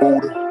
Buddha.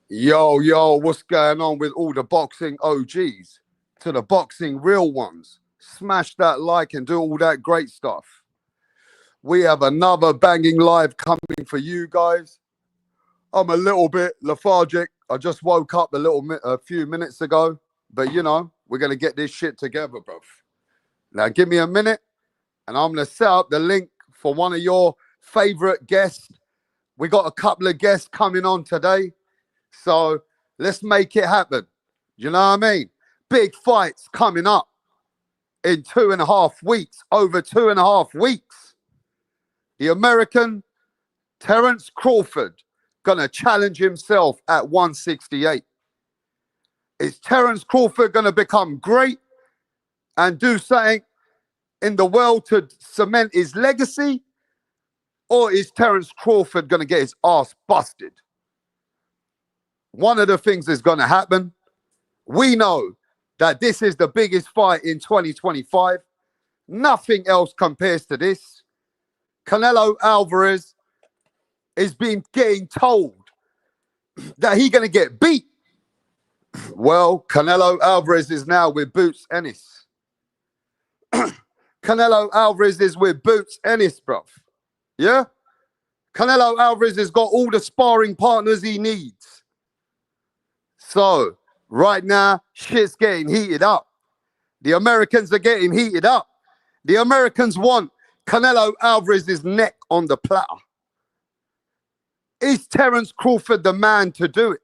Yo, yo, what's going on with all the boxing OGs to the boxing real ones? Smash that like and do all that great stuff. We have another banging live coming for you guys. I'm a little bit lethargic. I just woke up a few minutes ago, but you know, we're going to get this shit together, bro. Now, give me a minute and I'm going to set up the link for one of your favorite guests. We got a couple of guests coming on today. So let's make it happen. You know what I mean? Big fights coming up in 2.5 weeks, over 2.5 weeks. The American Terence Crawford gonna challenge himself at 168. Is Terence Crawford gonna become great and do something in the world to cement his legacy? Or is Terence Crawford gonna get his ass busted? One of the things is going to happen. We know that this is the biggest fight in 2025. Nothing else compares to this. CANELO Alvarez is getting told that he's going to get beat. Well, Canelo Alvarez is now with Boots Ennis. Canelo Alvarez is with Boots Ennis, bruv. Yeah? Canelo Alvarez has got all the sparring partners he needs. So, right now, shit's getting heated up. The Americans are getting heated up. The Americans want Canelo Alvarez's neck on the platter. Is Terence Crawford the man to do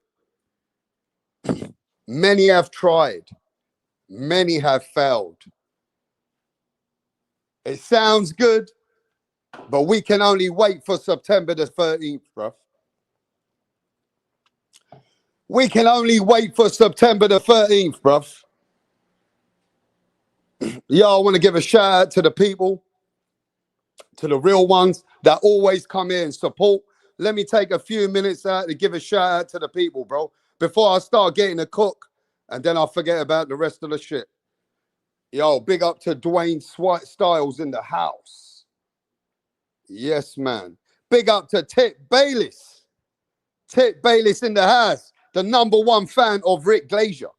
it? Many have tried. Many have failed. It sounds good, but we can only wait for September the 13th, bruv. We can only wait for September the 13th, bruv. Yo, I want to give a shout out to the people, to the real ones that always come here and support. Let me take a few minutes out to give a shout out to the people, bro, before I start getting a cook and then I'll forget about the rest of the shit. Yo, big up to Dwayne Styles in the house. Yes, man. Big up to Tip Bayless. Tip Bayless in the house. The #1 fan of Rick Glaser.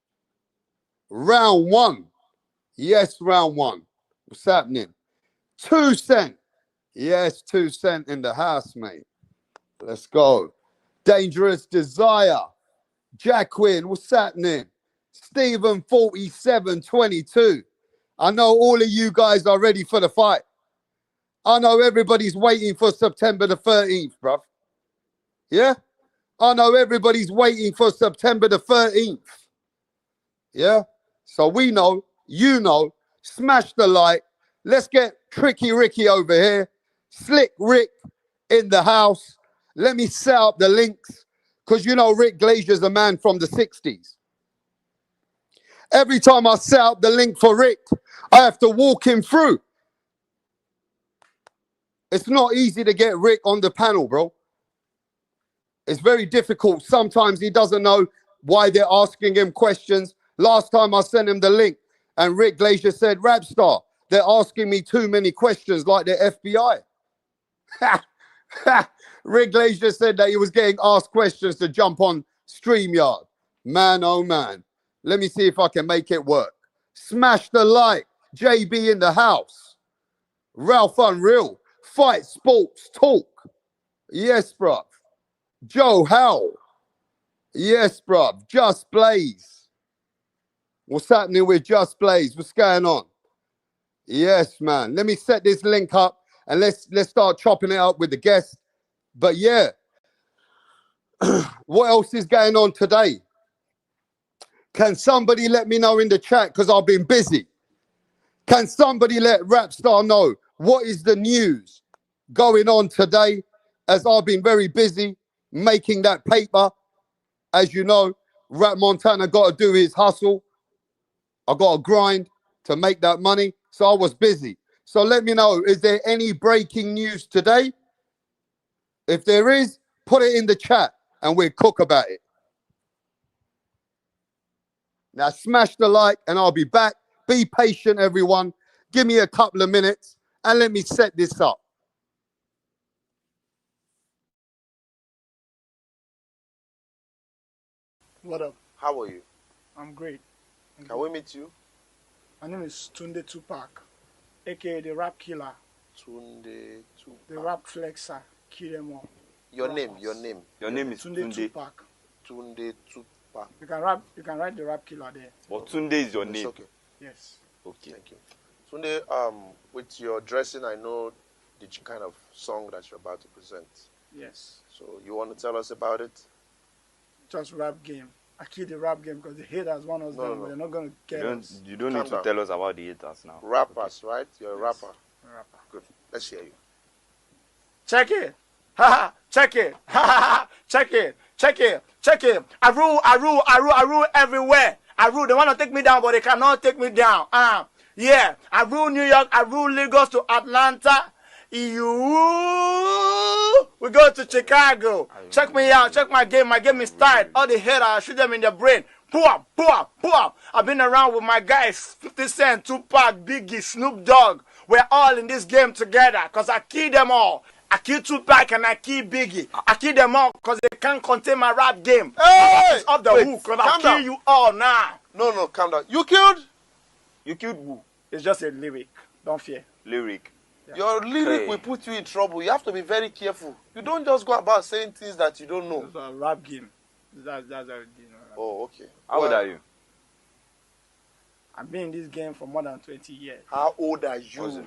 Round 1. Yes, round 1. What's happening? 2 Cent. Yes, 2 Cent in the house, mate. Let's go. Dangerous Desire. Jacqueline, what's happening? Stephen 4722. I know all of you guys are ready for the fight. I know everybody's waiting for September the 13th, bruv. Yeah? I know everybody's waiting for September the 13th. Yeah? So we know, you know, smash the like. Let's get Tricky Ricky over here. Slick Rick in the house. Let me set up the links. Because you know Rick Glazer's a man from the 60s. Every time I set up the link for Rick, I have to walk him through. It's not easy to get Rick on the panel, bro. It's very difficult. Sometimes he doesn't know why they're asking him questions. Last time I sent him the link and Rick Glaser said, Rapstar, they're asking me too many questions like the FBI. Rick Glaser said that he was getting asked questions to jump on StreamYard. Man, oh man. Let me see if I can make it work. Smash the like. JB in the house. Ralph Unreal. Fight Sports Talk. Yes, bruv. Joe Howell. Yes, bruv. Just Blaze. What's happening with Just Blaze? What's going on? Yes, man. Let me set this link up and let's start chopping it up with the guests. But yeah, what else is going on today? Can somebody let me know in the chat because I've been busy? Can somebody let Rapstar know what is the news going on today as I've been very busy making that paper? As you know, Rap Montana got to do his hustle. I got to grind to make that money. So I was busy. So let me know, is there any breaking news today? If there is, put it in the chat and we'll cook about it. Now smash the like and I'll be back. Be patient, everyone. Give me a couple of minutes and let me set this up. What up? How are you? I'm great. Can we meet you? My name is Tunde Tupac, aka the Rap Killer, Tunde Tupac. the Rap Flexer, kill them all. Your Rappers. name, your name. Your name is Tunde Tupac. Tunde Tupac. You can write the Rap Killer there. But Tunde is your It's name. okay. Yes. Okay. Thank you. Tunde, with your dressing, I know the kind of song that you're about to present. Yes. So you want to tell us about it? Just rap game. I kill the rap game because the haters want us down, but they're not going to get us. You don't need to tell us about the haters now. Rappers, right? You're a Yes. rapper. Rapper. Good. Let's hear you. Check it. Ha ha. Check it. Ha ha ha. Check it. Check it. Check it. I rule everywhere. I rule. They want to take me down, but they cannot take me down. Yeah. I rule New York. I rule Lagos to Atlanta. We go to Chicago. Check me out. Check my game. My game is tight. All the haters, I shoot them in the brain. Boom, boom, boom. I've been around with my guys, 50 Cent, Tupac, Biggie, Snoop Dogg. We're all in this game together because I kill them all. I kill Tupac and I kill Biggie. I kill them all because they can't contain my rap game. Hey! It's off the hook because I'll kill you all now. No, calm down. You killed? You killed who? It's just a lyric. Don't fear. Lyric. Yeah. Your lyric Hey. will put you in trouble. You have to be very careful. You don't just go about saying things that you don't know. It's a rap game. That's how it is. Oh, okay. How old are you? I've been in this game for more than 20 years. How old are What's you?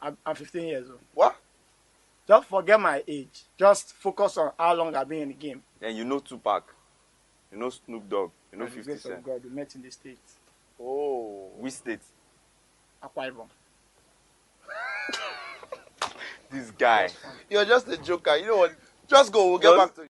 it? I'm 15 years old. What? Just forget my age. Just focus on how long I've been in the game. And you know Tupac. You know Snoop Dogg. You know By the 50 grace of Cent. God, we met in the States. Oh. Which state? Akwa Ibom. This guy. You're just a joker. You know what? Just go. We'll get back to you.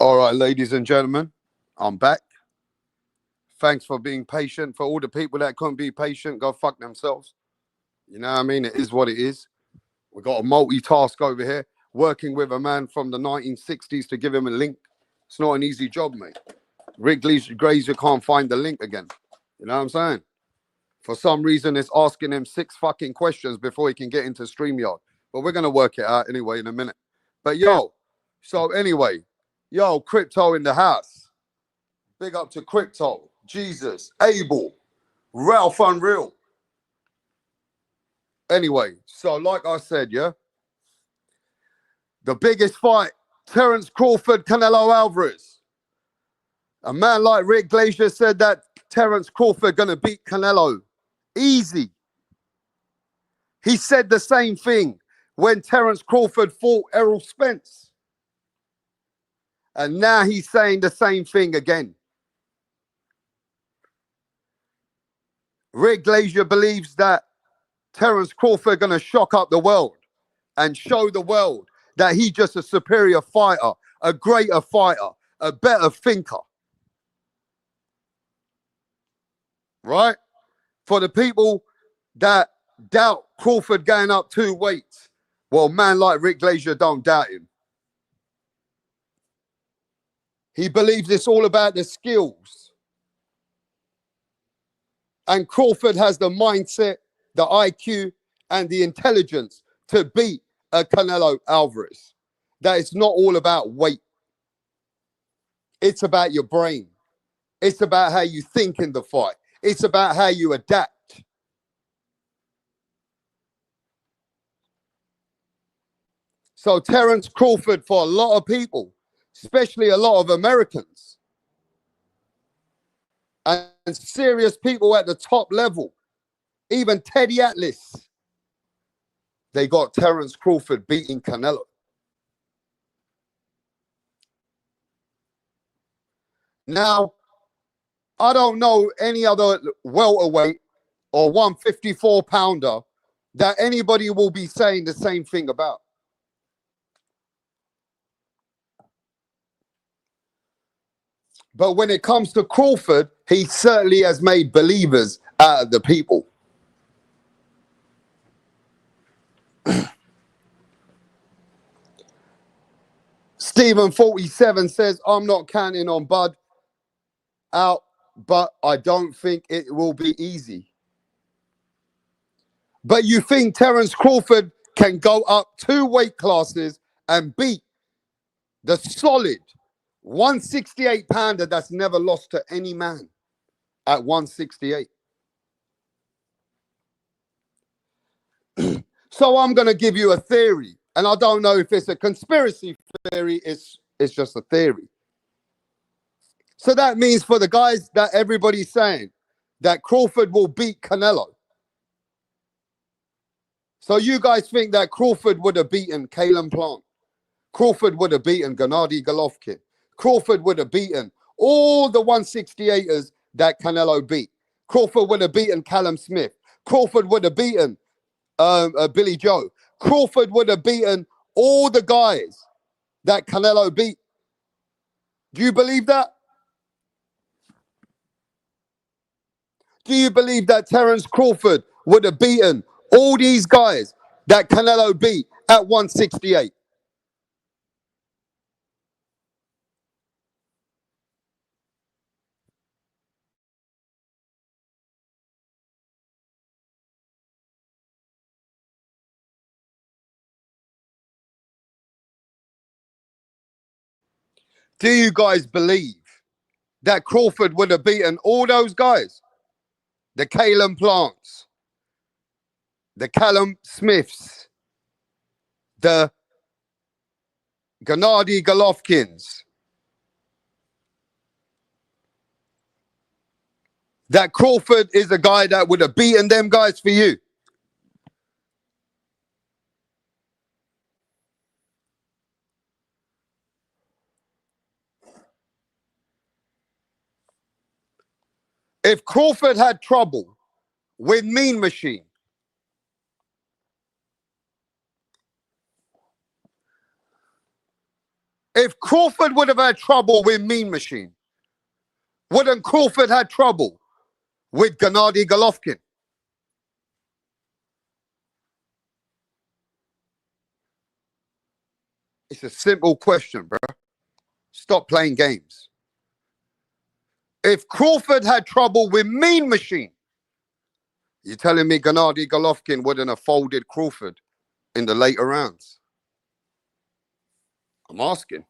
All right, ladies and gentlemen, I'm back. Thanks for being patient. For all the people that couldn't be patient, go fuck themselves. You know what I mean? It is what it is. We got a multitask over here, working with a man from the 1960s to give him a link. It's not an easy job, mate. Rick Glazer can't find the link again. You know what I'm saying? For some reason, it's asking him 6 fucking questions before he can get into StreamYard. But we're going to work it out anyway in a minute. But so anyway, Crypto in the house. Big up to Crypto, Jesus, Abel, Ralph Unreal. Anyway, so like I said, the biggest fight, Terence Crawford, Canelo Alvarez. A man like Rick Glazer said that Terence Crawford gonna beat Canelo. Easy. He said the same thing when Terence Crawford fought Errol Spence. And now he's saying the same thing again. Rick Glaser believes that Terence Crawford going to shock up the world and show the world that he's just a superior fighter, a greater fighter, a better thinker. Right? For the people that doubt Crawford going up 2 weights, well, man like Rick Glaser don't doubt him. He believes it's all about the skills. And Crawford has the mindset, the IQ, and the intelligence to beat a Canelo Alvarez. That it's not all about weight. It's about your brain. It's about how you think in the fight. It's about how you adapt. So Terence Crawford, for a lot of people, especially a lot of Americans, and serious people at the top level, even Teddy Atlas, they got Terence Crawford beating Canelo. Now, I don't know any other welterweight or 154-pounder that anybody will be saying the same thing about. But when it comes to Crawford, he certainly has made believers out of the people. Stephen 47 says, I'm not counting on Bud out, but I don't think it will be easy. But you think Terence Crawford can go up 2 weight classes and beat the solid 168-pounder that's never lost to any man at 168? So I'm going to give you a theory. And I don't know if it's a conspiracy theory. It's just a theory. So that means for the guys that everybody's saying that Crawford will beat Canelo. So you guys think that Crawford would have beaten Caleb Plant. Crawford would have beaten Gennady Golovkin. Crawford would have beaten all the 168ers that Canelo beat. Crawford would have beaten Callum Smith. Crawford would have beaten Billy Joe. Crawford would have beaten all the guys that Canelo beat. Do you believe that? Do you believe that Terence Crawford would have beaten all these guys that Canelo beat at 168? Do you guys believe that Crawford would have beaten all those guys? The Caleb Plants, the Callum Smiths, the Gennady Golovkins. That Crawford is a guy that would have beaten them guys for you. If Crawford had trouble with Mean Machine, if Crawford would have had trouble with Mean Machine, wouldn't Crawford had trouble with Gennady Golovkin? It's a simple question, bro. Stop playing games. If Crawford had trouble with Mean Machine, you're telling me Gennady Golovkin wouldn't have folded Crawford in the later rounds? I'm asking.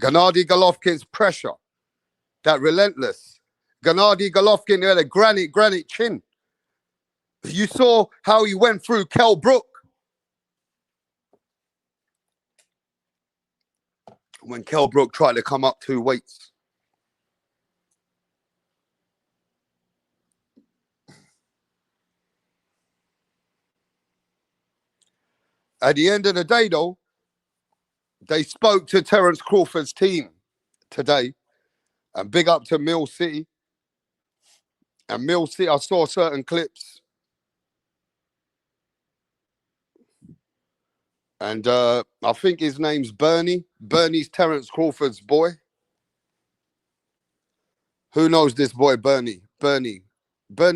Gennady Golovkin's pressure, that relentless. Gennady Golovkin had a granite chin. You saw how he went through Kell Brook. When Kell Brook tried to come up 2 weights. At the end of the day, though, they spoke to Terence Crawford's team today, and big up to Mill City. And Mill City, I saw certain clips, and I think his name's Bernie. Bernie's Terence Crawford's boy. Who knows this boy, Bernie? Bernie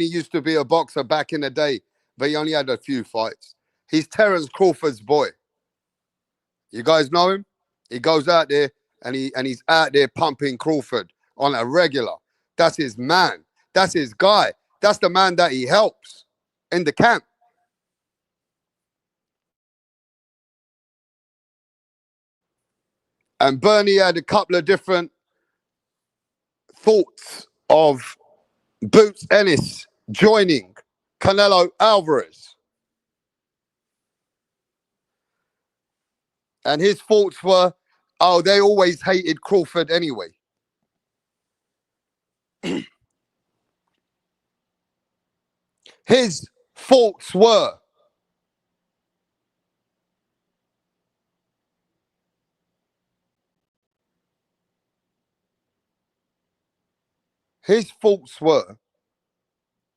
used to be a boxer back in the day, but he only had a few fights. He's Terence Crawford's boy. You guys know him? He goes out there and he's out there pumping Crawford on a regular. That's his man. That's his guy. That's the man that he helps in the camp. And Bernie had a couple of different thoughts of Boots Ennis joining Canelo Alvarez. And his thoughts were, oh, they always hated Crawford anyway. His thoughts were,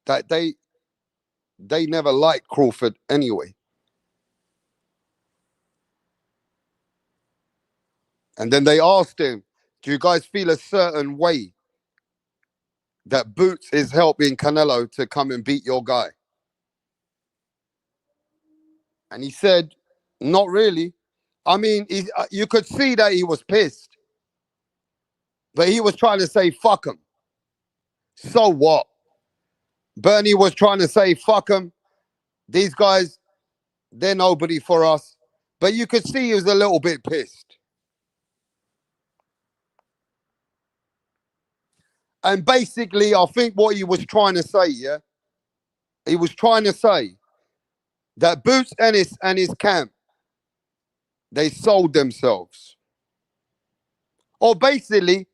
that they never liked Crawford anyway. And then they asked him, do you guys feel a certain way that Boots is helping Canelo to come and beat your guy? And he said, not really. I mean, you could see that he was pissed. But he was trying to say, fuck him. So what? Bernie was trying to say, fuck him. These guys, they're nobody for us. But you could see he was a little bit pissed. And basically, I think what he was trying to say, yeah, he was trying to say that Boots Ennis and his camp, they sold themselves. Or basically,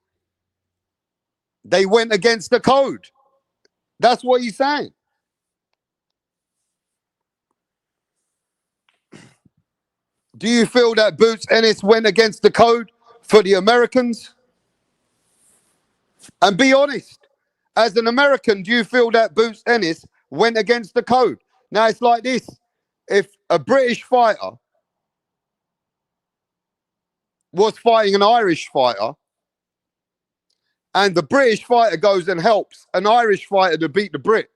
they went against the code. That's what he's saying. Do you feel that Boots Ennis went against the code for the Americans? And be honest, as an American, do you feel that Boots Ennis went against the code? Now, it's like this. If a British fighter was fighting an Irish fighter, and the British fighter goes and helps an Irish fighter to beat the Brit,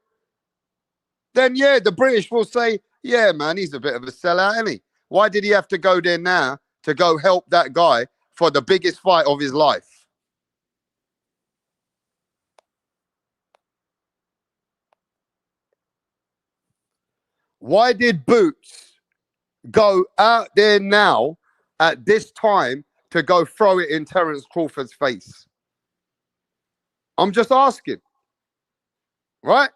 then yeah, the British will say, yeah, man, he's a bit of a sellout, isn't he? Why did he have to go there now to go help that guy for the biggest fight of his life? Why did Boots go out there now at this time to go throw it in Terence Crawford's face? I'm just asking. Right?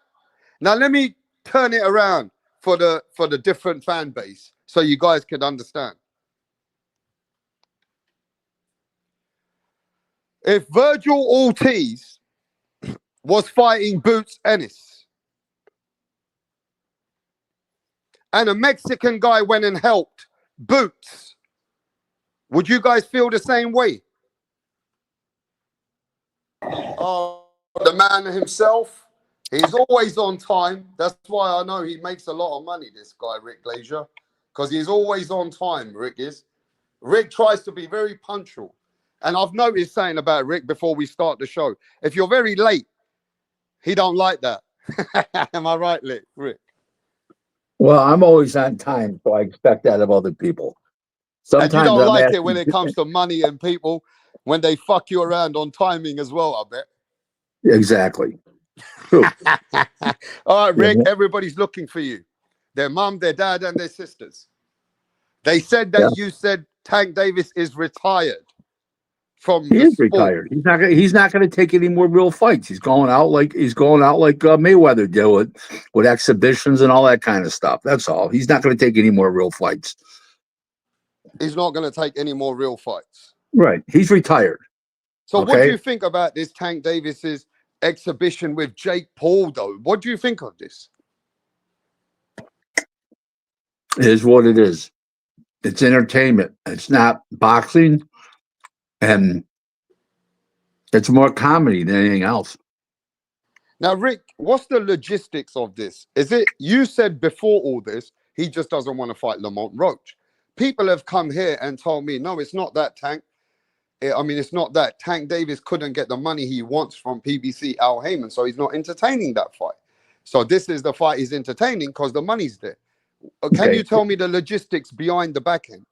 Now let me turn it around for the different fan base so you guys can understand. If Virgil Ortiz was fighting Boots Ennis and a Mexican guy went and helped Boots, would you guys feel the same way? The man himself, he's always on time. That's why I know he makes a lot of money, this guy, Rick Glaser, because he's always on time, Rick is. Rick tries to be very punctual. And I've noticed something about Rick before we start the show. If you're very late, he don't like that. Am I right, Rick? Well, I'm always on time, so I expect that of other people. Sometimes and you don't like it when it comes to money and people, when they fuck you around on timing as well, I bet. Exactly. True. All right, Rick, everybody's looking for you. Their mum, their dad, and their sisters. They said that you said Tank Davis is retired from the sport. Retired. He's not going to take any more real fights. He's going out like Mayweather did with exhibitions and all that kind of stuff. That's all. He's not going to take any more real fights. He's not going to take any more real fights. Right. He's retired. So what do you think about this Tank Davis's exhibition with Jake Paul, though? What do you think of this? It is what it is. It's entertainment. It's not boxing, and it's more comedy than anything else. Now, Rick, what's the logistics of this? Is it, you said before all this, he just doesn't want to fight Lamont Roach. People have come here and told me, no, it's not that, Tank. I mean, it's not that. Tank Davis couldn't get the money he wants from PBC Al Heyman, so he's not entertaining that fight. So this is the fight he's entertaining because the money's there. Can you tell me the logistics behind the back end?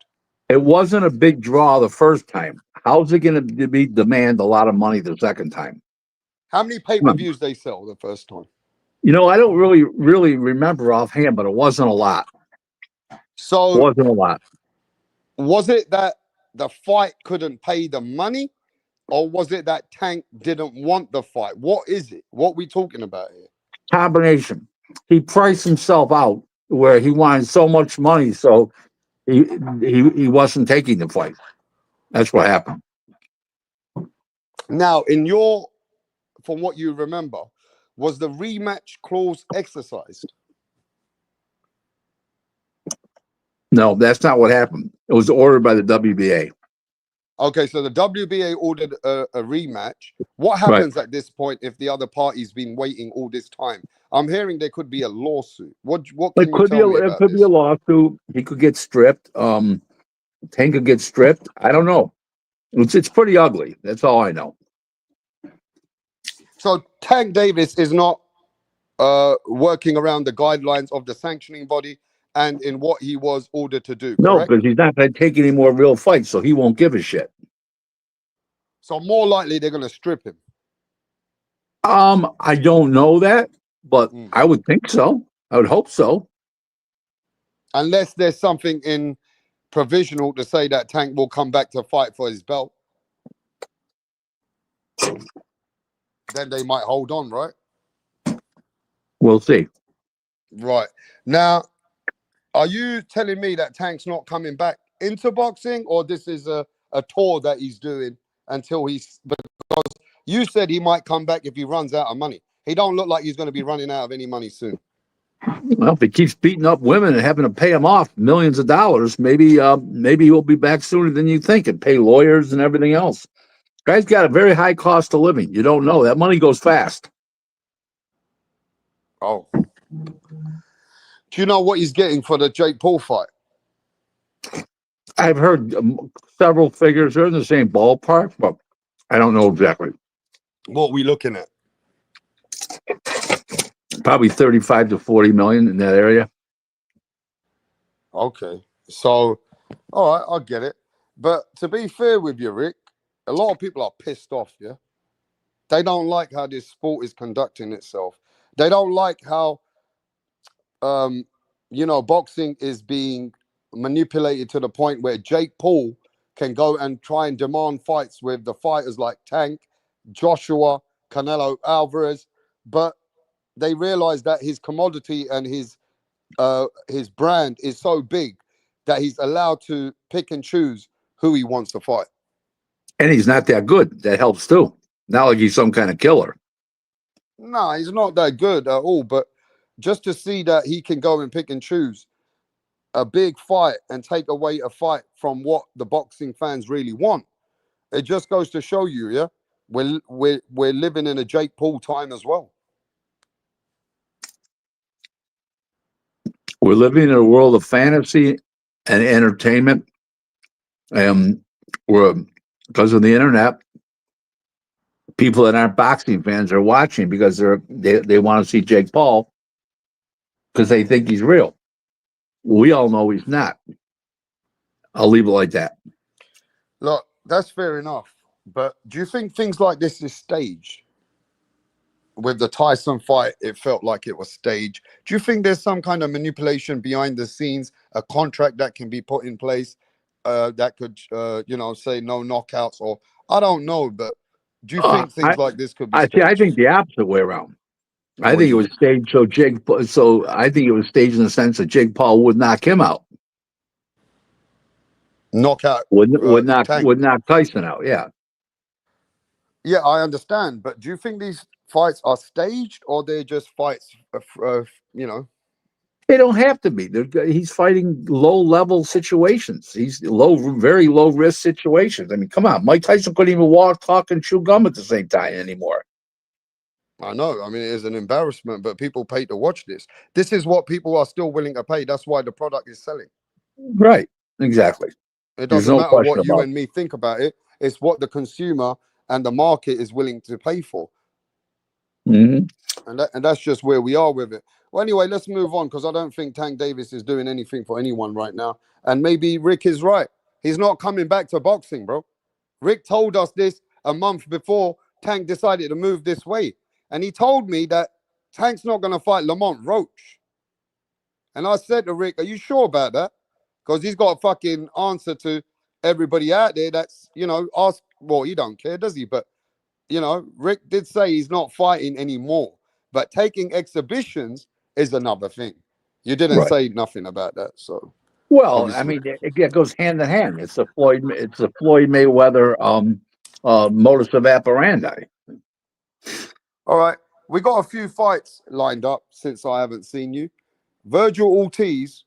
It wasn't a big draw the first time. How's it going to be demand a lot of money the second time? How many pay-per-views they sell the first time? You know, I don't really remember offhand, but it wasn't a lot. So it wasn't a lot. Was it that the fight couldn't pay the money, or was it that Tank didn't want the fight? What is it? What we talking about here? Combination. He priced himself out where he wanted so much money, so he wasn't taking the fight. That's what happened. Now, from what you remember, was the rematch clause exercised? No, that's not what happened. It was ordered by the WBA. Okay, so the WBA ordered a rematch. What happens at this point if the other party's been waiting all this time? I'm hearing there could be a lawsuit. What can you tell me about it could be a lawsuit. He could get stripped. Tank could get stripped. I don't know. It's pretty ugly. That's all I know. So Tank Davis is not working around the guidelines of the sanctioning body and in what he was ordered to do, correct? No, because he's not going to take any more real fights, so he won't give a shit. So more likely they're going to strip him. I don't know that, but I would think so. I would hope so. Unless there's something in provisional to say that Tank will come back to fight for his belt. Then they might hold on, right? We'll see. Right. Now, are you telling me that Tank's not coming back into boxing, or this is a tour that he's doing until because you said he might come back if he runs out of money. He don't look like he's going to be running out of any money soon. Well, if he keeps beating up women and having to pay them off millions of dollars, maybe he'll be back sooner than you think and pay lawyers and everything else. Guy's got a very high cost of living. You don't know. That money goes fast. Oh. Do you know what he's getting for the Jake Paul fight? I've heard several figures. They're in the same ballpark, but I don't know exactly. What are we looking at? Probably 35 to 40 million in that area. Okay. So, all right, I get it. But to be fair with you, Rick, a lot of people are pissed off, yeah? They don't like how this sport is conducting itself. They don't like how, boxing is being manipulated to the point where Jake Paul can go and try and demand fights with the fighters like Tank, Joshua, Canelo, Alvarez, but they realize that his commodity and his brand is so big that he's allowed to pick and choose who he wants to fight. And he's not that good. That helps too. Not like he's some kind of killer. No, he's not that good at all. But just to see that he can go and pick and choose a big fight and take away a fight from what the boxing fans really want, it just goes to show you, yeah, we're living in a Jake Paul time as well. We're living in a world of fantasy and entertainment. Because of the internet, people that aren't boxing fans are watching because they want to see Jake Paul because they think he's real. We all know he's not. I'll leave it like that. Look, that's fair enough. But do you think things like this is staged? With the Tyson fight, it felt like it was staged. Do you think there's some kind of manipulation behind the scenes, a contract that can be put in place that could, say no knockouts, or I don't know, but do you think things like this could be staged? I think the opposite way around. I think it was staged so I think it was staged in the sense that Jake Paul would knock him out. Knockout would knock Tyson out, yeah. Yeah, I understand, but do you think these fights are staged or they're just fights, They don't have to be. He's fighting low-level situations. He's very low-risk situations. I mean, come on. Mike Tyson couldn't even walk, talk, and chew gum at the same time anymore. I know. I mean, it is an embarrassment, but people pay to watch this. This is what people are still willing to pay. That's why the product is selling. Right. Exactly. It There's doesn't no matter question what you about and me think about it. It's what the consumer and the market is willing to pay for. it. Mm-hmm. And that's just where we are with it. Well, anyway, let's move on because I don't think Tank Davis is doing anything for anyone right now. And maybe Rick is right. He's not coming back to boxing, bro. Rick told us this a month before Tank decided to move this way. And he told me that Tank's not going to fight Lamont Roach. And I said to Rick, are you sure about that? Because he's got a fucking answer to everybody out there that's, ask. Well, he don't care, does he? But, Rick did say he's not fighting anymore. But taking exhibitions is another thing. You didn't Right. say nothing about that. So, Well, obviously. I mean, it goes hand in hand. It's a Floyd Mayweather modus operandi. All right. We got a few fights lined up since I haven't seen you. Virgil Ortiz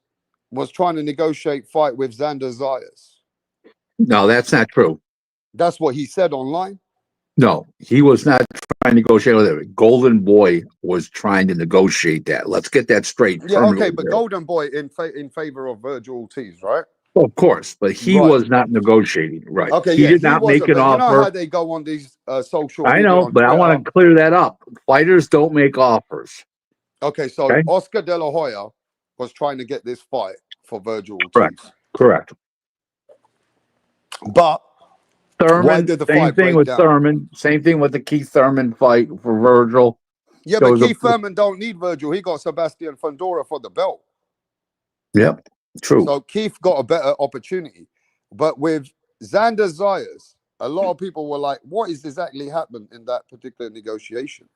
was trying to negotiate fight with Xander Zayas. No, that's not true. That's what he said online. No, he was not trying to negotiate with it. Golden Boy was trying to negotiate that. Let's get that straight. Yeah, okay, but Golden Boy in favor of Virgil Ortiz, right? Well, of course, but he was not negotiating. Right. Okay, he yeah, did he not make wasn't. an But offer. you know how they go on these social media. I know, on but Twitter. I want to clear that up. Fighters don't make offers. Okay, so Oscar De La Hoya was trying to get this fight for Virgil Ortiz. Correct. But Thurman, why did the same fight thing break with down? Thurman. Same thing with the Keith Thurman fight for Virgil. Yeah, but Keith Thurman don't need Virgil. He got Sebastian Fundora for the belt. Yep, true. So Keith got a better opportunity. But with Xander Zayas, a lot of people were like, what is exactly happened in that particular negotiation?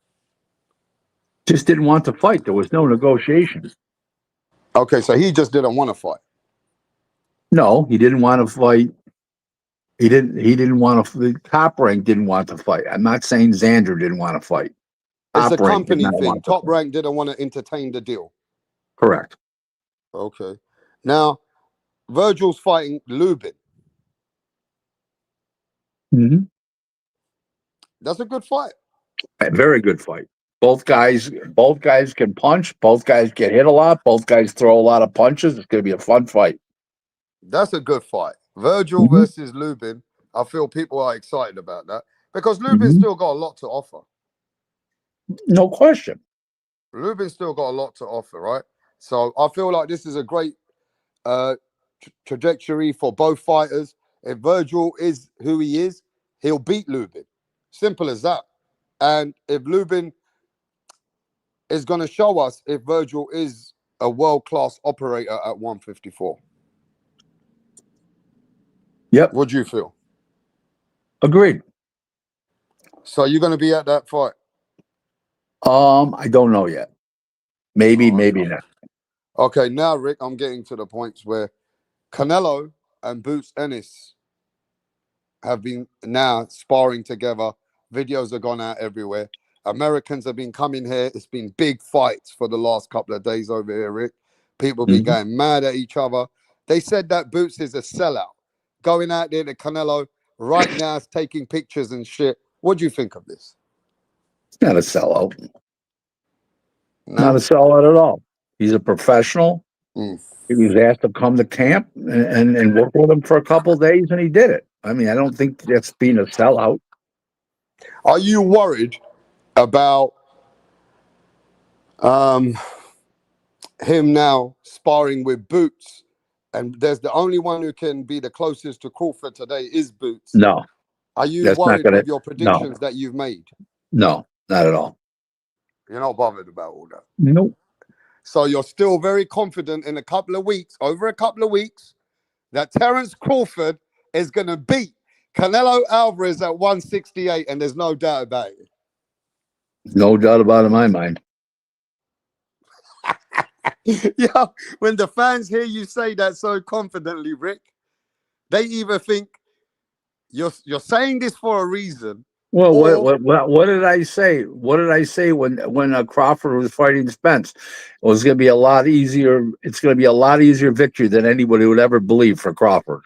Just didn't want to fight. There was no negotiation. Okay, so he just didn't want to fight. No, he didn't want to fight. He didn't want to. The Top Rank didn't want to fight. I'm not saying Xander didn't want to fight. It's a company thing. Top Rank didn't want to entertain the deal. Correct. Okay. Now, Virgil's fighting Lubin. Mm-hmm. That's a good fight. A very good fight. Both guys can punch. Both guys get hit a lot. Both guys throw a lot of punches. It's going to be a fun fight. That's a good fight. Virgil versus Lubin. I feel people are excited about that because Lubin's still got a lot to offer. No question. Lubin's still got a lot to offer, right? So I feel like this is a great trajectory for both fighters. If Virgil is who he is, he'll beat Lubin. Simple as that. And if Lubin is going to show us if Virgil is a world-class operator at 154. Yep. What do you feel? Agreed. So you're going to be at that fight? I don't know yet. Maybe not. Okay, now, Rick, I'm getting to the points where Canelo and Boots Ennis have been now sparring together. Videos have gone out everywhere. Americans have been coming here. It's been big fights for the last couple of days over here, Rick. People have been going mad at each other. They said that Boots is a sellout. Going out there to Canelo right now is taking pictures and shit. What do you think of this? It's not a sellout. No? Not a sellout at all. He's a professional. Mm. He was asked to come to camp and work with him for a couple of days, and he did it. I mean, I don't think that's being a sellout. Are you worried about him now sparring with Boots? And there's the only one who can be the closest to Crawford today is Boots. No. Are you worried with your predictions that you've made? No, not at all. You're not bothered about all that? Nope. So you're still very confident in over a couple of weeks, that Terence Crawford is going to beat Canelo Alvarez at 168, and there's no doubt about it. No doubt about it in my mind. Yeah, when the fans hear you say that so confidently, Rick, they either think you're saying this for a reason, Well, Or what did I say? What did I say when Crawford was fighting Spence? It was going to be a lot easier. It's going to be a lot easier victory than anybody would ever believe for Crawford.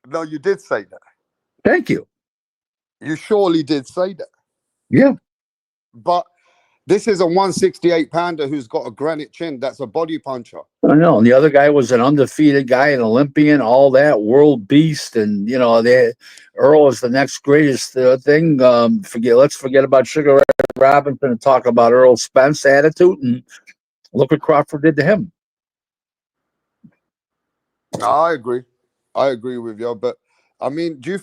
no, you did say that. Thank you. You surely did say that. Yeah, But this is a 168 pounder who's got a granite chin. That's a body puncher. I know. And the other guy was an undefeated guy, an Olympian, all that world beast, and Earl is the next greatest thing. Let's forget about Sugar Ray Robinson and talk about Earl Spence attitude, and look what Crawford did to him. No, I agree. I agree with you. But I mean, do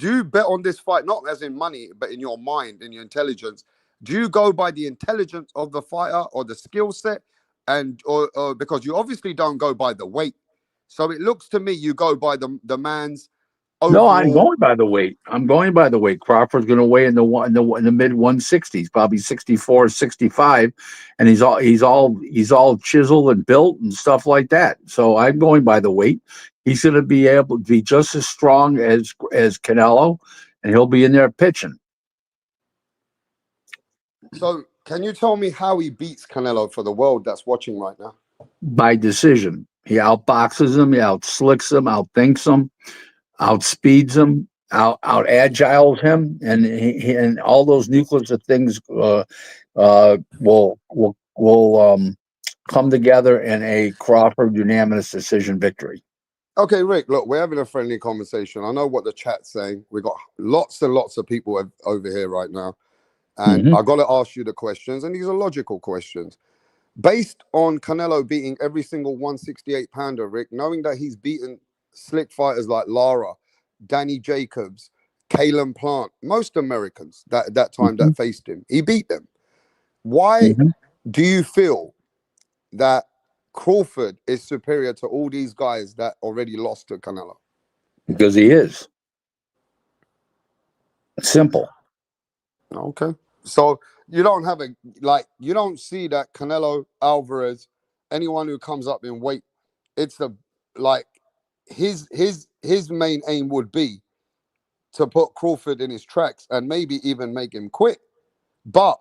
you bet on this fight, not as in money, but in your mind, in your intelligence? Do you go by the intelligence of the fighter or the skill set, and or because you obviously don't go by the weight? So it looks to me you go by the man's No, I'm overall. going by the weight. I'm going by the weight. Crawford's going to weigh in the mid 160s, probably 64, 65, and he's all chiseled and built and stuff like that. So I'm going by the weight. He's going to be able to be just as strong as Canelo, and he'll be in there pitching So can you tell me how he beats Canelo for the world that's watching right now? by decision. He outboxes him, he outslicks him, outthinks him, outspeeds him, out agiles him, and and all those nucleus of things will come together in a Crawford unanimous decision victory. Okay, Rick, look, we're having a friendly conversation. I know what the chat's saying. We've got lots and lots of people over here right now. And I got to ask you the questions, and these are logical questions. Based on Canelo beating every single 168 pounder, Rick, knowing that he's beaten slick fighters like Lara, Danny Jacobs, Kalen Plant, most Americans that time that faced him, he beat them. Why do you feel that Crawford is superior to all these guys that already lost to Canelo? Because he is. Simple. Okay. So you don't have you don't see that Canelo, Alvarez, anyone who comes up in weight, it's his main aim would be to put Crawford in his tracks and maybe even make him quit. But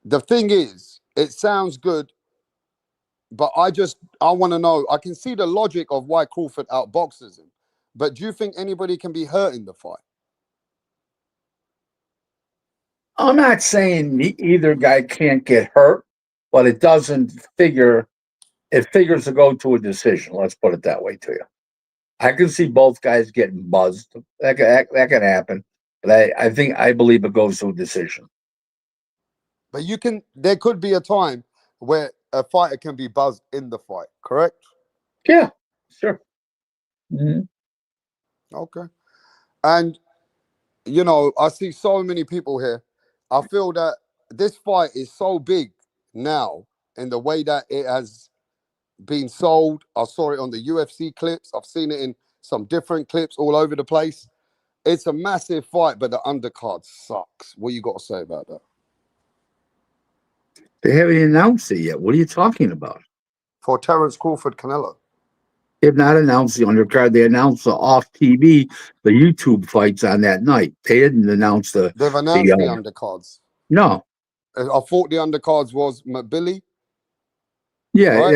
the thing is, it sounds good, but I want to know, I can see the logic of why Crawford outboxes him. But do you think anybody can be hurt in the fight? I'm not saying either guy can't get hurt, but it doesn't figure. It figures to go to a decision. Let's put it that way to you. I can see both guys getting buzzed. That can happen, but I believe it goes to a decision. But there could be a time where a fighter can be buzzed in the fight, correct? Yeah, sure. Mm-hmm. Okay. And, I see so many people here. I feel that this fight is so big now in the way that it has been sold. I saw it on the UFC clips. I've seen it in some different clips all over the place. It's a massive fight, but the undercard sucks. What you got to say about that? They haven't announced it yet. What are you talking about? For Terence Crawford, Canelo. They have not announced the undercard. They announced the off TV, the YouTube fights on that night. They didn't announce They've announced the undercards. No. I thought the undercards was McBilly. Yeah, right?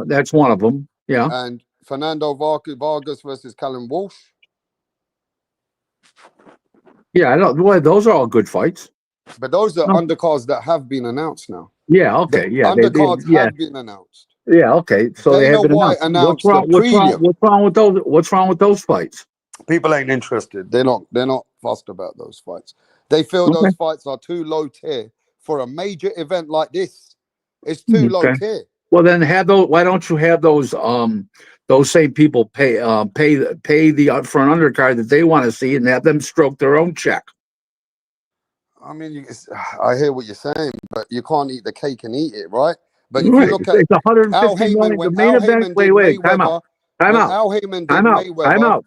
that's one of them. Yeah. And Fernando Vargas versus Callum Walsh. Yeah, I don't. Well, those are all good fights. But those are undercards that have been announced now. Yeah. Okay. Yeah. Undercards have been announced. Yeah. Okay. So they have been announced. What's wrong with those? What's wrong with those fights? People ain't interested. They're not fussed about those fights. They feel those fights are too low tier for a major event like this. It's too low tier. Well, then have those. Why don't you have those same people pay for an undercard that they want to see and have them stroke their own check? I mean, I hear what you're saying, but you can't eat the cake and eat it, right? But if you look at it's 150 million. The main event. Wait, time out. Al Heyman did Mayweather.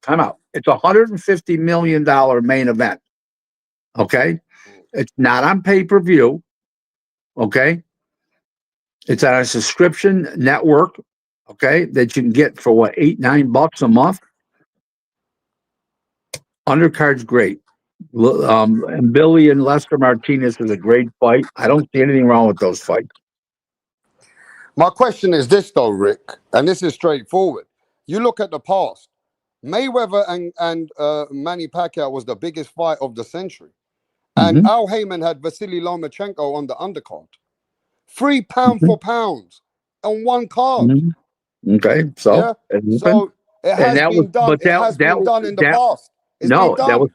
Time out. It's $150 million main event. Okay, it's not on pay-per-view. Okay, it's on a subscription network. Okay, that you can get for what, $8-9 a month. Undercard's great. And Billy and Lester Martinez is a great fight. I don't see anything wrong with those fights. My question is this though, Rick, and this is straightforward. You look at the past. Mayweather and Manny Pacquiao was the biggest fight of the century. And Al Heyman had Vasily Lomachenko on the undercard. 3 pound for pounds on one card. Okay, so Yeah. So it has been done. It has been done in the past. It's no, been that done. was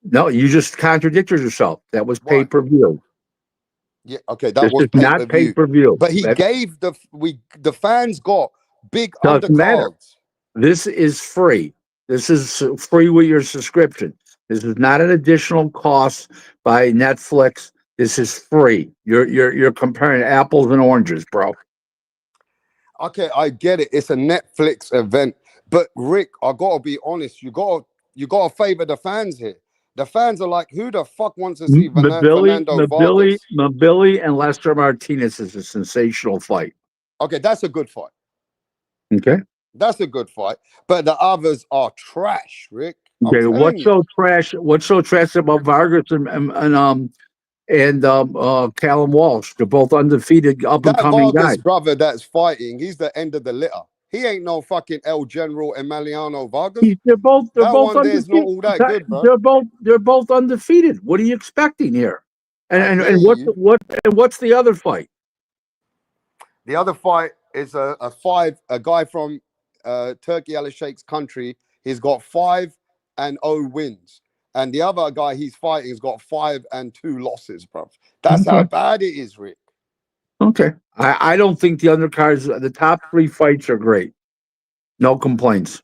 no. You just contradicted yourself. That was Why? pay-per-view. Yeah. Okay, that This was is not pay-per-view. But he gave the fans got big Doesn't matter. undercards. This is free. This is free with your subscription. This is not an additional cost by Netflix. This is free. You're comparing apples and oranges, bro. Okay, I get it. It's a Netflix event, but Rick, I gotta be honest. You gotta favor the fans here. The fans are like, who the fuck wants to see Fernando Vargas? Billy and Lester Martinez is a sensational fight. Okay, that's a good fight. Okay. That's a good fight, but the others are trash, Rick. Okay, what's so trash? What's so trash about Vargas and Callum Walsh? They're both undefeated, up and coming guys. Brother, that's fighting. He's the end of the litter. He ain't no fucking El General Emiliano Vargas. They're both undefeated. There's not all that good, bro. They're both undefeated. What are you expecting here? And what's the other fight? The other fight is a guy from Turkey Al Sheikh's country. He's got 5-0 wins, and the other guy he's fighting has got 5-2 losses, bro. That's how bad it is, Rick. Okay, I don't think the undercards, the top 3 fights are great. No complaints,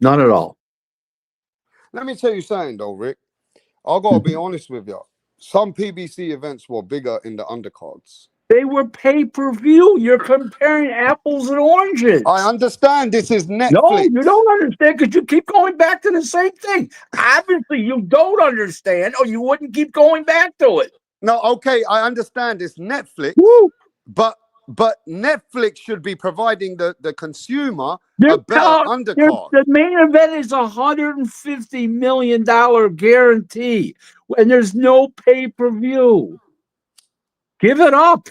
none at all. Let me tell you something though, Rick. I gotta be honest with you. Some PBC events were bigger in the undercards. They were pay-per-view. You're comparing apples and oranges. I understand this is Netflix. No, you don't understand because you keep going back to the same thing. Obviously, you don't understand, or you wouldn't keep going back to it. No, okay, I understand it's Netflix, but Netflix should be providing the consumer a better undercard. The main event is $150 million guarantee, and there's no pay-per-view. Give it up.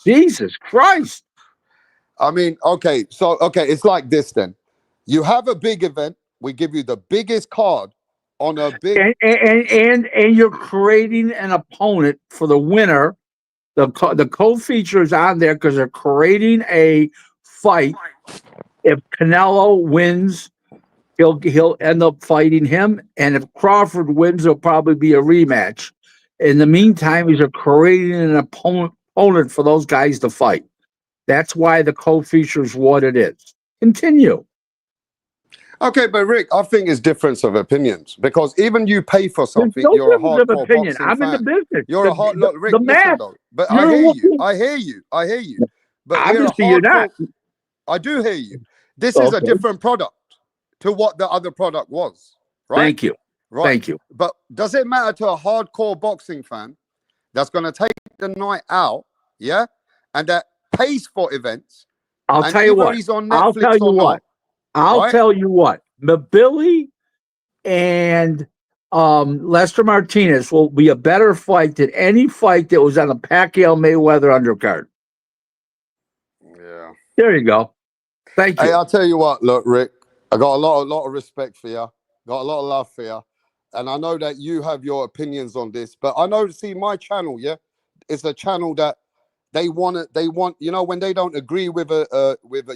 Jesus Christ. I mean, okay, it's like this then. You have a big event, we give you the biggest card on a big and you're creating an opponent for the winner. The co-feature is on there because they're creating a fight. If Canelo wins, he'll end up fighting him, and if Crawford wins, there'll probably be a rematch. In the meantime, he's creating an opponent for those guys to fight. That's why the co-feature is what it is. Continue. Okay, but Rick, I think it's difference of opinions because even you pay for something, you're a hardcore boxing I'm fan. in the business. You're a hard look, Rick. Listen though, but I hear you. But obviously you're not. I do hear you. This is a different product to what the other product was. Right? Thank you. Right. Thank you. But does it matter to a hardcore boxing fan that's going to take the night out, yeah, and that pays for events? I'll tell you what. I'll tell you what. Billy and Lester Martinez will be a better fight than any fight that was on the Pacquiao Mayweather undercard. Yeah. There you go. Thank you. Hey, I'll tell you what. Look, Rick, I got a lot of respect for you. Got a lot of love for you. And I know that you have your opinions on this, but I know, see, my channel, yeah, it's a channel that they want, you know, when they don't agree with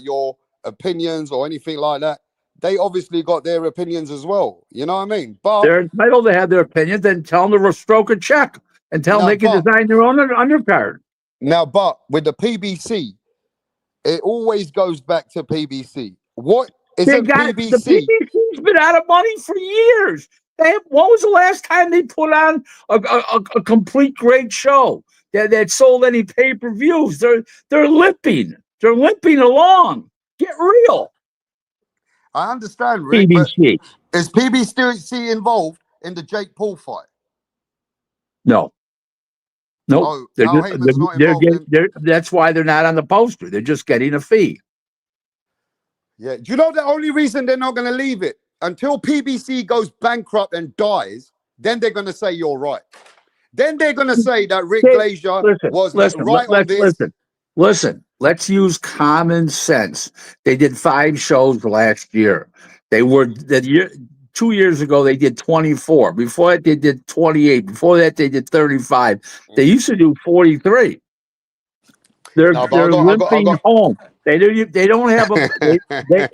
your opinions or anything like that, they obviously got their opinions as well. You know what I mean? But they're entitled to have their opinions, then tell them to stroke a check and tell them they can design their own undercard. Now, but with the PBC, it always goes back to PBC. What isn't PBC? The PBC's been out of money for years. When was the last time they put on a complete great show that sold any pay-per-views? They're limping. They're limping along. Get real. I understand, Rick, PBC. But is PBC involved in the Jake Paul fight? No. Nope. Oh, that's why they're not on the poster. They're just getting a fee. Yeah. Do you know the only reason they're not going to leave it? until PBC goes bankrupt and dies, then they're going to say you're right. Then they're going to say that Rick Glazer was right on this. Listen, let's use common sense. They did 5 shows last year. They were 2 years ago, they did 24. Before that, they did 28. Before that, they did 35. They used to do 43. They're limping home. They don't have a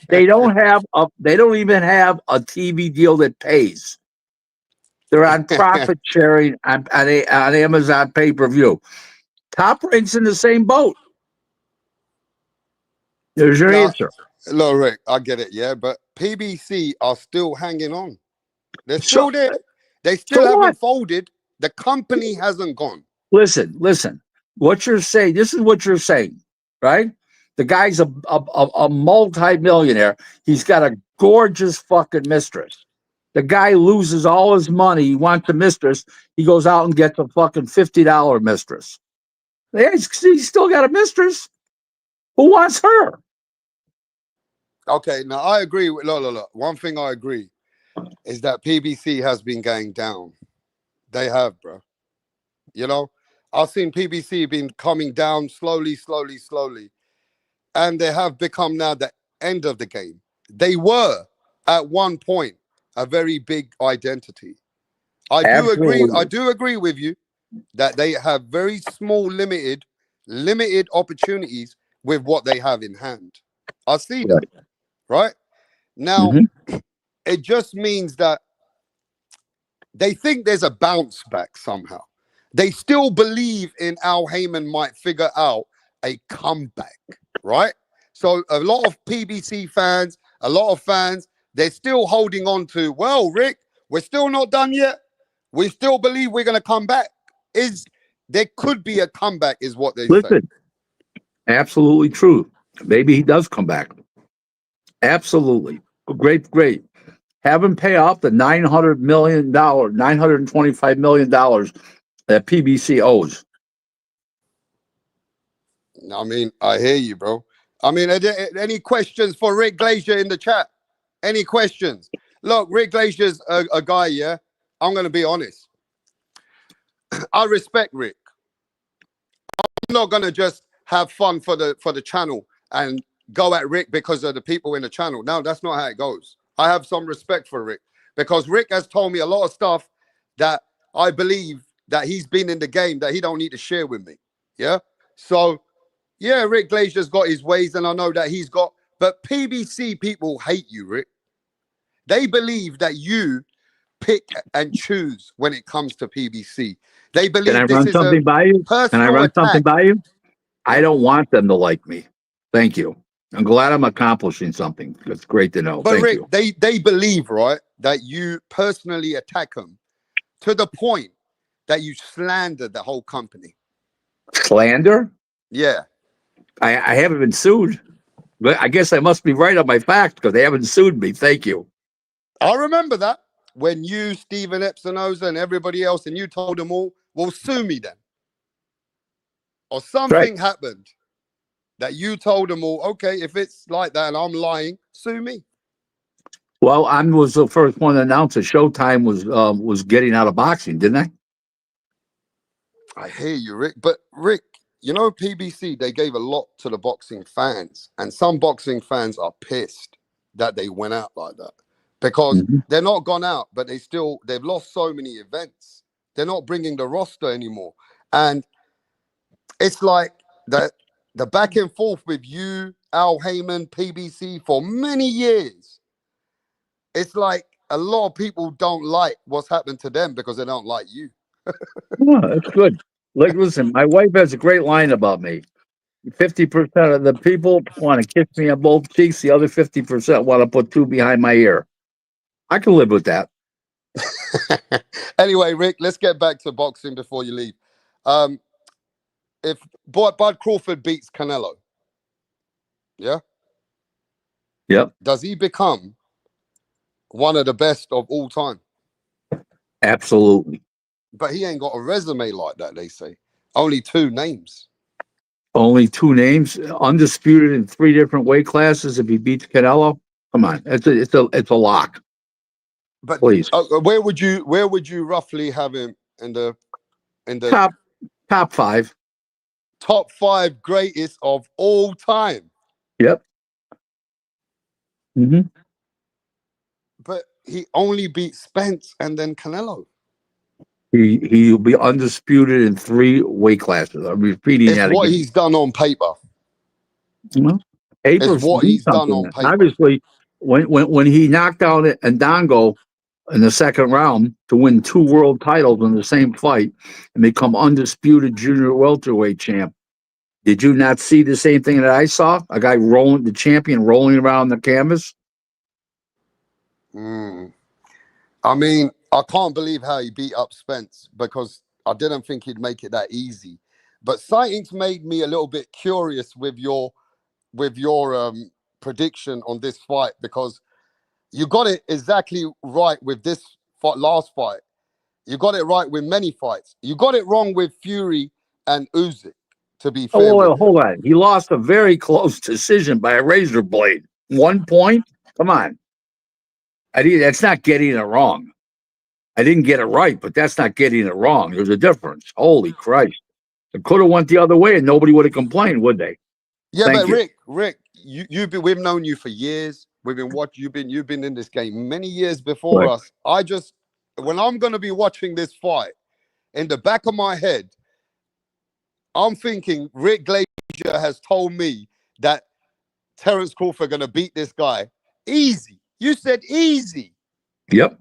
they don't even have a TV deal that pays. They're on profit sharing on Amazon pay-per-view. Top Rank's in the same boat. There's your answer. Look, Rick, I get it, yeah, but PBC are still hanging on. They're still there. They still haven't folded. The company hasn't gone. Listen. What you're saying, this is what you're saying, right? The guy's a multi-millionaire. He's got a gorgeous fucking mistress. The guy loses all his money. He wants a mistress. He goes out and gets a fucking $50 mistress. Yeah, he's still got a mistress. Who wants her? Okay, now I agree with look. One thing I agree is that PBC has been going down. They have, bro. You know, I've seen PBC been coming down slowly. And they have become now the end of the game. They were at one point a very big identity. I do agree with you that they have very small, limited opportunities with what they have in hand. I see that. Right? Now, it just means that they think there's a bounce back somehow. They still believe in Al Heyman might figure out a comeback, right? So a lot of PBC fans, a lot of fans, they're still holding on to, well, Rick, we're still not done yet. We still believe we're going to come back. There could be a comeback is what they say. Absolutely true. Maybe he does come back. Absolutely. Great. Have him pay off the $925 million that PBC owes. I mean, I hear you, bro. I mean, any questions for Rick Glazer in the chat? Any questions? Look, Rick Glazer's a guy, yeah? I'm going to be honest. I respect Rick. I'm not going to just have fun for the channel and go at Rick because of the people in the channel. No, that's not how it goes. I have some respect for Rick because Rick has told me a lot of stuff that I believe that he's been in the game that he don't need to share with me. Yeah? So, yeah, Rick Glazer's got his ways and I know that he's got, but PBC people hate you, Rick. They believe that you pick and choose when it comes to PBC. They believe Can I run something by you? Can I run something by you? I don't want them to like me. Thank you. I'm glad I'm accomplishing something. It's great to know. But Rick, they believe, right, that you personally attack them to the point that you slander the whole company. Slander? Yeah. I haven't been sued. But I guess I must be right on my facts because they haven't sued me. Thank you. I remember that when you, Steven Epsinoza, and everybody else, and you told them all, well, sue me then. Or something happened that you told them all, okay, if it's like that and I'm lying, sue me. Well, I was the first one to announce that Showtime was getting out of boxing, didn't I? I hear you, Rick. But Rick, you know, PBC, they gave a lot to the boxing fans. And some boxing fans are pissed that they went out like that. Because they're not gone out, but they've lost so many events. They're not bringing the roster anymore. And it's like the back and forth with you, Al Heyman, PBC for many years. It's like a lot of people don't like what's happened to them because they don't like you. Oh, that's good. Like, listen, my wife has a great line about me. 50% of the people want to kiss me on both cheeks. The other 50% want to put 2 behind my ear. I can live with that. Anyway, Rick, let's get back to boxing before you leave. If Bud Crawford beats Canelo, yeah? Yep. Does he become one of the best of all time? Absolutely. But he ain't got a resume like that, they say. Only 2 names. Only 2 names, undisputed in 3 different weight classes. If he beats Canelo, come on, it's a lock. But Please. where would you roughly have him in the Top 5. top 5 greatest of all time? Yep. Mm-hmm. But he only beat Spence and then Canelo. He'll be undisputed in 3 weight classes. I'm repeating It's that what again. he's done on paper. Well, It's April's what means he's done something. on paper. Obviously, when he knocked out Ndongo in the 2nd round to win 2 world titles in the same fight and become undisputed junior welterweight champ, did you not see the same thing that I saw? A guy the champion rolling around the canvas? I mean, I can't believe how he beat up Spence because I didn't think he'd make it that easy. But sightings made me a little bit curious with your prediction on this fight, because you got it exactly right with this last fight. You got it right with many fights. You got it wrong with Fury and Usyk, to be fair. Oh, well, hold on. He lost a very close decision by a razor blade. 1 point? Come on. That's not getting it wrong. I didn't get it right, but that's not getting it wrong. There's a difference. Holy Christ. It could have went the other way and nobody would have complained, would they? Yeah, Thank but you. Rick, we've known you for years. We've been you've been in this game many years before us. When I'm gonna be watching this fight, in the back of my head, I'm thinking Rick Glazer has told me that Terence Crawford gonna beat this guy easy. You said easy. Yep.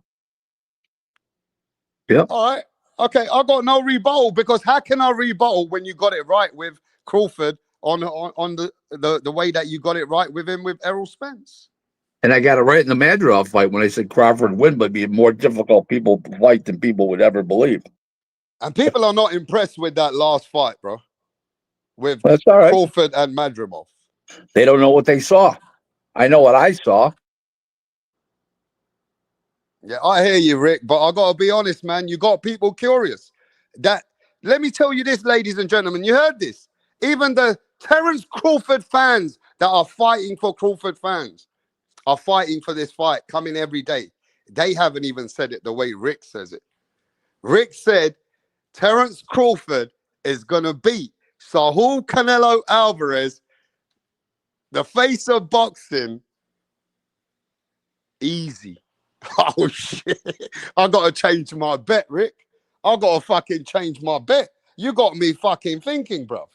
All right. Okay, I got no rebuttal, because how can I rebuttal when you got it right with Crawford on the way that you got it right with him with Errol Spence? And I got it right in the Madrigal fight when I said Crawford win, but be a more difficult fight than people would ever believe. And people are not impressed with that last fight, bro. With That's all right. Crawford and Madrimov. They don't know what they saw. I know what I saw. Yeah, I hear you, Rick, but I gotta be honest, man. You got people curious. Let me tell you this, ladies and gentlemen. You heard this. Even the Terence Crawford fans that are fighting for Crawford fans are fighting for this fight coming every day. They haven't even said it the way Rick says it. Rick said Terence Crawford is gonna beat Saul Canelo Alvarez, the face of boxing, easy. Oh shit! I gotta change my bet, Rick. I gotta fucking change my bet. You got me fucking thinking, bruv.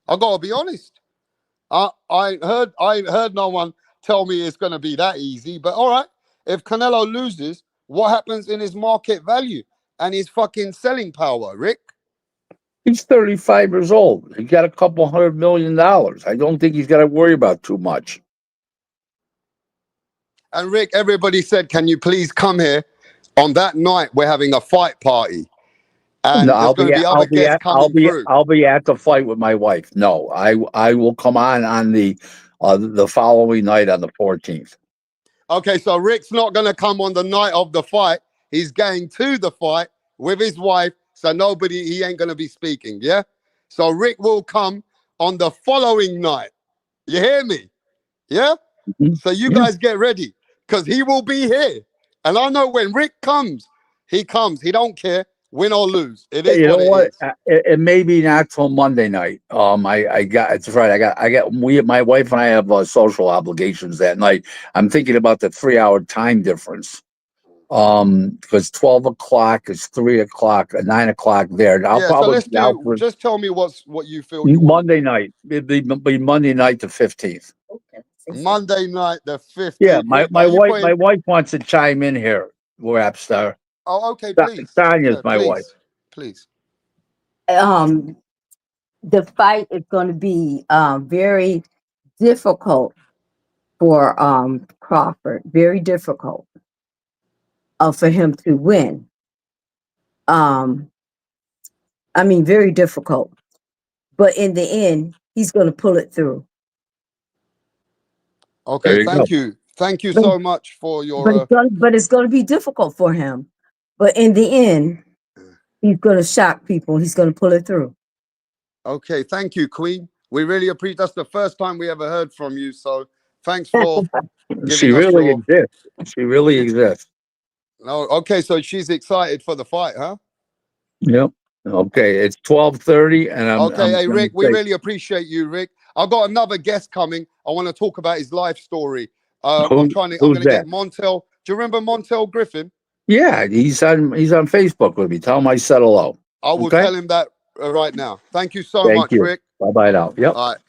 I gotta be honest. I ain't heard no one tell me it's gonna be that easy. But all right, if Canelo loses, what happens in his market value and his fucking selling power, Rick? He's 35 years old. He got a couple $100 million. I don't think he's got to worry about too much. And Rick, everybody said, can you please come here? On that night, we're having a fight party. And No, there's going to be other guests coming through. I'll be at the fight with my wife. No, I will come on the following night on the 14th. Okay, so Rick's not going to come on the night of the fight. He's going to the fight with his wife, so he ain't going to be speaking, yeah? So Rick will come on the following night. You hear me? Yeah? Mm-hmm. So you guys get ready, because he will be here. And I know when Rick comes, he comes. He don't care, win or lose. It is what it is. It may be not till Monday night. It's right. My wife and I have social obligations that night. I'm thinking about the 3-hour time difference. Because 12 o'clock is 3 o'clock, 9 o'clock there. Just tell me what you feel. Monday night. It'd be Monday night the 15th. Okay. Monday night the 15th. Yeah, my wife wants to chime in here. Rapstar. Oh, okay, please. Tanya's my wife. Please. The fight is going to be very difficult for Crawford. Very difficult for him to win. Very difficult. But in the end, he's going to pull it through. Okay, thank you. Thank you so much for your... But it's going to be difficult for him. But in the end, he's going to shock people. He's going to pull it through. Okay, thank you, Queen. We really appreciate. That's the first time we ever heard from you. So Thanks for She giving us really your. exists. She really exists. No, okay, so she's excited for the fight, huh? Yep. Okay, it's 12:30, and Okay, I'm hey going Rick, to we say, really appreciate you, Rick. I've got another guest coming. I want to talk about his life story. I'm who's I'm gonna that? get Montel. Do you remember Montel Griffin? Yeah, he's on Facebook with me. Tell him I said hello. I will Okay. tell him that right now. Thank you so Thank much, you. Rick. Bye bye now. Yep. All right.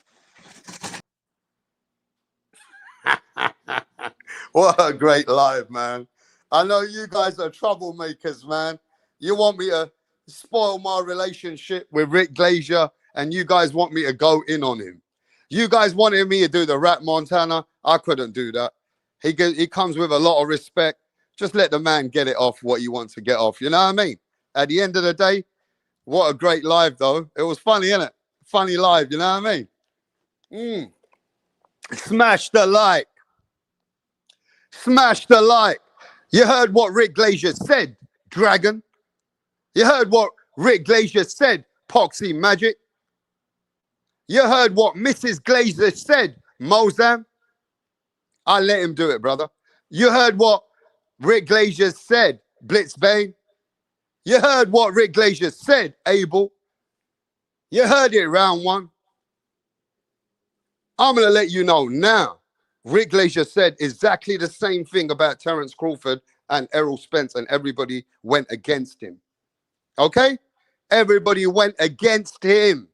What a great live, man. I know you guys are troublemakers, man. You want me to spoil my relationship with Rick Glazer, and you guys want me to go in on him. You guys wanted me to do the rap Montana. I couldn't do that. He comes with a lot of respect. Just let the man get it off what he wants to get off. You know what I mean? At the end of the day, what a great live, though. It was funny, innit? Funny live, you know what I mean? Smash the like. Smash the like. You heard what Rick Glazer said, Dragon. You heard what Rick Glazer said, Poxy Magic. You heard what Mrs. Glazer said, Mozam. I let him do it, brother. You heard what Rick Glazer said, Blitzbane. You heard what Rick Glazer said, Abel. You heard it, round one. I'm going to let you know now. Rick Glazer said exactly the same thing about Terence Crawford and Errol Spence, and everybody went against him. Okay? Everybody went against him.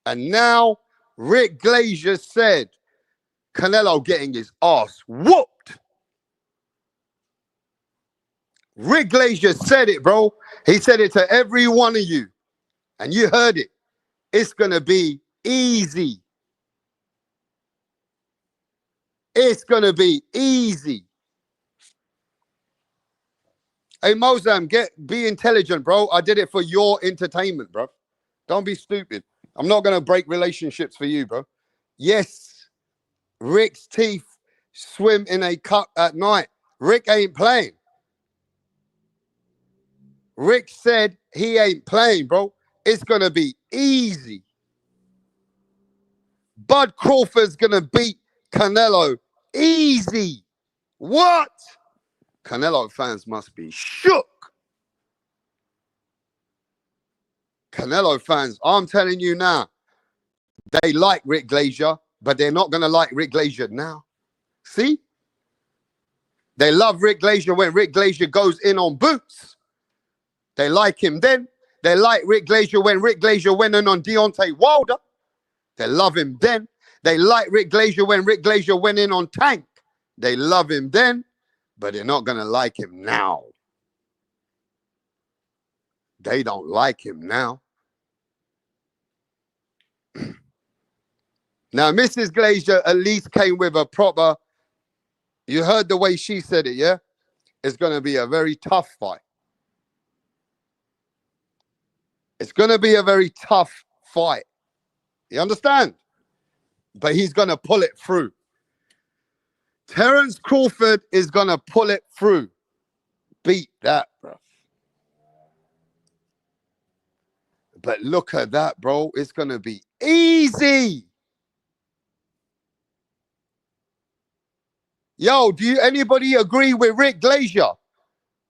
And now Rick Glazer said Canelo getting his ass whooped. Rick Glazer said it, bro. He said it to every one of you. And you heard it. It's going to be easy. It's going to be easy. Hey, Mozam, be intelligent, bro. I did it for your entertainment, bro. Don't be stupid. I'm not going to break relationships for you, bro. Yes, Rick's teeth swim in a cup at night. Rick ain't playing. Rick said he ain't playing, bro. It's going to be easy. Bud Crawford's going to beat Canelo easy. What? Canelo fans must be shook. Canelo fans, I'm telling you now, they like Rick Glazer, but they're not going to like Rick Glazer now. See? They love Rick Glazer when Rick Glazer goes in on Boots. They like him then. They like Rick Glazer when Rick Glazer went in on Deontay Wilder. They love him then. They like Rick Glazer when Rick Glazer went in on Tank. They love him then, but they're not going to like him now. They don't like him now. Now, Mrs. Glazer at least came with a proper, you heard the way she said it, yeah? It's going to be a very tough fight. It's going to be a very tough fight. You understand? But he's going to pull it through. Terence Crawford is going to pull it through. Beat that, bro. But look at that, bro. It's going to be easy. Yo, do anybody agree with Rick Glazer?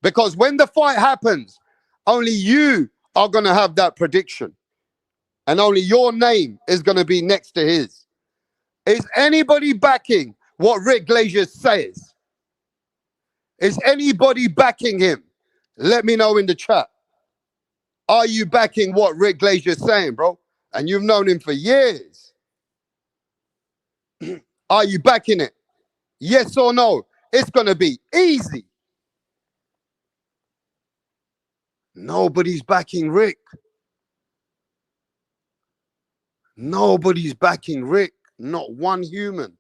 Because when the fight happens, only you are going to have that prediction. And only your name is going to be next to his. Is anybody backing what Rick Glazer says? Is anybody backing him? Let me know in the chat. Are you backing what Rick Glazer is saying, bro? And you've known him for years. Are you backing it? Yes or no? It's going to be easy. Nobody's backing Rick. Nobody's backing Rick. Not one human.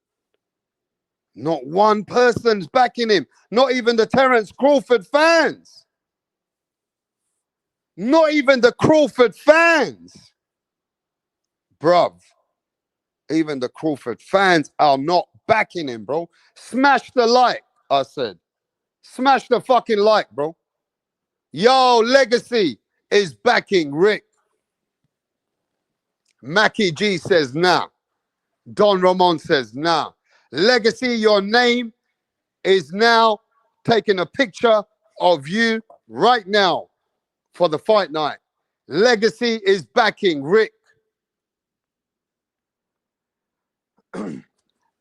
Not one person's backing him. Not even the Terence Crawford fans. Not even the Crawford fans. Bruv. Even the Crawford fans are not backing him, bro. Smash the like, I said. Smash the fucking like, bro. Yo, Legacy is backing Rick. Mackie G says, nah. Don Ramon says, nah. Legacy, your name is now taking a picture of you right now for the fight night. Legacy is backing Rick.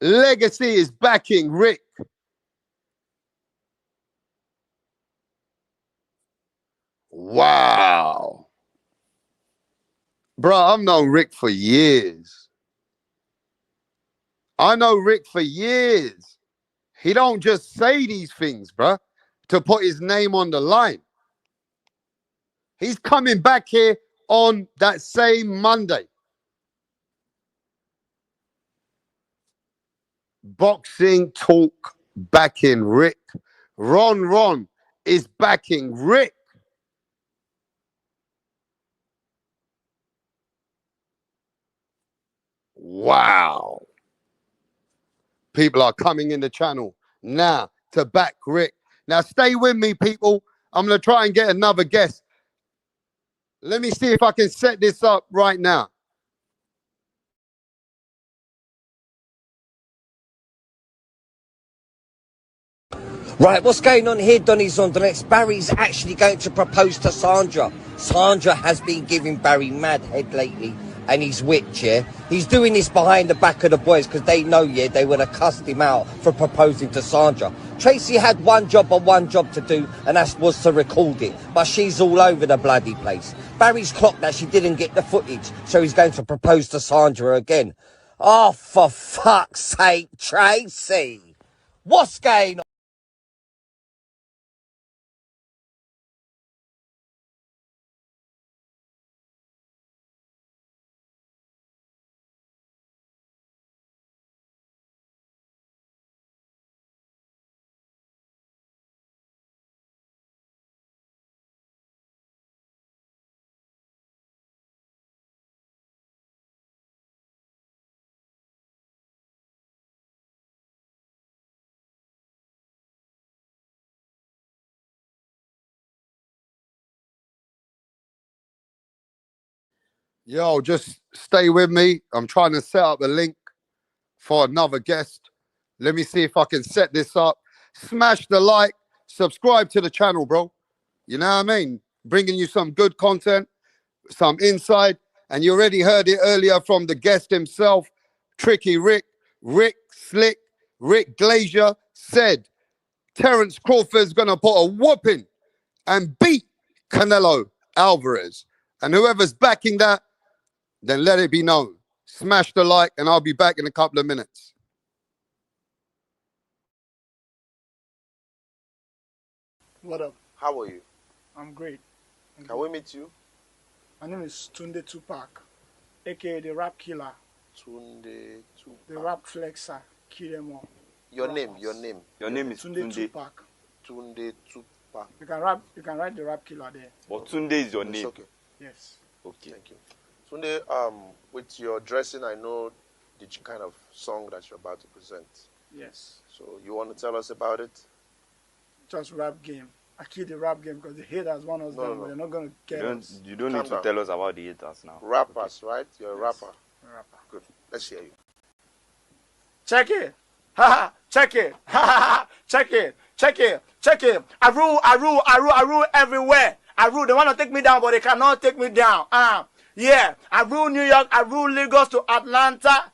Legacy is backing Rick. Wow. Bro, I've known Rick for years. I know Rick for years. He don't just say these things, bro, to put his name on the line. He's coming back here on that same Monday. Boxing Talk backing Rick. Ron is backing Rick. Wow. People are coming in the channel now to back Rick. Now stay with me, people. I'm going to try and get another guest. Let me see if I can set this up right now. Right, what's going on here, Donny Zondernex? Barry's actually going to propose to Sandra. Sandra has been giving Barry mad head lately, and he's witch, yeah? He's doing this behind the back of the boys because they know, yeah, they would have cussed him out for proposing to Sandra. Tracy had one job to do, and that was to record it, but she's all over the bloody place. Barry's clocked that she didn't get the footage, so he's going to propose to Sandra again. Oh, for fuck's sake, Tracy! What's going on? Yo, just stay with me. I'm trying to set up a link for another guest. Let me see if I can set this up. Smash the like, subscribe to the channel, bro. You know what I mean? Bringing you some good content, some insight. And you already heard it earlier from the guest himself, Tricky Rick, Rick Slick, Rick Glaser said Terence Crawford's going to put a whooping and beat Canelo Alvarez. And whoever's backing that, then let it be known. Smash the like, and I'll be back in a couple of minutes. What up? How are you? I'm great. Can we meet you? My name is Tunde Tupac, aka the Rap Killer, Tunde Tupac. the Rap Flexer, kill them all. Your Rappers. name, your name. Your name is Tunde Tunde. Tupac. Tunde Tupac. You can write the Rap Killer there. But Tunde is your It's name. okay. Yes. Okay. Thank you. Tunde, with your dressing, I know the kind of song that you're about to present. Yes. So you want to tell us about it? Just rap game. I kill the rap game because the haters want us down, but they're not going to get us. You don't Calm need to down. tell us about the haters now. Rappers, right? You're a rapper. Rapper. Good. Let's hear you. Check it. Ha ha. Check it. Ha ha. Check it. Check it. Check it. I rule everywhere. I rule. They want to take me down, but they cannot take me down. Yeah. I rule New York. I rule Lagos to Atlanta.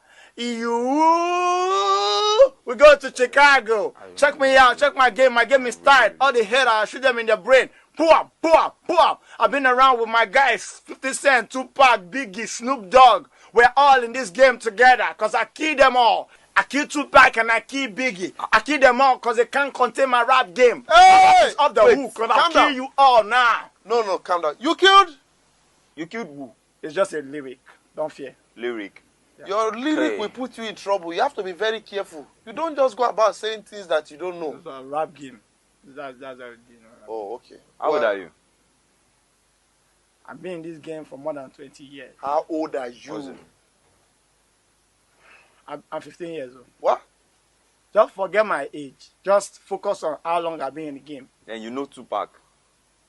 We go to Chicago. Check me out. Check my game. My game is tight. All the haters, I shoot them in the brain. Boom, boom, boom. I've been around with my guys, 50 Cent, Tupac, Biggie, Snoop Dogg. We're all in this game together because I kill them all. I kill Tupac and I kill Biggie. I kill them all because they can't contain my rap game. Hey! It's off the hook because I calm kill down. you all now. No, calm down. You killed? You killed who? It's just a lyric. Don't fear. Lyric. Your lyric Hey. will put you in trouble. You have to be very careful. You don't just go about saying things that you don't know. It's a rap game. That's how it is. Oh, okay. How old are you? I've been in this game for more than 20 years. How old are What's you? it? I'm 15 years old. What? Just forget my age. Just focus on how long I've been in the game. Then you know Tupac.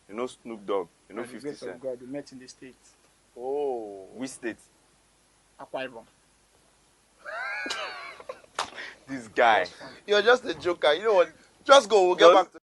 You know Snoop Dogg. You know By the 50 grace of Cent. God, we met in the States. Oh. Which state? Akwa Ibom. This guy. You're just a joker. You know what? Just go. We'll get Just- back to.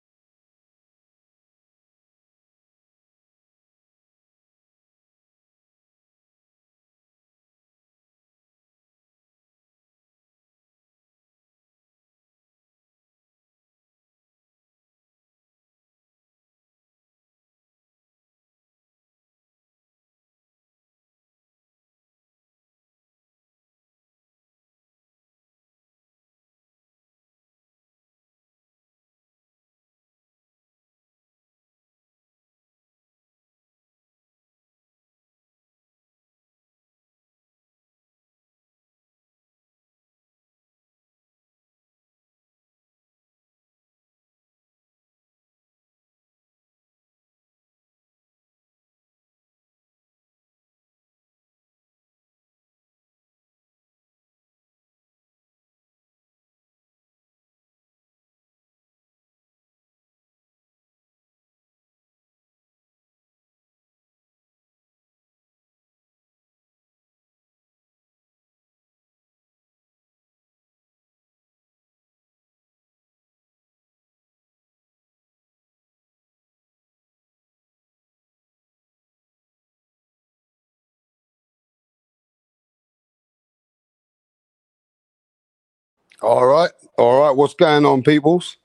All right. All right. What's going on, peoples?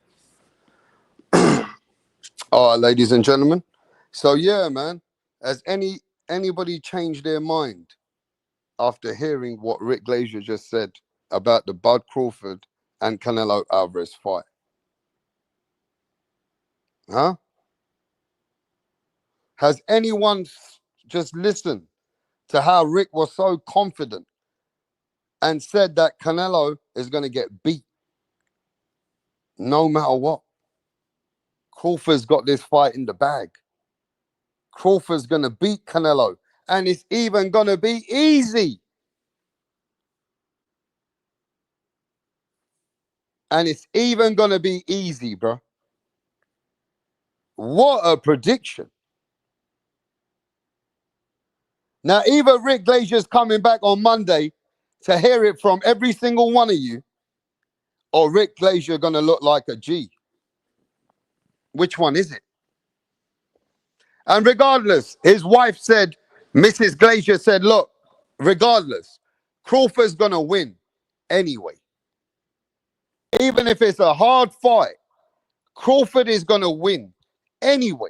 All right, ladies and gentlemen. So yeah, man. Has anybody changed their mind after hearing what Rick Glazer just said about the Bud Crawford and Canelo Alvarez fight? Huh? Has anyone just listened to how Rick was so confident and said that Canelo is going to get beat no matter what? Crawford's got this fight in the bag. Crawford's going to beat Canelo, and it's even going to be easy. And it's even going to be easy, bro. What a prediction. Now, either Rick Glazer's coming back on Monday to hear it from every single one of you, or Rick Glazer going to look like a G. Which one is it? And regardless, his wife said, Mrs. Glazer said, look, regardless, Crawford's going to win anyway. Even if it's a hard fight, Crawford is going to win anyway.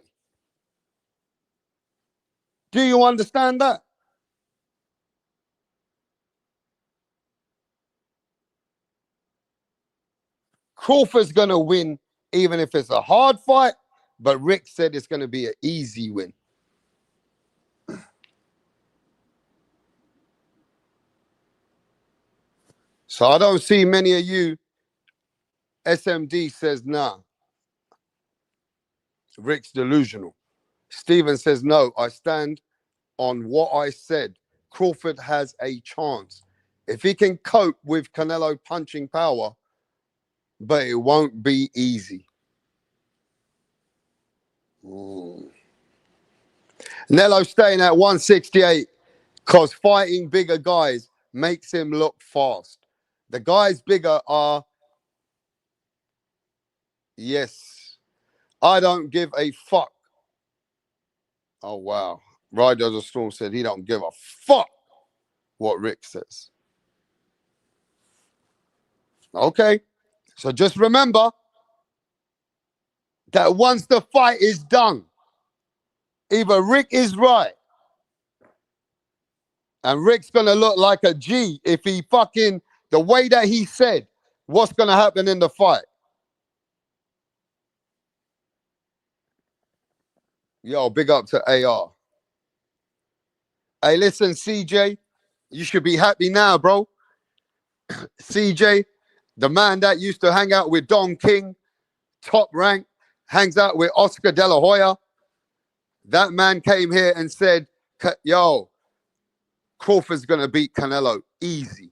Do you understand that? Crawford's going to win even if it's a hard fight, but Rick said it's going to be an easy win. So I don't see many of you. SMD says, nah, Rick's delusional. Steven says, no, I stand on what I said. Crawford has a chance. If he can cope with Canelo punching power, but it won't be easy. Nello staying at 168 because fighting bigger guys makes him look fast. The guys bigger are, yes, I don't give a fuck. Oh, wow. Rider of the Storm said he don't give a fuck what Rick says. Okay. So just remember that once the fight is done, either Rick is right and Rick's going to look like a G if he fucking, the way that he said what's going to happen in the fight. Yo, big up to AR. Hey, listen, CJ, you should be happy now, bro. CJ, the man that used to hang out with Don King, top rank, hangs out with Oscar De La Hoya. That man came here and said, yo, Crawford's going to beat Canelo easy.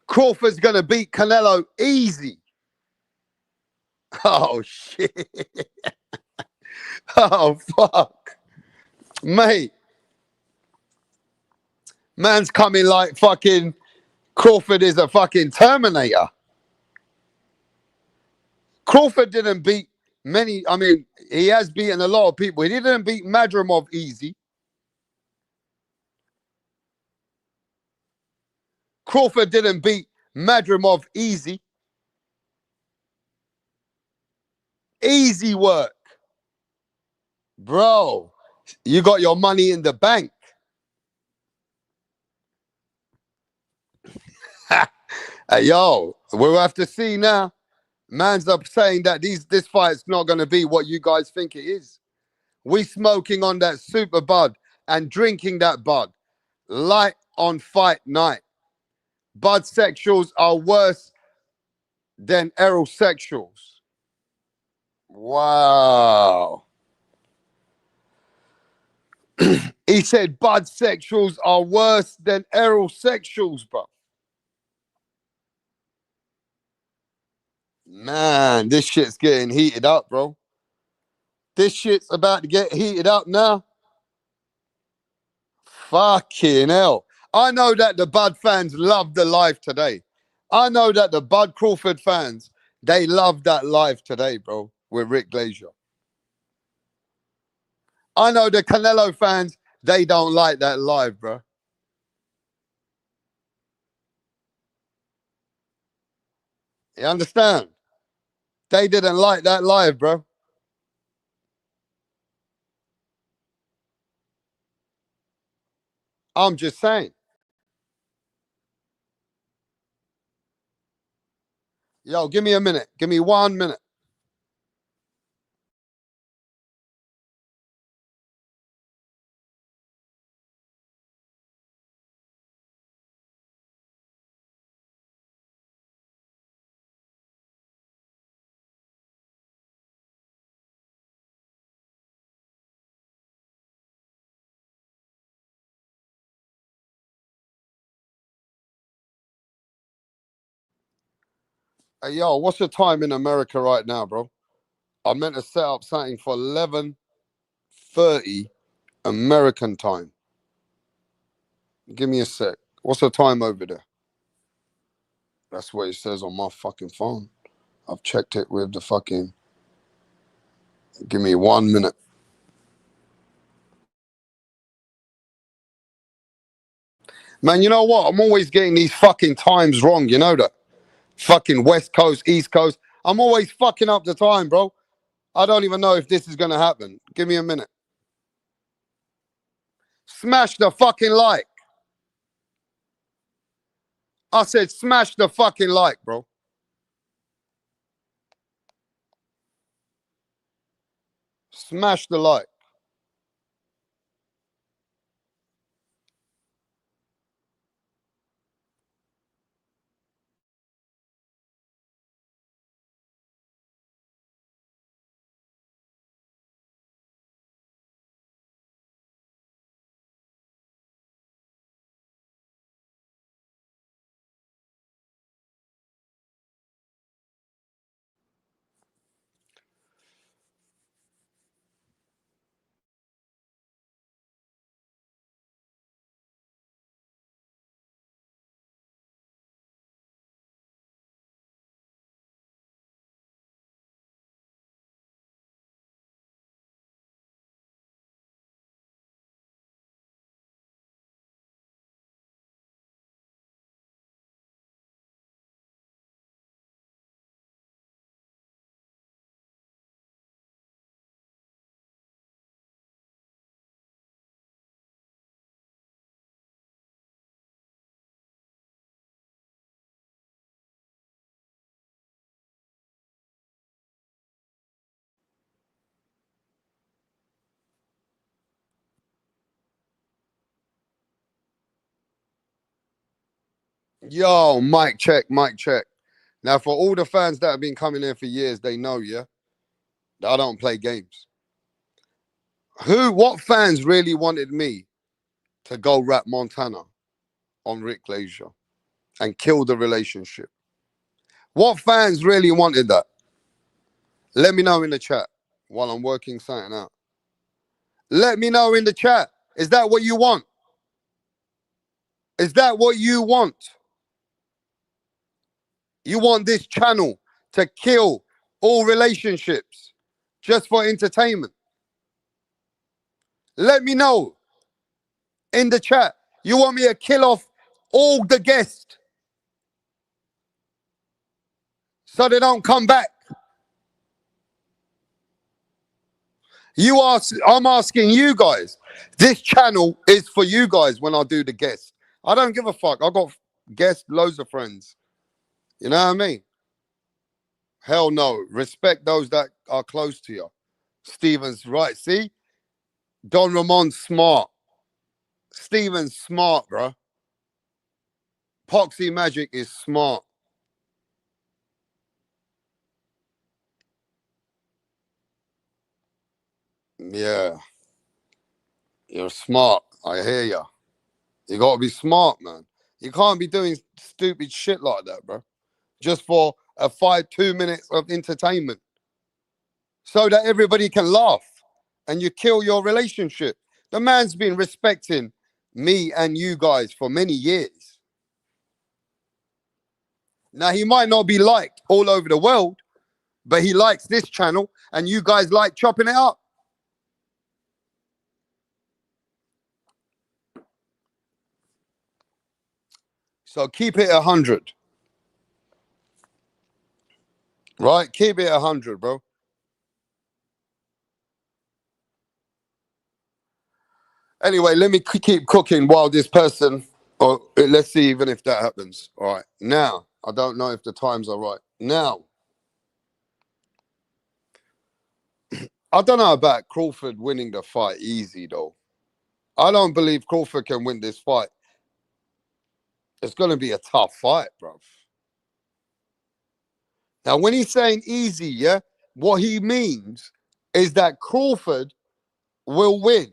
Crawford's going to beat Canelo easy. Oh, shit. Oh, fuck. Mate, Man's coming like fucking Crawford is a fucking Terminator. Crawford didn't beat many. I mean, he has beaten a lot of people. He didn't beat Madrimov easy. Crawford didn't beat Madrimov easy. Easy work. Bro, you got your money in the bank. Hey, yo, we'll have to see now. Man's up saying that this fight's not going to be what you guys think it is. We smoking on that super bud and drinking that bud. Light on fight night. Bud sexuals are worse than aerosexuals. Wow. He said bud sexuals are worse than aerosexuals, bro. Man, this shit's getting heated up, bro. This shit's about to get heated up now. Fucking hell. I know that the Bud fans love the live today. I know that the Bud Crawford fans, they love that live today, bro, with Rick Glaser. I know the Canelo fans, they don't like that live, bro. You understand? They didn't like that live, bro. I'm just saying. Yo, give me a minute. Give me 1 minute. Hey, yo, what's the time in America right now, bro? I meant to set up something for 11:30 American time. Give me a sec. What's the time over there? That's what it says on my fucking phone. I've checked it with the fucking. Give me 1 minute. Man, you know what? I'm always getting these fucking times wrong. You know that? Fucking West Coast, East Coast. I'm always fucking up the time, bro. I don't even know if this is going to happen. Give me a minute. Smash the fucking like. I said smash the fucking like, bro. Smash the like. Yo, mic check, mic check. Now, for all the fans that have been coming in for years, they know, yeah, that I don't play games. What fans really wanted me to go rap Montana on Rick Glaser and kill the relationship? What fans really wanted that? Let me know in the chat while I'm working something out. Let me know in the chat. Is that what you want? Is that what you want? You want this channel to kill all relationships just for entertainment? Let me know in the chat. You want me to kill off all the guests so they don't come back? I'm asking you guys. This channel is for you guys when I do the guests. I don't give a fuck. I got guests, loads of friends. You know what I mean? Hell no. Respect those that are close to you. Steven's right. See? Don Ramon's smart. Steven's smart, bro. Poxy Magic is smart. Yeah. You're smart. I hear ya. You got to be smart, man. You can't be doing stupid shit like that, bro. Just for a 2 minutes of entertainment. So that everybody can laugh and you kill your relationship. The man's been respecting me and you guys for many years. Now, he might not be liked all over the world, but he likes this channel and you guys like chopping it up. So keep it 100. Right? Keep it 100, bro. Anyway, let me keep cooking while this person, or let's see even if that happens. All right. Now, I don't know if the times are right. Now, I don't know about Crawford winning the fight easy, though. I don't believe Crawford can win this fight. It's going to be a tough fight, bro. Now, when he's saying easy, yeah, what he means is that Crawford will win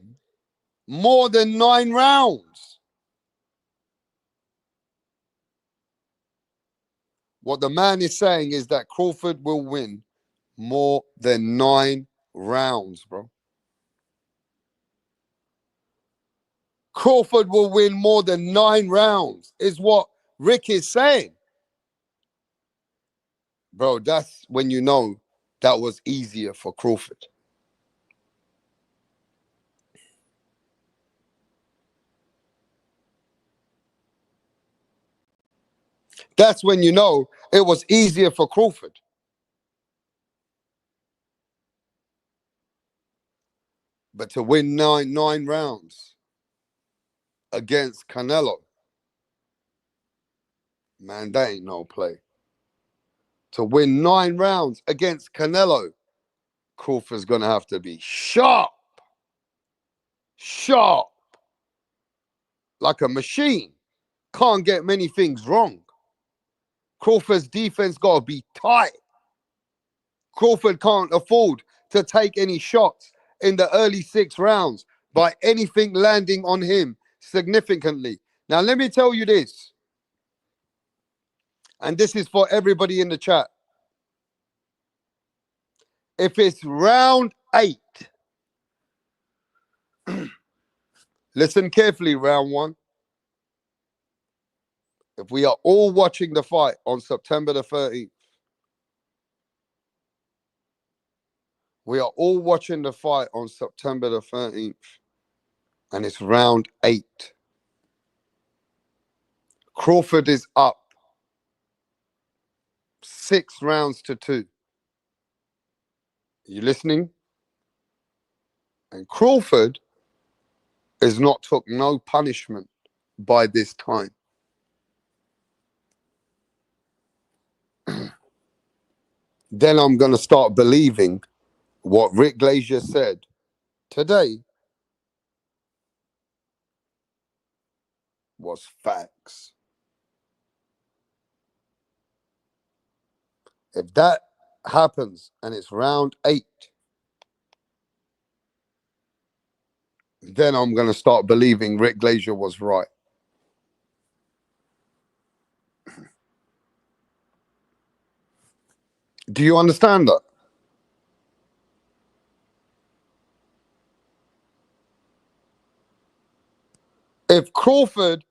more than 9 rounds. What the man is saying is that Crawford will win more than 9 rounds, bro. Crawford will win more than 9 rounds, is what Rick is saying. Bro, that's when you know that was easier for Crawford. That's when you know it was easier for Crawford. But to win nine rounds against Canelo, man, that ain't no play. To win 9 rounds against Canelo, Crawford's going to have to be sharp. Sharp. Like a machine. Can't get many things wrong. Crawford's defense got to be tight. Crawford can't afford to take any shots in the early 6 rounds by anything landing on him significantly. Now, let me tell you this. And this is for everybody in the chat. If it's round 8, listen carefully, round 1. If we are all watching the fight on September the 13th, we are all watching the fight on September the 13th, and it's round 8. Crawford is up 6 rounds to 2. You listening? And Crawford has not took no punishment by this time. Then I'm going to start believing what Rick Glaser said today was facts. If that happens and it's round 8, then I'm going to start believing Rick Glaser was right. Do you understand that? If Crawford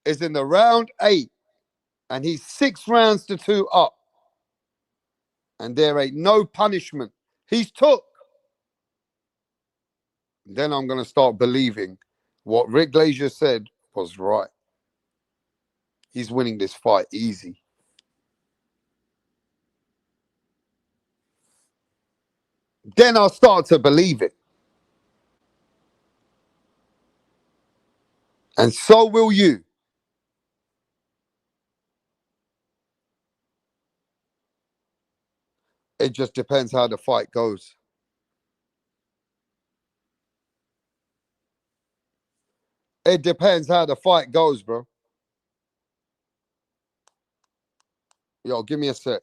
is in the round 8, and he's 6 rounds to 2 up, and there ain't no punishment he's took, then I'm going to start believing what Rick Glaser said was right. He's winning this fight easy. Then I'll start to believe it. And so will you. It just depends how the fight goes. It depends how the fight goes, bro. Yo, give me a sec.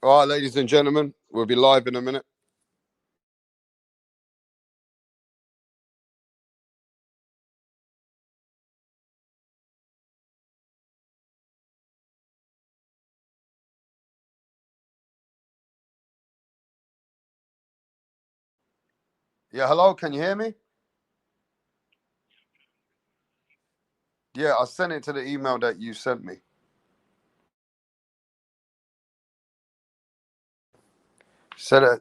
All right, ladies and gentlemen, we'll be live in a minute. Yeah, hello, can you hear me? Yeah, I sent it to the email that you sent me.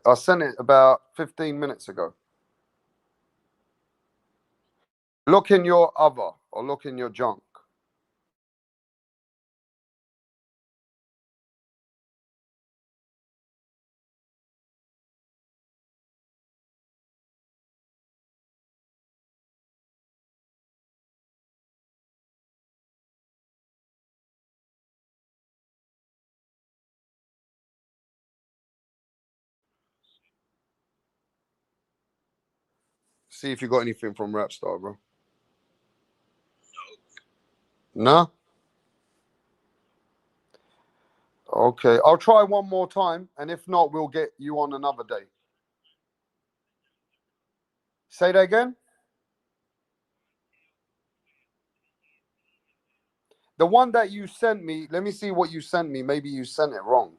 I sent it about 15 minutes ago. Look in your other or look in your junk. See if you got anything from Rapstar, bro. No? Okay, I'll try one more time, and if not, we'll get you on another day. Say that again? The one that you sent me, let me see what you sent me. Maybe you sent it wrong.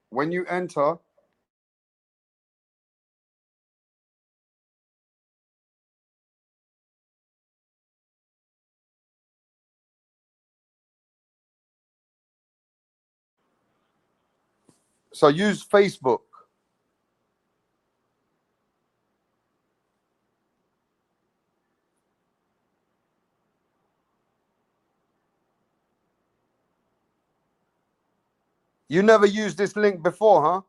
when you enter, so use Facebook. You never used this link before, huh?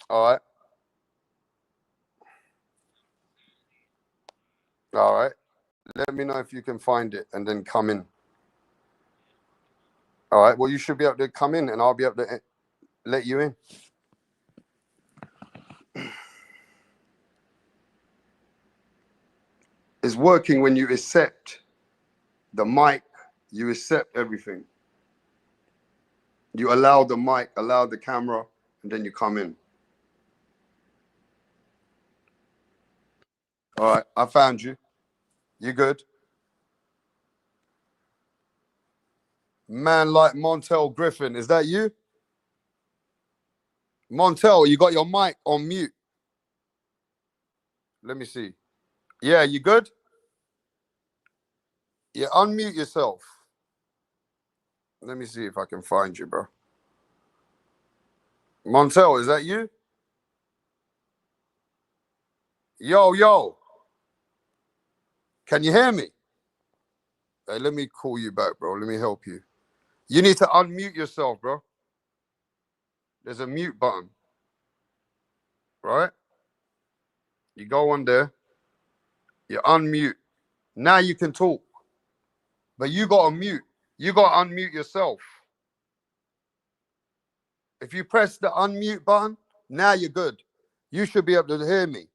All right. All right. Let me know if you can find it and then come in. All right. Well, you should be able to come in and I'll be able to let you in. It's working when you accept the mic, you accept everything. You allow the mic, allow the camera, and then you come in. All right. I found you. You good? Man like Montell Griffin. Is that you? Montell, you got your mic on mute. Let me see. Yeah, you good? Yeah, unmute yourself. Let me see if I can find you, bro. Montell, is that you? Yo, yo. Can you hear me? Hey, let me call you back, bro. Let me help you. You need to unmute yourself, bro. There's a mute button, right? You go on there. You unmute. Now you can talk. But you got to mute. You got to unmute yourself. If you press the unmute button, now you're good. You should be able to hear me.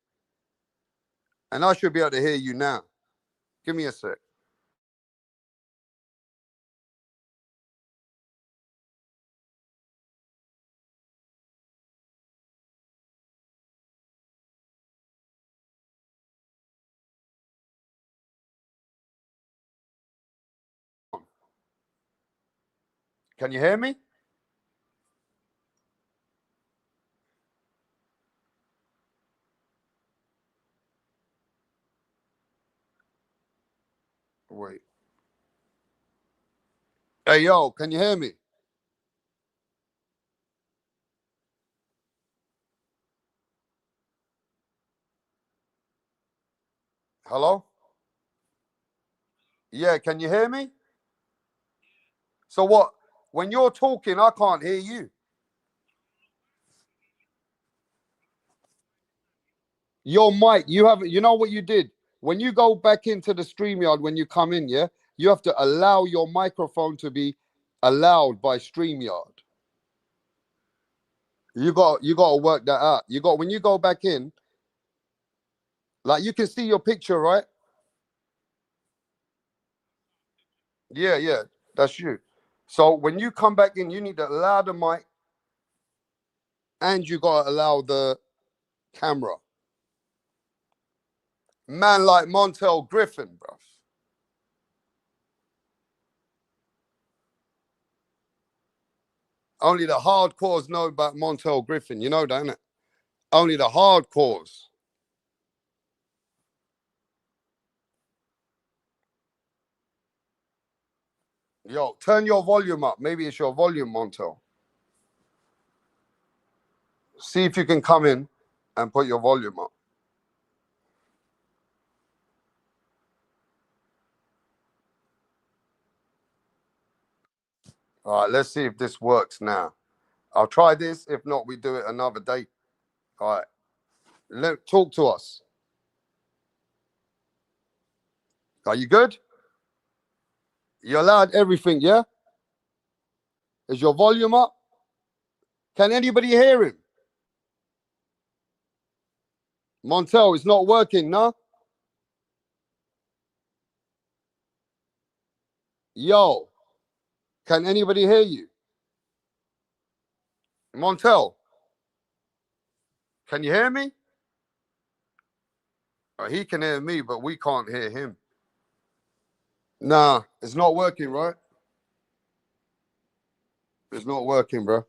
And I should be able to hear you now. Give me a sec. Can you hear me? Wait. Hey, yo, can you hear me? Hello? Yeah, can you hear me? So what? When you're talking, I can't hear you. Your mic, you haven't, you know what you did? When you go back into the StreamYard, when you come in, yeah, you have to allow your microphone to be allowed by StreamYard. You got to work that out. When you go back in, like you can see your picture, right? Yeah, yeah, that's you. So when you come back in, you need to allow the mic and you got to allow the camera. Man like Montell Griffin, bro. Only the hardcores know about Montell Griffin. You know that, innit? Only the hardcores. Yo, turn your volume up. Maybe it's your volume, Montell. See if you can come in and put your volume up. All right, let's see if this works now. I'll try this. If not, we do it another day. All right. Talk to us. Are you good? You allowed everything, yeah? Is your volume up? Can anybody hear him? Montell, it's not working, no? Yo, can anybody hear you? Montell, can you hear me? He can hear me, but we can't hear him. Nah, it's not working, right? It's not working, bro.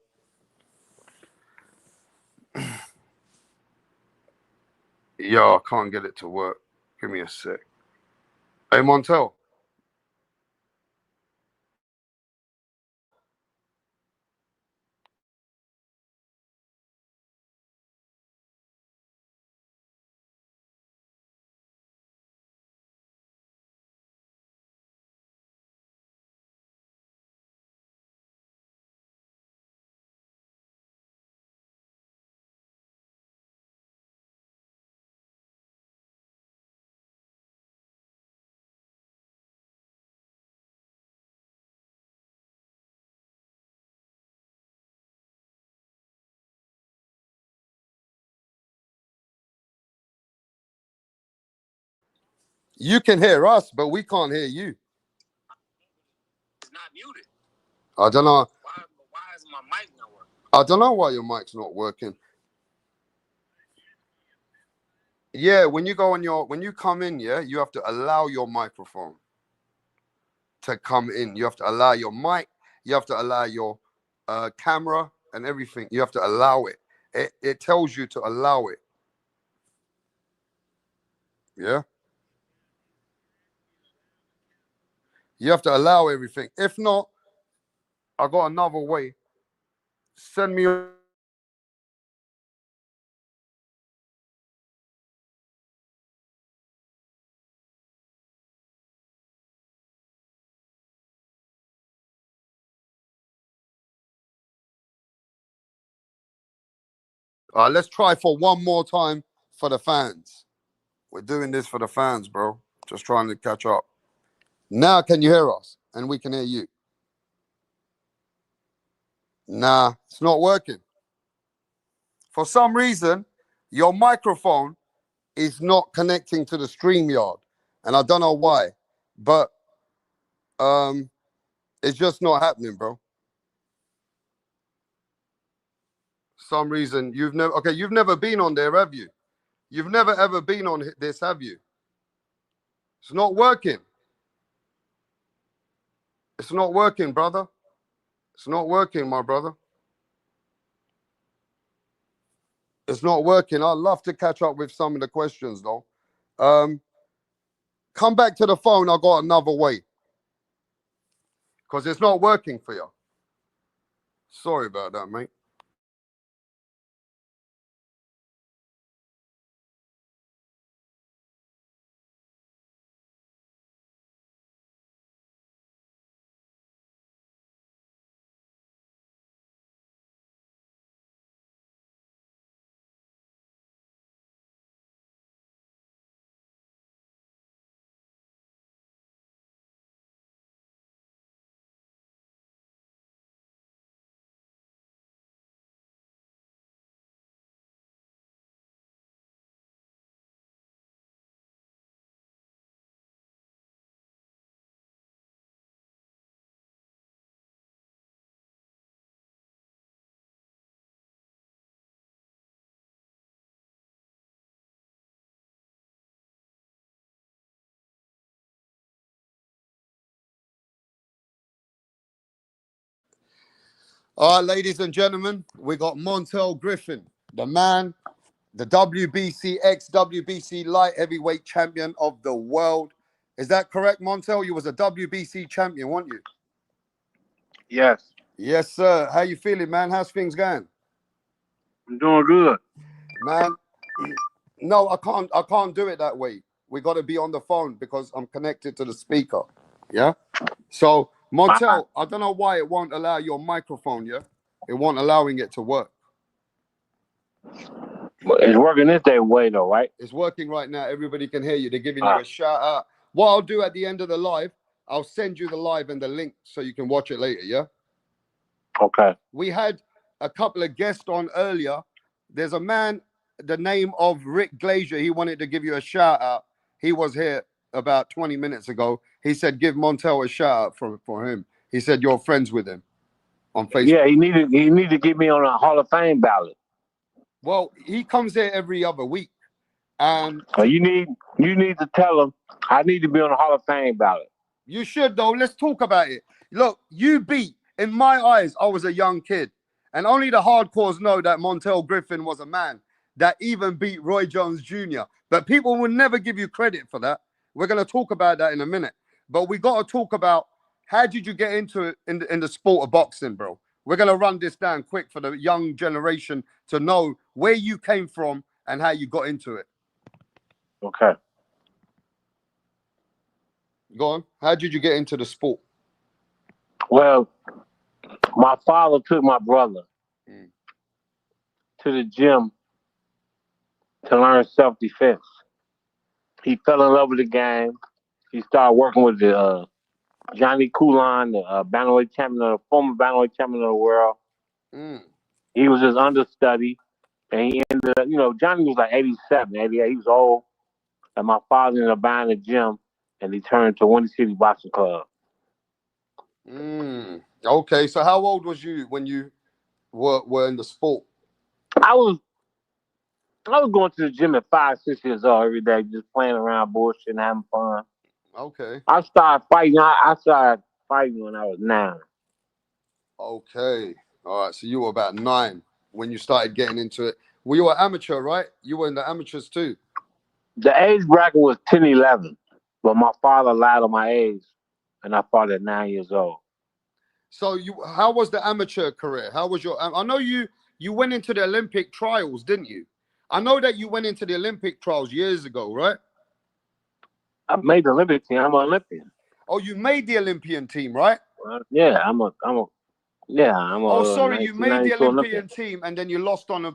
Yo, I can't get it to work. Give me a sec. Hey, Montel. You can hear us, but we can't hear you. It's not muted. I don't know. Why is my mic not working? I don't know why your mic's not working. Yeah, when you come in, yeah, you have to allow your microphone to come in. You have to allow your mic. You have to allow your camera and everything. You have to allow it. It tells you to allow it. Yeah. You have to allow everything. If not, I got another way. Send me. Let's try for one more time for the fans. We're doing this for the fans, bro. Just trying to catch up. Now, can you hear us? And we can hear you. Nah, it's not working. For some reason, your microphone is not connecting to the StreamYard. And I don't know why. But it's just not happening, bro. Some reason you've never been on there, have you? You've never ever been on this, have you? It's not working. It's not working, brother. It's not working, my brother. It's not working. I'd love to catch up with some of the questions, though. Come back to the phone. I got another way. Because it's not working for you. Sorry about that, mate. All right, ladies and gentlemen, we got Montell Griffin, the man, the WBC, ex-WBC light heavyweight champion of the world. Is that correct, Montell? You was a WBC champion, weren't you? Yes. Yes, sir. How you feeling, man? How's things going? I'm doing good. Man, no, I can't do it that way. We got to be on the phone because I'm connected to the speaker. Yeah? So, Montell, I don't know why it won't allow your microphone, yeah? It won't allowing it to work. It's working this day way though, right? It's working right now. Everybody can hear you. They're giving you a shout out. What I'll do at the end of the live, I'll send you the live and the link so you can watch it later, yeah? Okay. We had a couple of guests on earlier. There's a man, the name of Rick Glaser. He wanted to give you a shout out. He was here about 20 minutes ago. He said, give Montell a shout out for him. He said, you're friends with him on Facebook. Yeah, he needed to get me on a Hall of Fame ballot. Well, he comes here every other week. And you need to tell him I need to be on the Hall of Fame ballot. You should, though. Let's talk about it. Look, you beat In my eyes, I was a young kid. And only the hardcores know that Montell Griffin was a man that even beat Roy Jones Jr. But people will never give you credit for that. We're going to talk about that in a minute. But we got to talk about how did you get into it in the sport of boxing, bro? We're going to run this down quick for the young generation to know where you came from and how you got into it. Okay. Go on. How did you get into the sport? Well, my father took my brother to the gym to learn self-defense. He fell in love with the game. He started working with the Johnny Coulon, the bantamweight champion, the former bantamweight champion of the world. He was his understudy, and he ended up, Johnny was like 87, 88. He was old, and my father ended up buying the gym, and he turned to Windy City Boxing Club. Okay, so how old was you when you were in the sport? I was going to the gym at 5, 6 years old every day, just playing around, bullshit, and having fun. Okay. I started fighting. I started fighting when I was 9. Okay. All right. So you were about 9 when you started getting into it. Well, you were amateur, right? You were in the amateurs too. The age bracket was 10, 11, but my father lied on my age, and I fought at 9 years old. So how was the amateur career? How was your? I know you went into the Olympic trials, didn't you? I know that you went into the Olympic trials years ago, right? I made the Olympic team. I'm an Olympian. Oh, you made the Olympian team, right? Yeah, I'm a. Oh, sorry, you made the Olympian team, and then you lost on a.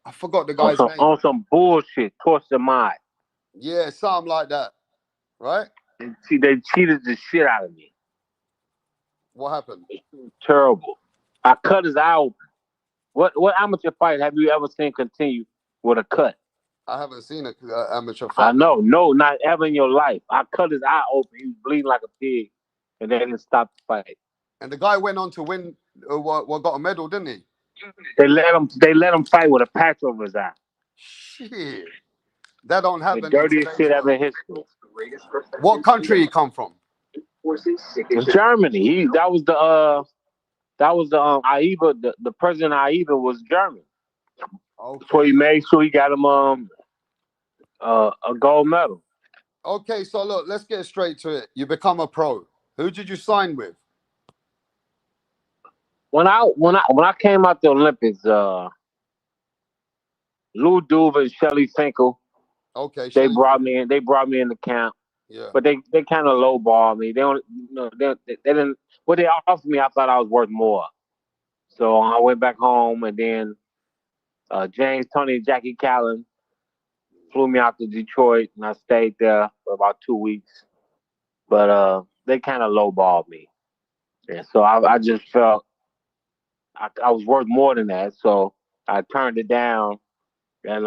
I forgot the guy's name. On some bullshit, torch the mind. Yeah, something like that, right? See, they cheated the shit out of me. What happened? Terrible. I cut his eye open. What amateur fight have you ever seen continue with a cut? I haven't seen an amateur fight. I know, no, not ever in your life. I cut his eye open. He was bleeding like a pig, and they didn't stop the fight. And the guy went on to win. What got a medal, didn't he? They let him fight with a patch over his eye. Shit, that don't happen. The dirtiest shit ever in history. What country he come from? Germany. That was the AIBA. The president of AIBA was German. Okay. So he made sure he got him a gold medal. Okay, so look, let's get straight to it. You become a pro. Who did you sign with? When I came out the Olympics, Lou Duva and Shelly Finkel. Okay. They brought me in the camp. Yeah. But they kind of lowballed me. They didn't. What they offered me, I thought I was worth more. So I went back home, and then James, Tony, and Jackie Callan flew me out to Detroit, and I stayed there for about 2 weeks. But they kind of lowballed me, and so I just felt I was worth more than that. So I turned it down, and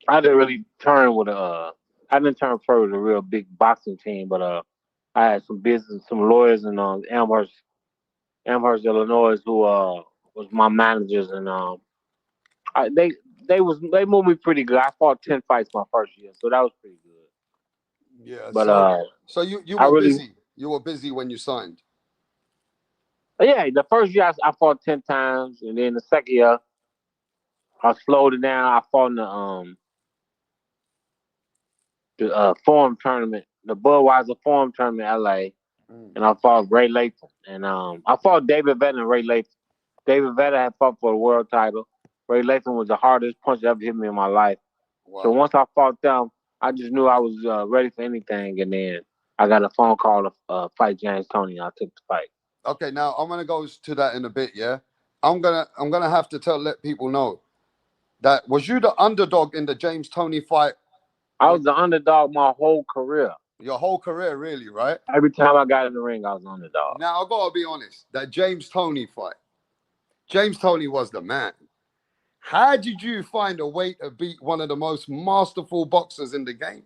I didn't really turn with I didn't turn pro with a real big boxing team, but I had some lawyers in Amherst, Illinois, who was my managers, and they moved me pretty good. I fought 10 fights my first year, so that was pretty good. Yeah. But so you were busy. You were busy when you signed. Yeah, the first year I fought 10 times, and then the second year I slowed it down. I fought in the Forum tournament, the Budweiser Forum tournament in LA, and I fought Ray Latham, and I fought David Vedder and Ray Latham. David Vedder had fought for the world title. Ray Latham was the hardest punch that ever hit me in my life. Wow. So once I fought them, I just knew I was ready for anything, and then I got a phone call to fight James Toney, and I took the fight. Okay, now I'm gonna go to that in a bit. Yeah, I'm gonna have to let people know that was you the underdog in the James Toney fight. I was the underdog my whole career. Your whole career, really, right? Every time I got in the ring, I was the underdog. Now I gotta be honest. That James Toney fight, James Toney was the man. How did you find a way to beat one of the most masterful boxers in the game?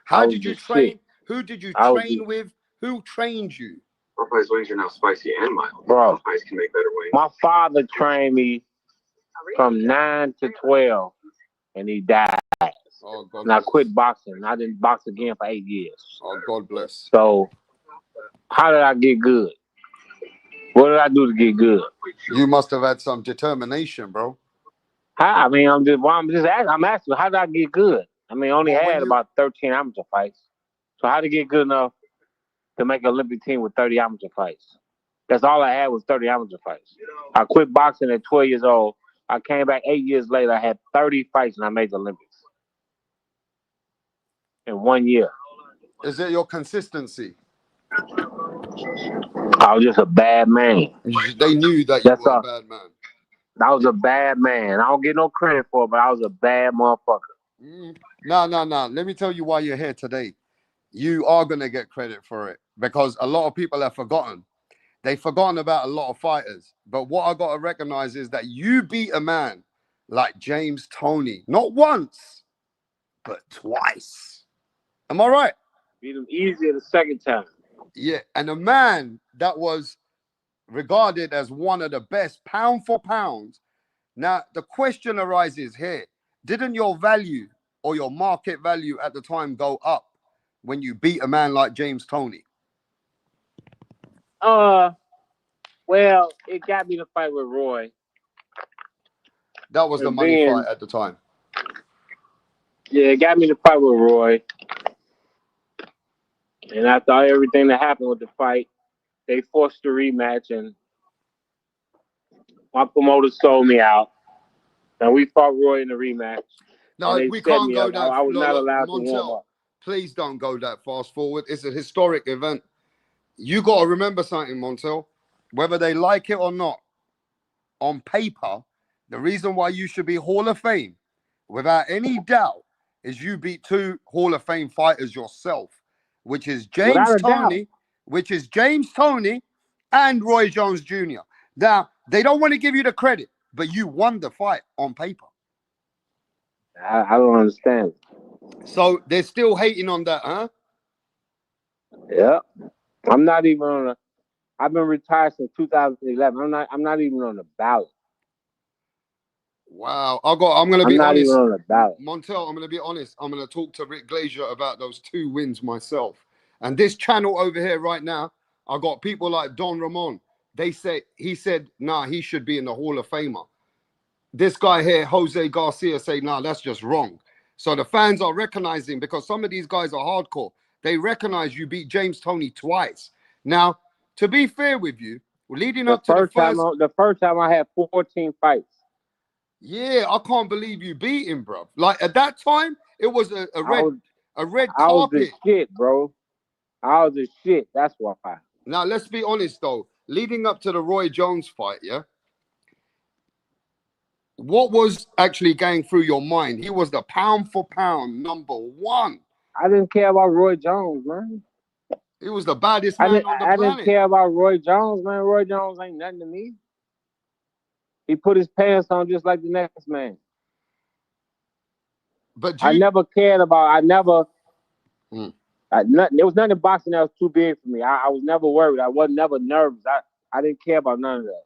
How did you train? Who did you train with? Who trained you? Popeye's wings are now spicy and mild. Bro, Popeyes can make better wings. My father trained me from 9 to 12, and he died. Oh, God and I quit boxing. I didn't box again for 8 years. Oh, God bless. So, how did I get good? What did I do to get good? You must have had some determination, bro. How? I mean, I'm just asking. I'm asking, how did I get good? I mean, I only Well, when had you about 13 amateur fights. So how to get good enough to make an Olympic team with 30 amateur fights? That's all I had was 30 amateur fights. I quit boxing at 12 years old. I came back 8 years later. I had 30 fights and I made the Olympics in 1 year. is it your consistency? I was just a bad man. They knew that you That's were a all. bad man. I was a bad man. I don't get no credit for it, but I was a bad motherfucker. No. Let me tell you why you're here today. You are gonna get credit for it because a lot of people have forgotten. They've forgotten about a lot of fighters. But what I gotta recognize is that you beat a man like James Toney, not once, but twice. Am I right? Beat him easier the second time. Yeah, and a man that was regarded as one of the best pound for pound. Now, the question arises here. Didn't your value or your market value at the time go up when you beat a man like James Toney? Well, it got me to fight with Roy. That was the And money then, fight at the time. yeah, it got me to fight with Roy. And after everything that happened with the fight, they forced the rematch, and my promoter sold me out. And we fought Roy in the rematch. No, And they we set can't me go up. that. I was not Look, allowed to warm Montel, up. please don't go that fast forward. It's a historic event. You got to remember something, Montel. Whether they like it or not, on paper, the reason why you should be Hall of Fame, without any doubt, is you beat two Hall of Fame fighters yourself, which is Without a doubt. James Toney and Roy Jones Jr. Now, they don't want to give you the credit, but you won the fight on paper. I don't understand. So they're still hating on that, huh? Yeah. I'm not even on a. I've been retired since 2011. I'm not even on the ballot. Wow. I'm gonna I'm be not even honest. on the ballot. Montel, I'm gonna be honest. I'm gonna talk to Rick Glaser about those 2 wins myself. And this channel over here right now, I got people like Don Ramon. He said, nah, he should be in the Hall of Famer. This guy here, Jose Garcia, say, nah, that's just wrong. So the fans are recognizing, because some of these guys are hardcore, they recognize you beat James Toney twice. Now, to be fair with you, leading up to the first time I had 14 fights. Yeah, I can't believe you beat him, bro. Like at that time, it was a red carpet. I was the shit, bro. I was the shit. That's why. Now let's be honest though. Leading up to the Roy Jones fight, yeah. What was actually going through your mind? He was the pound for pound #1. I didn't care about Roy Jones, man. He was the baddest man on the planet. I didn't care about Roy Jones, man. Roy Jones ain't nothing to me. He put his pants on just like the next man. But I never cared about. There was nothing in boxing that was too big for me. I was never worried. I wasn't never nervous. I didn't care about none of that.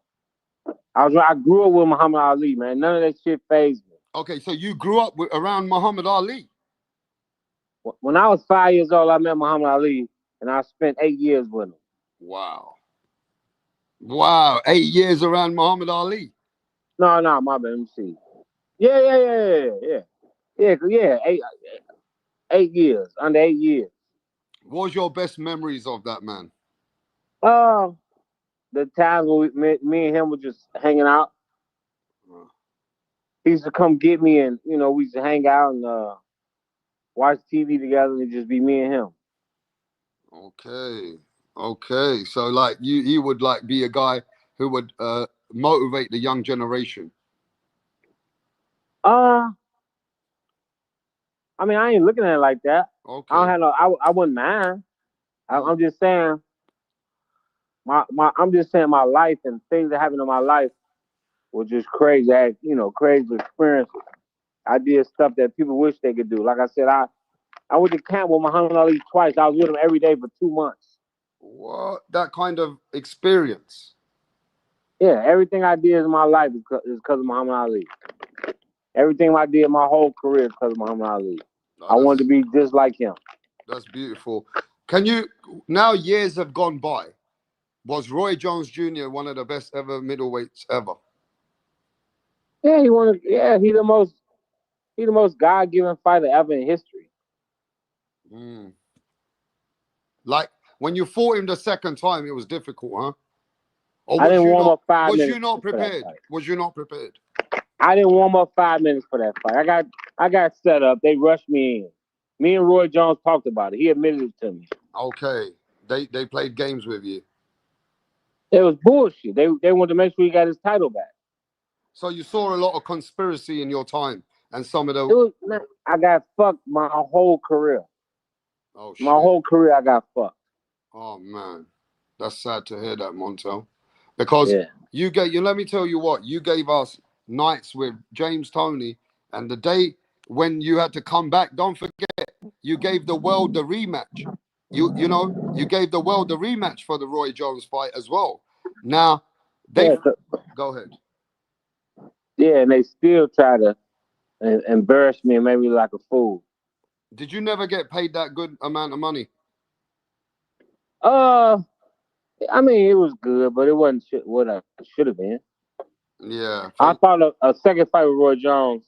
I grew up with Muhammad Ali, man. None of that shit fazed me. Okay, so you grew up around Muhammad Ali. When I was 5 years old, I met Muhammad Ali, and I spent 8 years with him. Wow. 8 years around Muhammad Ali. No, my bad. Let me see. Yeah. 8 years, under 8 years. What was your best memories of that man? The times when me and him were just hanging out. He used to come get me, and we used to hang out and watch TV together, and it'd just be me and him. Okay. So like he would like be a guy who would motivate the young generation. I mean, I ain't looking at it like that. Okay. I don't have no. I wouldn't mind. I'm just saying. I'm just saying my life and things that happened in my life were just crazy. Crazy experiences. I did stuff that people wish they could do. Like I said, I went to camp with Muhammad Ali twice. I was with him every day for 2 months. What? That kind of experience? Yeah, everything I did in my life is because of Muhammad Ali. Everything I did my whole career is because of Muhammad Ali. I wanted to be just like him. That's beautiful. Can you, now years have gone by, Was Roy Jones Jr. one of the best ever middleweights ever? Yeah, he's the most God-given fighter ever in history. Like when you fought him the second time, it was difficult, huh? Or I didn't warm up 5 was minutes. you not for that prepared? fight. Was you not prepared? I didn't warm up 5 minutes for that fight. I got set up. They rushed me in. Me and Roy Jones talked about it. He admitted it to me. Okay. They played games with you. It was bullshit. They wanted to make sure he got his title back. So you saw a lot of conspiracy in your time, and some of the. I got fucked my whole career. Oh shit! My whole career, I got fucked. Oh man, that's sad to hear that, Montel. Because you let me tell you what, you gave us nights with James Toney, and the day when you had to come back, don't forget, you gave the world the rematch. You gave the world the rematch for the Roy Jones fight as well. Now go ahead. Yeah, and they still try to embarrass me and make me look like a fool. Did you never get paid that good amount of money? I mean, it was good, but it wasn't what I should have been. Yeah. I thought a second fight with Roy Jones,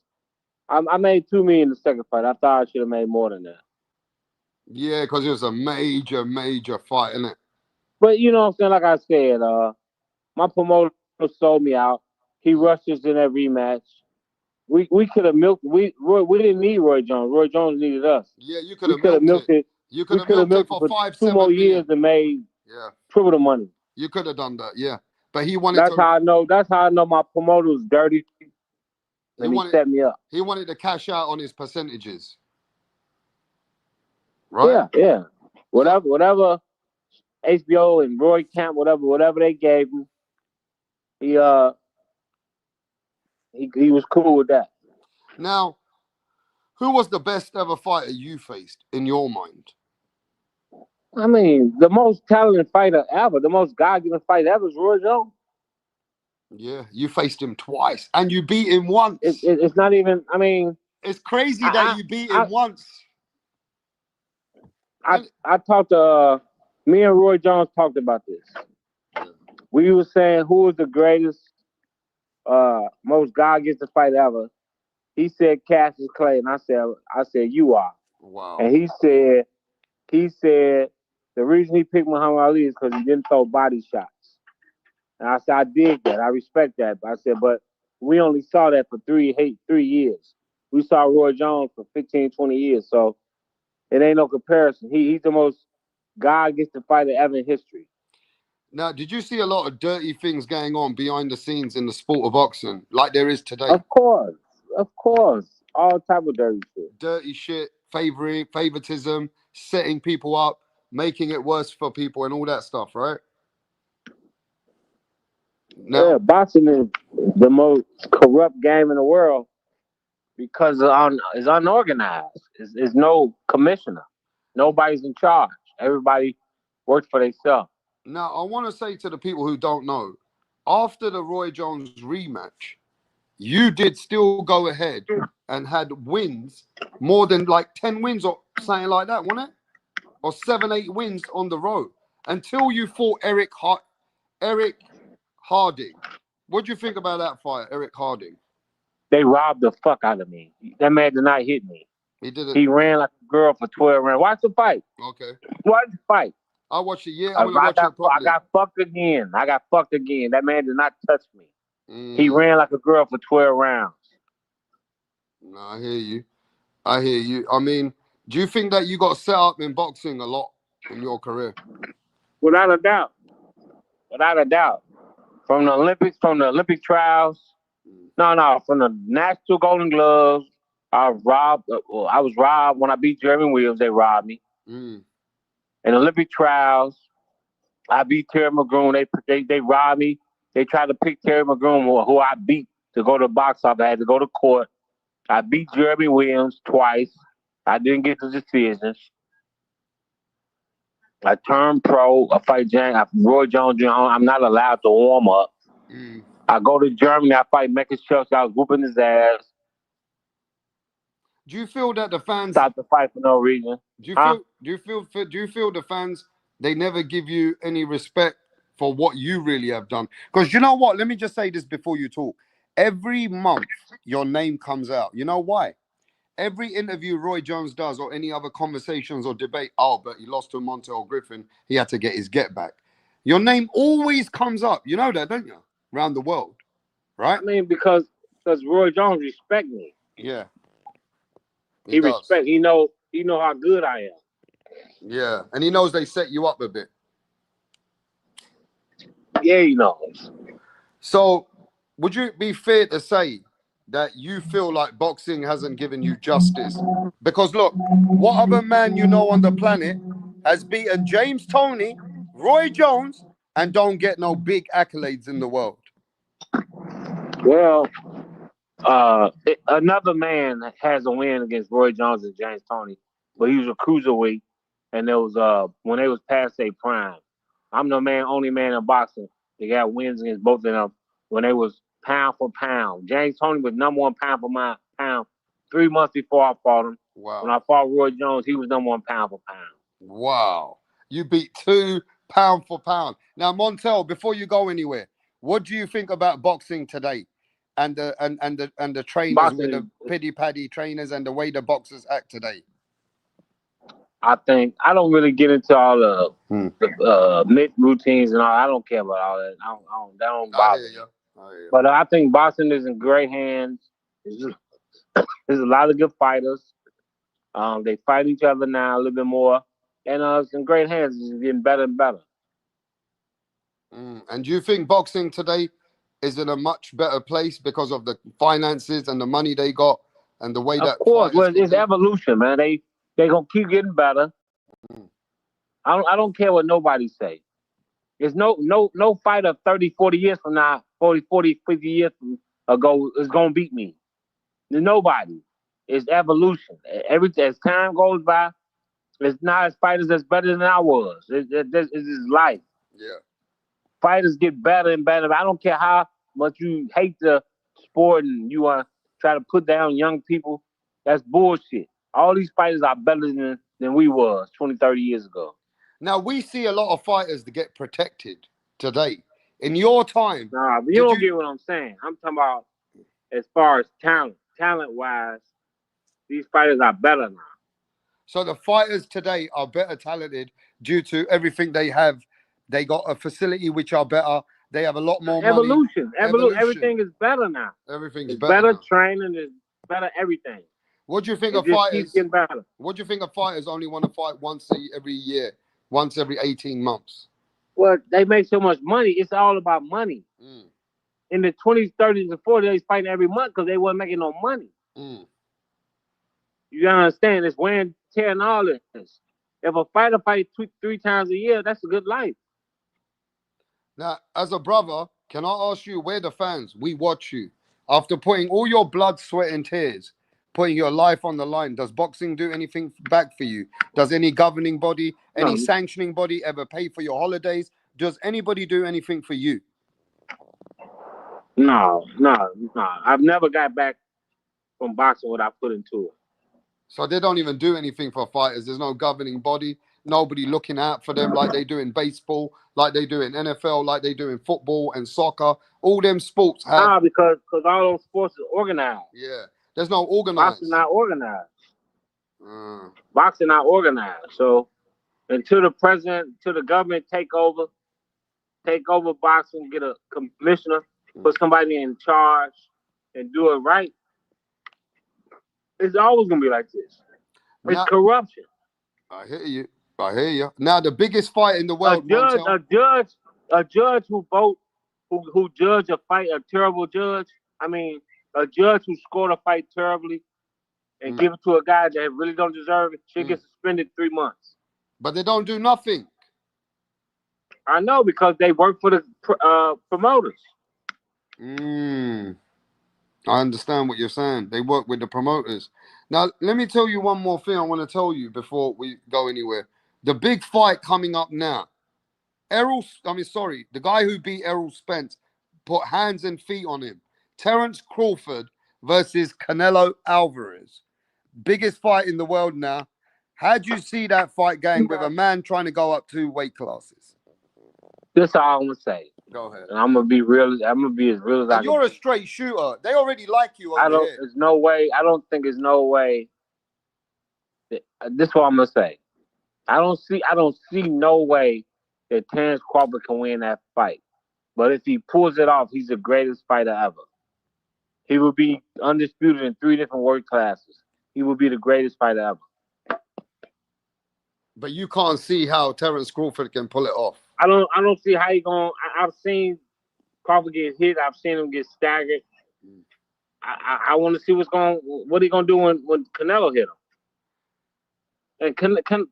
I made $2 million the second fight. I thought I should have made more than that. Yeah, because it was a major, major fight, isn't it? But you know what I'm saying? Like I said, my promoter sold me out. He rushed us in that rematch. We could have milked. We didn't need Roy Jones. Roy Jones needed us. Yeah, you could have milked it. You could have milked it for 5, 7 more million. years and made triple the money. You could have done that, yeah. But he wanted That's how I know. That's how I know my promoter was dirty. And he set me up. He wanted to cash out on his percentages. Right? Yeah. Whatever HBO and Roy Camp, whatever they gave him, he was cool with that. Now, who was the best ever fighter you faced in your mind? I mean, the most talented fighter ever, the most God-given fighter ever is Roy Jones. Yeah, you faced him twice and you beat him once. It's not even, I mean... It's crazy that you beat him once. I talked to, me and Roy Jones talked about this. We were saying who was the greatest, most God-given fighter ever. He said Cassius Clay, and I said you are. Wow. And he said the reason he picked Muhammad Ali is because he didn't throw body shots. And I said, I dig that. I respect that. But I said, but we only saw that for 3 years. We saw Roy Jones for 15, 20 years. So it ain't no comparison. He's the most God-gifted fighter ever in history. Now, did you see a lot of dirty things going on behind the scenes in the sport of boxing, like there is today? Of course. All type of dirty shit. Dirty shit, favoritism, setting people up, making it worse for people and all that stuff, right? Now, yeah, boxing is the most corrupt game in the world because it's unorganized. There's no commissioner. Nobody's in charge. Everybody works for themselves. Now, I want to say to the people who don't know, after the Roy Jones rematch, you did still go ahead and had wins, more than like 10 wins or something like that, wasn't it? Or 7, 8 wins on the road until you fought Eric Harding. What do you think about that fight, Eric Harding? They robbed the fuck out of me. That man did not hit me. He didn't. He ran like a girl for 12 rounds. Watch the fight. Okay. Watch the fight. I watched it. Yeah, I'm gonna watch it properly. I got fucked again. That man did not touch me. He ran like a girl for 12 rounds. No, I hear you. I mean, do you think that you got set up in boxing a lot in your career? Without a doubt. From the Olympic trials. No, from the National Golden Gloves. I was robbed when I beat Jeremy Williams. They robbed me. In Olympic trials, I beat Terry McGroom. They robbed me. They tried to pick Terry McGroom, who I beat, to go to the box office. I had to go to court. I beat Jeremy Williams twice. I didn't get the decisions. I turned pro. I fight Roy Jones Jr. I'm not allowed to warm up. I go to Germany. I fight Mecca Chelsea. I was whooping his ass. Do you feel that the fans stopped the fight for no reason? Do you feel the fans, they never give you any respect for what you really have done. Because you know what? Let me just say this before you talk. Every month, your name comes out. You know why? Every interview Roy Jones does or any other conversations or debate, oh, but he lost to MONTELL Griffin. He had to get his get back. Your name always comes up. You know that, don't you? Around the world, right? I mean, because Roy Jones respect me. Yeah. He respect. He know how good I am. Yeah. And he knows they set you up a bit. Yeah, he knows. So would you be fair to say that you feel like boxing hasn't given you justice? Because look, what other man you know on the planet has beaten James Toney, Roy Jones, and don't get no big accolades in the world? Well, another man has a win against Roy Jones and James Toney, but he was a cruiserweight, and there was when they was past their prime. I'm the only man in boxing that got wins against both of them when they was pound for pound. James Toney was #1 pound for pound 3 months before I fought him. Wow. When I fought Roy Jones, he was #1 pound for pound. Wow. You beat 2 pound for pound. Now, Montell, before you go anywhere, what do you think about boxing today? And the trainers with the pity paddy trainers and the way the boxers act today? I think I don't really get into all the mid routines and all. I don't care about all that. That don't bother me. But I think boxing is in great hands. There's a lot of good fighters. They fight each other now a little bit more, and it's in great hands. It's getting better and better. And do you think boxing today is in a much better place because of the finances and the money they got and the way that? Of course, well, it's evolution, man. They gonna keep getting better. I don't care what nobody say. There's no fighter 30, 40 years from now, 40, 50 years ago is gonna beat me. There's nobody. It's evolution. As time goes by, it's not as fighters that's better than I was. It's life. Yeah. Fighters get better and better. I don't care how much you hate the sport and you want to try to put down young people. That's bullshit. All these fighters are better than we was 20, 30 years ago. Now, we see a lot of fighters that get protected today. In your time... Nah, but you don't get what I'm saying. I'm talking about as far as talent-wise, these fighters are better now. So the fighters today are better talented due to everything they have. They got a facility which are better. They have a lot more money. Evolution. Everything is better now. Everything's better now. Training is better everything. What do you think of fighters? What do you think of fighters only want to fight once every year, once every 18 months? Well, they make so much money. It's all about money. In the 20s, 30s, and 40s, they was fighting every month because they wasn't making no money. You gotta understand, it's wear and tear and all this. If a fighter fights 3 times a year, that's a good life. Now, as a brother, can I ask you, we're the fans, we watch you. After putting all your blood, sweat, and tears, putting your life on the line, does boxing do anything back for you? Does any governing body, any sanctioning body ever pay for your holidays? Does anybody do anything for you? No. I've never got back from boxing what I put into it. So they don't even do anything for fighters. There's no governing body, nobody looking out for them like they do in baseball, like they do in NFL, like they do in football and soccer. All them sports have... Nah, because all those sports is organized. Yeah, there's no organized. Boxing not organized. Boxing not organized. So until the president, until the government take over boxing, get a commissioner, put somebody in charge, and do it right, it's always gonna be like this. It's corruption. I hear you. Now the biggest fight in the world. A judge who judge a fight, a terrible judge. I mean, a judge who scored a fight terribly and give it to a guy that really don't deserve it should get suspended 3 months. But they don't do nothing. I know, because they work for the promoters. I understand what you're saying. They work with the promoters. Now, let me tell you one more thing I want to tell you before we go anywhere. The big fight coming up now. The guy who beat Errol Spence put hands and feet on him. Terence Crawford versus CANELO Alvarez. Biggest fight in the world now. How do you see that fight going with a man trying to go up 2 weight classes? This is all I'm gonna say. Go ahead. And I'm gonna be real. I'm gonna be as real as I And can. you're a straight shooter. They already like you over I don't. here. There's no way. I don't think there's no way. This is what I'm gonna say. I don't see no way that Terrence Crawford can win that fight. But if he pulls it off, he's the greatest fighter ever. He will be undisputed in 3 different weight classes. He will be the greatest fighter ever. But you can't see how Terrence Crawford can pull it off. I don't see how he going. I've seen Crawford get hit. I've seen him get staggered. I want to see what he gonna do when Canelo hit him. And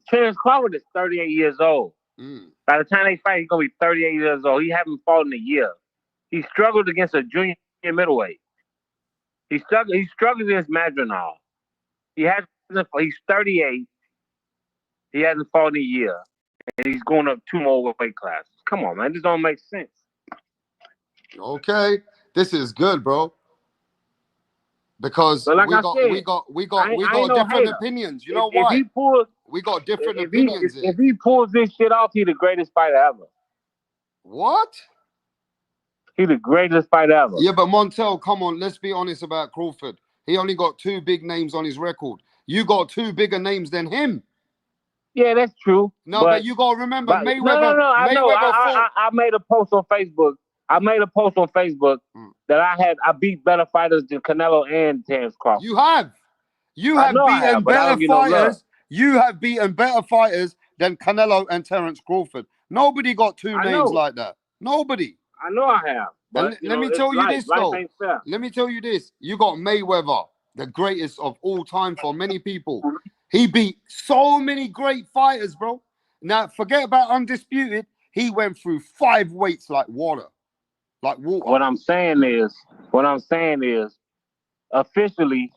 Terrence Crawford is 38 years old. By the time they fight, he's gonna be 38 years old. He haven't fought in a year. He struggled against a junior middleweight. He struggled against Madrigal. He's 38. He hasn't fought in a year, and he's going up 2 more weight classes. Come on, man, this don't make sense. Okay, this is good, bro. Because like we got different opinions. You know why? We got different opinions. If he pulls this shit off, he's the greatest fighter ever. What? He's the greatest fighter ever. Yeah, but Montell, come on, let's be honest about Crawford. He only got 2 big names on his record. You got 2 bigger names than him. Yeah, that's true. No, but you gotta remember Mayweather. No. I know. I made a post on Facebook. That I beat better fighters than Canelo and Terrence Crawford. You have beaten better fighters. You have beaten better fighters than Canelo and Terrence Crawford. Nobody got 2 names like that. Nobody. I know I have. But let me tell you this though. Let me tell you this. You got Mayweather, the greatest of all time for many people. He beat so many great fighters, bro. Now forget about undisputed. He went through 5 weights like water. Like water. What I'm saying is, officially,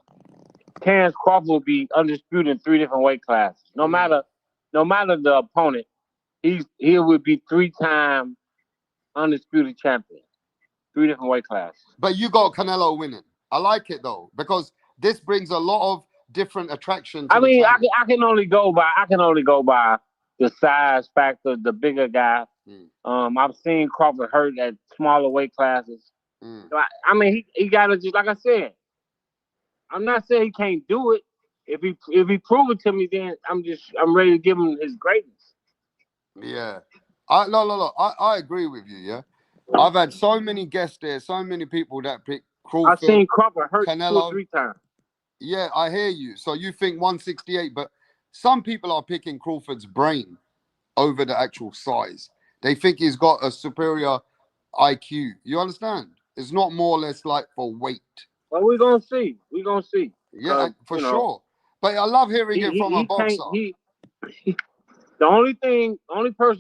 Terrence Crawford will be undisputed in 3 different weight classes. No matter the opponent, he would be 3-time undisputed champion. 3 different weight classes. But you got Canelo winning. I like it though, because this brings a lot of different attraction to I can only go by the size factor, the bigger guy. I've seen Crawford hurt at smaller weight classes. I mean, he got to, just like I said, I'm not saying he can't do it. If he prove it to me, then I'm ready to give him his greatness. Yeah. I agree with you, yeah. I've had so many guests there, so many people that pick Crawford. I've seen Crawford hurt Canelo. 2 or 3 times. Yeah, I hear you. So you think 168, but some people are picking Crawford's brain over the actual size. They think he's got a superior IQ. You understand? It's not more or less like for weight. Well, we're going to see. Yeah, for sure. But I love hearing it from a boxer. The only person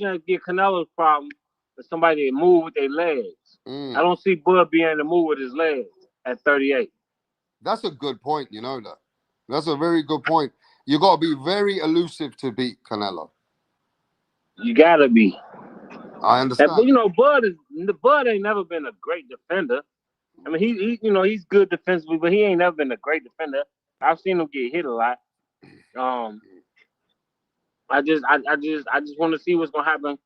that get Canelo's problem is somebody that move with their legs. I don't see Bud being able to move with his legs at 38. That's a good point, you know that. That's a very good point. You got to be very elusive to beat Canelo. You got to be. I understand. But, Bud ain't never been a great defender. I mean, he's good defensively, but he ain't never been a great defender. I've seen him get hit a lot. I just want to see what's gonna happen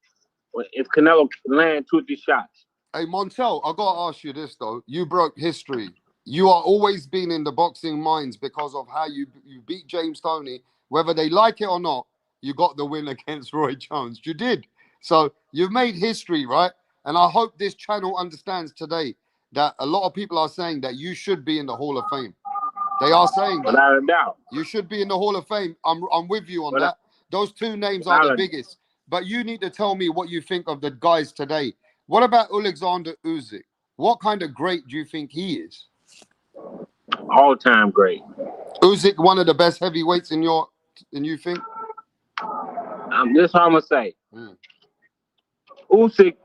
if Canelo land 2 or 3 shots. Hey, Montell, I gotta ask you this though. You broke history. You are always been in the boxing minds because of how you beat James Toney. Whether they like it or not, you got the win against Roy Jones. You did. So you've made history, right? And I hope this channel understands today that a lot of people are saying that you should be in the Hall of Fame. They are saying that. Without a doubt. You should be in the Hall of Fame. I'm with you on that. Those 2 names are the biggest. But you need to tell me what you think of the guys today. What about Alexander Usyk? What kind of great do you think he is? All-time great. Usyk, one of the best heavyweights in you think? This is what I'm gonna say. Usyk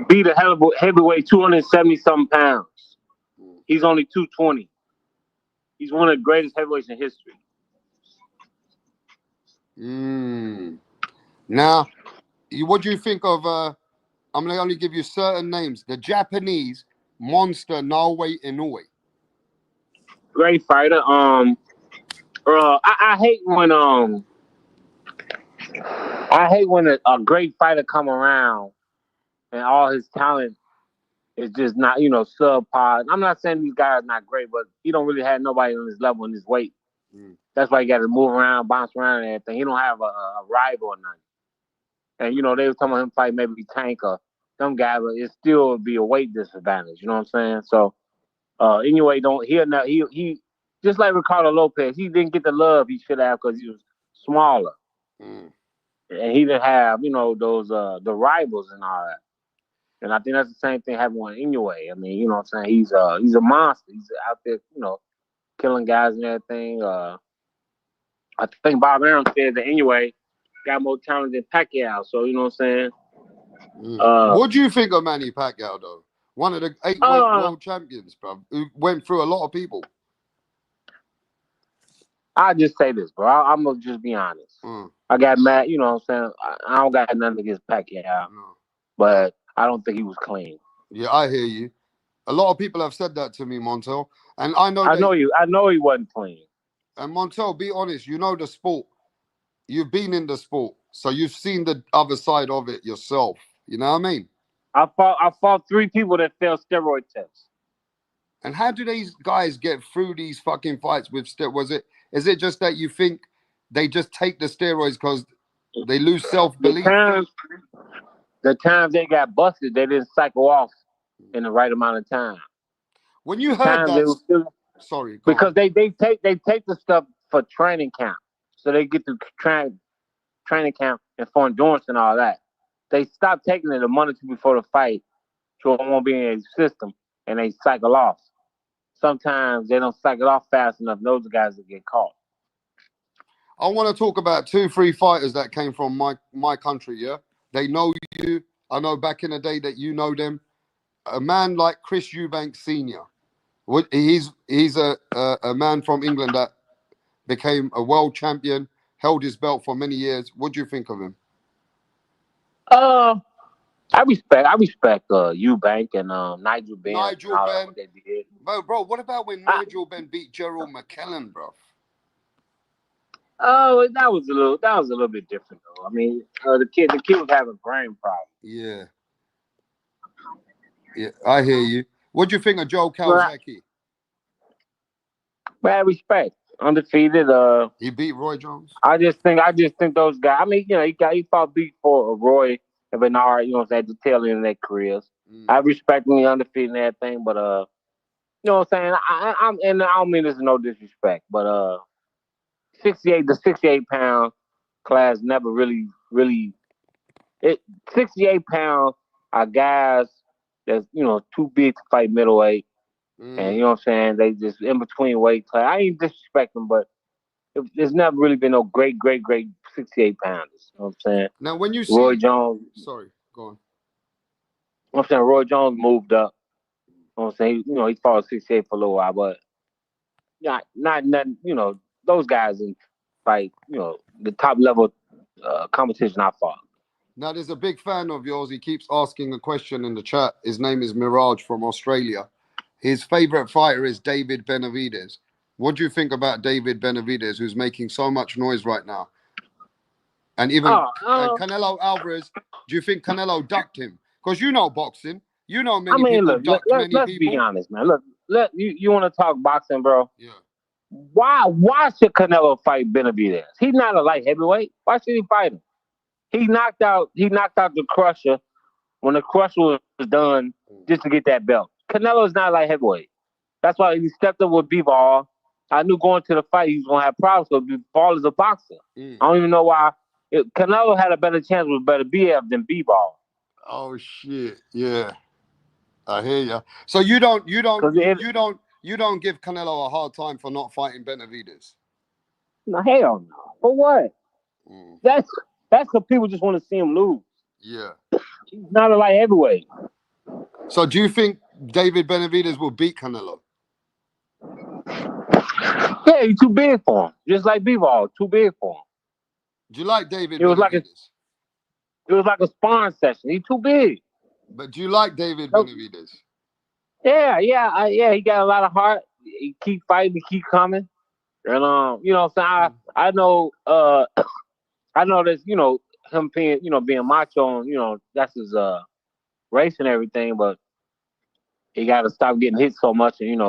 beat a heavyweight 270-something pounds. He's only 220. He's one of the greatest heavyweights in history. Now, what do you think of? I'm gonna only give you certain names. The Japanese monster Naoya Inoue. Great fighter. I hate when a great fighter come around and all his talent is just not, subpar. I'm not saying these guys are not great, but he don't really have nobody on his level in his weight. That's why he got to move around, bounce around, and everything. He don't have a rival or nothing. And they were talking about him fight maybe Tank or some guy, but it still would be a weight disadvantage. You know what I'm saying? So anyway, he just like Ricardo Lopez, he didn't get the love he should have because he was smaller, and he didn't have those the rivals and all that. And I think that's the same thing happened with Inoue. I mean, you know what I'm saying? He's a monster. He's out there, killing guys and everything. I think Bob Arum said that Inoue got more talent than Pacquiao. So you know what I'm saying? What do you think of Manny Pacquiao, though? One of the 8-weight world champions, bro, who went through a lot of people. I'll just say this, bro. I'm gonna just be honest. I got mad. You know what I'm saying? I don't got nothing against Pacquiao, but I don't think he was clean. Yeah, I hear you. A lot of people have said that to me, Montel, and I know. I know he wasn't clean. And Montel, be honest. You know the sport. You've been in the sport, so you've seen the other side of it yourself. You know what I mean? I fought 3 people that failed steroid tests. And how do these guys get through these fucking fights with steroids? Is it just that you think they just take the steroids because they lose self-belief? The times they got busted, they didn't cycle off in the right amount of time. When you heard that, sorry, because they take the stuff for training camp, so they get to training camp and for endurance and all that. They stop taking it a month or two before the fight, so it won't be in a system, and they cycle off. Sometimes they don't cycle off fast enough. Those are guys that get caught. I want to talk about 2-3 fighters that came from my country. Yeah, they know you. I know back in the day that you know them. A man like Chris Eubank Sr. He's a man from England that became a world champion, held his belt for many years. What do you think of him? I respect Eubank and Nigel Benn. Nigel Benn. What they did. Bro, what about when Nigel Benn beat Gerald McKellen, bro? Oh, that was a little bit different though. I mean, the kid was having brain problems. Yeah. Yeah, I hear you. What do you think of Joe Calzaghe? Bad respect. Undefeated. He beat Roy Jones. I just think those guys. I mean, he fought beat for Roy and Bernard. You know, at the tail end of their careers. I respect him, undefeated and everything, but you know what I'm saying? And I don't mean this is no disrespect, but 68 pound class never really 68 pounds are guys that's too big to fight middleweight. And you know what I'm saying? They just in between weight class. I ain't disrespecting, but there's never really been no great 68 pounders. You know what I'm saying? Now when you see Roy Jones, sorry, go on. You know what I'm saying? Roy Jones moved up. You know what I'm saying? He fought 68 for a little while, but not nothing. Those guys in fight. The top level competition I fought. Now there's a big fan of yours. He keeps asking a question in the chat. His name is Mirage from Australia. His favorite fighter is David Benavidez. What do you think about David Benavidez, who's making so much noise right now? And even Canelo Alvarez, do you think Canelo ducked him? Because you know boxing. You know many people ducked many people. Let's be honest, man. Look, you want to talk boxing, bro? Yeah. Why should Canelo fight Benavidez? He's not a light heavyweight. Why should he fight him? He knocked out the Crusher when the Crusher was done just to get that belt. Canelo's not a light heavyweight. That's why he stepped up with B-Ball. I knew going to the fight he was gonna have problems because B-Ball is a boxer. I don't even know why. Canelo had a better chance with better BF than B-Ball. Oh shit! Yeah, I hear you. So you don't give Canelo a hard time for not fighting Benavidez? No, hell no. For what? That's because people just want to see him lose. Yeah. He's not a light heavyweight. So do you think David Benavidez will beat Canelo? Yeah, he's too big for him. Just like B-Ball, too big for him. Do you like David Benavidez? It was like a sparring session. He's too big. But do you like David Benavidez? Yeah. He got a lot of heart. He keep fighting. He keep coming. And you know what I'm saying? I know. I know that him being macho. And, that's his race and everything, but he got to stop getting hit so much and,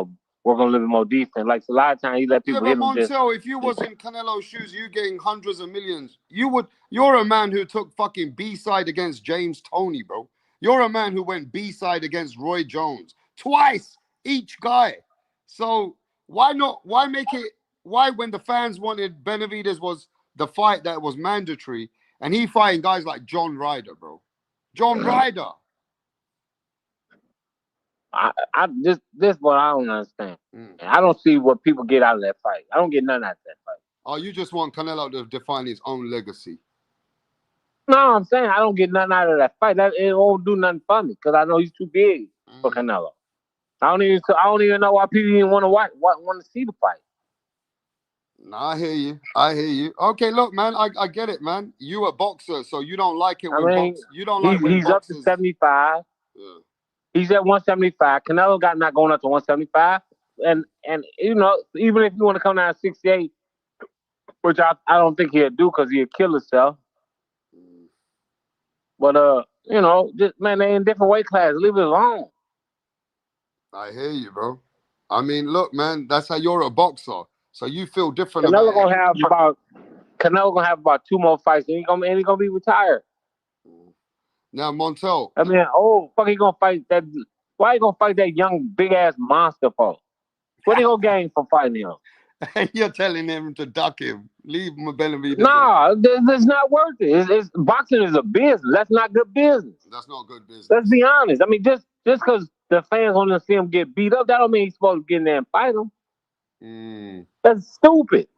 work on a little bit more defense. Like, a lot of times he let Yeah, people but hit him just. Montel, if you was in Canelo's shoes, you getting hundreds of millions. You're a man who took fucking B-side against James Toney, bro. You're a man who went B-side against Roy Jones twice, each guy. So why not? Why make it? Why, when the fans wanted Benavidez was the fight that was mandatory, and he fighting guys like John Ryder, bro. John Ryder. This what I don't understand. Mm. And I don't see what people get out of that fight. I don't get nothing out of that fight. Oh, you just want Canelo to define his own legacy. No, I'm saying I don't get nothing out of that fight. It won't do nothing for me because I know he's too big for Canelo. I don't even know why people even want to see the fight. No, I hear you. I hear you. Okay, look, man, I get it, man. You a boxer, so you don't like it when you don't like when he's boxers. Up to 75. Yeah. He's at 175. Canelo got not going up to 175. And even if you want to come down to 68, which I don't think he'll do because he'll kill himself. But just man, they in different weight classes. Leave it alone. I hear you, bro. I mean, look, man, that's how you're a boxer. So you feel different Canelo about gonna have about 2 more fights, and he gonna be retired. Now, Montel. I mean, he gonna fight that? Why he gonna fight that young big ass monster for? What he gonna gain from fighting him? And you're telling him to duck him, leave him Benavidez. No, it's not worth it. Boxing is a business. That's not good business. That's not good business. Let's be honest. I mean, just because the fans want to see him get beat up, that don't mean he's supposed to get in there and fight him. That's stupid.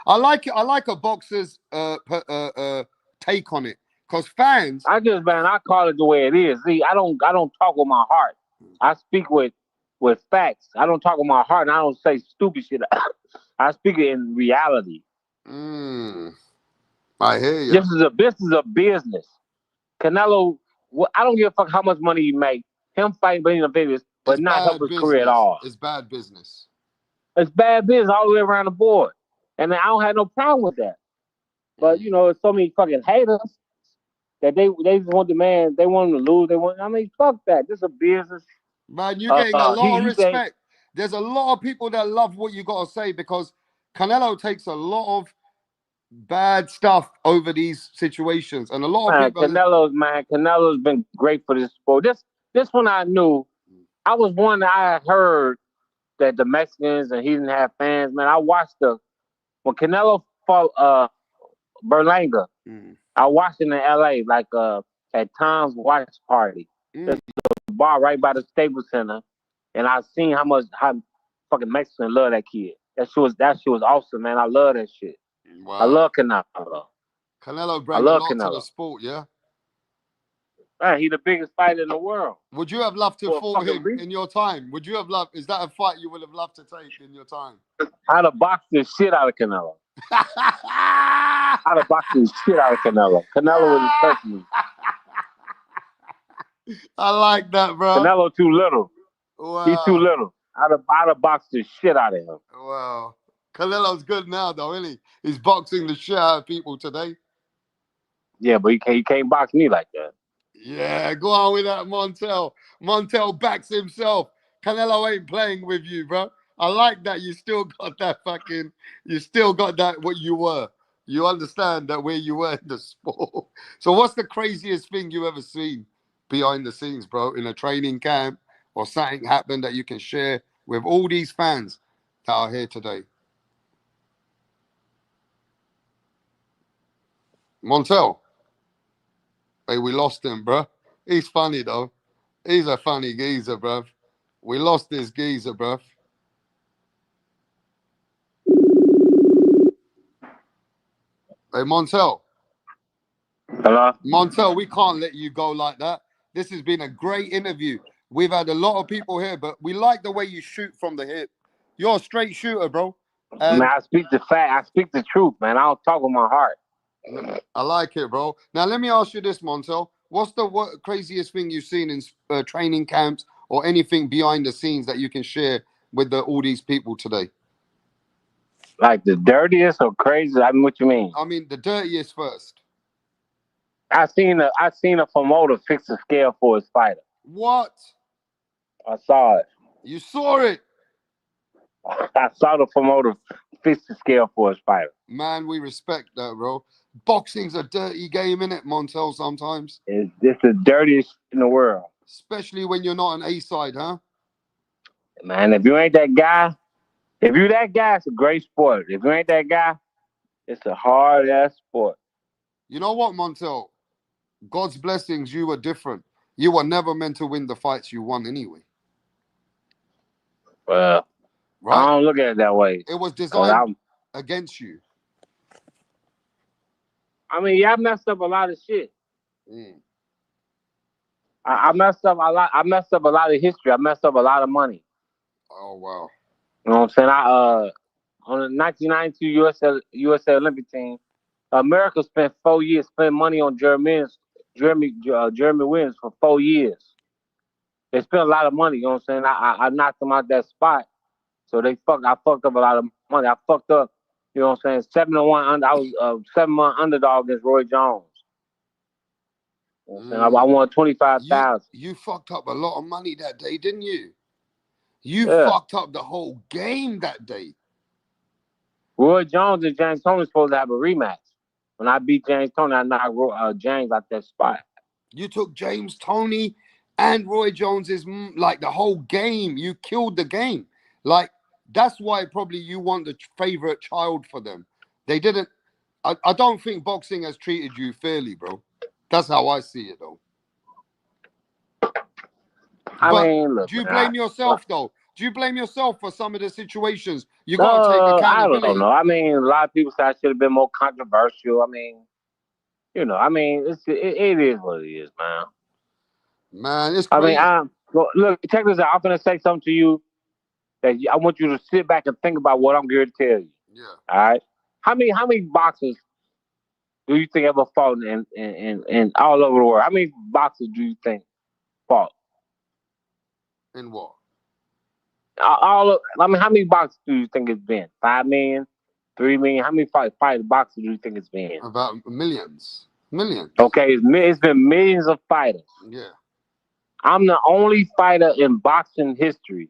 I like a boxer's take on it, because fans. I call it the way it is. See, I don't talk with my heart. I speak with facts. I don't talk with my heart, and I don't say stupid shit. I speak it in reality. I hear you. This is a business. Canelo, I don't give a fuck how much money he make. Him fighting Benavidez, but not help his career at all. It's bad business. It's bad business all the way around the board, and I don't have no problem with that. But it's so many fucking haters that they just want the man. They want him to lose. Fuck that. This is a business. Man, you're getting a lot of respect. There's a lot of people that love what you got to say, because Canelo takes a lot of bad stuff over these situations, and a lot of people. Canelo's been great for this sport. This one I knew. I was one that I heard that the Mexicans and he didn't have fans. Man, I watched when Canelo fought Berlanga. I watched it in LA, like at Tom's watch party. There's a bar right by the Staples Center, and I seen how fucking Mexicans love that kid. That shit was awesome, man. I love that shit. Wow. I love Canelo. Canelo brings a lot to the sport, yeah. Man, he's the biggest fighter in the world. Would you have loved to fight him in your time? Would you have loved? Is that a fight you would have loved to take in your time? I'd have boxed the shit out of Canelo. I'd have boxed the shit out of Canelo. Canelo wouldn't touch me. I like that, bro. Canelo too little. Wow. He's too little. I'd have boxed the shit out of him. Wow. Canelo's good now, though, isn't he? He's boxing the shit out of people today. Yeah, but he can't box me like that. Yeah, go on with that, Montel. Montel backs himself. Canelo ain't playing with you, bro. I like that. You still got that what you were. You understand that where you were in the sport. So what's the craziest thing you ever seen behind the scenes, bro, in a training camp, or something happened that you can share with all these fans that are here today? Montel. Hey, we lost him, bro. He's funny, though. He's a funny geezer, bro. We lost this geezer, bro. Hey, Montel. Hello? Montel, we can't let you go like that. This has been a great interview. We've had a lot of people here, but we like the way you shoot from the hip. You're a straight shooter, bro. Man, I speak the fact. I speak the truth, man. I don't talk with my heart. I like it, bro. Now, let me ask you this, Montel. What's the craziest thing you've seen in training camps or anything behind the scenes that you can share with all these people today? Like the dirtiest or crazy? I mean, what you mean? I mean, the dirtiest first. I seen a promoter fix a scale for his fighter. What? I saw it. You saw it? I saw the promoter fix the scale for his fighter. Man, we respect that, bro. Boxing's a dirty game, innit, Montel, sometimes? It's the dirtiest in the world. Especially when you're not an A-side, huh? Man, if you ain't that guy, it's a great sport. If you ain't that guy, it's a hard-ass sport. You know what, Montel? God's blessings, you were different. You were never meant to win the fights you won anyway. Well, right? I don't look at it that way. It was designed against you. I mean, yeah, I messed up a lot of shit. Mm. I messed up a lot. I messed up a lot of history. I messed up a lot of money. Oh wow! You know what I'm saying? On the 1992 USA Olympic team, America spent 4 years spending money on Jeremy Williams for 4 years. They spent a lot of money. You know what I'm saying? I knocked them out that spot, so I fucked up a lot of money. I fucked up. You know what I'm saying? 7-1 I was 7-1 underdog against Roy Jones. You know what I'm saying? I won 25,000. You fucked up a lot of money that day, didn't you? You Yeah. fucked up the whole game that day. Roy Jones and James Toney supposed to have a rematch. When I beat James Toney, I knocked James out that spot. You took James Toney and Roy Jones's like the whole game. You killed the game. Like that's why probably you want the favorite child for them. They didn't. I don't think boxing has treated you fairly, bro. That's how I see it, though. I mean, look, do you blame yourself, though? Do you blame yourself for some of the situations? You No, got to take accountability. I don't know. I mean, a lot of people say I should have been more controversial. I mean, you know, I mean, it is what it is, man. Man, it's crazy. I mean, look, check this out. I'm going to say something to you that I want you to sit back and think about what I'm going to tell you. Yeah. All right? How many boxers do you think ever fought in all over the world? How many boxers do you think fought? In what? How many boxers do you think it's been? 5 million? 3 million? How many fight boxers do you think it's been? About millions. Millions. Okay, it's been millions of fighters. Yeah. I'm the only fighter in boxing history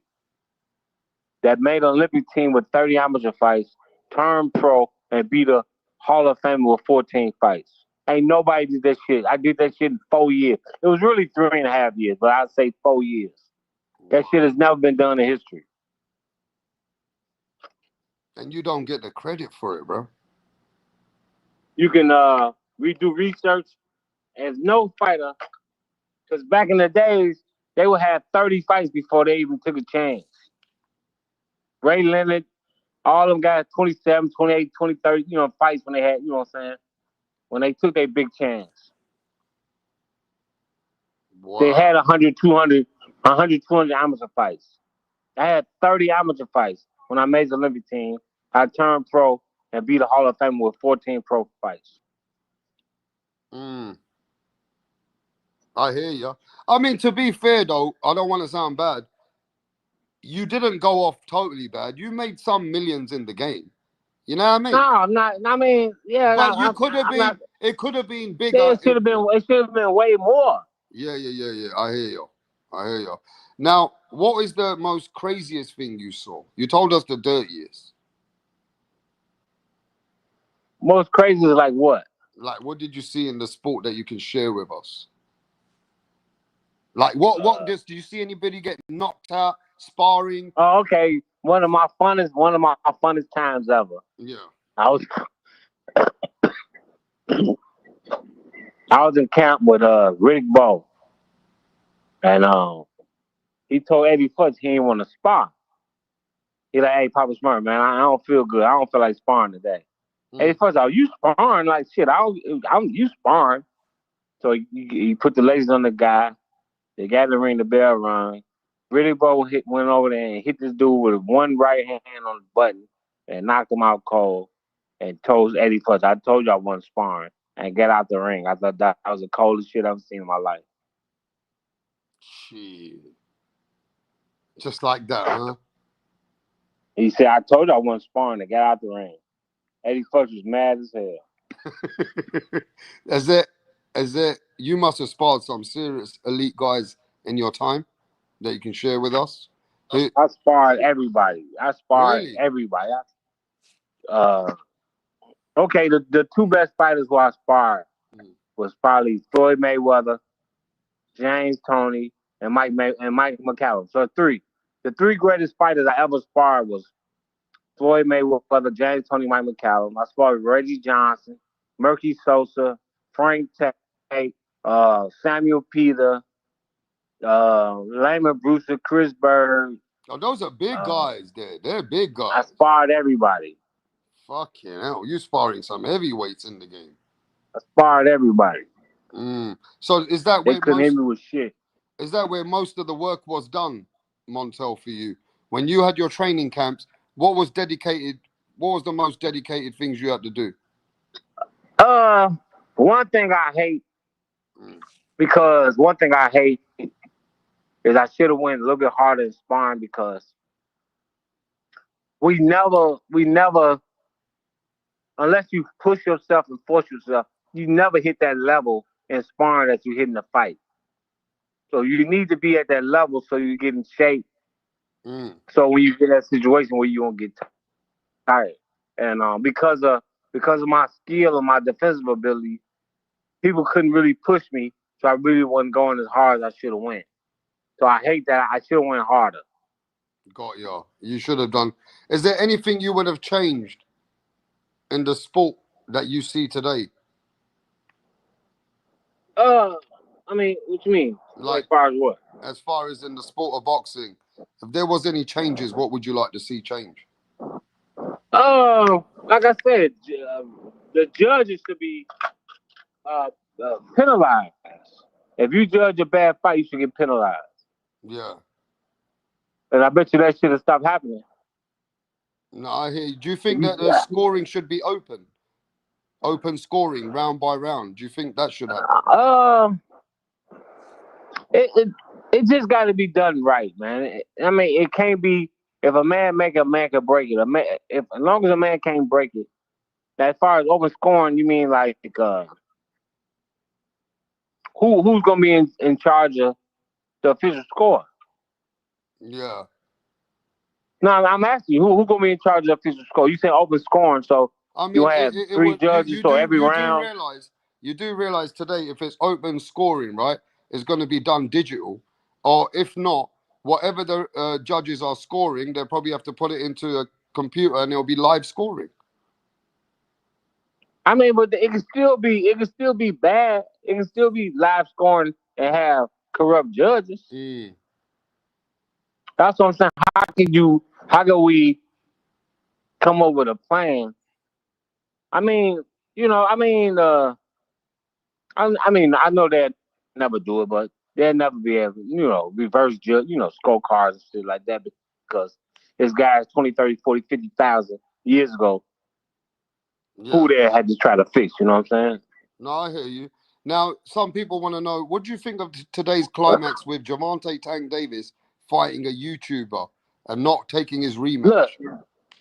that made an Olympic team with 30 amateur fights, turned pro, and beat a Hall of Famer with 14 fights. Ain't nobody did that shit. I did that shit in 4 years. It was really 3.5 years, but I'd say 4 years. That shit has never been done in history. And you don't get the credit for it, bro. You can redo research. As no fighter, because back in the days, they would have 30 fights before they even took a chance. Ray Leonard, all of them guys, 27, 28, 20, 30, fights when they had, you know what I'm saying? When they took their big chance. Wow. They had 100, 200 amateur fights. I had 30 amateur fights when I made the Olympic team. I turned pro and beat a Hall of Famer with 14 pro fights. I hear you. I mean, to be fair, though, I don't want to sound bad. You didn't go off totally bad. You made some millions in the game. You know what I mean? No, I'm not. I mean, yeah. But you could have been. Not, it could have been bigger. It should have been way more. Yeah. I hear you. Now, what is the most craziest thing you saw? You told us the dirtiest. Most crazy is like what? Like, what did you see in the sport that you can share with us? Like, what do you see anybody get knocked out, sparring? Oh, okay. One of my funnest times ever. Yeah. I was in camp with Riddick Bowe. And he told Eddie Futz he didn't want to spar. He like, hey, Papa Smurf, man, I don't feel good. I don't feel like sparring today. Eddie Futz, oh, you sparring? Like, shit, you sparring. So he put the laces on the guy. They got the ring, the bell rung. Riddick Bowe went over there and hit this dude with one right hand on the button and knocked him out cold and told Eddie Futz, I told you I wasn't sparring, and get out the ring. I thought that was the coldest shit I've seen in my life. Shit. Just like that, huh? He said, I told you I wasn't sparring, and get out the ring. Eddie Futz was mad as hell. Is it? You must have sparred some serious elite guys in your time that you can share with us? I sparred everybody. I sparred Really? everybody. Okay, the two best fighters who I sparred was probably Floyd Mayweather, James Toney, and Mike McCallum. So the three greatest fighters I ever sparred was Floyd Mayweather, James Toney, Mike McCallum. I sparred with Reggie Johnson, Murky Sosa, Frank Tate, Samuel Peter, Layman Brewster, Chris Bird. Oh, those are big guys there. They're big guys. I sparred everybody. Fucking hell. You sparring some heavyweights in the game. I sparred everybody. So is that They where couldn't hit me with shit. Is that where most of the work was done, Montell, for you? When you had your training camps, what was dedicated? What was the most dedicated things you had to do? One thing I hate, because one thing I hate is I should have went a little bit harder in sparring, because we never, unless you push yourself and force yourself, you never hit that level in sparring that you hit in the fight. So you need to be at that level so you get in shape. So when you get in that situation where you won't get tired. And because of my skill and my defensive ability, people couldn't really push me. So I really wasn't going as hard as I should have went. So I hate that. I should have went harder. Got you. You should have done. Is there anything you would have changed in the sport that you see today? I mean, what you mean? Like, as far as what? As far as in the sport of boxing, if there was any changes, what would you like to see change? Like I said, the judges should be penalized. If you judge a bad fight, you should get penalized. Yeah. And I bet you that should have stopped happening. No, I hear you. Do you think that the scoring should be open? Open scoring, round by round. Do you think that should happen? It just got to be done right, man. I mean, it can't be, if a man make a man can break it. As long as a man can't break it. As far as open scoring, you mean like who's gonna be in charge of the official score? Yeah. No, I'm asking you, who's gonna be in charge of the official score? You said open scoring, so I mean, you have three judges, so every round. You do realize today, if it's open scoring, right, it's going to be done digital, or if not, whatever the judges are scoring, they'll probably have to put it into a computer and it'll be live scoring. I mean, but it can still be bad. It can still be live scoring and have corrupt judges. That's what I'm saying. How can we come up with a plan? I mean, I know they'll never do it, but they'll never be able, reverse judge, scorecards and shit like that, because this guys 20, 30, 40, 50,000 years ago, who there had to try to fix, you know what I'm saying? No, I hear you. Now, some people want to know, what do you think of today's climax with Gervonta Tank Davis fighting a YouTuber and not taking his rematch? Look,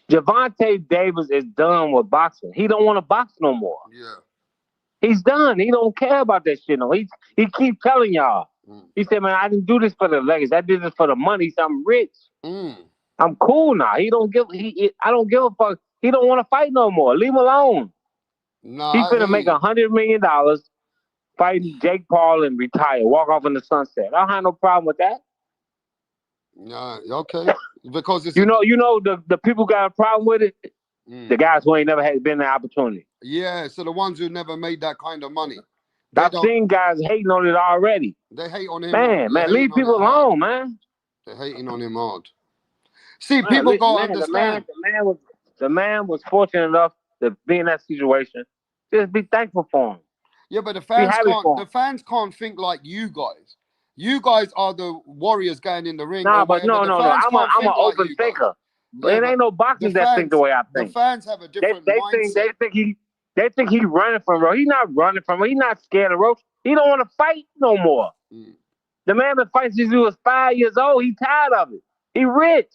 Gervonta Davis is done with boxing. He don't want to box no more. Yeah. He's done. He don't care about that shit no. He keep telling y'all. He said, man, I didn't do this for the legacy. I did this for the money. So I'm rich. I'm cool now. I don't give a fuck. He don't want to fight no more. Leave him alone. No, He's gonna make $100 million fighting Jake Paul and retire, walk off in the sunset. I don't have no problem with that. No, okay. Because it's the people got a problem with it. The guys who ain't never been in the opportunity. Yeah, so the ones who never made that kind of money. I've seen guys hating on it already. They hate on him. Man, leave people alone, man. They're hating on him hard. See, people gotta understand. The man was fortunate enough to be in that situation. Just be thankful for him. Yeah, but the fans can't think like you guys. You guys are the warriors going in the ring. No. I'm an open thinker. But it ain't no boxers that think the way I think. The fans have a different mindset. They think he's running from Roach. He's not running from Roach. He's not scared of Roach. He don't want to fight no more. The man that fights since he was 5 years old, he's tired of it. He rich.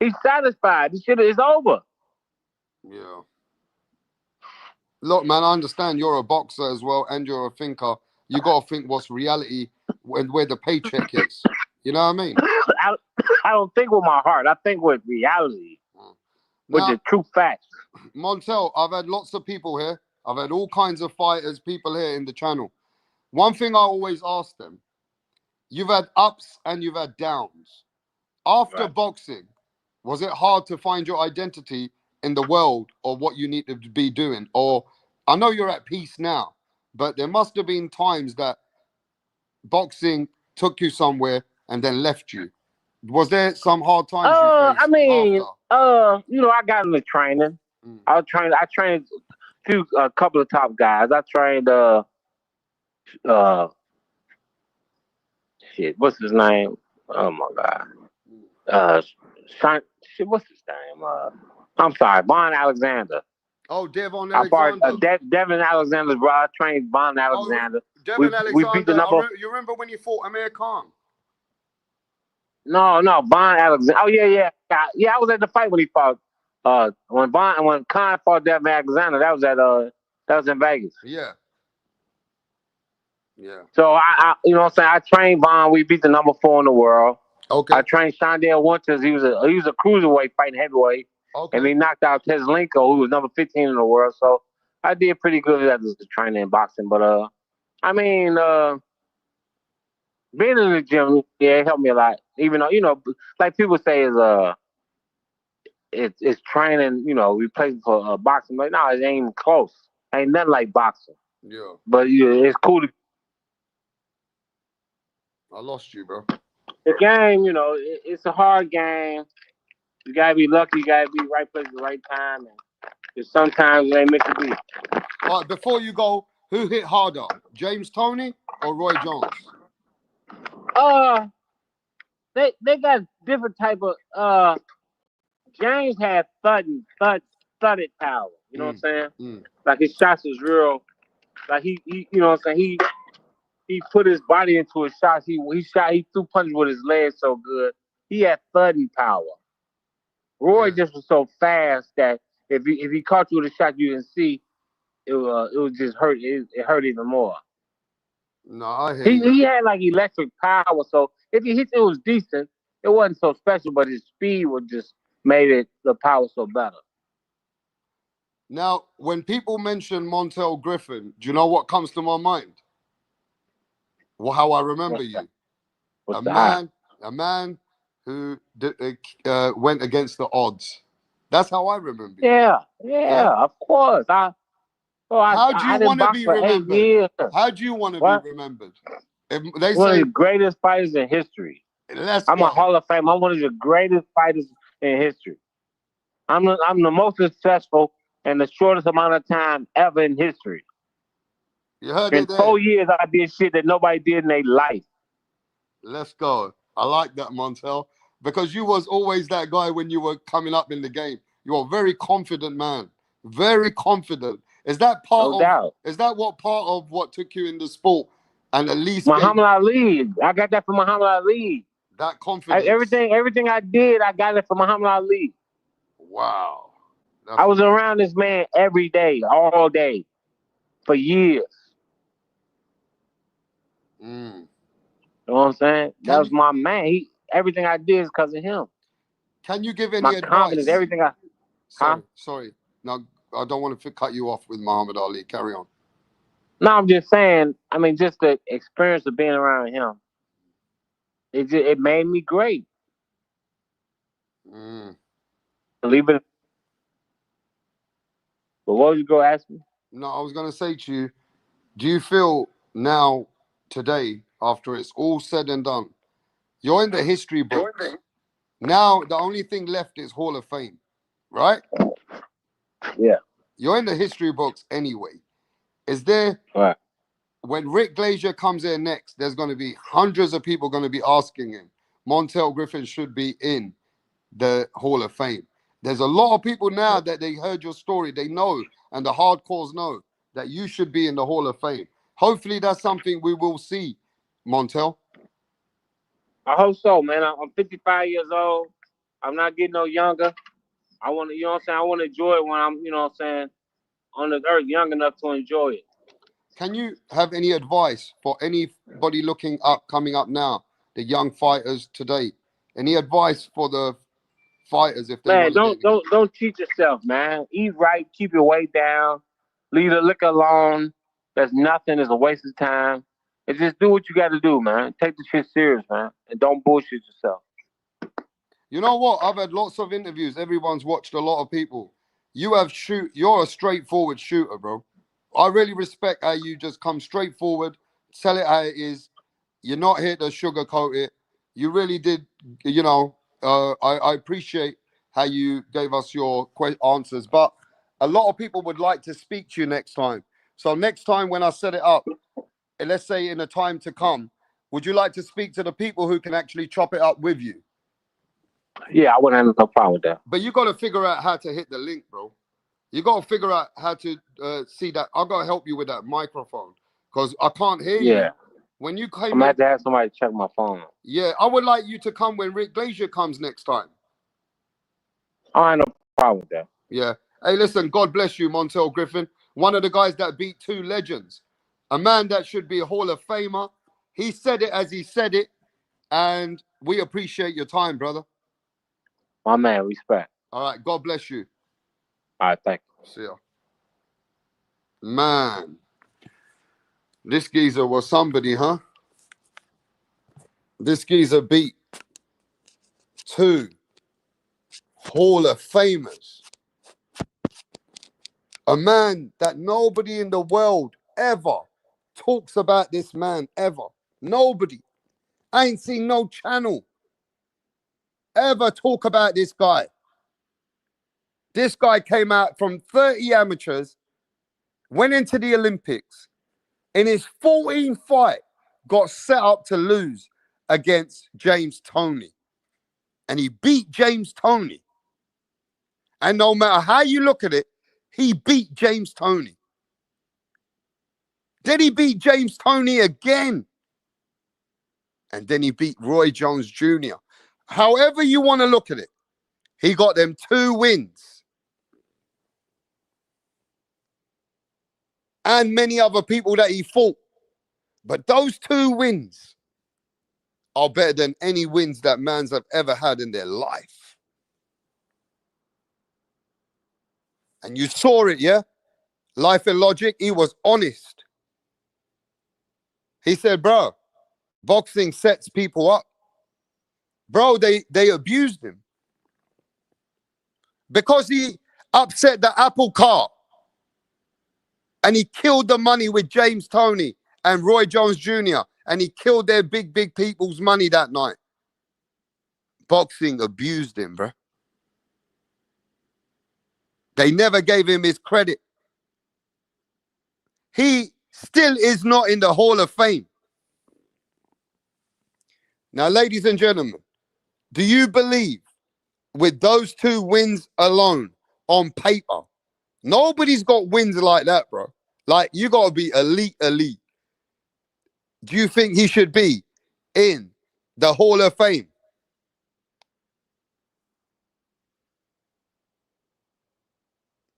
He's satisfied. This shit is over. Yeah. Look, man, I understand you're a boxer as well and you're a thinker. You got to think what's reality where the paycheck is. You know what I mean? I don't think with my heart. I think with reality, with the true facts. Montel, I've had lots of people here. I've had all kinds of fighters, people here in the channel. One thing I always ask them, you've had ups and you've had downs. After boxing, was it hard to find your identity in the world or what you need to be doing? Or I know you're at peace now, but there must have been times that boxing took you somewhere and then left you. Was there some hard times you faced? I mean, after? you know, I got into training. I trained a couple of top guys. I trained shit, what's his name? Oh my god. What's his name? I'm sorry, Von Alexander. Oh, Devon Alexander. Devin Alexander's brother. I trained Von Alexander. Devin Alexander. We beat the number. You remember when you fought Amir Khan? No, Von Alexander. Oh yeah. I was at the fight when he fought. When Khan fought Devin Alexander, that was in Vegas. Yeah. So I you know what I'm saying, I trained Von. We beat the number 4 in the world. Okay. I trained Shondell Winters. He was a cruiserweight fighting heavyweight. Okay. And he knocked out Teslenko, who was number 15 in the world. So I did pretty good as a trainer in boxing. But I mean, being in the gym, yeah, it helped me a lot. Even though, you know, like people say it's training, you know, replacement for boxing. Like, no, it ain't even close. Ain't nothing like boxing. Yeah. But it's cool to. I lost you, bro. The game, you know, it's a hard game. You gotta be lucky. You gotta be right place at the right time. And sometimes it ain't meant to be. All right, before you go, who hit harder, James Toney or Roy Jones? They got different type of. James had thudded power. You know what I'm saying? Like his shots was real. Like he you know what I'm saying? He put his body into his shots. He threw punches with his legs so good. He had thudding power. Roy just was so fast that if he caught you with a shot you didn't see, it would just hurt. It hurt even more. No, I hear you. He had like electric power. So if he hit, it was decent. It wasn't so special, but his speed would just made the power so better. Now, when people mention Montell Griffin, do you know what comes to my mind? Well, how I remember you. A man who went against the odds. That's how I remember you. Yeah, of course. How do you want to be remembered? How do you want to be remembered? They one say of the greatest fighters in history. I'm a Hall of Fame. I'm one of the greatest fighters in history. I'm the most successful in the shortest amount of time ever in history. You heard in it there. 4 years, I did shit that nobody did in their life. Let's go. I like that, Montell, because you was always that guy when you were coming up in the game. You're a very confident man. Very confident. Is that part Is that what part of what took you in the sport? And at least Muhammad Ali. I got that from Muhammad Ali. That confidence. Everything I did, I got it from Muhammad Ali. Wow. I was around this man every day, all day, for years. You know what I'm saying? That was my man. Everything I did is because of him. Can you give any my advice? Confidence, everything I. Sorry. No, I don't want to cut you off with Muhammad Ali. Carry on. No, I'm just saying. I mean, just the experience of being around him. It made me great. Believe it. But what was you going to ask me? No, I was going to say to you, do you feel now, today, after it's all said and done, you're in the history books. Now, the only thing left is Hall of Fame, right? Yeah. You're in the history books anyway. Is there, when Rick Glaser comes in next, there's going to be hundreds of people going to be asking him, Montell Griffin should be in the Hall of Fame. There's a lot of people now that they heard your story. They know, and the hardcores know, that you should be in the Hall of Fame. Hopefully that's something we will see, Montell. I hope so, man. I'm 55 years old. I'm not getting no younger. I want to, you know what I'm saying? I want to enjoy it when I'm, you know what I'm saying, on the earth, young enough to enjoy it. Can you have any advice for anybody looking up, coming up now, the young fighters today? Any advice for the fighters if they Man, want to get? don't cheat yourself, man. Eat right, keep your weight down, leave the liquor alone. That's nothing. It's a waste of time. And just do what you got to do, man. Take the shit serious, man, and don't bullshit yourself. You know what? I've had lots of interviews. Everyone's watched a lot of people. You're a straightforward shooter, bro. I really respect how you just come straight forward, tell it how it is. You're not here to sugarcoat it. You really did, I appreciate how you gave us your answers. But a lot of people would like to speak to you next time. So next time when I set it up, and let's say in a time to come, would you like to speak to the people who can actually chop it up with you? Yeah, I wouldn't have no problem with that. But you got to figure out how to hit the link, bro. You got to figure out how to see that. I got to help you with that microphone because I can't hear you. When you came I'm going to have somebody check my phone. Yeah, I would like you to come when Rick Glaser comes next time. I ain't no problem with that. Yeah. Hey, listen, God bless you, Montell Griffin. One of the guys that beat two legends. A man that should be a Hall of Famer. He said it as he said it. And we appreciate your time, brother. My man, respect. All right, God bless you. All right, thank you. See ya. Man, this geezer was somebody, huh? This geezer beat two Hall of Famers. A man that nobody in the world ever talks about this man, ever. Nobody. I ain't seen no channel ever talk about this guy. This guy came out from 30 amateurs, went into the Olympics. In his 14th fight, got set up to lose against James Toney. And he beat James Toney. And no matter how you look at it, he beat James Toney. Then he beat James Toney again. And then he beat Roy Jones Jr. However you want to look at it, he got them 2 wins. And many other people that he fought. But those 2 wins are better than any wins that mans have ever had in their life. And you saw it, yeah? Life and Logic, he was honest. He said, bro, boxing sets people up. Bro, they abused him. Because he upset the apple cart. And he killed the money with James Toney and Roy Jones Jr. And he killed their big people's money that night. Boxing abused him, bro. They never gave him his credit. He still is not in the Hall of Fame. Now, ladies and gentlemen, do you believe with those 2 wins alone on paper, nobody's got wins like that, bro? Like, you got to be elite. Do you think he should be in the Hall of Fame?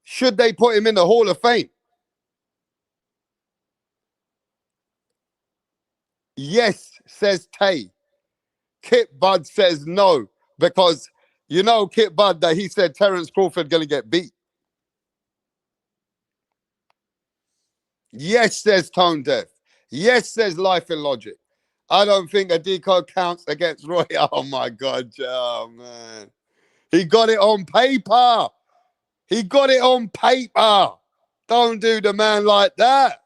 Should they put him in the Hall of Fame? Yes, says Tay. Kit Bud says no, because you know Kit Bud that he said Terence Crawford going to get beat. Yes, says Tone Deaf. Yes, says Life and Logic. I don't think a decode counts against Roy. Oh, my God. Oh, man. He got it on paper. He got it on paper. Don't do the man like that.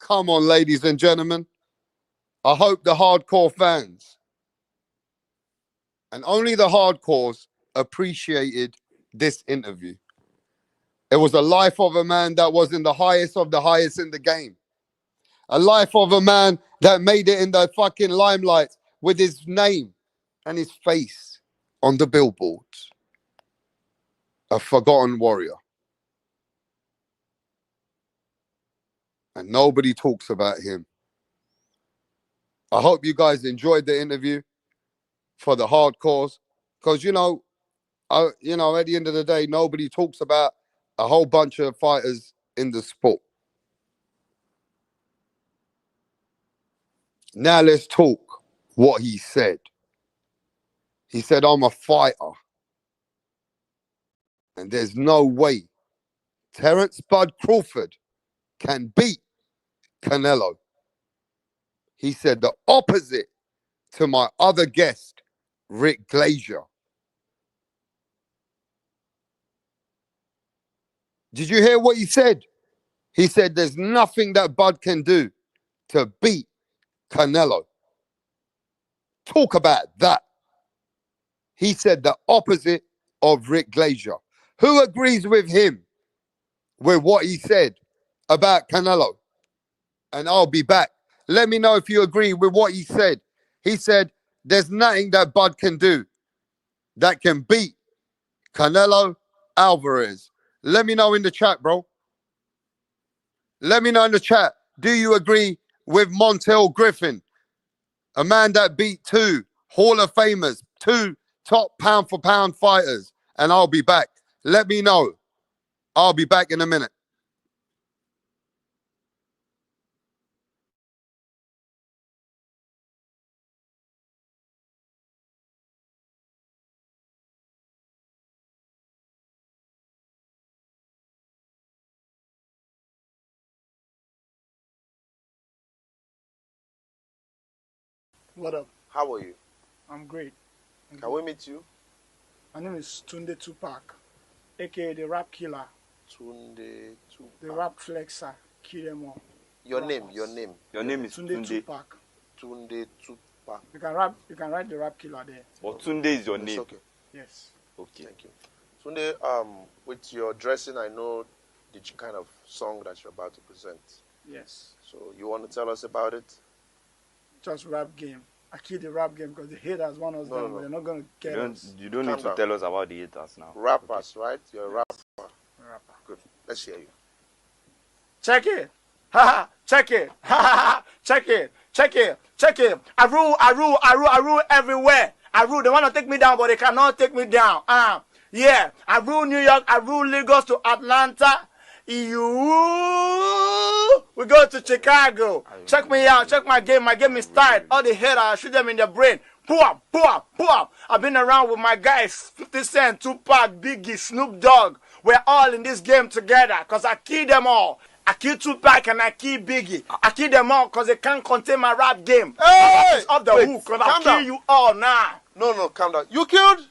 Come on, ladies and gentlemen. I hope the hardcore fans, and only the hardcores, appreciated this interview. It was a life of a man that was in the highest of the highest in the game. A life of a man that made it in the fucking limelight with his name and his face on the billboards. A forgotten warrior. And nobody talks about him. I hope you guys enjoyed the interview for the hardcores. Because, at the end of the day, nobody talks about a whole bunch of fighters in the sport. Now let's talk what he said. He said, I'm a fighter. And there's no way Terence Bud Crawford can beat Canelo. He said the opposite to my other guest, Rick Glaser. Did you hear what he said? He said there's nothing that Bud can do to beat Canelo. Talk about that. He said the opposite of Rick Glaser. Who agrees with him with what he said about Canelo? And I'll be back. Let me know if you agree with what he said. He said there's nothing that Bud can do that can beat Canelo Alvarez. Let me know in the chat, bro. Let me know in the chat. Do you agree with Montell Griffin, a man that beat two Hall of Famers, two top pound for pound fighters? And I'll be back. Let me know. I'll be back in a minute. What up? How are you? I'm great. Can we meet you? My name is Tunde Tupac, aka the Rap Killer, Tunde Tupac. the Rap Flexer, kill them all. Your name. Your name is Tunde Tupac. Tunde Tupac. You can write the Rap Killer there. But Tunde is your It's name. okay. Yes. Okay. Thank you. Tunde, with your dressing, I know the kind of song that you're about to present. Yes. So you want to tell us about it? Just rap game. I kill the rap game because the haters want us down, but they're not going to get us. You don't need to tell us about the haters now. Rappers, right? You're a rapper. Rapper. Good. Let's hear you. Check it. Ha ha. Check it. Ha ha. Check it. Check it. Check it. I rule everywhere. I rule. They want to take me down, but they cannot take me down. Yeah. I rule New York. I rule Lagos to Atlanta. We go to Chicago. Check me out. Check my game. My game is tight. All the haters, I shoot them in the brain. Boom, boom, boom. I've been around with my guys, 50 Cent, Tupac, Biggie, Snoop Dogg. We're all in this game together because I kill them all. I kill Tupac and I kill Biggie. I kill them all because they can't contain my rap game. Hey! It's off the hook because I kill you all now. No, calm down. You killed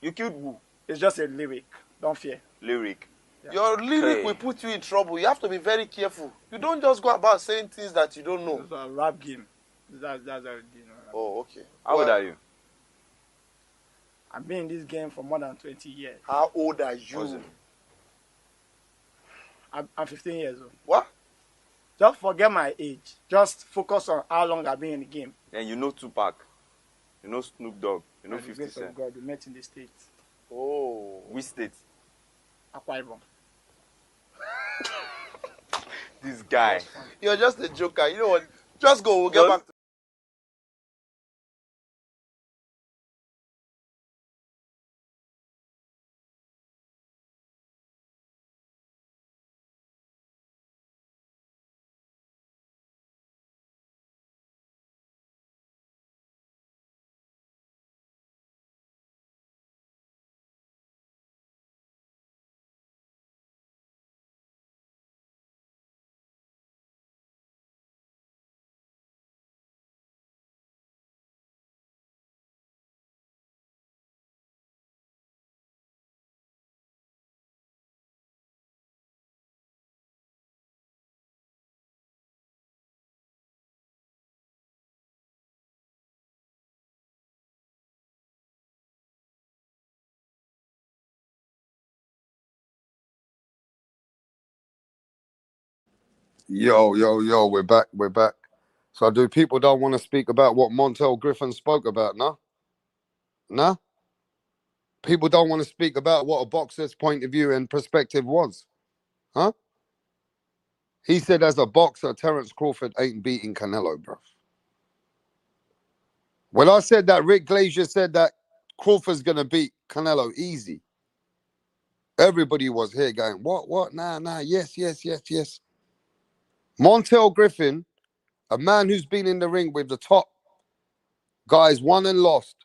who? It's just a lyric. Don't fear. Lyric. Yeah. Your lyric will put you in trouble. You have to be very careful. You don't just go about saying things that you don't know. It's a rap game. That's how it is. Oh, okay. How old are you? I've been in this game for more than 20 years. How old are you? I'm 15 years old. What? Just forget my age. Just focus on how long I've been in the game. And you know Tupac. You know Snoop Dogg. You know By the 50 grace of Cent. God, we met in the States. Oh. Which state? Akwa Ibom. This guy. You're just a joker. You know what? Just go. We'll get back to Yo, we're back. So do people don't want to speak about what Montell Griffin spoke about, no? Nah? People don't want to speak about what a boxer's point of view and perspective was. Huh? He said as a boxer, Terence Crawford ain't beating Canelo, bro. When I said that Rick Glaser said that Crawford's going to beat Canelo easy, everybody was here going, what? Nah, yes. Montell Griffin, A man who's been in the ring with the top guys, won and lost,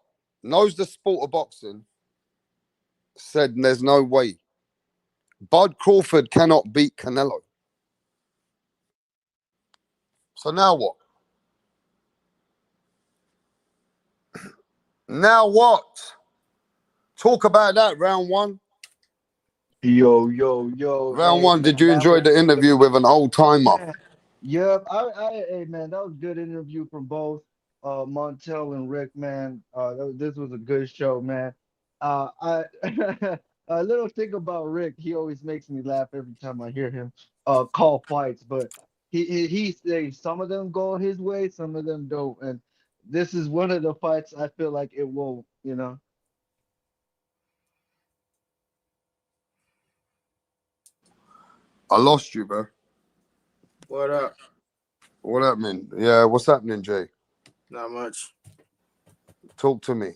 knows the sport of boxing, said there's no way. Bud Crawford cannot beat Canelo. So now what? Now what? Talk about that, round one. Yo. Round Hey, one, did man, you that enjoy was the interview with an old timer? Yep. Hey, man, that was a good interview from both Montel and Rick, man. This was a good show, man. I a little thing about Rick, he always makes me laugh every time I hear him call fights, but he says some of them go his way, some of them don't, and this is one of the fights I feel like it won't, you know. I lost you, bro. What up? What happening? Yeah, what's happening, Jay? Not much. Talk to me.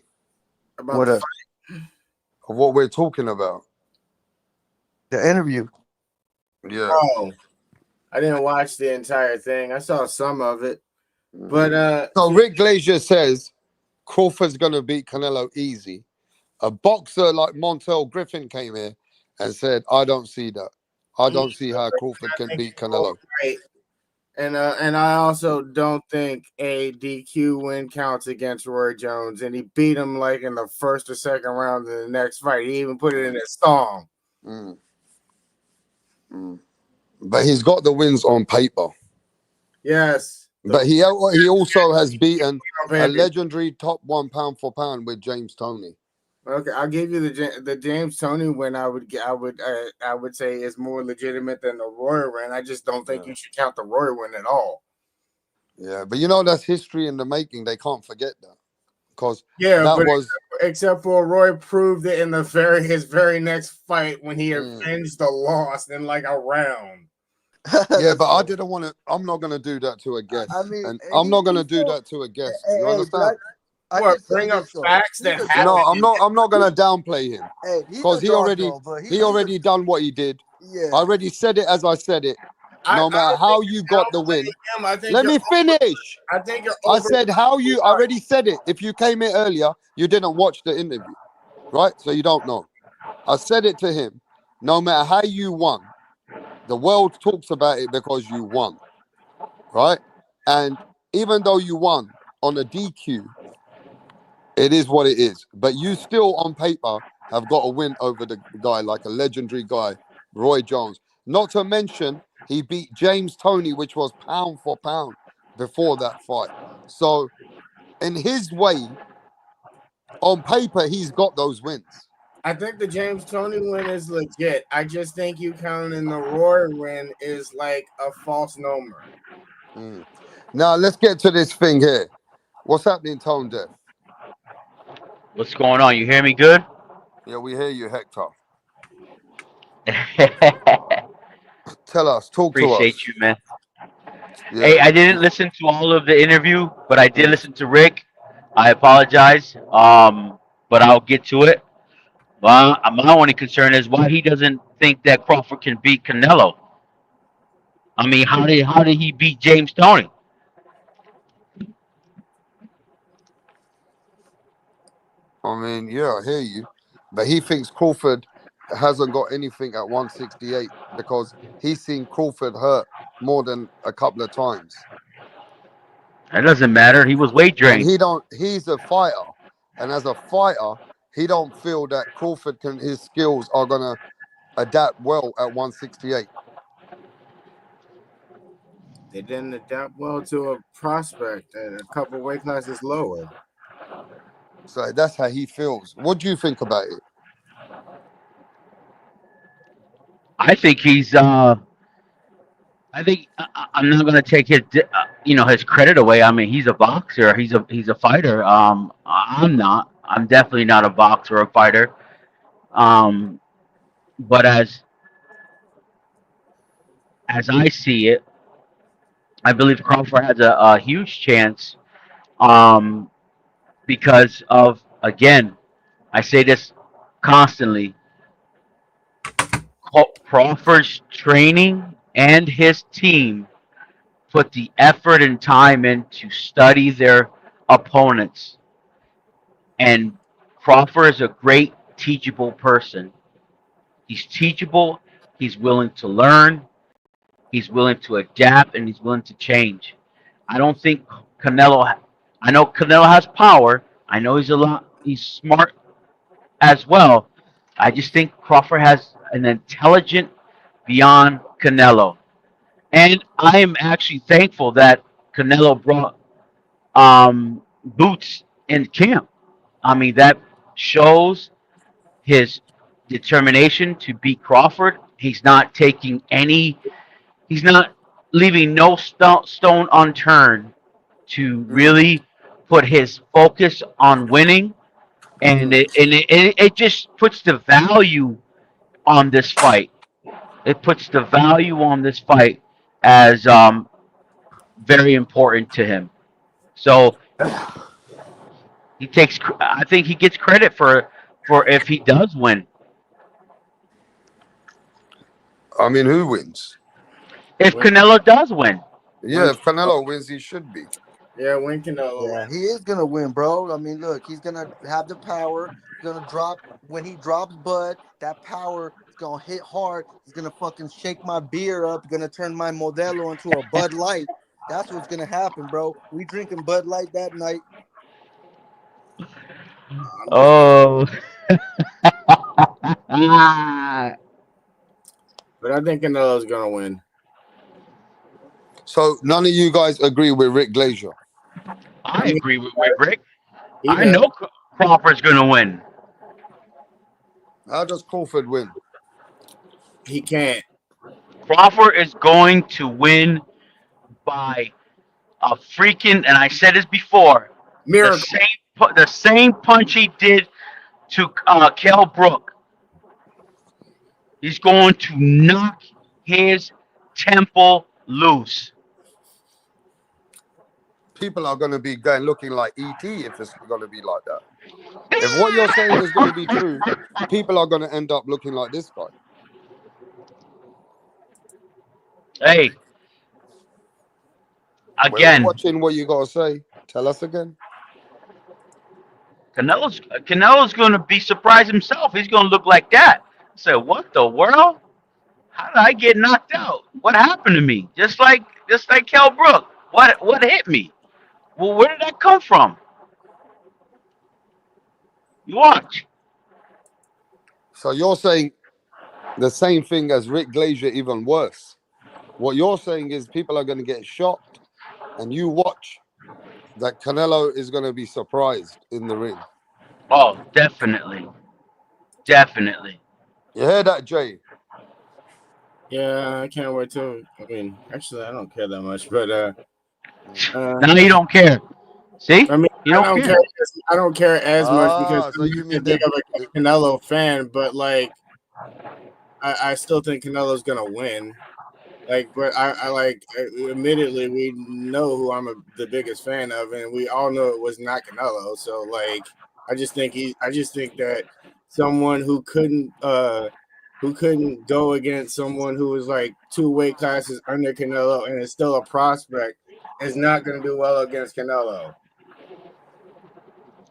About What the up? fight. Of what we're talking about. The interview. Yeah. Oh, I didn't watch the entire thing. I saw some of it. But So Rick Glazer says Crawford's gonna beat Canelo easy. A boxer like Montel Griffin came here and said, I don't see that. I don't see how Crawford can beat Canelo. right. And I also don't think a DQ win counts against Roy Jones, and he beat him like in the first or second round of the next fight. He even put it in his song. But he's got the wins on paper. Yes. But he also has beaten a legendary top 1 pound for pound with James Toney. Okay, I'll give you the James Toney win. I would say is more legitimate than the Roy win. I just don't think you should count the Roy win at all. Yeah, but you know that's history in the making. They can't forget that because except for Roy proved it in his very next fight when he avenged the loss in like a round. Yeah, but I didn't want to. I'm not going to do that to a guest. I mean, and I'm not going to do that to a guest. You understand? Bring up facts that happen. No, I'm not going to downplay him because he already done what he did. Yeah. I already said it as I said it. No matter how you got the win. Let me finish. I said how you. I already said it. If you came here earlier, you didn't watch the interview, right? So you don't know. I said it to him. No matter how you won, the world talks about it because you won, right? And even though you won on a DQ, it is what it is. But you still, on paper, have got a win over the guy, like a legendary guy, Roy Jones. Not to mention, he beat James Toney, which was pound for pound before that fight. So, in his way, on paper, he's got those wins. I think the James Toney win is legit. I just think you counting the Roy win is like a false number. Now, let's get to this thing here. What's happening, Tone Deaf? What's going on? You hear me good? Yeah, we hear you, Hector. Tell us, talk to us. Appreciate you, man. Yeah. Hey, I didn't listen to all of the interview, but I did listen to Rick. I apologize, but I'll get to it. Well, my only concern is why he doesn't think that Crawford can beat Canelo. I mean, how did he beat James Toney? I mean, yeah, I hear you. But he thinks Crawford hasn't got anything at 168 because he's seen Crawford hurt more than a couple of times. It doesn't matter. He was wagering. And he's a fighter. And as a fighter, he don't feel that Crawford his skills are gonna adapt well at 168. They didn't adapt well to a prospect at a couple weight classes lower. So that's how he feels. What do you think about it? I think he's. I think I'm not going to take his, his credit away. I mean, he's a boxer. He's a fighter. I'm not. I'm definitely not a boxer or a fighter. But as I see it, I believe Crawford has a huge chance. Because of, again, I say this constantly. Crawford's training and his team put the effort and time in to study their opponents. And Crawford is a great teachable person. He's teachable. He's willing to learn. He's willing to adapt, and he's willing to change. I don't think Canelo. I know Canelo has power. I know he's a lot. He's smart as well. I just think Crawford has an intelligent beyond Canelo, and I am actually thankful that Canelo brought Boots in camp. I mean, that shows his determination to beat Crawford. He's not taking any. He's not leaving no stone unturned to really put his focus on winning, and it just puts the value on this fight. It puts the value on this fight as very important to him. So he takes. I think he gets credit for if he does win. I mean, who wins? If Canelo does win. Yeah, if Canelo wins, he should be. Yeah, when Canelo Yeah, he is gonna win, bro. I mean, look, he's gonna have the power. He's gonna drop when he drops Bud. That power is gonna hit hard. He's gonna fucking shake my beer up. Gonna turn my Modelo into a Bud Light. That's what's gonna happen, bro. We drinking Bud Light that night. Oh. But I think Canelo's gonna win. So none of you guys agree with Rick Glazer? I agree with Rick. I know Crawford's gonna win. How does Crawford win? He can't. Crawford is going to win by a freaking, and I said this before, miracle. The same punch he did to Kell Brook. He's going to knock his temple loose. People are going to be going looking like ET if it's going to be like that. If what you're saying is going to be true, people are going to end up looking like this guy. Hey, again, we're watching what you got to say. Tell us again. Canelo's going to be surprised himself. He's going to look like that. So what the world? How did I get knocked out? What happened to me? Just like Kell Brook. What hit me? Well, where did that come from? You watch. So you're saying the same thing as Rick Glazer, even worse. What you're saying is people are going to get shocked, and you watch that Canelo is going to be surprised in the ring. Oh, definitely. Definitely. You heard that, Jay? Yeah, I can't wait till. I mean, actually, I don't care that much, but now you don't care. See? I mean, you don't care. I don't care as much because so you mean big of a Canelo fan, but like, I still think Canelo's gonna win. Like, but I like. Admittedly, we know who I'm the biggest fan of, and we all know it was not Canelo. So, like, I just think that someone who couldn't go against someone who was like 2 weight classes under Canelo and is still a prospect is not going to do well against Canelo.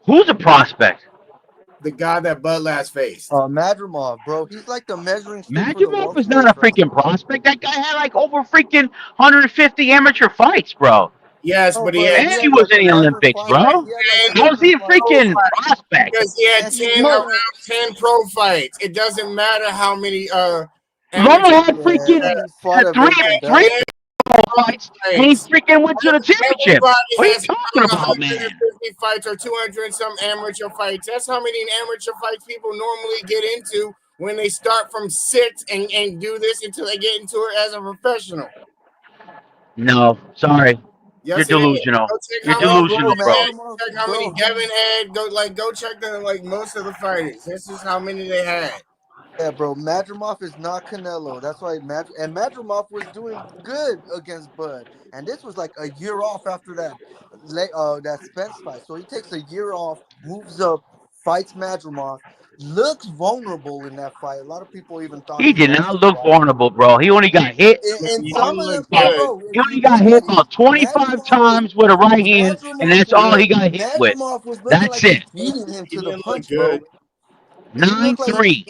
Who's a prospect? The guy that Bud last faced. Madrimov, bro. He's like the measuring stick. Madrimov is not a freaking prospect. That guy had like over freaking 150 amateur fights, bro. Yes, but he had. And he was in the Olympics, bro. How was he a freaking prospect? Because he had 10 pro fights. It doesn't matter how many. Lomo had freaking three fights, and he freaking went to the championship. What are you talking about, man? 150 fights or 200 and some amateur fights. That's how many amateur fights people normally get into when they start from 6 and do this until they get into it as a professional. No, sorry. Yes, You're delusional. You're delusional, bro. Check how many Devin had. Go check them, like most of the fighters. This is how many they had. Yeah, bro. Madrimov is not Canelo. That's why Madrimov was doing good against Bud, and this was like a year off after that Spence fight. So he takes a year off, moves up, fights Madrimov, looks vulnerable in that fight. A lot of people even thought He he did lost not the look fight. vulnerable, bro. He only got hit. And He some didn't of look them, good. bro, He if only you got look hit at it, about 25 Madrimov was times with a right hand, and Madrimov that's all was he got hit with. Madrimov was looking That's like he it. was beating him He to the didn't look punch, good. bro. He looked like 9-3.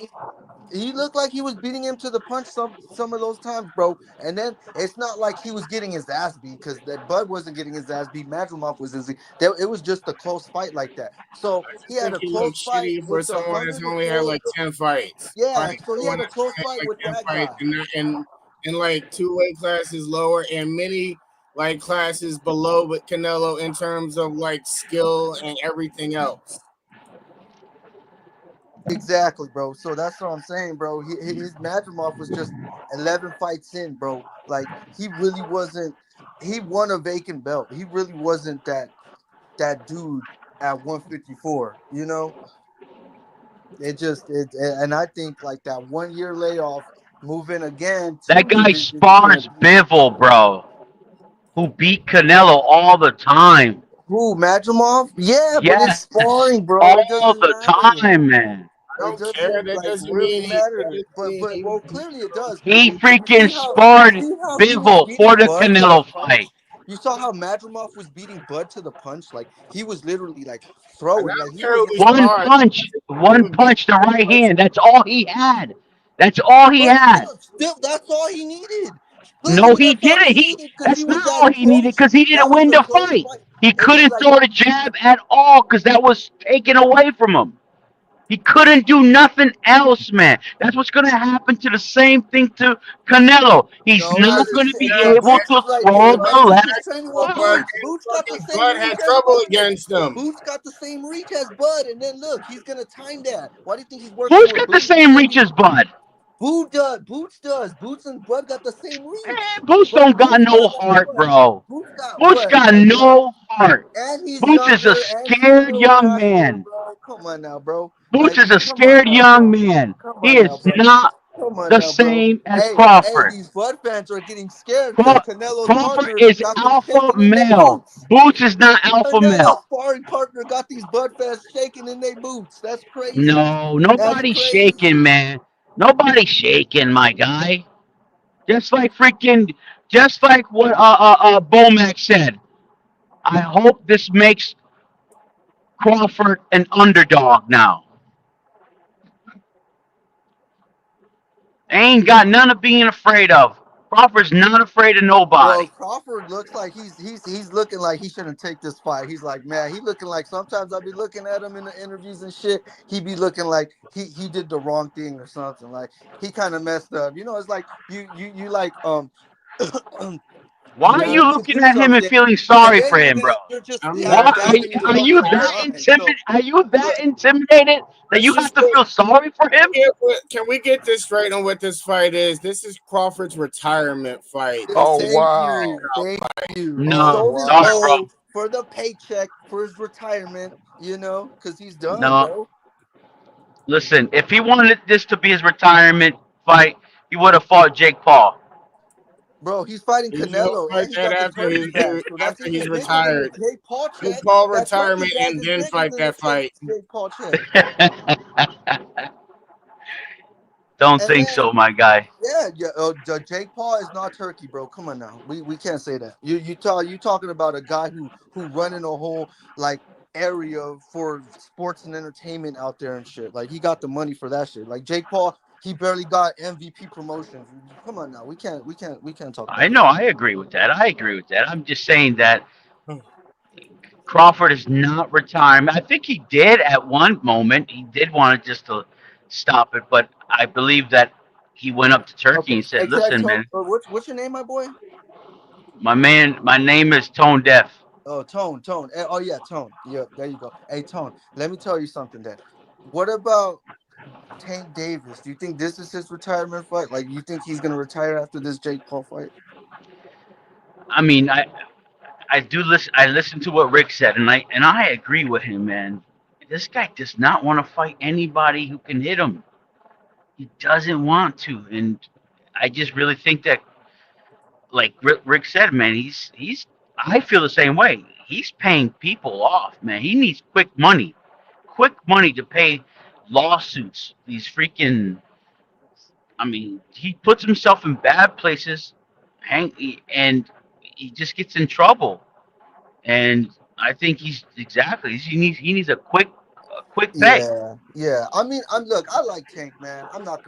he looked like he was beating him to the punch some of those times, bro. And then it's not like he was getting his ass beat because that Bud wasn't getting his ass beat. Madrimov was it was just a close fight like that. So I he just had think a he close looked fight shitty for with the someone that's only had 104. like 10 fights. Yeah, Like so he someone had a that's close only had fight like with 10 that fights guy. and in like 2 weight classes lower and many like classes below with Canelo in terms of like skill and everything else. Exactly, bro. So that's what I'm saying, bro. His Madrimov was just 11 fights in, bro. Like he really wasn't. He won a vacant belt. He really wasn't that dude at 154. You know, and I think like that 1 year layoff, moving again That two guy divisions is gonna spars be Bivol, bro, who beat Canelo all the time. who Madrimov. Yeah, but it's Yes, sparring, bro. It all doesn't the matter. time, man. I It don't care. doesn't That like doesn't really mean that matter. doesn't mean But well, clearly it does because He you freaking see sparred how he was Bivol beating for the Bud to the Canelo fight. punch. You saw how Madrimov was beating Bud to the punch. Like he was literally like and I throwing. Like don't he care who wasn't he even. One sparred. punch, He one was beating punch, the right punch. hand. That's all he had. That's all he But had. still, that's all he needed. No, Clearly, he that's all didn't. he He needed because he That's was not that all he needed close. because he didn't That was win a the close fight. fight. He It was couldn't like throw the jab at all because that was taken away from him. He couldn't do nothing else, man. That's what's going to happen to the same thing to Canelo. He's no, not because going to be able Boots to is like throw the Boots is left training with But hook. Boots. Boots got the fucking same Bud had reach as trouble Bud. against him. Boots got the same reach as Bud, and then look, he's gonna time that. Why do you think he's working Who's with got the Boots? He's same gonna reach be as Bud? Boot does. Boots does. Boots and Bud got the same reach, Man, Boots but don't got Boots no got like heart, what? bro. Boots got Boots what? got Like what? no heart. And he's Boots is a younger, and he's scared still young faster, man. bro. Come on now, bro. Boots Like, is a come on scared now, young bro. man. Come He on now, is bro. not Come on the now, bro. same as Hey, Crawford. these Bud fans are getting scared because Canelo's Crawford partner is got them alpha shaking in their male. boots. Boots is not alpha Canelo's male. sparring partner got these Bud fans shaking in their boots. That's crazy. No, That's nobody's shaking, crazy. man. Nobody's shaking, my guy. Just like freaking, just like what Bomac said. I hope this makes Crawford an underdog now. They ain't got none of being afraid of. Crawford's not afraid of Bro, nobody. Crawford looks like he's looking like he shouldn't take this fight. He's like, man, he looking like sometimes I'll be looking at him in the interviews and shit. He be looking like he did the wrong thing or something. Like he kind of messed up. You know, it's like you like Why you are you want to looking do at him and something feeling and sorry for then him, bro? you're just I'm Why not dabbing feeling are into you his sorry. that mind. So intimidated? Are you that intimidated that you Let's have just to feel sorry for him? can we get this straight on what this fight is? This is Crawford's retirement fight. This Oh is thank wow. you, thank you. He Oh No, sold his sorry, wow. bro. soul for the paycheck for his retirement. You know, because he's done, No. bro. Listen, if he wanted this to be his retirement fight, he would have fought Jake Paul. Bro, he's fighting he's gonna Canelo fight and he that got the after turkey back. So that's after he's even bigger than the retired. Jake Paul Do check. Paul That turkey retirement bag and is then bigger fight than the that fight. Jake Paul check. Don't And think then, so, my guy. yeah, Jake Paul is not turkey, bro. Come on now. We can't say that. You talking about a guy who running a whole like area for sports and entertainment out there and shit. Like he got the money for that shit. Like Jake Paul, he barely got MVP promotions. Come on now. We can't talk I about know. that. I agree with that. I agree with that. I'm just saying that Crawford is not retiring. I think he did at one moment. He did want to just to stop it, but I believe that he went up to Turkey Okay. and said, Hey, can I "Listen, tell man, what's your name, my boy? my man, my name is Tone Deaf." Oh, Tone. Oh yeah, Tone. Yeah, there you go. Hey, Tone. Let me tell you something. Then, what about Tank Davis? Do you think this is his retirement fight? Like, you think he's gonna retire after this Jake Paul fight? I mean, I do listen. I listened to what Rick said, and I agree with him, man. This guy does not want to fight anybody who can hit him. He doesn't want to, and I just really think that, like Rick said, man, he's. I feel the same way. He's paying people off, man. He needs quick money to pay lawsuits, these freaking. I mean, he puts himself in bad places, and he just gets in trouble. And I think he needs a quick pay. Yeah, yeah. I mean, look, I like Tank, man. I'm not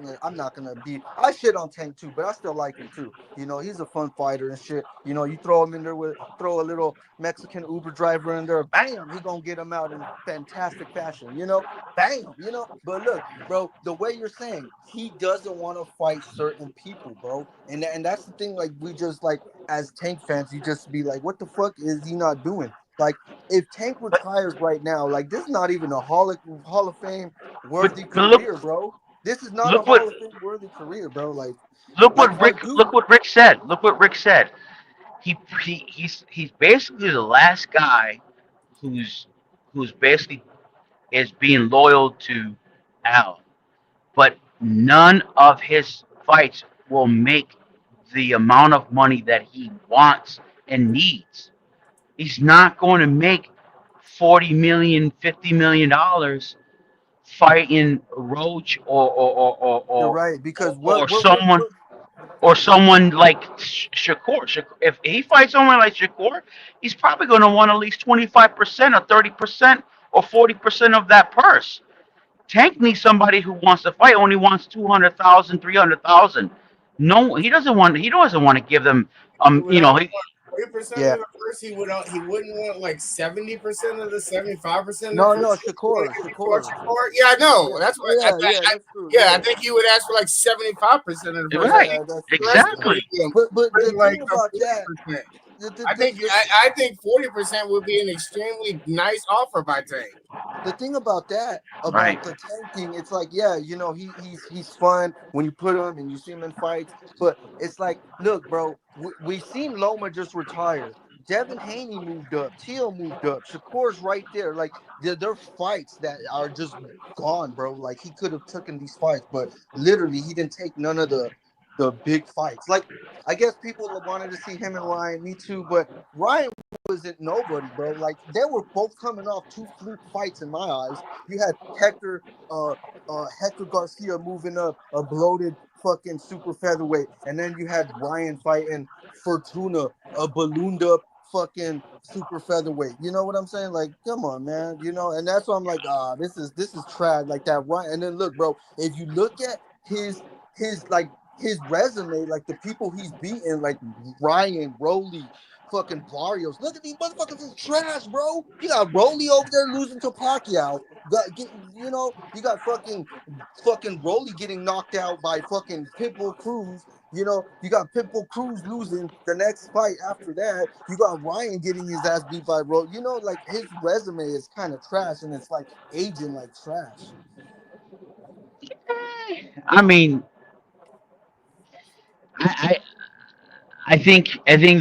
gonna be. I shit on Tank too, but I still like him too. You know, he's a fun fighter and shit. You know, you throw him in there with throw a little Mexican Uber driver in there, bam, he gonna get him out in fantastic fashion. You know, bam. You know, but look, bro, the way you're saying, he doesn't want to fight certain people, bro, and that's the thing. Like we just like as Tank fans, you just be like, what the fuck is he not doing? Like if Tank retires right now, like this is not even a Hall of Fame worthy But look career, bro. This is not a look what Hall of Fame worthy career, bro. look Like what my Rick dude. look what Rick said. Look what Rick said. He's basically the last guy who's basically is being loyal to Al, but none of his fights will make the amount of money that he wants and needs. He's not going to make 40 million, $50 million fighting Roach You're right because or someone like Shakur. If he fights someone like Shakur, he's probably going to want at least 25% or 30% or 40% of that purse. Tank needs somebody who wants to fight. Only wants 200,000, 300,000. No, he doesn't want to give them. He would You only know, want 40% Yeah. of the first. He wouldn't want like 70% of the 75% of the No, first. no, You want Shakur, to give him Shakur. Shakur? Yeah, I know. Yeah, That's what. yeah, yeah. That's true. Yeah, I Yeah, think he would ask for like 75% of the first. I right? think yeah. That's the true. rest Yeah. of it would Exactly. be But the like thing a about that, 40%. the the, I the, think the I think 40% would be an extremely nice offer by Tank. the thing about that Right. about the tanking, it's like yeah, you know he's fun when you put him and you see him in fights, but it's like look, bro, we seen Loma just retire. Devin Haney moved up, Teal moved up, Shakur's right there. Like they're fights that are just gone, bro. Like he could have taken these fights, but literally he didn't take none of the big fights. Like I guess people wanted to see him and Ryan, me too, but Ryan wasn't nobody, bro. Like they were both coming off two fluke fights in my eyes. You had Hector Garcia moving up a bloated fucking super featherweight, and then you had Ryan fighting Fortuna, a ballooned up fucking super featherweight. You know what I'm saying? Like, come on, man. You know, and that's why I'm like, this is trash. Like that Ryan. And then look, bro, if you look at his resume, like the people he's beaten, like Ryan, Rowley, fucking Barrios. Look at these motherfuckers is trash, bro. You got Rolly over there losing to Pacquiao. You got fucking Rolly getting knocked out by fucking Pitbull Cruz. You know, you got Pitbull Cruz losing the next fight after that. You got Ryan getting his ass beat by Rolly. You know, like his resume is kind of trash, and it's like aging like trash. I mean, I I think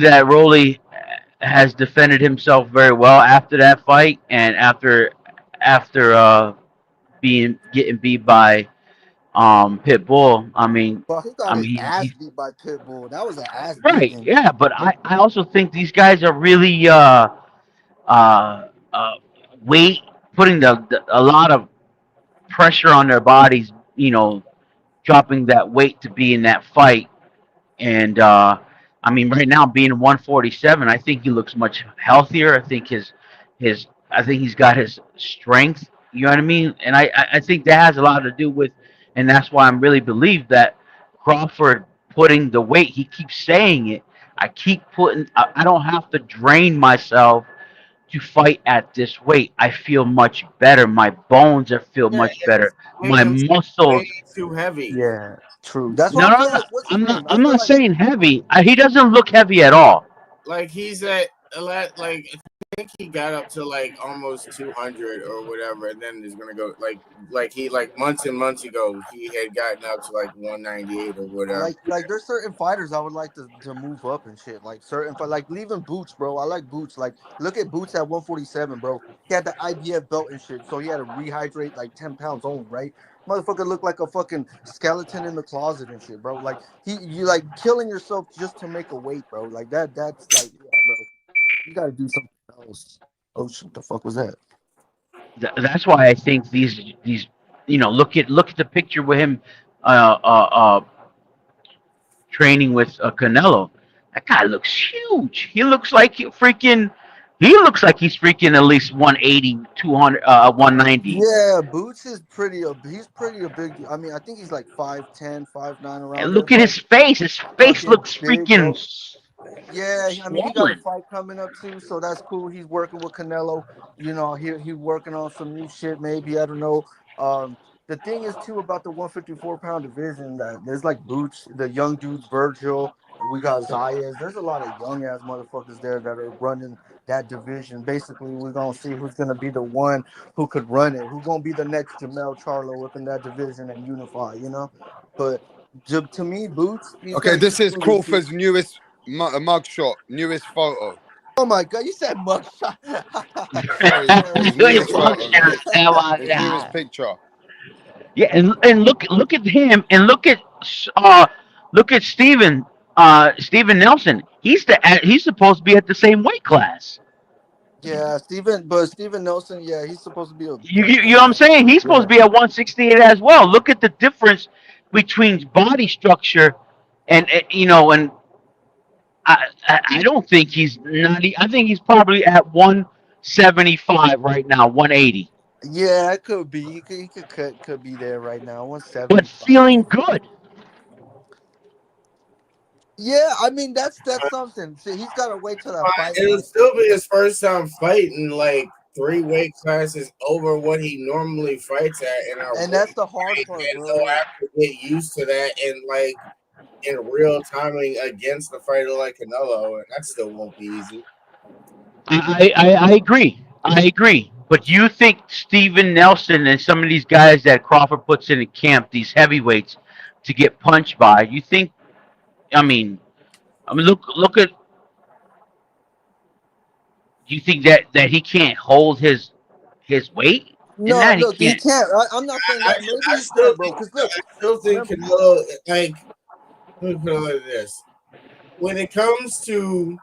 that Rolly has defended himself very well after that fight and after being getting beat by Pitbull. But he I got his mean ass he's beat by Pitbull. That was an ass right, beating. yeah, but I also think these guys are really uh, uh, weight putting a lot of pressure on their bodies. Dropping that weight to be in that fight. And right now being 147, I think he looks much healthier. I think he's got his strength. You know what I mean? And I think that has a lot to do with, and that's why I'm really believe that Crawford putting the weight. He keeps saying it. I keep putting. I don't have to drain myself to fight at this weight. I feel much better. My bones are feel Yeah, much better. it's My making him way muscles. too heavy. Yeah, true. That's why No, I no, feel no. like what's his I'm not. name? I I'm feel not like saying heavy. He doesn't look heavy at all. Like he's at a lot. Like I think he got up to like almost 200 or whatever, and then he's gonna go like months and months ago he had gotten up to like 198 or whatever. like there's certain fighters I would like to move up and shit. Like like leaving Boots, bro. I like Boots. Like look at Boots at 147, bro. He had the IBF belt and shit, so he had to rehydrate like 10 pounds only, right? Motherfucker looked like a fucking skeleton in the closet and shit, bro. Like you like killing yourself just to make a weight, bro. Like that's like yeah, bro. You gotta do something else. Oh shit, the fuck was that? That's why I think these look at the picture with him uh, uh, uh, training with Canelo. That guy looks huge. He looks like he's freaking at least 180, 200, 190. Yeah, Boots is he's pretty a big. I mean, I think he's like 5'10", 5'9", And around there. look at So his face. His face fucking looks big, freaking bro. Yeah, I mean, he got a swollen. fight coming up too, so that's cool. He's working with Canelo. He working on some new shit. Maybe I don't know. The thing is too about the 154-pound division that there's like Boots, the young dudes, Virgil. We got Zayas. There's a lot of young ass motherfuckers there that are running that division. Basically, we're gonna see who's gonna be the one who could run it. Who's gonna be the next Jamel Charlo within that division and unify. But to me, Boots, he's Okay, gonna this is really see. Crawford's newest mugshot, newest photo. Oh my god, you said mugshot. Sorry, his Good newest luck, photo, Come on, his newest yeah. picture. Yeah, and look at him, and look at Steven Nelson. He's supposed to be at the same weight class. Yeah, Steven Nelson, yeah, he's supposed to be a You know what I'm saying? He's supposed yeah. to be at 168 as well. Look at the difference between body structure and I don't think he's not. I think he's probably at 175 right now, 180, Yeah, it could be. He could be there right now. but 175. feeling good. Yeah, I mean that's something. See, he's gotta wait till that fight It'll night. still be his first time fighting like 3 weight classes over what he normally fights at in our And weight. that's the hard part, And bro. he'll have to get used to that and like in real timing against a fighter like Canelo, and that still won't be easy. I agree. I agree. But you think Steven Nelson and some of these guys that Crawford puts in a camp, these heavyweights, to get punched by? You think? I mean, look at. Do you think that he can't hold his weight in No, that? He look, he can't. can't. I'm not saying that. Maybe I he still can, bro. think Because look, I still think remember, Canelo like let me put it like this. When it comes to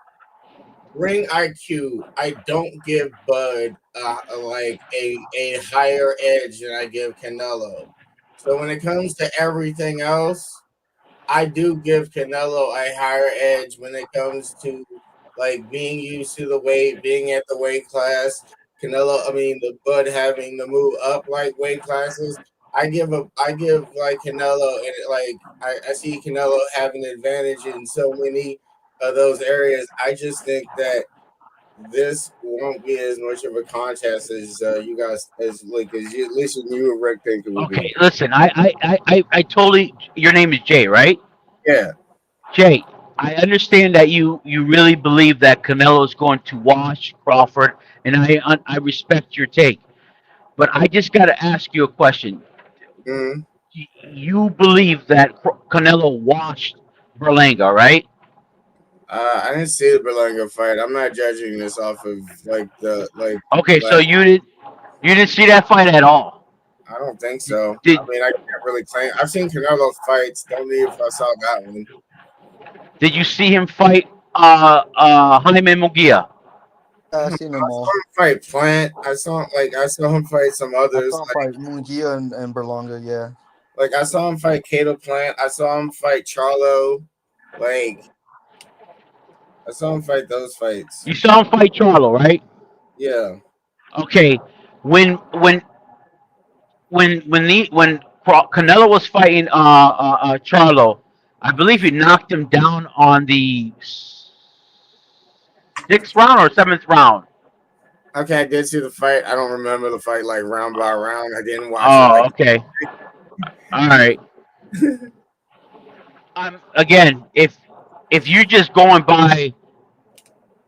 ring IQ, I don't give Bud like a higher edge than I give Canelo. So when it comes to everything else, I do give Canelo a higher edge when it comes to like being used to the weight, being at the weight class. The Bud having to move up like weight classes. I give like Canelo and like I see Canelo having an advantage in so many of those areas. I just think that this won't be as much of a contest as you guys at least you and Rick think it will be. Okay, listen. I totally. Your name is Jay, right? Yeah. Jay, I understand that you really believe that Canelo is going to wash Crawford, and I respect your take. But I just got to ask you a question. Mm-hmm. You believe that Canelo washed Berlanga, right? I didn't see the Berlanga fight. I'm not judging this off of Okay, so like you didn't see that fight at all. I don't think so. Did I can't really claim. I've seen Canelo fights. Don't need if I saw that one. did you see him fight Jaime Munguia? I I seen them saw all. him fight Plant. I saw him fight some I others. saw him fight Mungia and Berlanga. Yeah. Like I saw him fight Cato Plant. I saw him fight Charlo. Like I saw him fight those fights. You saw him fight Charlo, right? Yeah. Okay, when when when Canelo was fighting Charlo, I believe he knocked him down on the sixth round or seventh round. Okay, I did see the fight. I don't remember the fight like round by round. I didn't watch it Oh, like okay, all right. Again, if you're just going by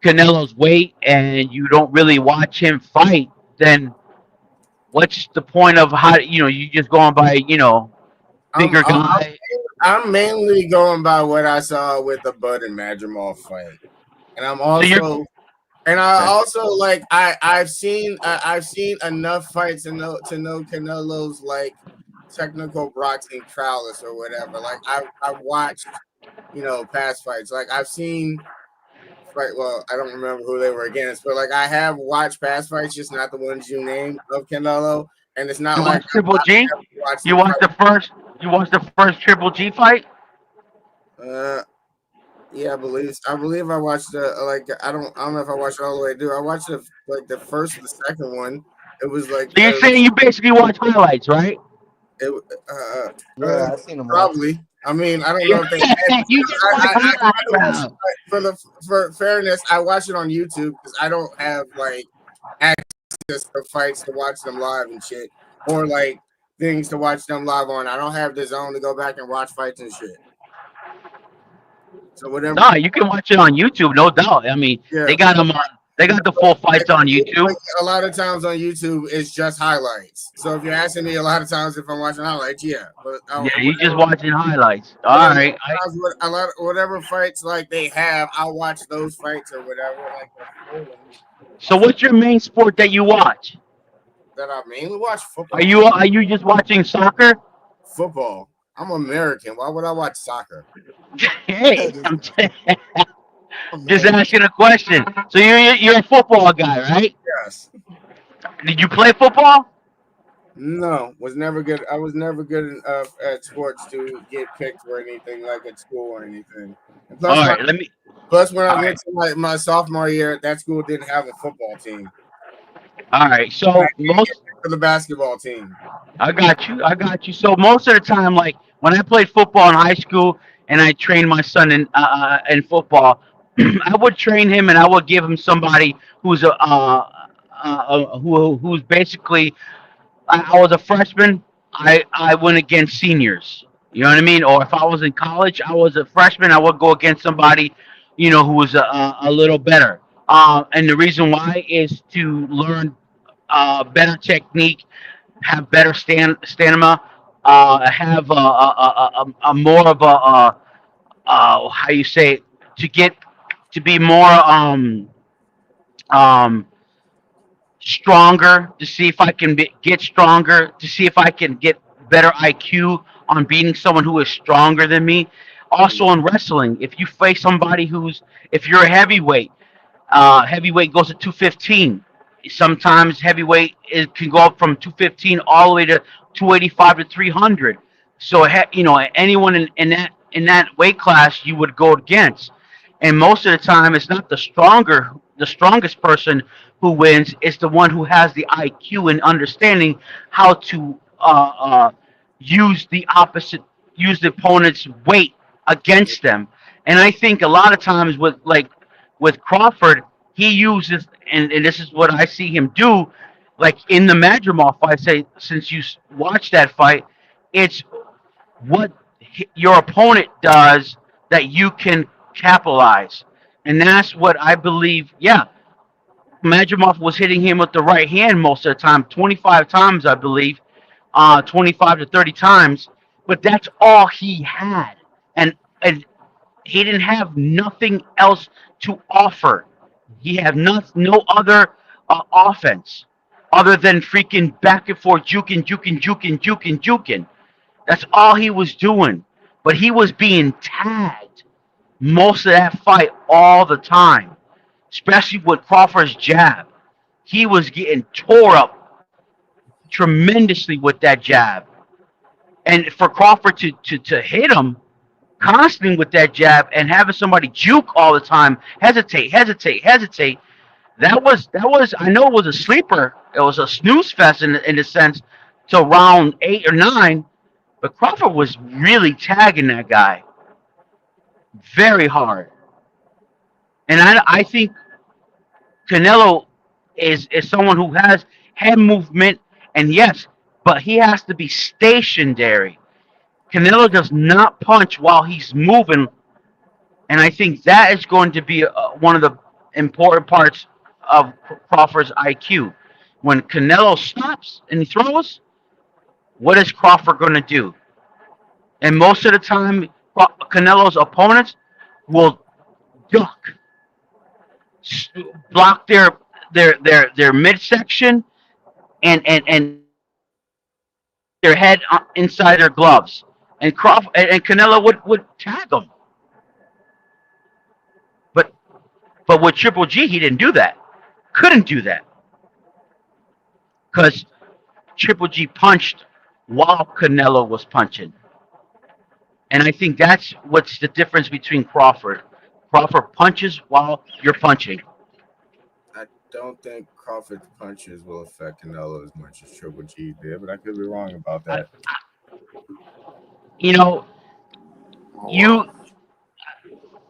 Canelo's weight and you don't really watch him fight, then what's the point of how you just going by I'm, bigger I'm guy? I'm mainly going by what I saw with the Bud and Madrimov fight, and So you're I okay. also like I've seen enough fights to know Canelo's like technical boxing prowess or whatever. Like I've watched past fights. Like I've seen fight. Well, I don't remember who they were against, but like I have watched past fights, just not the ones you named of Canelo. and it's not You like watched Triple G? I've watched You them watched fight. the first? You watched the first Triple G fight? Uh, yeah, I believe I watched the like I don't know if I watched it all the way through. I watched the first and the second one. It was like So you're saying you basically watch highlights, right? it Yeah, I seen him all. probably. I mean, I don't know if they had. You just watch highlights, bro. For fairness, I watch it on YouTube because I don't have like access to fights to watch them live and shit, or like things to watch them live on. I don't have the zone to go back and watch fights and shit. So whatever. No, you can watch it on YouTube, no doubt. I mean, Yeah, they got them on. They got the full fights on YouTube. like a lot of times on YouTube, it's just highlights. So if you're asking me a lot of times if I'm watching highlights, yeah, but Yeah, you just watching highlights. All right. whatever fights like they have, I'll watch those fights or whatever, like the full ones. So what's your main sport that you watch? That I mainly watch football. Are you just watching soccer? Football. I'm American. Why would I watch soccer? Hey, I'm just asking a question. So you're a football guy, right? Yes. Did you play football? No, was never good. I was never good enough at sports to get picked for anything like at school or anything. And plus, All right, let me. when I went to my sophomore year, that school didn't have a football team. All right, so For the basketball team. I got you. I got you. So most of the time, like when I played football in high school and I trained my son in football, I would train him and I would give him somebody who's who's basically I was a freshman. I went against seniors. You know what I mean? Or if I was in college, I was a freshman. I would go against somebody, who was a little better. And the reason why is to learn better technique, have better stamina, have a more of how you say it, to be more um stronger, to see if I can get stronger, to see if I can get better IQ on beating someone who is stronger than me. Also in wrestling, if you face somebody if you're a heavyweight, heavyweight goes to 215. Sometimes heavyweight can go up from 215 all the way to 285 to 300. So anyone in that weight class you would go against, and most of the time it's not the strongest person who wins. It's the one who has the IQ and understanding how to use the opponent's weight against them. And I think a lot of times with Crawford, he uses, and this is what I see him do, like in the Madrimov fight. Say, since you watched that fight, it's what your opponent does that you can capitalize, and that's what I believe. Yeah, Madrimov was hitting him with the right hand most of the time, 25 times, I believe, 25 to 30 times, but that's all he had, and he didn't have nothing else to offer. He had no other offense other than freaking back and forth, juking. That's all he was doing. But he was being tagged most of that fight all the time, especially with Crawford's jab. He was getting tore up tremendously with that jab. And for Crawford to hit him constantly with that jab and having somebody juke all the time, hesitate. That was I know it was a sleeper. It was a snooze fest in a sense till round 8 or 9. But Crawford was really tagging that guy very hard. And I think Canelo is someone who has head movement, and yes, but he has to be stationary. Canelo does not punch while he's moving, and I think that is going to be one of the important parts of Crawford's IQ. When Canelo stops and he throws, what is Crawford going to do? And most of the time, Canelo's opponents will duck, block their midsection, and their head inside their gloves. And Crawford and Canelo would tag them. But with Triple G, he didn't do that. Couldn't do that because Triple G punched while Canelo was punching. And I think that's what's the difference between Crawford. Crawford punches while you're punching. I don't think Crawford's punches will affect Canelo as much as Triple G did, but I could be wrong about that. You know, you.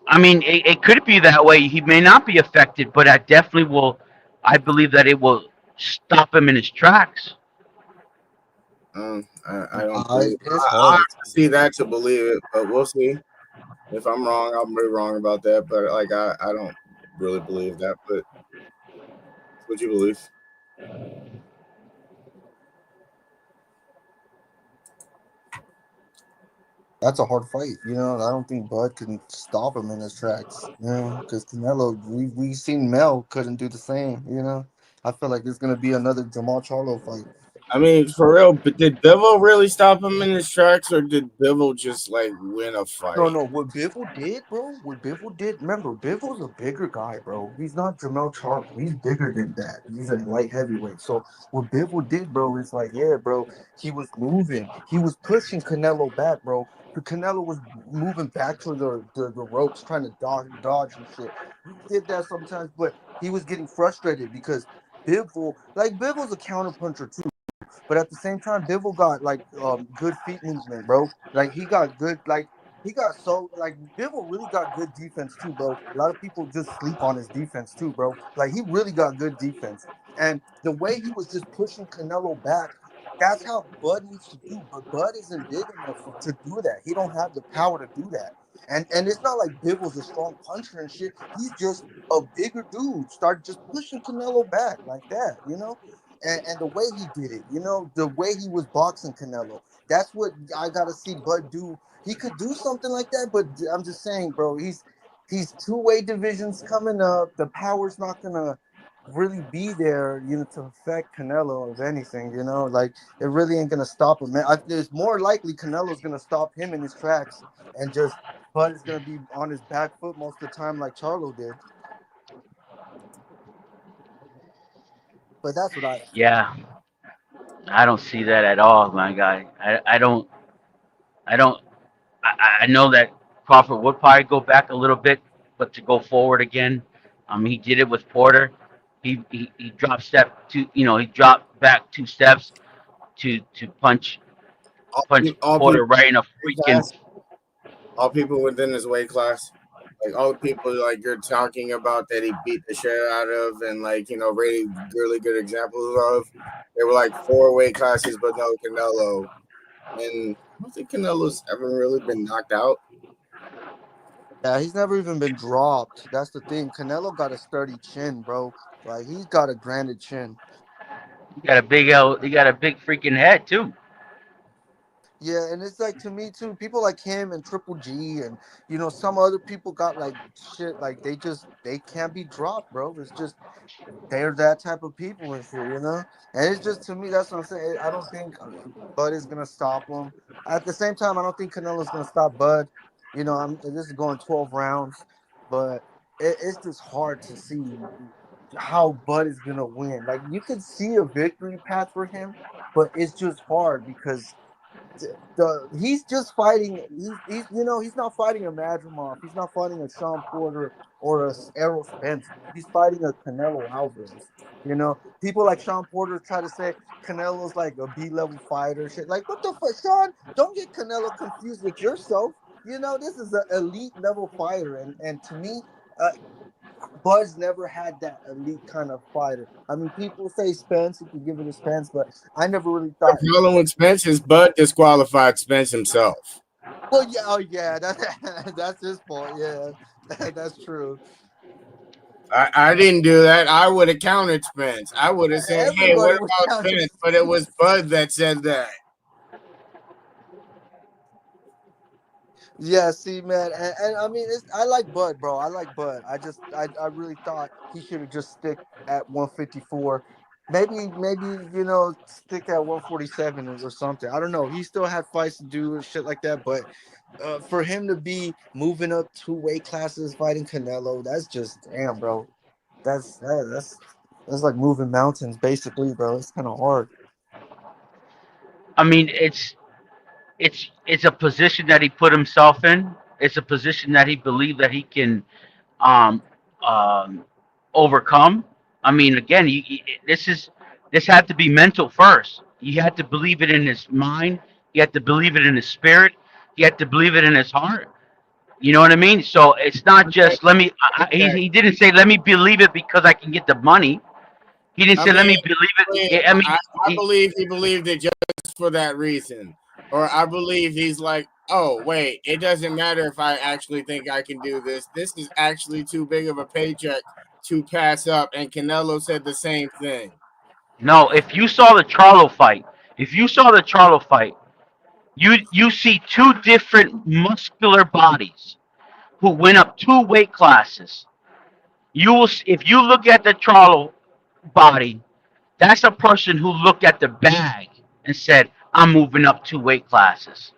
I mean, it could be that way. He may not be affected, but I definitely will. I believe that it will stop him in his tracks. I don't believe. It's I hard. see that to believe it, but we'll see. If I'm wrong, I'll be wrong about that. But like, I don't really believe that. But what you believe? That's a hard fight. You know, I don't think Bud can stop him in his tracks. You know, because Canelo, we seen Mel couldn't do the same. You know, I feel like it's gonna be another Jamal Charlo fight. I mean, for real, but did Bivol really stop him in his tracks, or did Bivol just like win a No, fight? no. What Bivol did, bro? What Bivol did? Remember, Bivol's a bigger guy, bro. He's not Jamel Charlo. He's bigger than that. He's a light heavyweight. So what Bivol did, bro, is like, yeah, bro. He was moving. He was pushing Canelo back, bro. The Canelo was moving back to the ropes, trying to dodge and shit. He did that sometimes, but he was getting frustrated because Bivol's a counterpuncher too. But at the same time, Bivol got like good feet movement, bro. Like he got good, like he got so like Bivol really got good defense too, bro. A lot of people just sleep on his defense too, bro. Like he really got good defense, and the way he was just pushing Canelo back, that's how Bud needs to do. But Bud isn't big enough to do that. He don't have the power to do that. And it's not like Bivol's a strong puncher and shit. He's just a bigger dude. Start just pushing Canelo back like that, you know. And the way he did it, you know, the way he was boxing Canelo. That's what I gotta see Bud do. He could do something like that, but I'm just saying, bro, he's two-way divisions coming up. The power's not gonna really be there, you know, to affect Canelo, if anything, you know, like it really ain't gonna stop him. Man, it's more likely Canelo's gonna stop him in his tracks and just Bud is gonna be on his back foot most of the time, like Charlo did. But that's what I think. Yeah, I don't see that at all, my guy. I don't. I know that Crawford would probably go back a little bit, but to go forward again, he did it with Porter. He dropped step two. You know, he dropped back 2 steps to punch All Porter people, right in a freaking. all people within his weight class, like all the people like you're talking about that he beat the shit out of, and like really good examples of. They were like 4 weight classes, but no Canelo, and I don't think Canelo's ever really been knocked out. Yeah, he's never even been dropped. That's the thing. Canelo got a sturdy chin, bro. Like he's got a granite chin. He got a big L. He got a big freaking head too. Yeah, and it's like to me too. People like him and Triple G, and you know some other people got like shit. Like they can't be dropped, bro. It's just they're that type of people and shit, you know. And it's just to me, that's what I'm saying. I don't think Bud is gonna stop him. At the same time, I don't think Canelo's gonna stop Bud. You know, this is going 12 rounds, but it's just hard to see how Bud is gonna win. Like you could see a victory path for him, but it's just hard because he's just fighting. He's you know he's not fighting a Madrimov. He's not fighting a Sean Porter or a Errol Spence. He's fighting a Canelo Alvarez. You know, people like Sean Porter try to say Canelo's like a B-level fighter. Shit, like what the fuck, Sean? Don't get Canelo confused with yourself. You know, this is an elite level fighter, and to me, Buzz never had that elite kind of fighter. I mean, people say Spence, you can give it to Spence, but I never really The thought. problem with Spence is Bud disqualified Spence himself. Well, yeah, oh yeah, that's his fault. Yeah, that's true. I didn't do that. I would have countered Spence. I would have said, "Hey, what Everybody was about counting. Spence?" But it was Bud that said that. Yeah, see, man, and I mean, I like Bud, bro. I like Bud. I really thought he should have just stick at 154. Maybe you know stick at 147 or something. I don't know. He still had fights to do and shit like that, but for him to be moving up 2 weight classes fighting Canelo, that's just damn, bro. That's that's like moving mountains, basically, bro. It's kind of hard. I mean, it's a position that he put himself in. It's a position that he believed that he can um, um, overcome. I mean, again, this had to be mental first. He had to believe it in his mind. He had to believe it in his spirit. He had to believe it in his heart. You know what I mean? So it's not just let me. He didn't say let me believe it because I can get the money. He didn't I say let mean, me believe it. I mean, I believe he believed it just for that reason. Or I believe he's like, oh, wait, it doesn't matter if I actually think I can do this. This is actually too big of a paycheck to pass up. And Canelo said the same thing. no. If you saw the Charlo fight, you see two different muscular bodies who went up two weight classes. You will, if you look at the Charlo body, that's a person who looked at the bag and said, "I'm moving up two weight classes."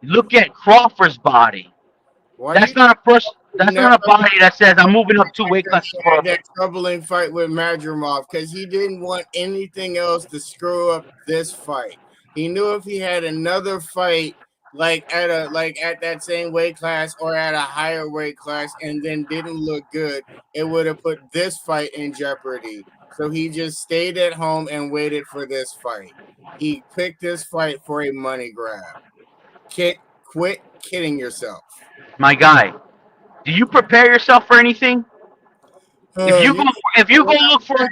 Look at Crawford's body. Why do That's you not a person. That's never not a body that says, "I'm moving up two weight classes for." that troubling fight with Madrimov? Because he didn't want anything else to screw up this fight. He knew if he had another fight at that same weight class or at a higher weight class and then didn't look good, it would have put this fight in jeopardy. So he just stayed at home and waited for this fight. He picked this fight for a money grab. Quit kidding yourself. My guy, do you prepare yourself for anything? If you go, if you look for a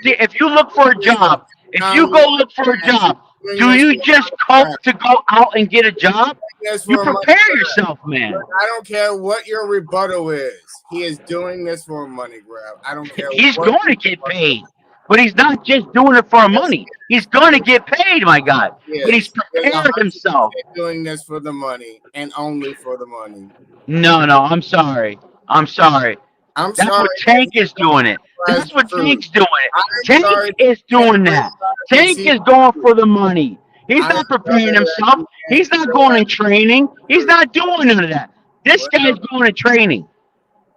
job, if you go look for a job, do you just hope to go out and get a job? You prepare yourself, man. I don't care what your rebuttal is. He is doing this for a money grab. I don't care. He's going to get paid, but he's not just doing it for money. He's going to get paid, my God. But he's prepared himself. Doing this for the money and only for the money. No, I'm sorry. That's sorry. what Tank is doing it. That's what Tank's doing it. Tank is doing that. Tank is going for the money. He's not preparing himself. He's not going in training. He's not doing none of that. This guy's going to training.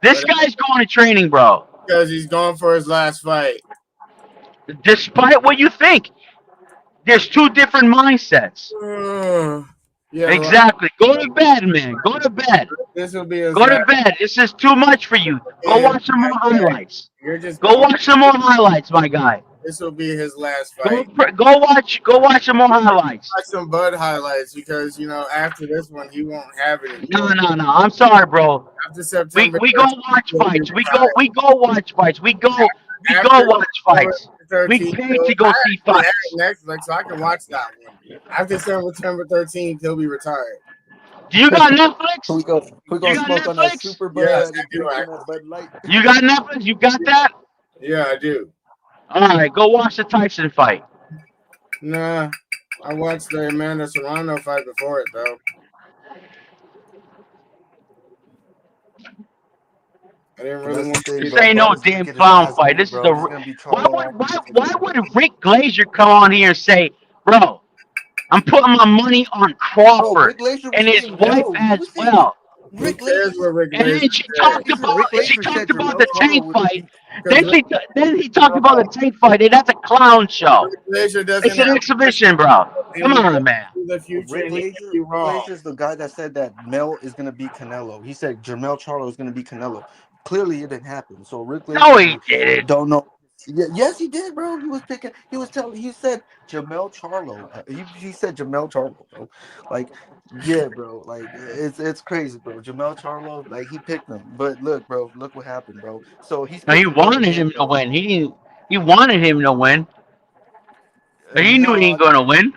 This guy's going to training, bro. Because he's going for his last fight. Despite what you think, there's two different mindsets. Yeah, exactly. Go to bed, man. Go to bed. This will be Go to bed. This is too much for you. Go watch some more highlights. Go watch some more highlights, my guy. This will be his last fight. Go watch some more highlights. Watch some Bud highlights because after this one he won't have it anymore. No. I'm sorry, bro. After September, we go watch fights. We go watch fights. We go watch fights. We pay to go see fights. Netflix, so I can watch that one. After September 13th, he'll be retired. Do you got Netflix? We go smoke on that Super Bud. Yes, I do. You got Netflix? You got that? Yeah, I do. All right, go watch the Tyson fight. Nah, I watched the Amanda Serrano fight before it, though. I didn't really want to. This ain't no damn clown fight. This is why would Rick Glazer come on here and say, bro, I'm putting my money on Crawford and his wife as well. Rick Glazer, and then she talked about the Tank fight. Then he talked about the Tank fight, and that's a clown show. It's an exhibition, bro. Come on, man. Rick Glazer's the guy that said that Mel is gonna be Canelo. He said Jermell Charlo is gonna be Canelo. Clearly, it didn't happen. So Rick Glazer, no, he didn't. Don't know. Yes, he did, bro. He was picking. He was telling. He said Jermell Charlo. He said Jermell Charlo, bro. Like, yeah, bro. Like, it's crazy, bro. Jermell Charlo, like he picked him. But look, bro. Look what happened, bro. So he wanted him to win. He wanted him to win. But he knew he ain't gonna win.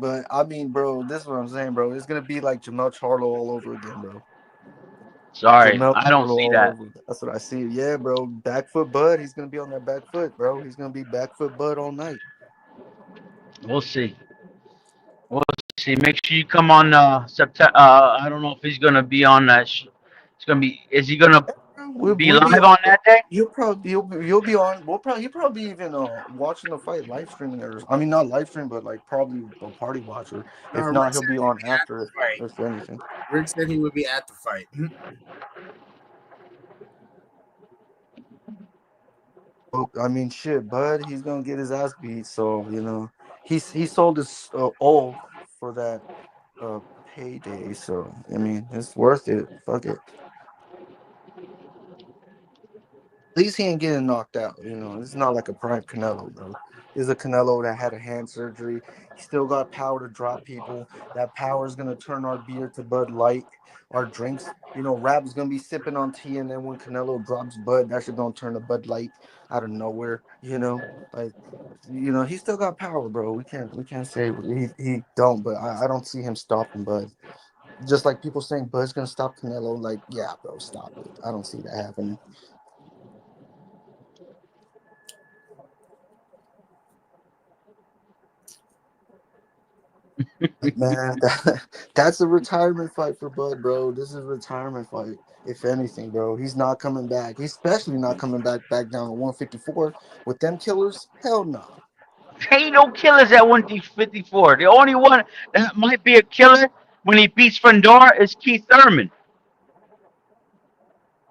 But I mean, bro, this is what I'm saying, bro. It's gonna be like Jermell Charlo all over again, bro. Sorry, I don't see that. That's what I see. Yeah, bro. Back foot Bud. He's gonna be on that back foot, bro. He's gonna be back foot Bud all night. We'll see. We'll see. Make sure you come on September. I don't know if he's gonna be on that. It's gonna be. Is he gonna be live on that day? You'll be on. He'll probably even watching the fight live streaming I mean, not live stream, but like probably a party watcher. If not, he'll be on after if anything. Rick said he would be at the fight. I mean, shit, Bud. He's gonna get his ass beat. So he sold his all for that payday. So I mean, it's worth it. Fuck it. At least he ain't getting knocked out. You know, it's not like a prime Canelo, bro. It's a Canelo that had a hand surgery. He still got power to drop people. That power is gonna turn our beer to Bud Light, our drinks. You know, Rap's gonna be sipping on tea, and then when Canelo drops Bud, that shit gonna turn to Bud Light out of nowhere. You know, like, you know, he still got power, bro. We can't say he don't, but I don't see him stopping Bud. Just like people saying Bud's gonna stop Canelo, like, yeah, bro, stop it. I don't see that happening. Man, that's a retirement fight for Bud, bro. This is a retirement fight. If anything, bro, he's not coming back. He's especially not coming back down to 154 with them killers. Hell no, Ain't no killers at 154. The only one that might be a killer when he beats Fundora is Keith Thurman.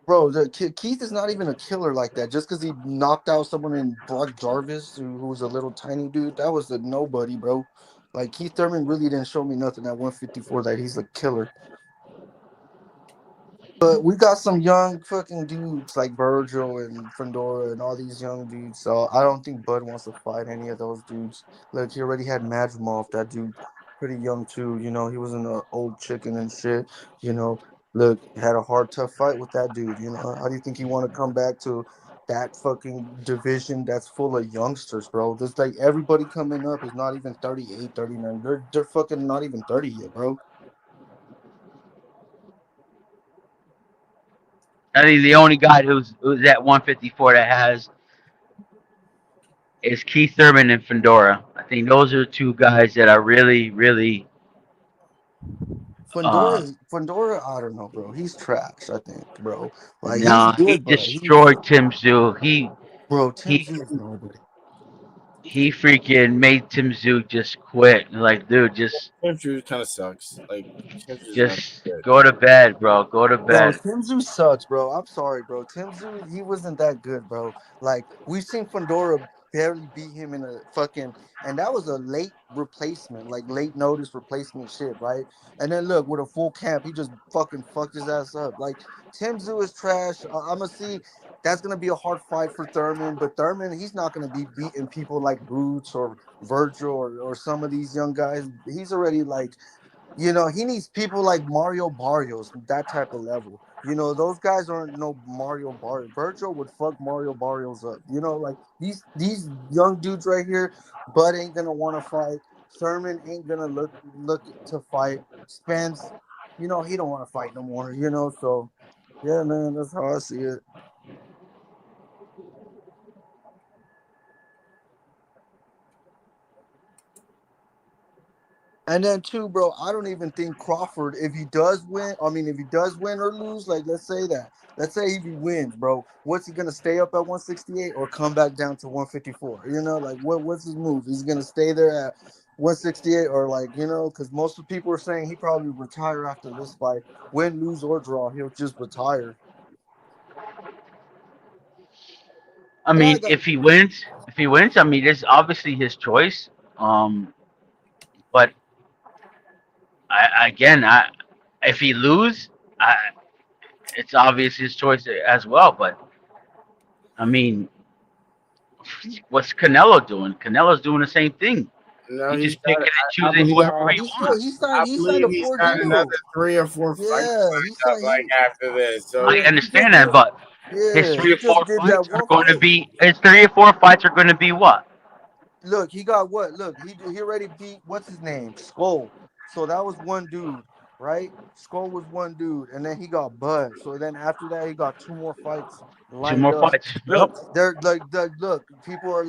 bro. Keith is not even a killer like that. Just because he knocked out someone in Brock Jarvis, who was a little tiny dude, that was a nobody, bro. Like Keith Thurman really didn't show me nothing at 154 that he's a killer. But we got some young fucking dudes like Virgil and Fandora and all these young dudes. So I don't think Bud wants to fight any of those dudes. Look, he already had Madrimov, that dude, pretty young too. You know, he was an old chicken and shit. You know, look, had a hard, tough fight with that dude. You know, how do you think he want to come back to that fucking division that's full of youngsters, bro? There's like everybody coming up is not even 38, 39. They're fucking not even 30 yet, bro. I think the only guy who's at 154 that has is Keith Thurman and Fundora. I think those are two guys that are really, really. Uh, Fundora, I don't know, bro. He's trash, I think, bro. Like he's no, he good, but he's destroyed Tim Zoo. bro. Tim He Zoo's nobody. he freaking made Tim Zoo just quit. Like, dude, Tim Drew kind of sucks. Like Tim Drew's not just good. go to bed, bro. Go to Bro, bed. Tim Zoo sucks, bro. I'm sorry, bro. Tim Zoo, he wasn't that good, bro. Like we've seen Fundora barely beat him in a fucking, and that was a late replacement, like late notice replacement shit, right? And then look, with a full camp, he just fucking fucked his ass up. Like Tim Zoo is trash. I'm gonna see. That's gonna be a hard fight for Thurman, but Thurman, he's not gonna be beating people like Boots or Virgil or some of these young guys. He's already like, you know, he needs people like Mario Barrios, that type of level. You know, those guys aren't no Mario Barrios. Virgil would fuck Mario Barrios up. You know, like these young dudes right here, Bud ain't gonna want to fight. Thurman ain't gonna look to fight. Spence, you know, he don't want to fight no more. You know, so yeah, man, that's how I see it. And then too, bro, I don't even think Crawford, if he does win, I mean, if he does win or lose, like let's say that. Let's say if he wins, bro, what's he gonna stay up at 168 or come back down to 154? You know, like what's his move? He's gonna stay there at 168 or like, you know, because most of the people are saying he probably retire after this fight. Win, lose, or draw, he'll just retire. I Yeah, mean, if he wins, I mean, it's obviously his choice. But if he lose, I, it's obvious his choice as well. But I mean, what's Canelo doing? Canelo's doing the same thing. No, He's he's just got. picking and I choosing believe. whoever nah, he wants. he signed I a believe he's 4 got another deal. 3 or 4 fights Yeah, he lined up signed like after this. So I yeah, he just understand that, did. but his Yeah, three he or four just did that fights are one going to fight. be his 3 or 4 fights are going to be what? Look, he got what? Look, he already beat what's his name? Skull. So that was one dude, right? Skull was one dude, and then he got Bud. So then after that, he got 2 more fights Two lined more up. fights. Yep. Look, they're like look, people are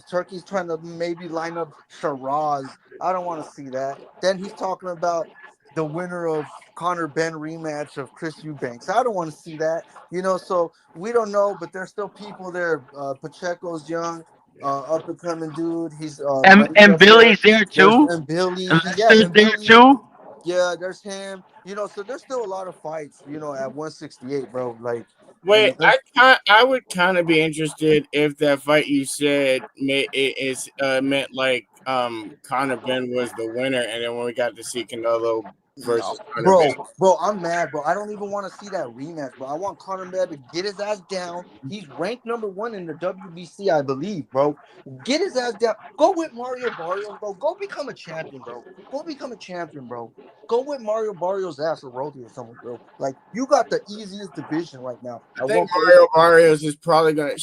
Turkey's trying to maybe line up Shiraz. I don't want to see that. Then he's talking about the winner of Conor Ben rematch of Chris Eubanks. I don't want to see that. You know, so we don't know, but there's still people there. Pacheco's young, up and coming dude. He's And Ben's there. Billy's there There's too. and Billy. And Yeah, Lester's and there Billy. too. Yeah, there's him. You know, so there's still a lot of fights. You know, at 168, bro. Like, wait, there's I would kind of be interested if that fight you said is meant like Conor Ben was the winner, and then when we got to see Canelo versus Conor Ben, Bro, I'm mad, bro. I don't even want to see that rematch, bro. I want Conor Ben to get his ass down. He's ranked #1 in the WBC, I believe, bro. Get his ass down. Go with Mario Barrios, bro. Go become a champion, bro. Go become a champion, bro. Go with Mario Barrios' ass or Roly or someone, bro. Like, you got the easiest division right now. I think Mario Barrios is probably gonna.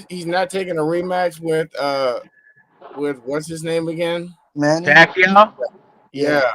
He's not taking a rematch with what's his name again? Manny. Pacquiao? Yeah.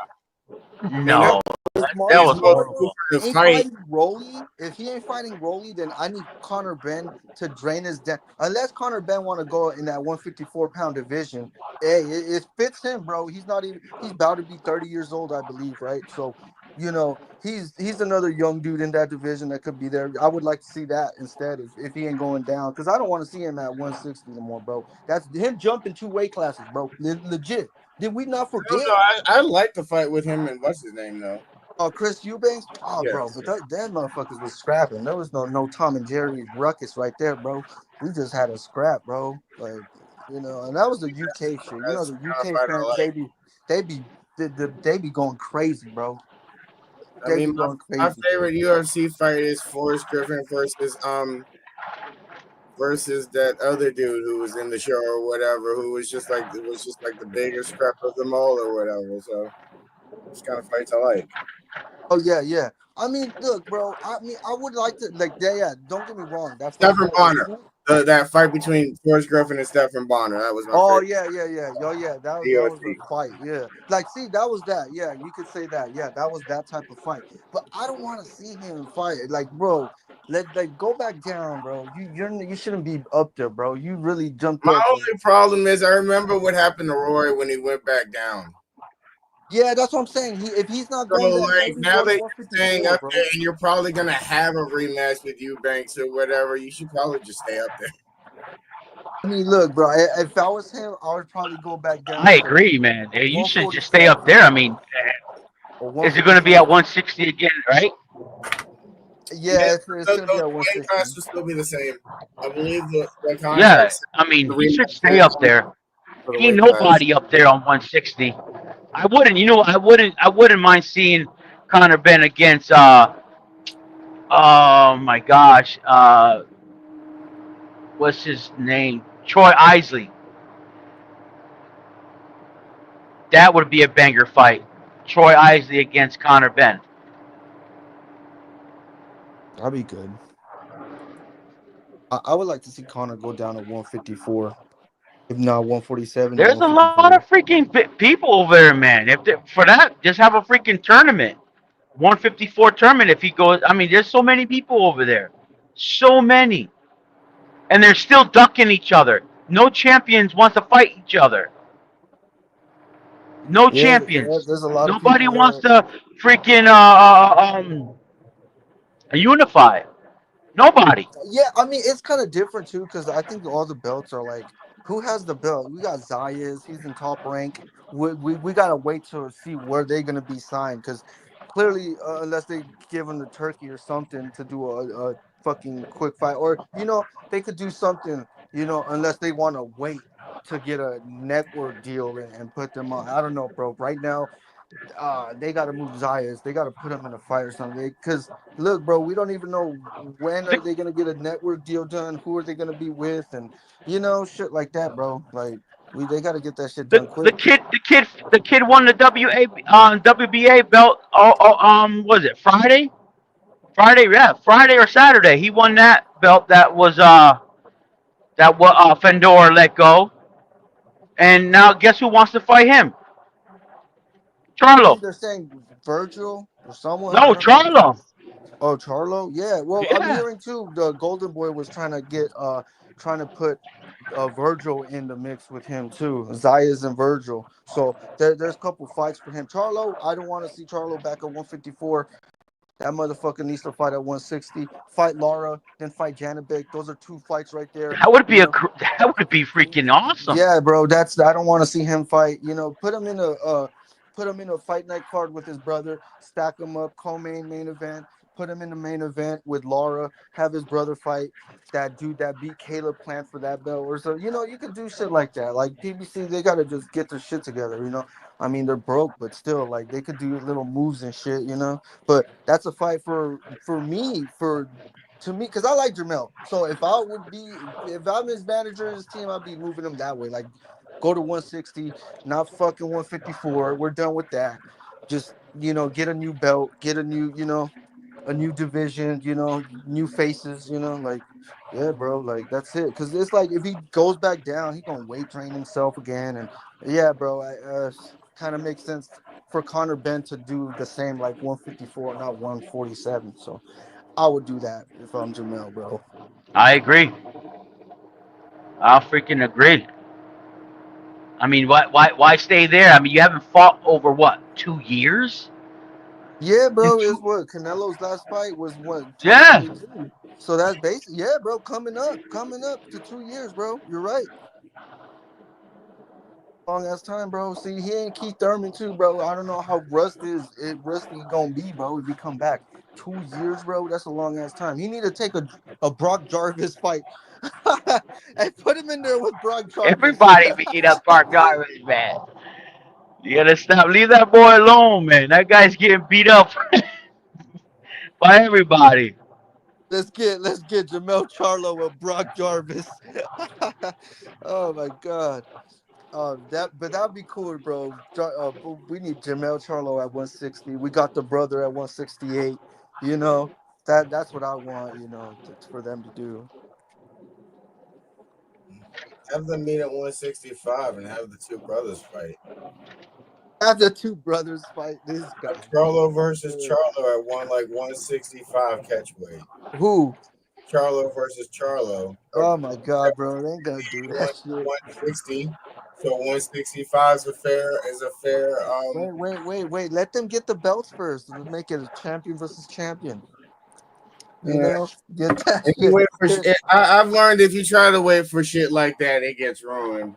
I mean, No, If that Mario was horrible. ain't fighting Rolly, if he ain't fighting Rolly, then I need Conor Ben to drain his debt. Unless Conor Ben want to go in that 154-pound division, hey, it fits him, bro. He's not even. He's about to be 30 years old, I believe, right? So, he's another young dude in that division that could be there. I would like to see that instead if he ain't going down, because I don't want to see him at 160 anymore, bro. That's him jumping 2 weight classes, bro. Legit. Did we not forget? No, I like the fight with him and what's his name though. Oh, Chris Eubanks? Oh, Yes. bro, but that motherfuckers was scrapping. There was no Tom and Jerry ruckus right there, bro. We just had a scrap, bro. Like, and that was the UK shit. That's The the kind of UK fight I fans, like. they be going crazy, bro. I They be mean, going my crazy, bro. favorite UFC fight is Forrest Griffin versus that other dude who was in the show or whatever, who was just like the biggest scrap of them all or whatever. So it's kind of fights I like. Oh yeah. I mean, look, bro. I mean, I would like to yeah. Don't get me wrong. That fight Stephen Bonner. That fight between Forrest Griffin and Stephen Bonner. That was my Oh favorite. yeah. Oh yeah, that was a fight. Yeah, like see, that was that. Yeah, you could say that. Yeah, that was that type of fight. But I don't want to see him fight. Like, bro, let go back down, bro. You shouldn't be up there, bro. You really jumped My up. only problem is I remember what happened to Roy when he went back down. Yeah, that's what I'm saying. If he's not So going that, like maybe now go to that you're staying 154, up bro. there and you're probably gonna have a rematch with Eubanks or whatever, you should probably just stay up there. I mean, look, bro. If I was him, I would probably go back down I to agree, man. You should just stay up 147 there. I mean, or is it going to be at 155. 160 again, right? Yeah, it's The gonna be at weight class 160. will still be the same. I believe the Yeah, contract I mean, the he should rematch stay period up there. for the Ain't weight class. nobody up there on 160. I wouldn't, I wouldn't mind seeing Conor Ben against, oh my gosh, what's his name? Troy Isley. That would be a banger fight. Troy Isley against Conor Ben. That'd be good. I would like to see Connor go down to 154, if not 147 or There's a lot 154. of freaking people over there, man. For that, just have a freaking tournament. 154 tournament if he goes. I mean, there's so many people over there. So many. And they're still ducking each other. No champions want to fight each other. No Yeah, champions. there's a lot of Nobody people wants there. to freaking unify. Nobody. Yeah, I mean it's kind of different too because I think all the belts are like, who has the belt? We got Zayas, he's in top rank. We gotta wait to see where they're gonna be signed because clearly, unless they give him the turkey or something to do a fucking quick fight, or they could do something, unless they want to wait to get a network deal and put them on. I don't know, bro. Right now, they got to move Zayas. They got to put him in a fight or something. Because look, bro, we don't even know when are The, they gonna get a network deal done. Who are they gonna be with, and shit like that, bro. Like they got to get that shit the, done the quick. kid the kid won the WBA belt. Was it Friday? Friday, yeah, Friday or Saturday. He won that belt. That was Fedor let go, and now guess who wants to fight him? I Charlo. think they're saying Virgil or someone. I No, don't know. Charlo. Oh, Charlo. Yeah. Well, I'm Yeah. hearing too. The Golden Boy was trying to put Virgil in the mix with him too. Zayas and Virgil. So there's a couple fights for him. Charlo, I don't want to see Charlo back at 154. That motherfucker needs to fight at 160. Fight Lara, then fight Janabek. Those are 2 fights right there. That would be freaking awesome. Yeah, bro. I don't want to see him fight. Put him in a fight night card with his brother. Stack him up, co-main, main event. put him in the main event with Laura, have his brother fight that dude that beat Caleb Plant for that belt, or so. You could do shit like that. Like PBC, they gotta just get their shit together. I mean, they're broke, but still, like they could do little moves and shit. But that's a fight for me to me, because I like Jamel. So if I'm his manager, his team, I'd be moving him that way. Like, go to 160, not fucking 154. We're done with that. Just get a new belt, get a new division, new faces, like, yeah, bro, like that's it. Because it's like if he goes back down, he gonna weight train himself again, and yeah, bro, kind of makes sense for Conor Ben to do the same, like 154, not 147. So I would do that if I'm Jamel, bro. I agree. I freaking agree. I mean, why stay there? I mean, you haven't fought over what, 2 years? Yeah, In bro, is two, what Canelo's last fight was, what, yeah. 2022. So that's basically, yeah, bro, coming up to 2 years, bro. You're right. Long ass time, bro. See, he ain't Keith Thurman too, bro. I don't know how rusty he gonna be, bro, if he come back. 2 years, bro. That's a long ass time. He need to take a Brock Jarvis fight and put him in there with Brock Jarvis. Everybody beat up Mark Jarvis, man. You gotta stop. Leave that boy alone, man. That guy's getting beat up by everybody. Let's get Jamel Charlo with Brock Jarvis. Oh my god. That'd be cool, bro. We need Jamel Charlo at 160. We got the brother at 168. That's what I want. For them to do. Have them meet at 165 and have the two brothers fight. Have the two brothers fight this guy. Charlo versus Charlo at 165 catch weight. Who? Charlo versus Charlo. Oh my god, bro! They ain't gonna do that shit. 160. So 165 is a fair. Wait. Let them get the belts first. Let's make it a champion versus champion. Yeah. Get that If you wait for shit, I've learned if you try to wait for shit like that, it gets ruined.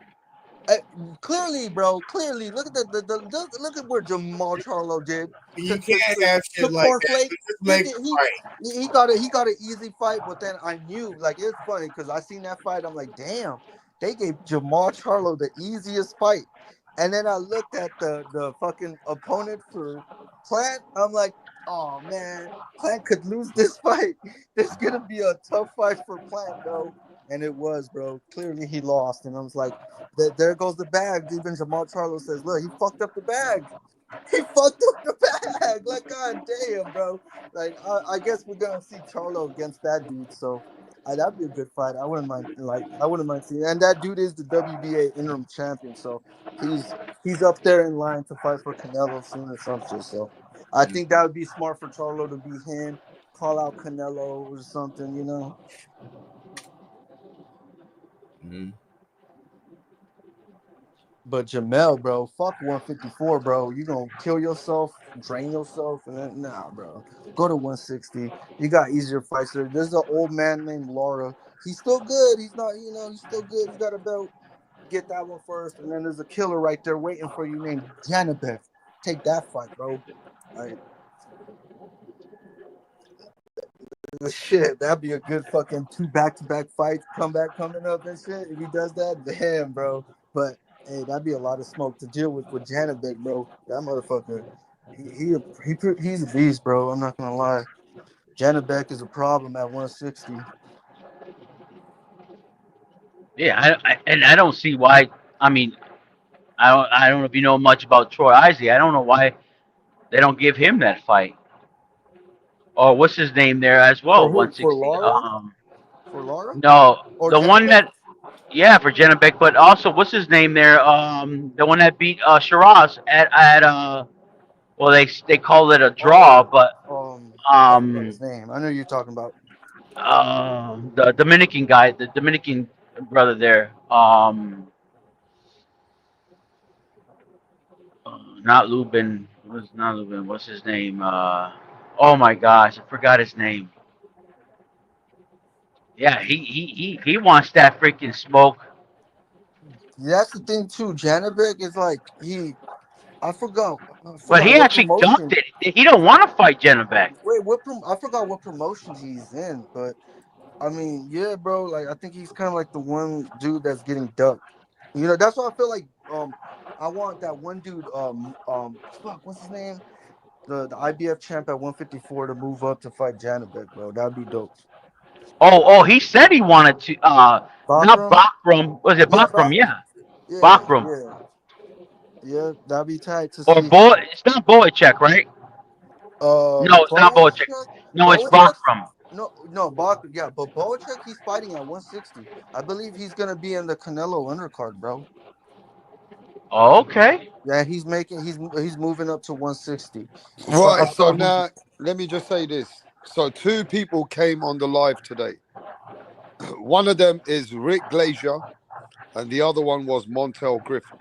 Clearly, bro. Clearly, look at look at what Jamal Charlo did. You can't have shit like that. Just make a fight. He got an easy fight, but then I knew, like, it's funny because I seen that fight. I'm like, damn, they gave Jamal Charlo the easiest fight, and then I looked at the fucking opponent for Plant. I'm like, oh man, Plant could lose this fight. This gonna be a tough fight for Plant, bro. And it was, bro. Clearly he lost, and I was like, there goes the bag. Even Jamal Charlo says, look, he fucked up the bag. He fucked up the bag. Like, god damn, bro. Like, I guess we're gonna see Charlo against that dude. So that'd be a good fight. I wouldn't mind. I wouldn't mind seeing. And that dude is the WBA interim champion, so he's up there in line to fight for Canelo soon or some shit. So I think that would be smart for Charlo to be him, call out Canelo or something, Mm-hmm. But Jamel, bro, fuck 154, bro. You gonna kill yourself, drain yourself, and then bro. Go to 160. You got easier fights there. There's an old man named Laura. He's still good. He's not, he's still good. He's got a belt. Get that one first, and then there's a killer right there waiting for you named Janabeth. Take that fight, bro. All right. Shit, that'd be a good fucking 2 back-to-back fights, comeback coming up and shit. If he does that, damn, bro. But hey, that'd be a lot of smoke to deal with Janabek, bro. That motherfucker, he's a beast, bro. I'm not gonna lie. Janabek is a problem at 160. Yeah, I don't see why. I mean, I don't know if you know much about Troy Isley. I don't know why they don't give him that fight. Or what's his name there as well? For who? For 160. Laura? For Laura? No, Or the one Janabek? that, yeah, for Janabek, but also what's his name there? The one that beat Shiraz at well, they call it a draw, but I forgot his name. I know you're talking about. the Dominican guy, the Dominican brother there, not Lubin. What's not Lubin? What's his name? Oh my gosh, I forgot his name. Yeah, he wants that freaking smoke. That's the thing too. Janabek is like I forgot But he what actually dunked promotion. it. He don't want to fight Janabek. Wait, I forgot what promotion he's in, but I mean, yeah, bro. Like, I think he's kind of like the one dude that's getting ducked. You know, that's why I feel like I want that one dude. Fuck, what's his name? The IBF champ at 154 to move up to fight Janabek, bro. That'd be dope. Oh, he said he wanted to. Not Bakram? Bakram. Was it Yeah, Bakram? Yeah, yeah, Bakram. yeah. That'd be tight to Or see. It's not Boychek, right? No, it's not Boychek. Boacek, No, it's Boacek, Bakram. no, Bak, yeah, but Boacek, he's fighting at 160. I believe he's gonna be in the Canelo undercard, bro. Oh, okay. Yeah, he's moving up to 160. Right. I So thought now let me just say this. So two people came on the live today. One of them is Rick Glazier, and the other one was Montel Griffin.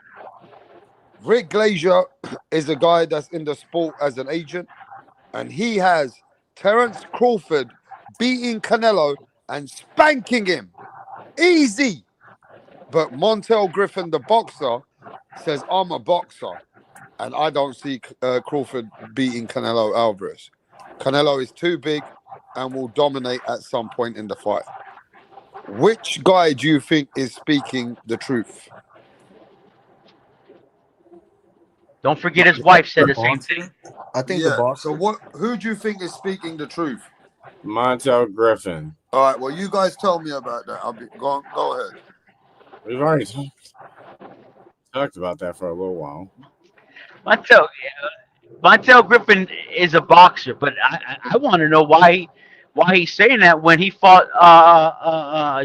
Rick Glazier is a guy that's in the sport as an agent, and he has Terence Crawford beating Canelo and spanking him. Easy. But Montel Griffin, the boxer, says, I'm a boxer, and I don't see Crawford beating Canelo Alvarez. Canelo is too big and will dominate at some point in the fight. Which guy do you think is speaking the truth? Don't forget his wife said the same boxer. thing. I think the boxer. So who do you think is speaking the truth? Montel Griffin. All right, well, you guys tell me about that. Go ahead. We've already talked about that for a little while. Montel Griffin is a boxer, but I want to know why he's saying that when he fought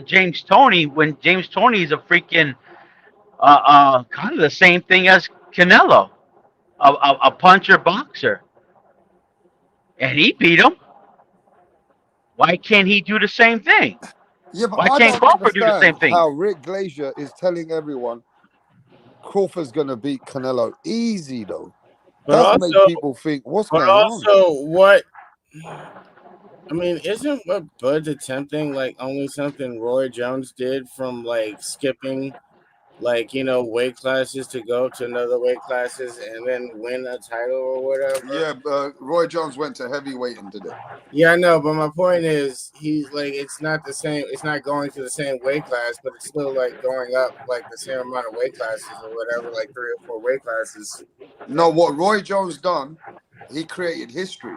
James Toney, when James Toney is a freaking kind of the same thing as Canelo, a puncher boxer, and he beat him. Why can't he do the same thing? Yeah, but Why I can't don't Crawford do the same understand thing? how Rick Glazier is telling everyone Crawford's gonna beat Canelo easy though. That's made people think, what's But going on? also, what? I mean, isn't what Bud's attempting like only something Roy Jones did from like skipping, like, you know, weight classes to go to another weight classes and then win a title or whatever? Yeah, Roy Jones went to heavyweight and did it. Yeah, I know, but my point is, he's like, it's not the same. It's not going to the same weight class, but it's still like going up like the same amount of weight classes or whatever, like 3 or 4 weight classes. No, what Roy Jones done, he created history.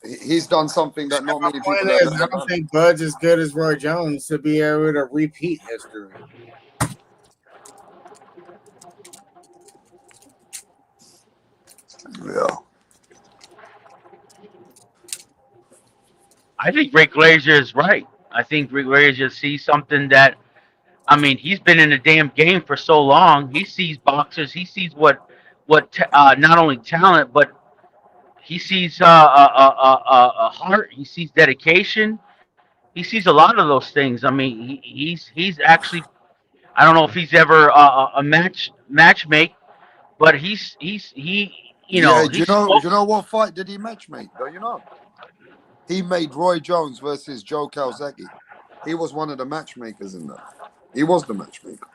He's done something that not many people have I ever don't done. think Bud's as good as Roy Jones to be able to repeat history. Yeah. I think Rick Glazier is right. I think Rick Glazier sees something that, I mean, he's been in the damn game for so long. He sees boxers. He sees what not only talent, but he sees a heart. He sees dedication. He sees a lot of those things. I mean, he's actually, I don't know if he's ever a matchmake, but he you know, do you know what fight did he matchmake? Do you know? He made Roy Jones versus Joe Calzaghe. He was one of the matchmakers in that. He was the matchmaker.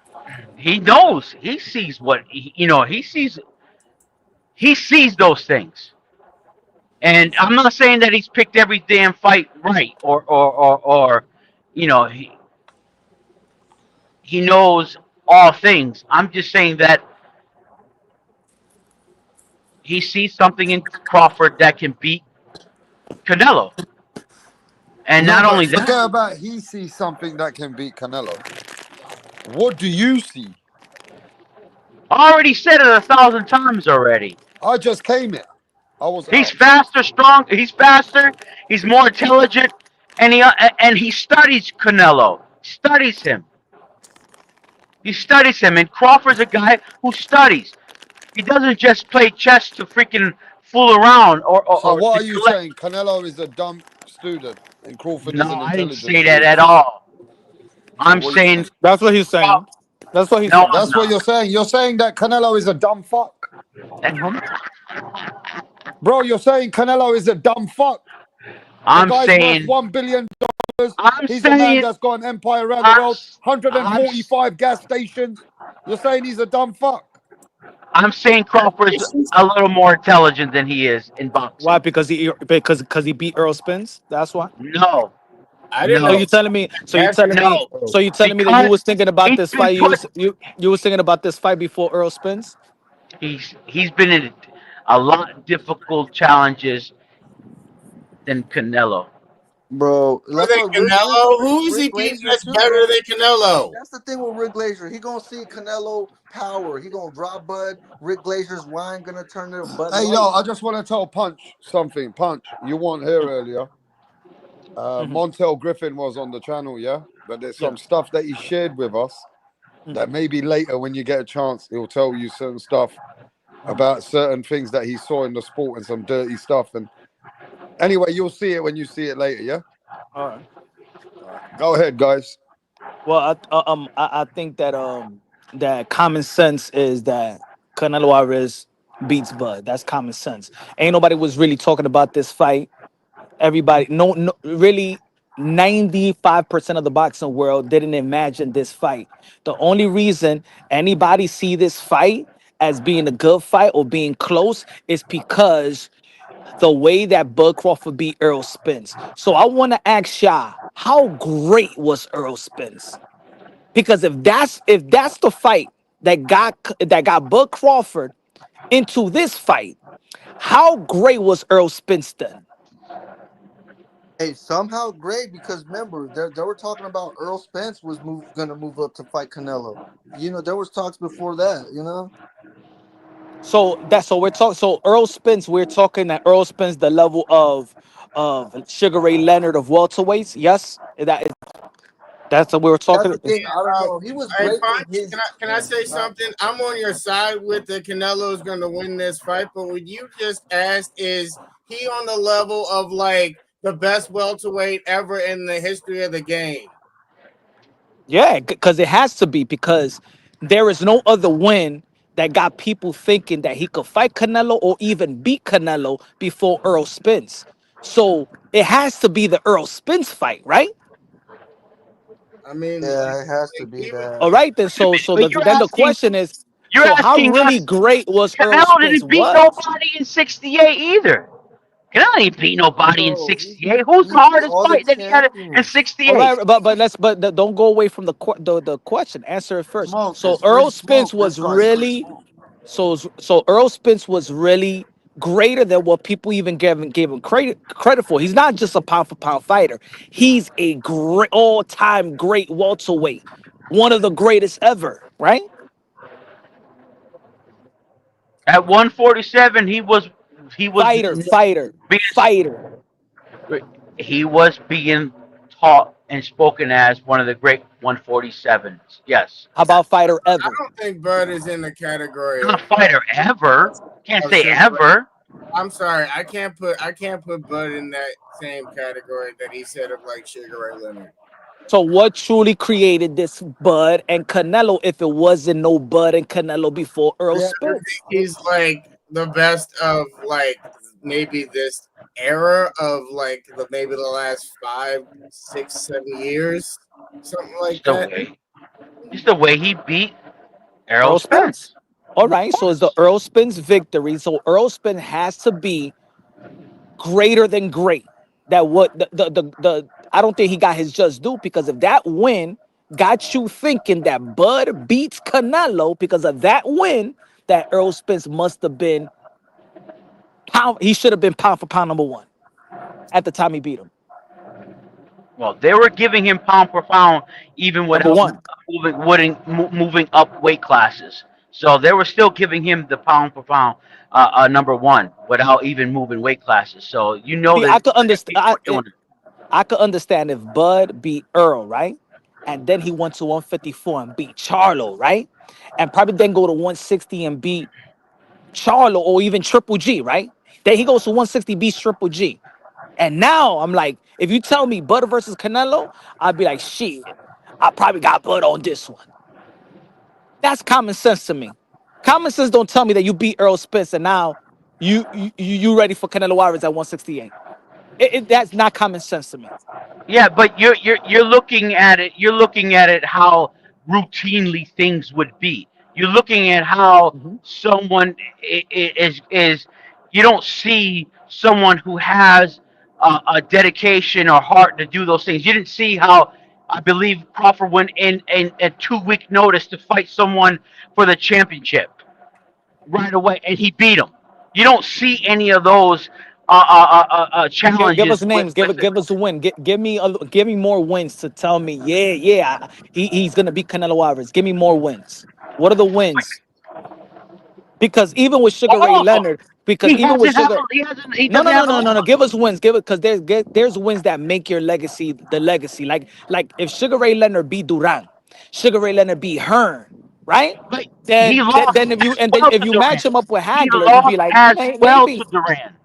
He knows. He sees what he sees those things. And I'm not saying that he's picked every damn fight right, or you know, he knows all things. I'm just saying that he sees something in Crawford that can beat Canelo. And No, not but only forget that, about he sees something that can beat Canelo. What do you see? I already said it 1,000 times already. I just came here. He's faster, strong. He's faster. He's more intelligent, and he studies Canelo. Studies him. He studies him, and Crawford's a guy who studies. He doesn't just play chess to freaking fool around So what to are you collect. saying? Canelo is a dumb student and Crawford No, is an I didn't intelligent say that student. at all. I'm what saying That's what he's saying. That's what he's no, saying. I'm That's what you're saying. You're saying that Canelo is a dumb fuck. Bro, you're saying Canelo is a dumb fuck. I'm the guy's saying. worth $1 billion. I'm He's a man saying. that's got an empire around the world, I'm 145 gas stations. You're saying he's a dumb fuck. I'm saying Crawford's a little more intelligent than he is in Why? boxing. Because he beat Earl Spence. That's why. No, I didn't So know no, you telling me? So you that's telling no, me? oh. So you telling me that you because was thinking about he's this been fight? put. You was thinking about this fight before Earl Spence? He's been in a lot difficult challenges than Canelo. Bro. More That's than what Canelo? Who is Rick he beating Glazer that's too, better man. than Canelo? That's the thing with Rick Glazer. He gonna see Canelo power. He gonna drop Bud. Rick Glazer's wine gonna turn to Bud Hey, Light. yo, I just want to tell Punch something. Punch, you weren't here earlier. Hmm. Montel Griffin was on the channel, yeah? But there's Yeah. some stuff that he shared with us that Hmm. maybe later when you get a chance, he'll tell you certain stuff about certain things that he saw in the sport and some dirty stuff. And anyway, you'll see it when you see it later, yeah? All right. All right. Go ahead, guys. Well, I think that that common sense is that Canelo Alvarez beats Bud. That's common sense. Ain't nobody was really talking about this fight. Everybody, no, really, 95% of the boxing world didn't imagine this fight. The only reason anybody see this fight as being a good fight or being close is because the way that Bud Crawford beat Earl Spence. So I want to ask Sha, how great was Earl Spence? Because if that's the fight that got Bud Crawford into this fight, how great was Earl Spence then? Hey, somehow great because remember they were talking about Earl Spence was gonna move up to fight Canelo. There was talks before that. So we're talking. So Earl Spence, we're talking that Earl Spence, the level of Sugar Ray Leonard of welterweights. Yes, that's what we were That's talking. the thing. I don't know. He was Hey, great for Punch, his can I say not. something? I'm on your side with the Canelo's going to win this fight, but what you just asked is he on the level of like the best welterweight ever in the history of the game? Yeah, because it has to be because there is no other win that got people thinking that he could fight Canelo or even beat Canelo before Earl Spence. So it has to be the Earl Spence fight, right? I mean, Yeah, it has to be even All that. right, then. But Then the question is, you're so how asking really us. great was Earl Canelo Spence? didn't beat Was? nobody in '68 either. Canelo didn't beat nobody in Bro, he '68. Who's he the beat hardest all the fight that he had in champions. All '68? right, but don't go away from the question. Answer it first. Smoke. So It's free Earl Spence smoke. This was guy's free really smoke. so Earl Spence was really greater than what people even gave him credit for. He's not just a pound for pound fighter. He's a great all-time great welterweight. One of the greatest ever, right? At 147, he was Fighter, being fighter. he was being taught and spoken as one of the great 147s. Yes, How about fighter I ever? don't think Bud is in the category not fighter ever. Can't of say Sugar Ray. ever. I'm sorry, I can't put Bud in that same category that he said of like Sugar Ray Leonard. So what truly created this Bud and Canelo if it wasn't no Bud and Canelo before Earl Yeah, I think Spence? he's like the best of like maybe this era of like maybe the last 5, 6, 7 years, something like Just the that. way, just the way he beat Errol Earl Spence. Spence. All Of right, so it's the course. Earl Spence victory. So Earl Spence has to be greater than great. That what the I don't think he got his just due because if that win got you thinking that Bud beats Canelo because of that win, that Earl Spence must have been pound. He should have been pound for pound number one at the time he beat him. Well, they were giving him pound for pound even Number without one. moving up weight classes. So they were still giving him the pound for pound number one without even moving weight classes. So you know See, that people were doing it. I could understand if Bud beat Earl, right? And then he went to 154 and beat Charlo, right? And probably then go to 160 and beat Charlo or even Triple G, right? Then he goes to 160, beats Triple G. And now I'm like, if you tell me Bud versus Canelo, I'd be like, shit, I probably got Bud on this one. That's common sense to me. Common sense don't tell me that you beat Earl Spence and now you ready for Canelo Alvarez at 168. That's not common sense to me. Yeah, but you're looking at it. You're looking at it how routinely things would be. You're looking at how Mhm. someone is. You don't see someone who has a dedication or heart to do those things. You didn't see how I believe Crawford went in a 2 week notice to fight someone for the championship right away, and he beat him. You don't see any of those Give us challenges names. with Give us a win. Give me more wins to tell me. Yeah. He's gonna beat Canelo Alvarez. Give me more wins. What are the wins? Because even with Sugar Ray oh, Leonard, because even with Sugar, he no, doesn't no, no, have no, a no, no. loss. Give us wins. Give it because there's wins that make your legacy the legacy. Like if Sugar Ray Leonard beat Duran, Sugar Ray Leonard beat Hearn, right? But Then he then, lost then if you as and then well if to you Durant. match him up with He Hagler, you'd be lost like, as well maybe to Durant.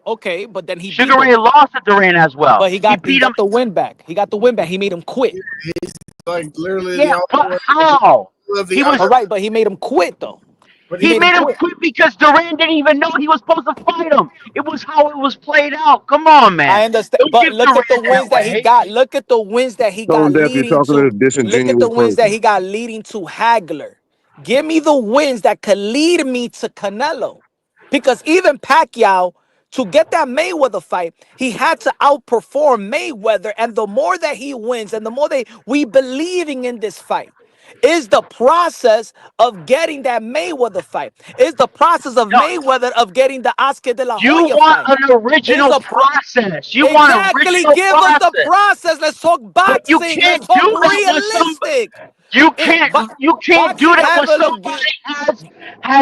okay, but then he beat Sugar the Ray lost to Durant as well. but he He got beat him. the win back. He got the win back. He made him quit. He's like literally Yeah, the only but one how? of the He under. was. All right, but he made him quit though. But He He made him made him quit. quit because Durant didn't even know he was supposed to fight him. It was how it was played out. Come on, man. I understand, Don't but give look Durant at the that wins that he way. got. Look at the wins that he got Tone deaf, you're leading talking to to. a Look at the disingenuous wins that person. he got leading to Hagler. Give me the wins that could lead me to Canelo, because even Pacquiao, to get that Mayweather fight, he had to outperform Mayweather, and the more that he wins, and the more we believing in this fight. Is the process of getting that Mayweather fight. Is the process of No, Mayweather of getting the Oscar de la you Hoya want fight. an Is original the process. You want an exactly, original give us the process. process. Let's talk But you boxing. Let's can't talk do that with some. realistic. You It, can't. bo- You can't do boxing that have when a somebody has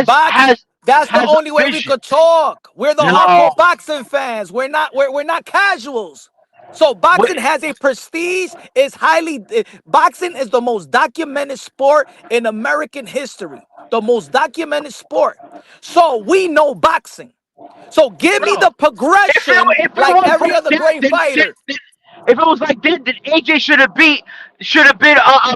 box. has That's the has only a way we vision. could talk. We're the No. hardcore boxing fans. We're not casuals. So Wait, boxing has a prestige. It's highly boxing is the most documented sport in American history. The most documented sport. So we know boxing. So give me bro. the progression If it like was every like other that, great fighter. if it was like that, then AJ should have been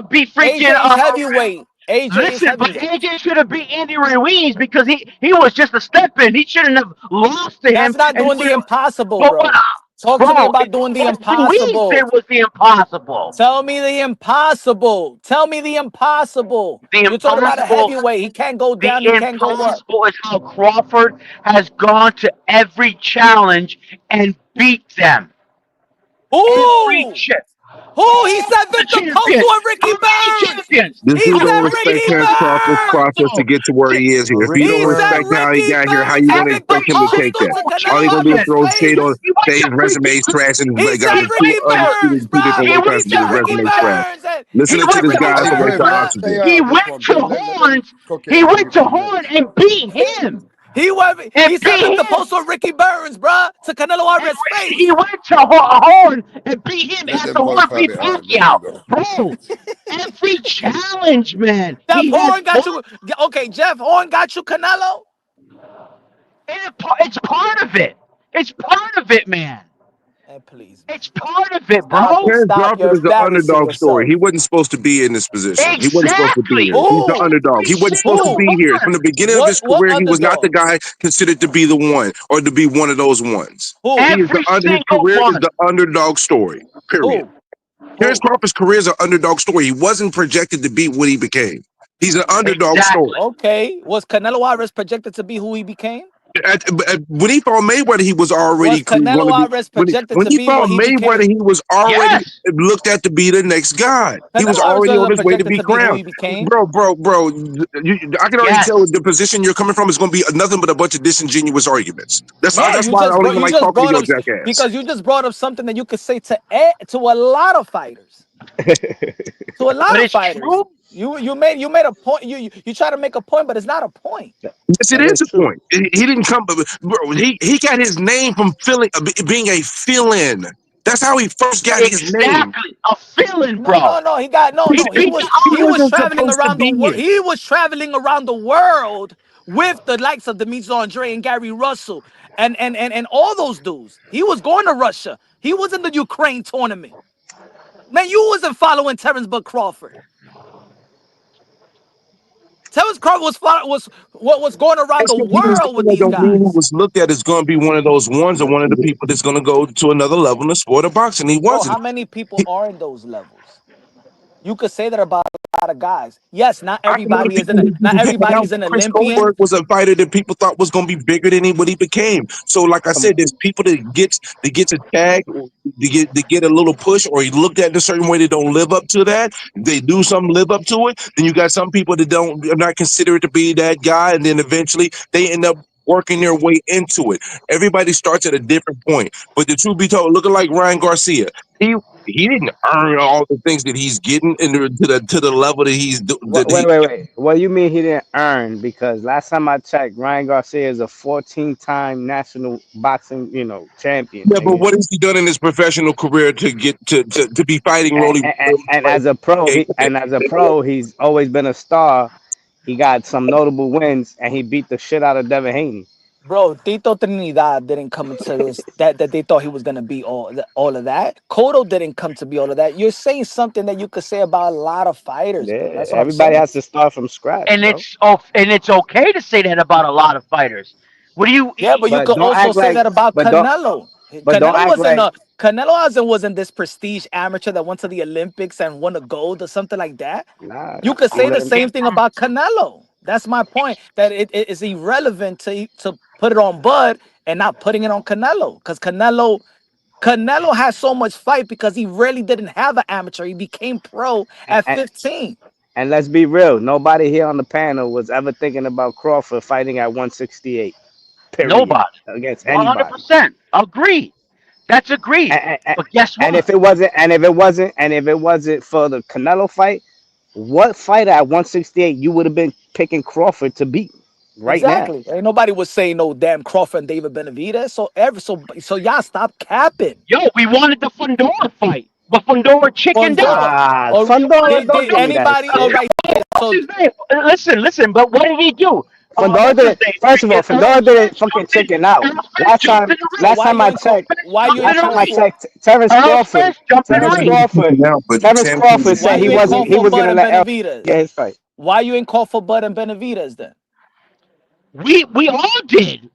beat freaking AJ is heavyweight. AJ is Listen, but heavyweight. AJ should have beat Andy Ruiz because he was just a step in. He shouldn't have lost to That's him. not And he doing would the have. impossible, But what? bro. Talk to me Bro, about doing the what Ruiz did impossible. was the impossible. Tell me the impossible. Tell me the impossible. The You're talking about a impossible. heavyweight. He can't go The down. He can't go up. impossible is how Crawford has gone to every challenge and beat them. Every Ooh! chip. Who? He said The Victor champions. Post How Ricky many Burns. champions? This He dude How said don't many respect Ricky Terrence Crawford's Burns. process to Bro, get to where he is here. If he He don't Rick, said respect how he Ricky got here, how Burns. you Said gonna Victor expect him to take Postal that? to every All he Canelo gonna do is champion. Alvarez throw shade face. on, He went say to his resume freaking. is trash and He his got said the He two Ricky undisputed Burns, two bruh. different he weight went He classes, to but said his Ricky resume is Horns. trash. Burns. And He Listening to went this to Ricky guy is like Horns. the Burns. oxygen. He Before went I'm to done. Let me Horns. cook it He and give went me a to few Horn minutes. and beat him. He said Beat Victor him. Post Ricky Burns, bruh, to Canelo Alvarez He face. went to Horn and beat him Let after them Horn both have beat it. All right, there you Pacquiao. go. Bro, every challenge, man. Jeff He has Horn got won. you. Okay, Jeff Horn got you Canelo. It's part of it. It's part of it, man. And please, man. It's part of it, Stop bro. it. Terrence Stop. Crawford You're is the embarrassing underdog story. yourself. He wasn't supposed to be in this position. He wasn't supposed to be Exactly. here. He's the Who? underdog. He Every wasn't supposed to single Who? be here. From one. the beginning of his What career, he was not the underdog? guy considered to be the one or to be one of those ones. Who? He is Every his single career is one. the underdog story. Period. Who? Terrence Who? Crawford's career is an underdog story. He wasn't projected to be what he became. He's an underdog story. Exactly. Okay. Was Canelo Alvarez projected to be who he became? When he fought Mayweather, he was Was already going Canelo to be. Alvarez When he, projected when to he be fought what he Mayweather, became? he was already Yes. looked at to be the next god. He was Canelo Alvarez already on wasn't his way to projected be to be who crowned. he became. Bro, I can already tell Yes. the position you're coming from is going to be nothing but a bunch of disingenuous arguments. That's No, that's why I don't even you like just talking to brought your up jackass. because you just brought up something that you could say to a lot of fighters. To a lot But of it's fighters. true. You made a point. You try to make a point, but it's not a point. Yes, it That is is a true. point. He didn't come, bro. He got his name from being a fill-in. That's how he first got his name. Exactly. A feeling, No, bro. no, no. He got no, He no. He, beat the he odds. He was wasn't traveling supposed to around the be world. here. He was traveling around the world with the likes of Demetrius Andre and Gary Russell and all those dudes. He was going to Russia. He was in the Ukraine tournament. Man, you wasn't following Terrence Bud Crawford. Terrence Crawford was what was going around Just the because he was world doing with that these don't mean he guys. was looked at as going to be one of those ones or one of the people that's going to go to another level in the sport of boxing. He Bro, wasn't. how many people are in those levels? You could say that about lot of guys. Yes, not I can everybody is understand not people coming everybody out. is an Chris Olympian. Goldberg was a fighter that people thought was going to be bigger than what he became. So, like I said, there's people that gets a tag, to get a little push, or he looked at it a certain way. They don't live up to that. They do something, live up to it. Then you got some people that don't are not considered to be that guy, and then eventually they end up working their way into it. Everybody starts at a different point. But the truth be told, looking like Ryan Garcia, he didn't earn all the things that he's getting into to the level that he's Wait, wait, wait, wait. What do you mean he didn't earn? Because last time I checked, Ryan Garcia is a 14-time national boxing, champion, Yeah, but nigga. what has he done in his professional career to get to be fighting And, Rolly? and as a pro, he's always been a star. He got some notable wins, and he beat the shit out of Devin Haney. Bro, Tito Trinidad didn't come into this that they thought he was gonna be all of that. Cotto didn't come to be all of that. You're saying something that you could say about a lot of fighters, Yeah, bro. That's what I'm everybody saying. has to start from scratch, And bro. it's okay to say that about a lot of fighters. What do you? Yeah, but you But could don't also act say like, that about but don't, Canelo. but don't act like, Canelo wasn't this prestige amateur that went to the Olympics and won a gold or something like that. nah. You could He say the wouldn't. same thing about Canelo. That's my point. That it is irrelevant to put it on Bud and not putting it on Canelo. Because Canelo has so much fight because he really didn't have an amateur. He became pro at And, 15. and let's be real. Nobody here on the panel was ever thinking about Crawford fighting at 168. Period. Nobody. Against anybody. 100%. Agree. That's agreed. And, But guess and what? if it wasn't for the Canelo fight, what fighter at 168 you would have been picking Crawford to beat right now? Exactly. Ain't nobody was saying no damn Crawford and David Benavidez. So y'all stop capping. Yo, we wanted the Fundora fight, but Fundora chickened out. Ah, Or Fundora, don't did give me that anybody? All shit. right. What's So his name? Listen. But what did he do? Fedora What's his didn't. name? First of all, Freaking Fedora didn't fucking chicken out. Earl Spence Last jumped time, in the so ring. last why time you I in checked, why you in Jumped in last the time I ring. Crawford? checked, Terrence Earl Crawford, Spence jumped in the Terrence ring. Crawford, But the Terrence Crawford champions. Why said you ain't call he for was Bud gonna and let Earl Benavidez? get his fight. Why you ain't call for Bud and Benavidez then? We all did.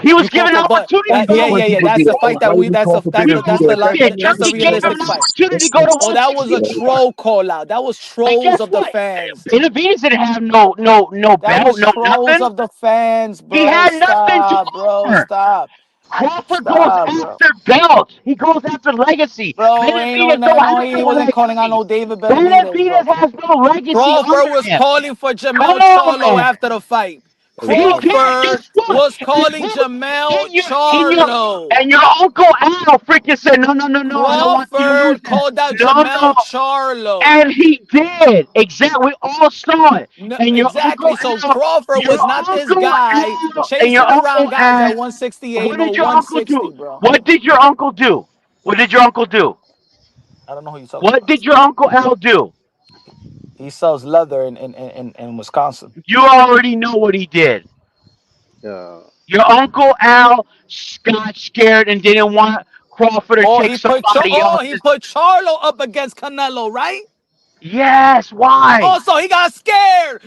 He was You call given an for Bud. opportunity to That go. yeah, When yeah, yeah. people That's did, the fight why that did we call for We Benavidez? all did. that's the Chucky gave him realistic an fight. opportunity to go to Oh, that was a 168. troll call out. That was And trolls guess of the what? fans. Benavidez didn't have no That belt, was no trolls nothing. of the fans, He bro. had nothing to Stop, bro. offer. Stop. Crawford goes Stop, bro. after belts. He goes after legacy. Bro, ain't Benavidez don't no, have he no wasn't calling out legacy. no David Benavidez, bro. Benavidez has no legacy Crawford under was him. calling for Come Jamel on, Charlo man. after the fight. He did. Crawford Guess what? was And calling who? Jamel And Charlo. your uncle Al freaking said, no. I don't want you to lose Crawford that. called out No. Jamel Charlo. And he did. Exactly. We all saw it. No, And exactly. So Crawford was not this guy Your chasing uncle around guys at Al. 168 What or did your uncle 160, do? bro. What did your uncle do? What did your uncle do? I don't know who you're talking What about. did your uncle Al do? He sells leather in Wisconsin. You already know what he did. Uh, Your uncle Al got scared and didn't want Crawford to take somebody He else's. put Charlo up against Canelo, right? Yes. Why? Oh, so he got scared.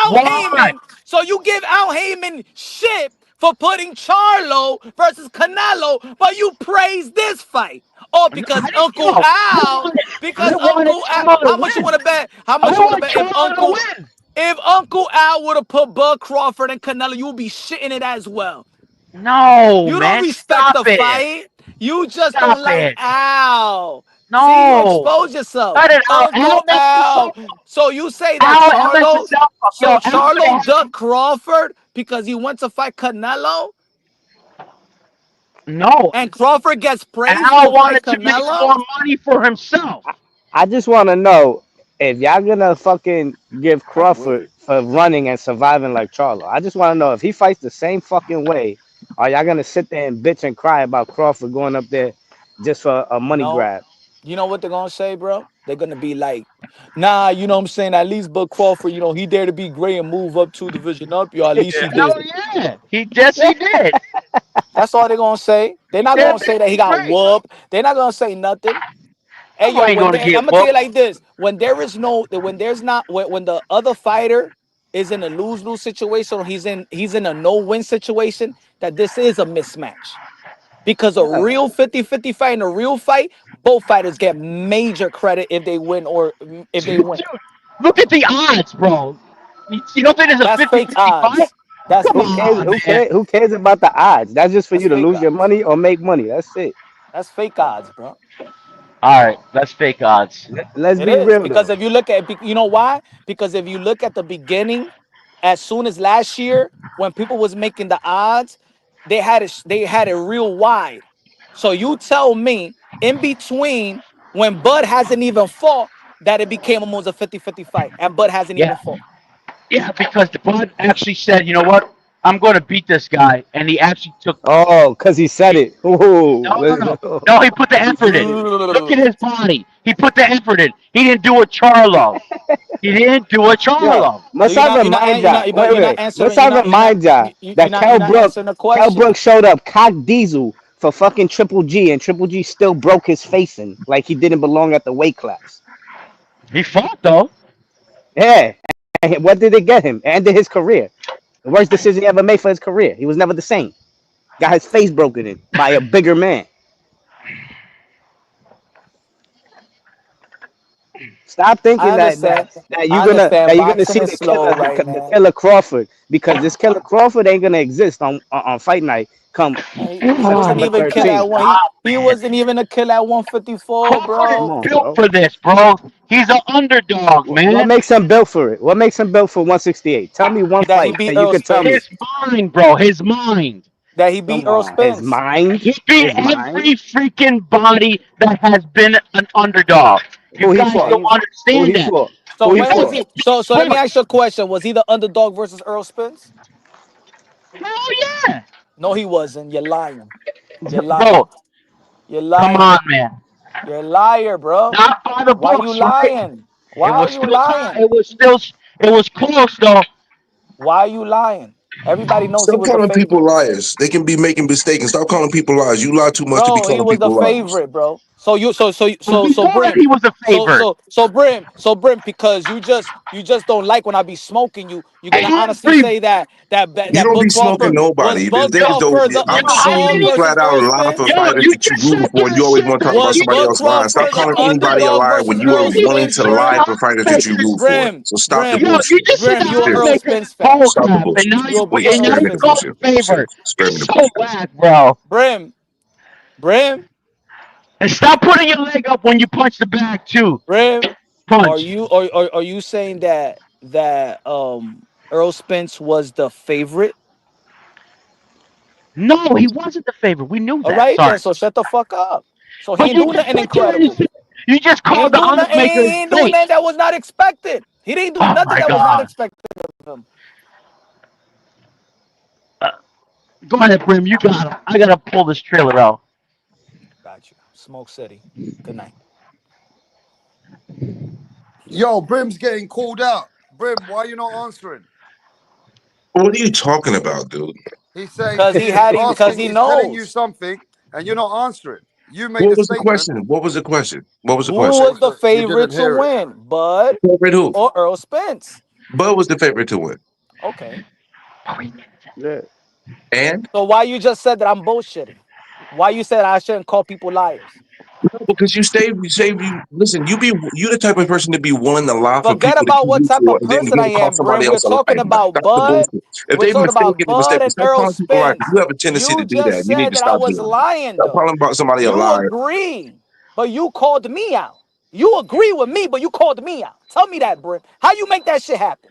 Why? So you give Al Heyman shit for putting Charlo versus Canelo, but you praise this fight. Oh, No, because I didn't know. I wanted Charlo to How much you win. want to bet? How I much you want to want bet Charlo to win. if Uncle Al would have put Bud Crawford and Canelo, you would be shitting it as well. No, You don't man. respect Stop the it. fight. You just Stop don't like it. Al. See, you No. expose yourself. Cut it out. Al Uncle made himself Al. up. So you say that Al messed himself up. Yo, Al could Charlo have had. ducked Crawford because he went to fight Canelo? No. And Crawford gets praised Al for fight wanted to make Canelo? more money for himself. I just want to know if y'all gonna fucking give That's Crawford weird. for running and surviving like Charlo. I just want to know if he fights the same fucking way, are y'all gonna sit there and bitch and cry about Crawford going up there just for a money No. grab? You know what they're gonna say, bro? They're gonna be like, nah, you know what I'm saying? At least Bud Crawford, he dared to be great and move up 2 division up. Yo, at least he did. Hell yeah. He did. That's all they're gonna say. They're He not did gonna say that he pretty got great. whooped. They're not gonna say nothing. Hey yo, Nobody ain't gonna get I'm gonna tell you whooped. like this: when there is no, when there's not, when the other fighter is in a lose situation, or he's in a no win situation, that this is a mismatch. Because a real 50-50 fight and a real fight, both fighters get major credit if they win or if they win. Look at the odds, bro. You don't think there's a That's fake 50-50 fight? odds. That's Come Who fake cares? on, Who odds. man. cares? Who cares about the odds? That's just for That's you to fake lose your odds. money or make money. That's it. That's fake odds, bro. All right, that's fake odds. Let's It be is real because though. if you look at, you know why? Because if you look at the beginning, as soon as last year when people was making the odds, they had it real wide. So you tell me in between when Bud hasn't even fought that it became almost a 50-50 fight and Bud hasn't Yeah, even fought. yeah, because the bud actually said, you know what? I'm going to beat this guy, and he actually took. Oh, cause he said it. Ooh, No, no, no, no. He put the effort in. Look at his body. He put the effort in. He didn't do a Charlo. He didn't do a yo, Charlo. must You're I not you're not remind you're ya? not but Wait, you're not wait. Must answering I remind ya that you're not answering the Kell question. Brook showed up cock diesel for fucking Triple G, and Triple G still broke his face in like he didn't belong at the weight class. He fought though. Yeah. And what did it get him? It ended his career. The worst decision he ever made for his career. He was never the same. Got his face broken in by a bigger man. Stop I thinking that understand. you're I gonna understand see boxing is slow right the now. killer Crawford, because this killer Crawford ain't gonna exist on fight night come He wasn't September even kill at 13th. one. He wasn't even a kill at 154, Crawford is Come bro. on, built bro. for this, bro. He's an underdog, What man. makes him built for it? What makes him built for 168? Tell me one That he fight beat that you Earl could tell me. His Spence. mind, bro. His mind. That he beat Come Earl on, his Spence. mind, He beat his mind. every freaking body that has been an underdog. You Who he guys fought? don't He's Who understand he that. fought? so Who he when No, was fought? he he? beat So let me Spence. ask you a question. Was he the underdog versus Earl Spence? Hell yeah. No, he wasn't. You're lying. You're lying. Bro, You're come lying. on, man. You're a liar, bro. Not by the Why you books, right? lying? Why It are was you still lying? it was close though. Why are you lying? Everybody knows he Stop was the calling people favorite. liars. They can be making mistakes. Stop calling people liars. You lie too much to be Bro, he calling was the people liars. favorite, bro. So you so Before Brim. he was a favorite. So Brim, because you just don't like when I be smoking you, you're gonna honestly Every say You that don't be Bud smoking Crawford was nobody. Bud There's no. Crawford the I'm how seeing underdog you many flat versus out Earl lie for Spence? yo, fighters you that you just rooting said for, and you always want to talk about Was somebody Bud else lying. Stop Crawford the calling you anybody a underdog liar when versus you are Earl he was willing Spence, to saying lie Brim? for fighters that you odds root for. Brim, So stop the Brim, yo, you bullshit. just said Brim, the you a odds Earl Serious. maker. Spence fan. Bull Stop the crap. And bullshit. now You you a big and Earl now Spare you me the Spence call fan. him bullshit. favorite. Spare You're me the so bullshit. whack, bro. Brim, And stop putting your leg up when you punch the bag too. Brim. Are Punch. you are you saying that Earl Spence was the favorite? No, he wasn't the favorite. We knew All that. right, then. Sorry. So shut the fuck up. So he But ain't you do just nothing put that in his incredible. you just He called ain't the do odds nothing. He maker ain't do fake. nothing that was not expected. He didn't do Oh nothing my that was not god. expected of him. Uh, Go ahead, Brim. You got him. I gotta pull this trailer out. Got you. Smoke City. Good night. Yo, Brim's getting called out. Brim, why you not answering? What are you talking about, dude? He's saying Cause he he's had him. Cause asking, he he's telling you knows something, and you're not answering. You made What the was the statement. question? What was the question? What was the who question? What was was the the? You favorite didn't to hear it. win, Bud Favorite who? or Earl Spence? Bud was the favorite to win. Okay. Yeah. And So why you just said that I'm bullshitting? Why you said I shouldn't call people liars? no, because you listen, you the type of person to be willing to lie for Forget people that about you what root type for of and then person I go call am, Brim. somebody We're else a talking liar. about Stop the Bud. bullshit. If We're they talking mistaken, about they Bud mistaken. and Stop Earl calling people liars. Spence. You have a tendency to You do that. just You need said to that I stop was doing that. lying, Stop though. calling about somebody a You liar. agree, but you called me out. You agree with me, but you called me out. Tell me that, Brim. How you make that shit happen?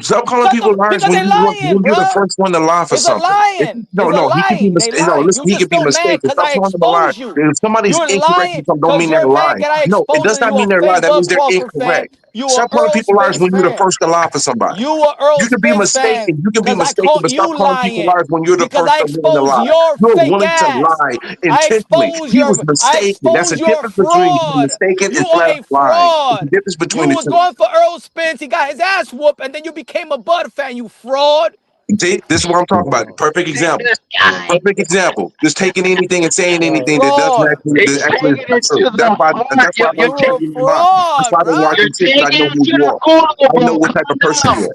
Stop calling people liars Because when they lying, you're the bro. first one to lie for It's a something. lying. It's a No, he could be lying. They mistaken. No, lying. listen, You he just could be still mad mistaken. because Stop I calling them a liar. expose you. If somebody's You're incorrect lying or something, don't because mean they're you're mad lying. that I No, it expose does you. not You a mean they're lying. fake That means Bud they're Crawford fan. incorrect. You a Stop calling Earl people liars Spence when you're the fan. first to lie for somebody. You a Earl You can be Spence fan mistaken. You can be because I mistaken, caught but stop you calling people lying liars when you're the because first I to willing to expose lie. your You're fake willing to ass. lie I intentionally. expose He was your I mistaken. That's a expose your difference between being fraud. mistaken You and are flat a out lying. There's a fraud. difference You between the was two. going for Earl Spence. He got his ass whooped, and then you became a Bud fan. You fraud. See, this is what I'm talking about. Perfect example. This guy. Perfect example. Just taking anything and saying You anything that doesn't fraud. actually He's that actually is taking not it true. to the heart. That's why I know You you a changing your mind. That's fraud, why I don't watch bro. You're your shit because I taking know it who to you the are. corner, I know bro. what type of Calm person you down. are.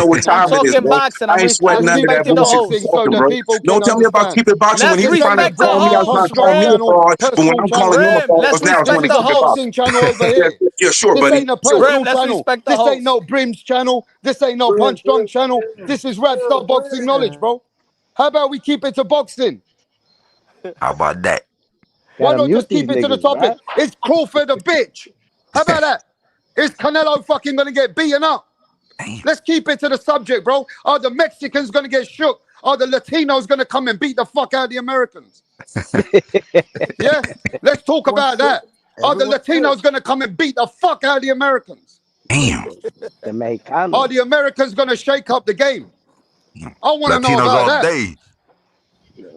know what I'm time it is, talking bro. boxing. I ain't sweating Let's none of keep that it to respecting the bullshit host. you boxing so talking, the bro. people can Don't tell me about understand. keep it boxing when Let's he was This trying ain't to a respect the call me. I was personal trying to host, call punch-drunk me a Brim. channel, fraud, but when personal I'm calling channel. him a Brim, fraud, let's This now it's when respect it ain't the a comes to boxing. boxing host. channel over Yeah, here. yeah, sure, This buddy. ain't a Sure. personal Brim, let's channel. respect the This ain't host. no Brim's channel. This ain't no punch-drunk channel. This is Rap Star Boxing Knowledge, bro. How about we keep it to boxing? How about that? Why Gotta not mute just these keep it to the niggas, topic? right? Is Crawford a bitch? How about that? Is Canelo fucking gonna get beaten up? Damn. Let's keep it to the subject, bro. Are the Mexicans gonna get shook? Are the Latinos gonna come and beat the fuck out of the Americans? Yeah? Let's talk about that. Are the Latinos gonna come and beat the fuck out of the Americans? Damn. The Are Mexicanos. the Americans gonna shake up the game? I wanna know Latinos about all that. day.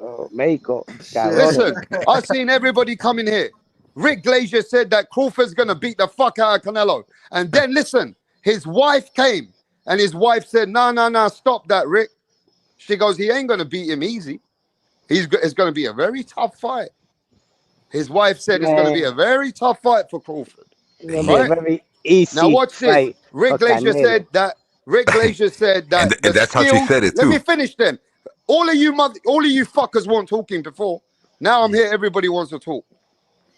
Oh, Mexico. Shit. Cabrones. Listen, I've seen everybody coming here. Rick Glazier said that Crawford's gonna beat the fuck out of Canelo. And then listen, his wife came and his wife said, no, no, no, stop that, Rick. She goes, he ain't gonna beat him easy. It's gonna be a very tough fight. His wife said it's gonna be Man, a very tough fight for Crawford. it's gonna be a Right? very Now easy watch this. fight. Rick for Glazier Canelo. said that. Rick Glazier said And that the that's how she skills. said it Let me too. finish then. All of you fuckers weren't talking before. Now I'm here. Everybody wants to talk.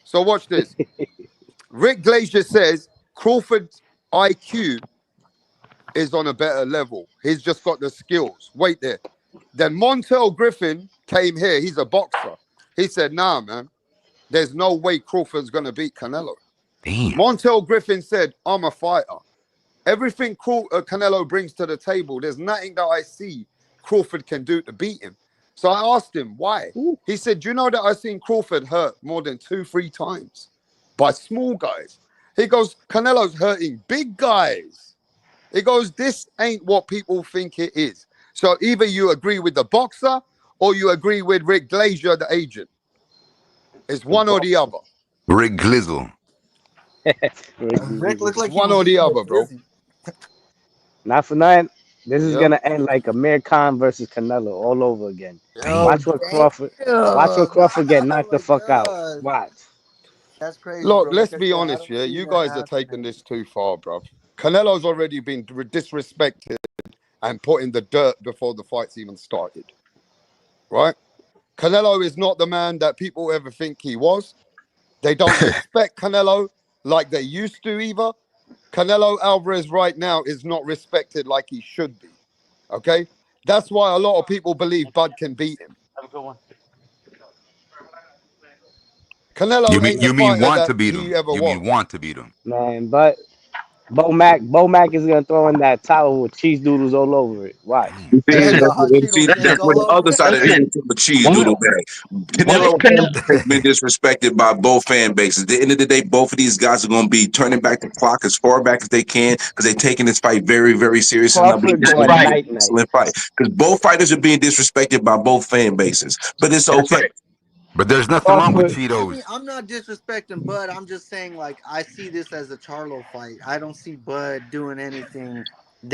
So watch this. Rick Glazier says Crawford's IQ is on a better level. He's just got the skills. Wait there. Then Montel Griffin came here. He's a boxer. He said, "Nah, man. There's no way Crawford's gonna beat Canelo." Damn. Montel Griffin said, "I'm a fighter. Everything Canelo brings to the table, there's nothing that I see Crawford can do to beat him." So I asked him why. He said, "Do you know that I've seen Crawford hurt more than 2, 3 times by small guys?" He goes, "Canelo's hurting big guys." He goes, "This ain't what people think it is." So either you agree with the boxer or you agree with Rick Glazier, the agent. It's The one or the boxer. other. Rick Glizzle. Rick looked It's like he one was or the eating a other, bro. glizzy. Not for nothing. This is Yeah. gonna end like Amir Khan versus Canelo all over again. Oh Damn. Watch what damn! Crawford. Watch what Crawford get Oh knocked the my fuck out. god, Watch. that's crazy, Look, bro. Like let's I be said, I honest, don't yeah. see You that guys are taking happening. this too far, bro. Canelo's already been disrespected and put in the dirt before the fight's even started, right? Canelo is not the man that people ever think he was. They don't respect Canelo like they used to either. Canelo Alvarez right now is not respected like he should be, okay? That's why a lot of people believe Bud can beat him. Have a good one. You Canelo mean ain't the you mean fighter want that to beat he him? ever You mean was. want to beat him? Man, but Bo Mac is gonna throw in that towel with cheese doodles all over it. Watch. Damn. It See, has Listen, got hot Cheeto that's stains where all the over other it. side of it listen. is from a cheese Why? doodle bag. Why is Canelo Canelo? has been disrespected by both fan bases. At the end of the day, both of these guys are going to be turning back the clock as far back as they can because they're taking this fight very, very serious. And I believe Crawford it's That's going to going be right. an night night. excellent fight because both fighters are being disrespected by both fan bases. But it's That's okay. right. But there's nothing wrong with Crawford. I mean, Cheetos. I'm not disrespecting Bud. I'm just saying, like, I see this as a Charlo fight. I don't see Bud doing anything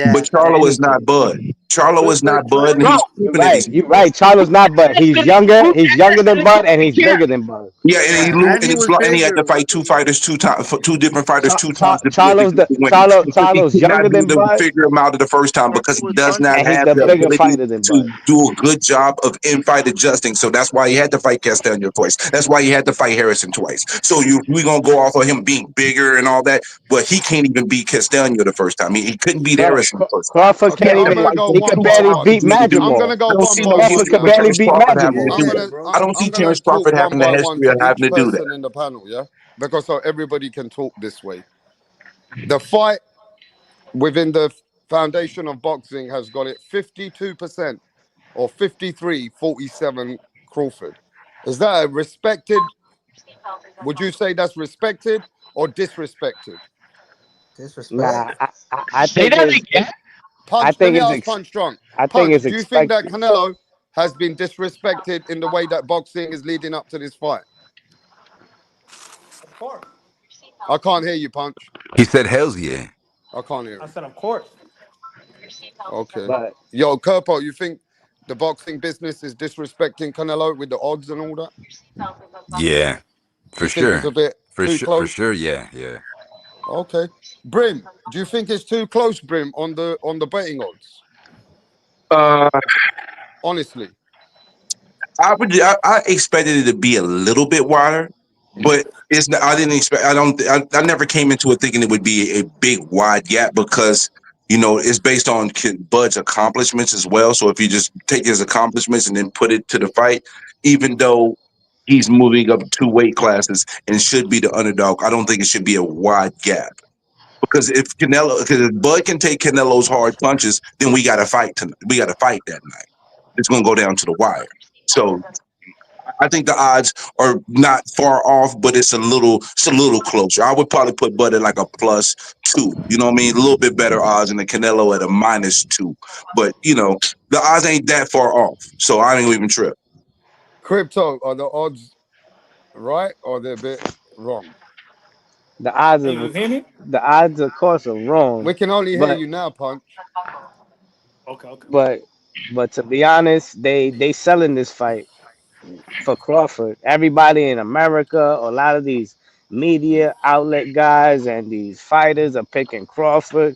But that Charlo is not Anything. Bud. Charlo is but not Bud, and Bro, he's Charlo. You're proven that right. he's You're not Bud. right. Charlo's not Bud. He's younger. He's younger than Bud, and he's yeah. bigger than Bud. Yeah, Yeah, and he was and he had to bigger. fight two fighters two times, two different fighters two times to be able to Charlo's get the the win because he Charlo's could not younger do than the Bud, figure him out of the first time And because he he was does not and he's have the the bigger ability fighter than to Bud. do a good job of in-fight adjusting. So that's why he had to fight Castellano twice. That's why he had to fight Harrison twice. So we're gonna go off of him being bigger and all that, but he can't even beat Castellano the first time. He couldn't beat Bro, Harrison the first time. Crawford He Okay, can't had I'm to even. gonna fight go He both of one could these by barely guys one. to beat be able to do Magic I'm that. Mall. gonna go I don't one see by no one. Crawford history could of barely Yeah, Terrence beat Crawford Magic having to Mall. I'm do that. gonna bro. I I'm don't I'm see gonna Terrence Crawford talk one having the by one history to of having each to do that. person in the panel. Yeah, because so everybody can talk this way. The fight within the foundation of boxing has got it 52% or 53-47 Crawford. Is that a respected? Would you say that's respected or disrespected? Nah, Disrespect. I Say think that it's again. I Punch, let think me it's ask Punch Strong. I think Punch, it's do you think that expected. Canelo has been disrespected in the way that boxing is leading up to this fight? Of course. I can't hear you, Punch. He said, "Hell's yeah." I can't hear I him. said, of course. Okay. But Yo, Kerpo, you think the boxing business is disrespecting Canelo with the odds and all that? Yeah, for You think it's sure, a bit too for close? sure. Yeah, yeah. Okay. Brim, do you think it's too close, Brim, on the betting odds? Uh, Honestly. I expected it to be a little bit wider, but it's not, I didn't expect. I never came into it thinking it would be a big wide gap because it's based on Bud's accomplishments as well. So if you just take his accomplishments and then put it to the fight, even though he's moving up 2 weight classes and should be the underdog, I don't think it should be a wide gap. Because if Bud can take Canelo's hard punches, then we got to fight tonight. We got to fight that night. It's going to go down to the wire. So I think the odds are not far off, but it's a little closer. I would probably put Bud at like a +2. You know what I mean? A little bit better odds than the Canelo at a -2. But the odds ain't that far off. So I ain't even trip. Crypto, are the odds right or they're a bit wrong? the odds Hey, of you hear me? the odds of course are wrong. We can only hear But you now, Punch. Okay, okay. but but to be honest, they selling this fight for Crawford. Everybody in America, a lot of these media outlet guys and these fighters are picking Crawford.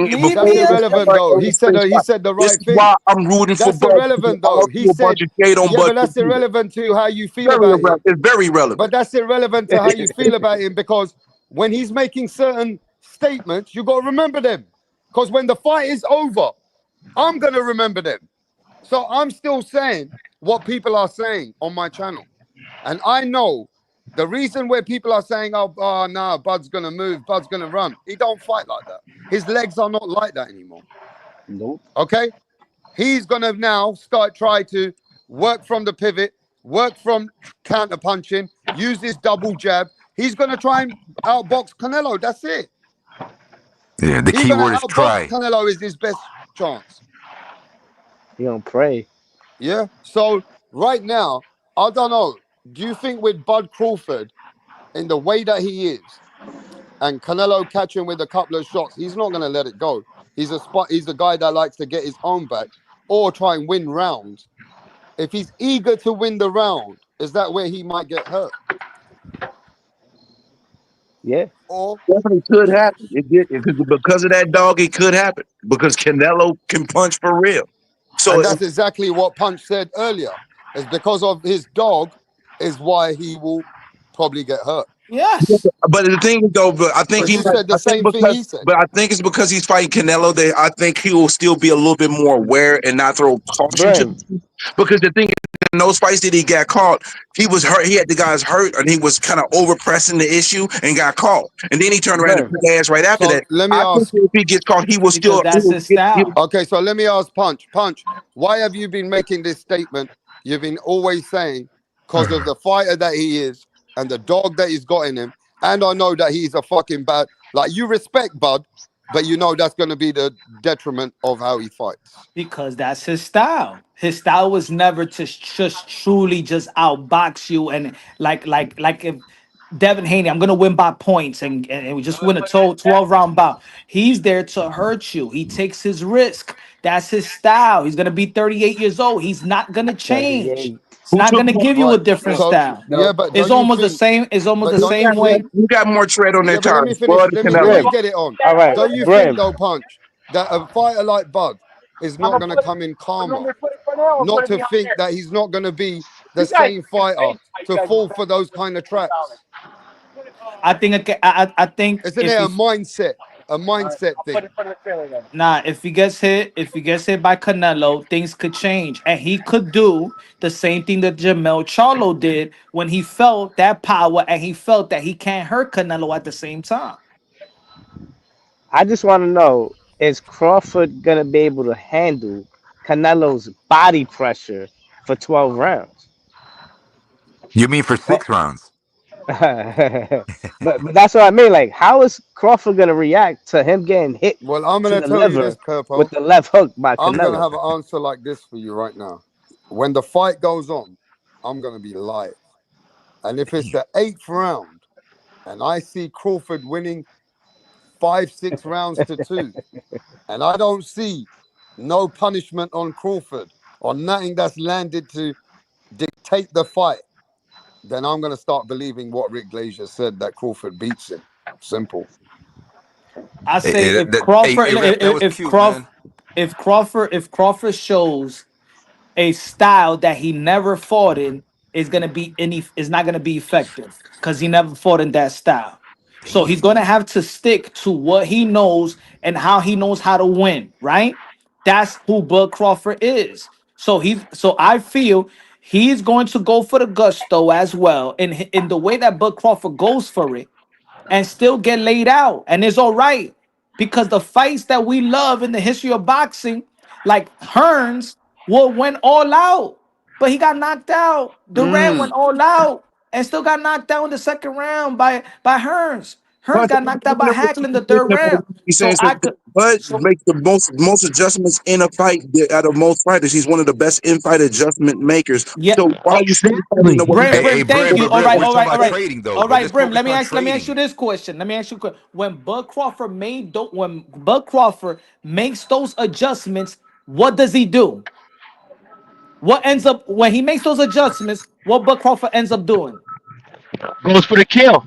doing Leave before me he was irrelevant ever though. in He the said space he fight. said the This right is thing. why I'm rooting for That's Bud, because irrelevant I though. don't He see a bunch said, of shade on yeah, Bud but that's computer. irrelevant to how you feel Very about irrelevant. him. It's very But relevant. that's irrelevant to how you feel about him because when he's making certain statements, you got to remember them. Because when the fight is over, I'm going to remember them. So I'm still saying what people are saying on my channel. And I know the reason where people are saying, oh no, Bud's going to move, Bud's going to run. He don't fight like that. His legs are not like that anymore. Nope. Okay? He's going to now try to work from the pivot, work from counter punching, use his double jab. He's going to try and outbox Canelo. That's it. Yeah, the He's key going to word is outbox try. Canelo is his best chance. You don't pray. Yeah. So right now, I don't know. Do you think with Bud Crawford in the way that he is, and Canelo catching with a couple of shots, he's not going to let it go. He's a guy that likes to get his own back or try and win rounds. If he's eager to win the round, is that where he might get hurt? Yeah. Or Definitely could happen. Because of that dog, it could happen. Because Canelo can punch for real. So, and that's exactly what Punch said earlier. It's because of his dog is why he will probably get hurt. Yes. but the thing is, though, but I think Because he you might. said the I think same thing because, he said. but I think it's because he's fighting Canelo. That I think he will still be a little bit more aware and not throw caution to. Brim. Because the thing is, in those fights that he got caught, he was hurt. He had the guys hurt, and he was kind of over pressing the issue and got caught. And then he turned around and Brim. put the ass right after So that. let me I think ask. if he gets caught, he will Because still. that's his style. Okay, so let me ask Punch. Punch, why have you been making this statement? You've been always saying because of the fighter that he is and the dog that he's got in him. And I know that he's a fucking bad. Like you respect Bud, but you know that's going to be the detriment of how he fights. Because that's his style. His style was never to just truly just outbox you and like if Devin Haney, I'm gonna win by points and we just win a 12 round bout. He's there to hurt you. He takes his risk. That's his style. He's gonna be 38 years old. He's not gonna change. 38. It's Who not took gonna more? give you a Right. different So style. yeah, No. but It's don't you almost the think? same. It's almost But the don't same you think? way. Who got more tread on their Yeah, but let me tires? finish. Bud or Let me Canelo? Brim. get it on. All right. Don't you think Brim. though, Punch, that a fighter like Bud is not going to come in calmer? Not to think that he's not going to be the same fighter to fall for those kind of traps. I think I think Isn't if it he's a mindset thing? Nah, if he gets hit by Canelo, things could change, and he could do the same thing that Jamel Charlo did when he felt that power and he felt that he can't hurt Canelo at the same time. I just want to know, is Crawford gonna be able to handle Canelo's body pressure for 12 rounds? You mean for Or- 6 rounds? but that's what I mean. Like, how is Crawford gonna react to him getting hit Well, I'm to going to the tell you this, liver with Kerpo. the left hook by I'm going to Canelo? have an answer like this for you right now. When the fight goes on, I'm going to be live. And if it's the 8th round and I see Crawford winning 5-6 rounds to 2, and I don't see no punishment on Crawford or nothing that's landed to dictate the fight, then I'm going to start believing what Rick Glazier said that Crawford beats him. Simple. I say Hey, if hey, Crawford, hey, ref, that was cute, man. If Crawford shows a style that he never fought in, is not gonna be effective because he never fought in that style. So he's gonna have to stick to what he knows and how he knows how to win, right? That's who Bud Crawford is. So I feel he's going to go for the gusto as well. In the way that Bud Crawford goes for it, and still get laid out. And it's all right because the fights that we love in the history of boxing, like Hearns, went all out, but he got knocked out. Durant Mm. went all out and still got knocked out in the second round by Hearns. Hearns Punch, got knocked out by Hagler in the third round. he's So saying so, I could. Bud So makes the most adjustments in a fight out of most fighters. He's one of the best in-fight adjustment makers. yeah. So why are you still fighting the Exactly. way he Brim, does? Hey, Brim, thank Brim, you. but All Brim, right, we're all talking right, all about right, trading though, all but right, let's Brim. focus Let me on ask. Let me ask trading. you this question. Let me ask you a question. When Bud Crawford makes those adjustments, what does he do? What ends up when he makes those adjustments? What Bud Crawford ends up doing? Goes for the kill.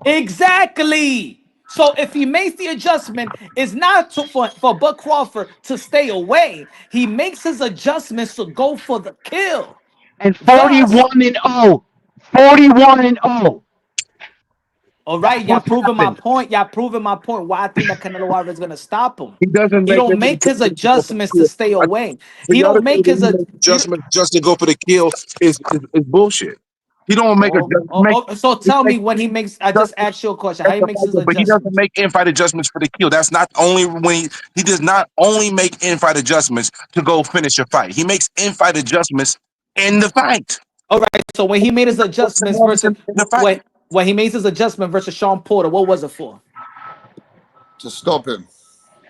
Exactly. So if he makes the adjustment, it's not for Bud Crawford to stay away. He makes his adjustments to go for the kill. And Thus, 41 and 0. 41 and 0. All That's right, y'all what's proving my happened. point. Y'all proving my point. Why I think that Canelo Alvarez is gonna stop him. He doesn't He make don't any make his adjustments to go for the adjustments to kill. stay away. For He y'all to don't say make that his he makes adjustments just to go for the kill is bullshit. He don't make adjustments. so tell me when he makes. I just Adjustments asked you a question. How at he the makes fight, his but he doesn't adjustments? make in-fight adjustments for the kill. That's not only when he does not only make in-fight adjustments to go finish a fight. He makes in-fight adjustments in the fight. All right. So when he made his adjustments versus In the fight. when he made his adjustment versus Sean Porter, what was it for? To stop him.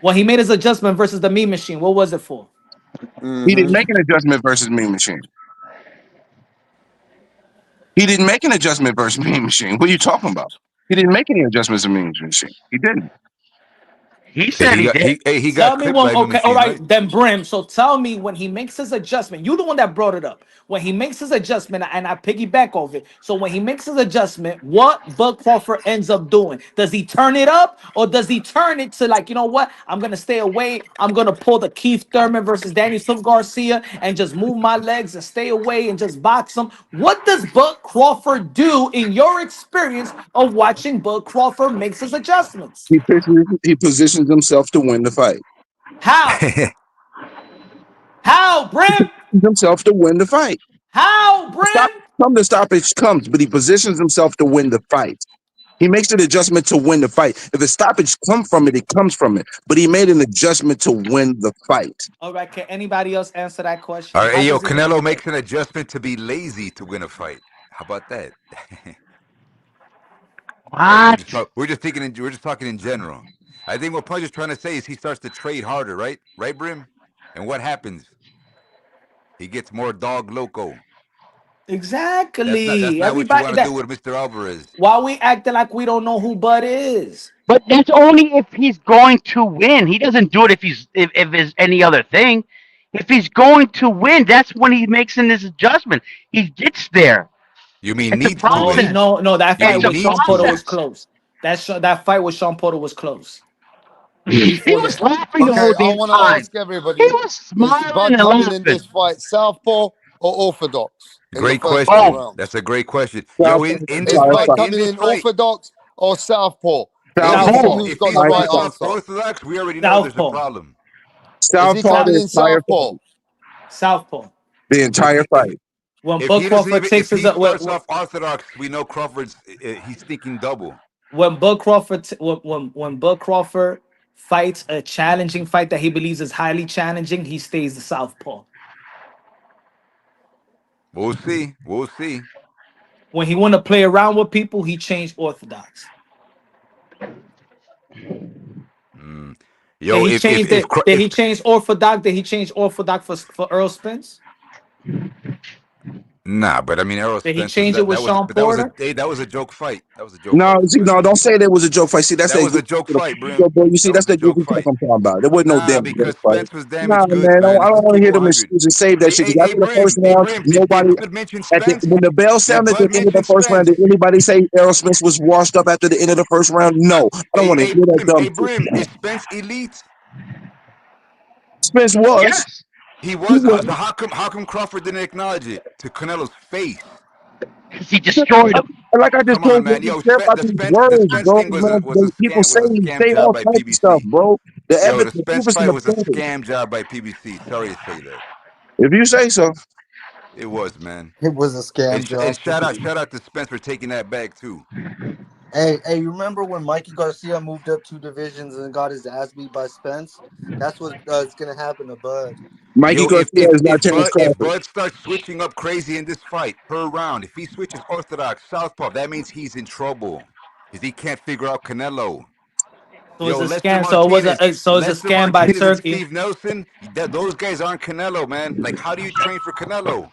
When he made his adjustment versus the Mean Machine, what was it for? He didn't Mm-hmm. make an adjustment versus Mean Machine. He didn't make an adjustment versus Mean Machine. What are you talking about? He didn't make any adjustments to Mean Machine. He didn't. He Hey, said he did. he Tell got me clipped when. by Mean Okay, all Machine, right? right, then Brim. So tell me when he makes his adjustment. You the one that brought it up. When he makes his adjustment, and I piggyback off it. So when he makes his adjustment, what Bud Crawford ends up doing? Does he turn it up, or does he turn it to like, you know what? I'm gonna stay away. I'm gonna pull the Keith Thurman versus Danielson Garcia and just move my legs and stay away and just box him. What does Bud Crawford do in your experience of watching Bud Crawford makes his adjustments? He positions himself to win the fight. How? How, Brim? Himself to win the fight. How, Brim? The stoppage comes, but he positions himself to win the fight. He makes an adjustment to win the fight. If a stoppage comes from it, it comes from it. But he made an adjustment to win the fight. All right, can anybody else answer that question? All right, How hey, yo, does he make? Canelo makes an adjustment to be lazy to win a fight. How about that? Or What? we're just talking in general. I think what Punch is trying to say is he starts to trade harder, right? Right, Brim? And what happens? He gets more dog loco. That's Exactly. not what you Everybody want to do that with Mr. Alvarez. why we acting like we don't know who Bud is. But that's only if he's going to win. He doesn't do it if there's any other thing. If he's going to win, that's when he makes in this adjustment. He gets there. You mean It's a needs to No, win. process. no, that You fight It's mean a with needs Sean to Porter win. was process. close. That fight with Sean Porter was close. He He fought was it. laughing the Okay, whole I damn want to time. ask He everybody: was is smiling Bud and coming in laughing. this fight southpaw or orthodox in the Great first two question. Both. That's rounds? a great question. Yo, Southpaw, Is Bud in coming this in fight, orthodox or southpaw? Let me see Southpaw. who's if got he the right starts off answer. orthodox, we already know there's a Southpaw. problem. Is he Southpaw South coming the in entire southpaw? fight. Southpaw. The entire fight. When If Bud he doesn't Crawford even takes if his he starts off orthodox, we know Crawford's he's thinking double. when Bud Crawford when Bud Crawford fights a challenging fight that he believes is highly challenging, he stays the southpaw. We'll see. We'll see. When he want to play around with people, he changed orthodox. Did Yo, he change if that? Did if he change orthodox? Did he change orthodox for Earl Spence? nah, but I mean Errol Did he Spence was change it with Sean that was a Porter? hey, that was a joke fight. That was a joke No, fight for see, no, Spence. don't say that was a joke fight. See, that's That that was a goofy, joke fight, yo, Brim. boy. You see, That that's was a that joke goofy talk fight. I'm talking about. There wasn't no Nah, damn because joke fight. Spence was Nah, damaged goods, man, man. I Let's don't just want to keep it hear them 100. excuses. Save that shit. Because after the first Hey round, Brim, nobody did Bud mention Spence? when the bell Did sounded at Bud the end of the mention first round, Spence? did anybody say Errol Spence was washed up after the end of the first round? No, I don't want to hear that dumb Hey shit. Brim, is Spence elite? Spence was. Yes. He He was. was. So how come Crawford didn't acknowledge it to Canelo's face? Because he destroyed him. Like I just Come on, told you, man. be Yo, careful about these The words, Spence bro. thing Man, people was a scam say all job by types of stuff, PBC. bro. The Yo, evidence, the the Spence proof is in fight the was a pudding. scam job by PBC. Sorry to say that. If you say so. It was, man. It was a scam And job. shout out to Spence for taking that back too. Hey, you remember when Mikey Garcia moved up 2 divisions and got his ass beat by Spence? That's what is gonna happen to Bud. Mikey Yo, Garcia is not Terrence if Crawford. Bud starts switching up crazy in this fight per round, if he switches orthodox southpaw, that means he's in trouble because he can't figure out Canelo. So it's Yo, a scam. So it was a Lester scam by Martinez, and Turkey. Steve Nelson, those guys aren't Canelo, man. Like, how do you train for Canelo?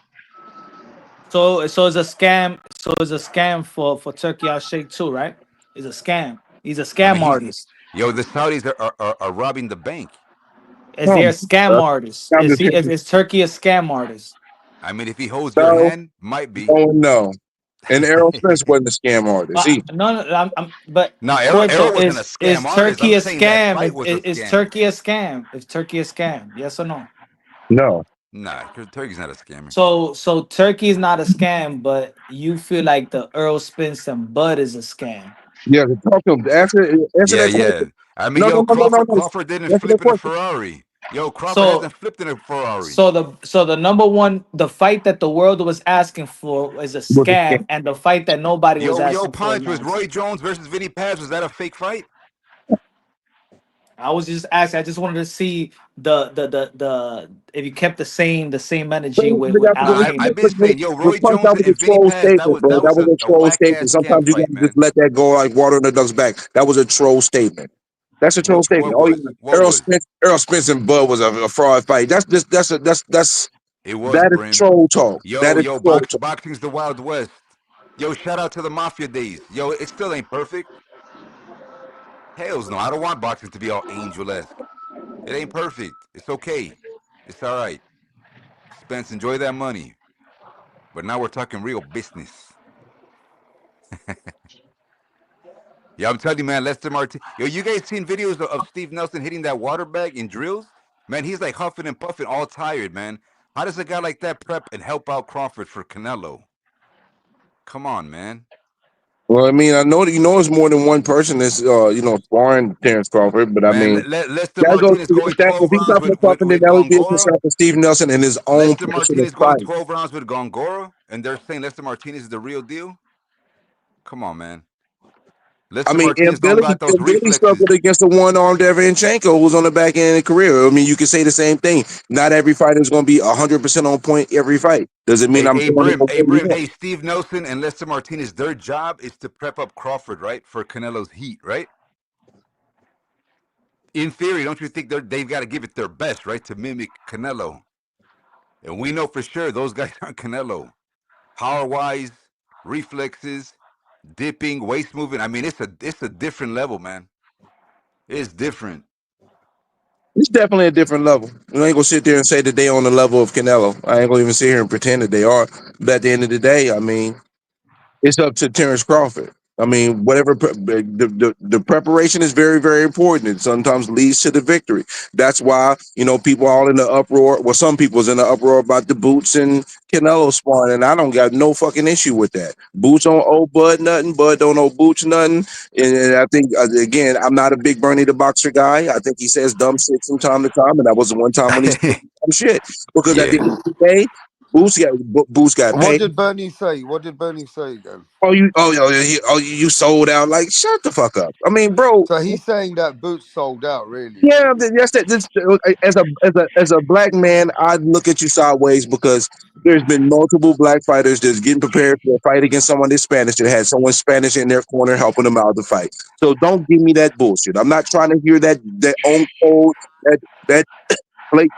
So it's a scam. So it's a scam for Turkey Al Sheikh too, right? It's a scam. He's a I mean, scam artist. the Saudis are robbing the bank. Is No, there a scam artist? I'm just Is Turkey a scam artist? I mean, if he holds your no, hand, might be. no. And Errol Spence wasn't a scam artist. No, but No, Errol Puerto wasn't a is scam artist. Turkey I'm a saying that scam? fight was a Is scam. Turkey a scam? Is Turkey a scam? Yes or no? No. Nah, Turkey's not a scammer. So Turkey is not a scam, but you feel like the Earl Spence and Bud is a scam. Yeah, talk to him. Answer Yeah, that yeah. question. I mean, No, no, yo, no, no, no, Crawford, no. Crawford didn't Answer that flip in a question. Ferrari. Yo, Crawford So hasn't flipped in a Ferrari. so the number one, the fight that the world was asking for is a Was a scam, scam. and the fight that nobody was Yo, asking for Punch, was announced. Roy Jones versus Vinny Paz, was that a fake fight? I was just asking. I just wanted to see the if you kept the same energy with Nah, Al I've Haymon. been saying, yo, With Roy Punch, Jones that was a and Vinny troll Paz, that statement, was bro. that That was was a, a a troll whack statement. ass scam Sometimes you fight, gotta just man. let that go like water on the duck's back. That was a troll statement. That's a troll statement. What Oh was? yeah, What was? Errol Spence and Bud was a fraud fight. That's just It was that is Brim. troll talk. That Yo, is yo, troll talk. boxing's the Wild West. Yo, shout out to the Mafia days. Yo, it still ain't perfect. Hells no, I don't want boxing to be all angel-esque. It ain't perfect. It's okay. It's all right. Spence, enjoy that money. But now we're talking real business. Yeah, I'm telling you, man, Lester Martin. Yo, you guys seen videos of Steve Nelson hitting that water bag in drills? Man, he's like huffing and puffing, all tired, man. How does a guy like that prep and help out Crawford for Canelo? Come on, man. Well, I mean, I know that it's more than one person that's sparring Terrence Crawford, but I Man, mean, Lester that goes Martinez going if 12 he's rounds not for Crawford, then with that would be a Gongora. concern for Steve Nelson and his own Lester personal Martinez going fight. 12 rounds with Gongora, and they're saying Lester Martinez is the real deal? Come on, man. I Lester mean, Martinez don't got those and Billy reflexes. struggled against the one-armed Deverenchenko who's on the back end of the career. I mean, you can say the same thing. Not every fighter is going to be 100% on point every fight. Does it mean I'm throwing it Hey, over Brim, here? hey, Steve Nelson and Lester Martinez, their job is to prep up Crawford, right, for Canelo's heat, right? In theory, don't you think they've got to give it their best, right, to mimic Canelo? And we know for sure those guys aren't Canelo. Power-wise, reflexes, dipping, waist moving. I mean, it's a different level, man. It's different. It's definitely a different level. You ain't gonna sit there and say that they on the level of Canelo. I ain't gonna even sit here and pretend that they are. But at the end of the day, I mean, it's up to Terrence Crawford. I mean, the preparation is very, very important and sometimes leads to the victory. That's why, people are all in the uproar. Well, some people's in the uproar about the Boots and Canelo sparring, and I don't got no fucking issue with that. Boots don't owe Bud nothing. Bud don't owe Boots nothing. And I think, again, I'm not a big Bernie the Boxer guy. I think he says dumb shit from time to time, and that was the one time when he said dumb shit. Because at the Yeah. end of the day, Boots got What paid. did Bernie say? What did Bernie say again? You sold out. Like, shut the fuck up. I mean, bro. So he's saying that Boots sold out, really. Yeah, that's that. As a black man, I look at you sideways because there's been multiple black fighters that's getting prepared for a fight against someone that's Spanish that had someone Spanish in their corner helping them out of the fight. So don't give me that bullshit. I'm not trying to hear that on code that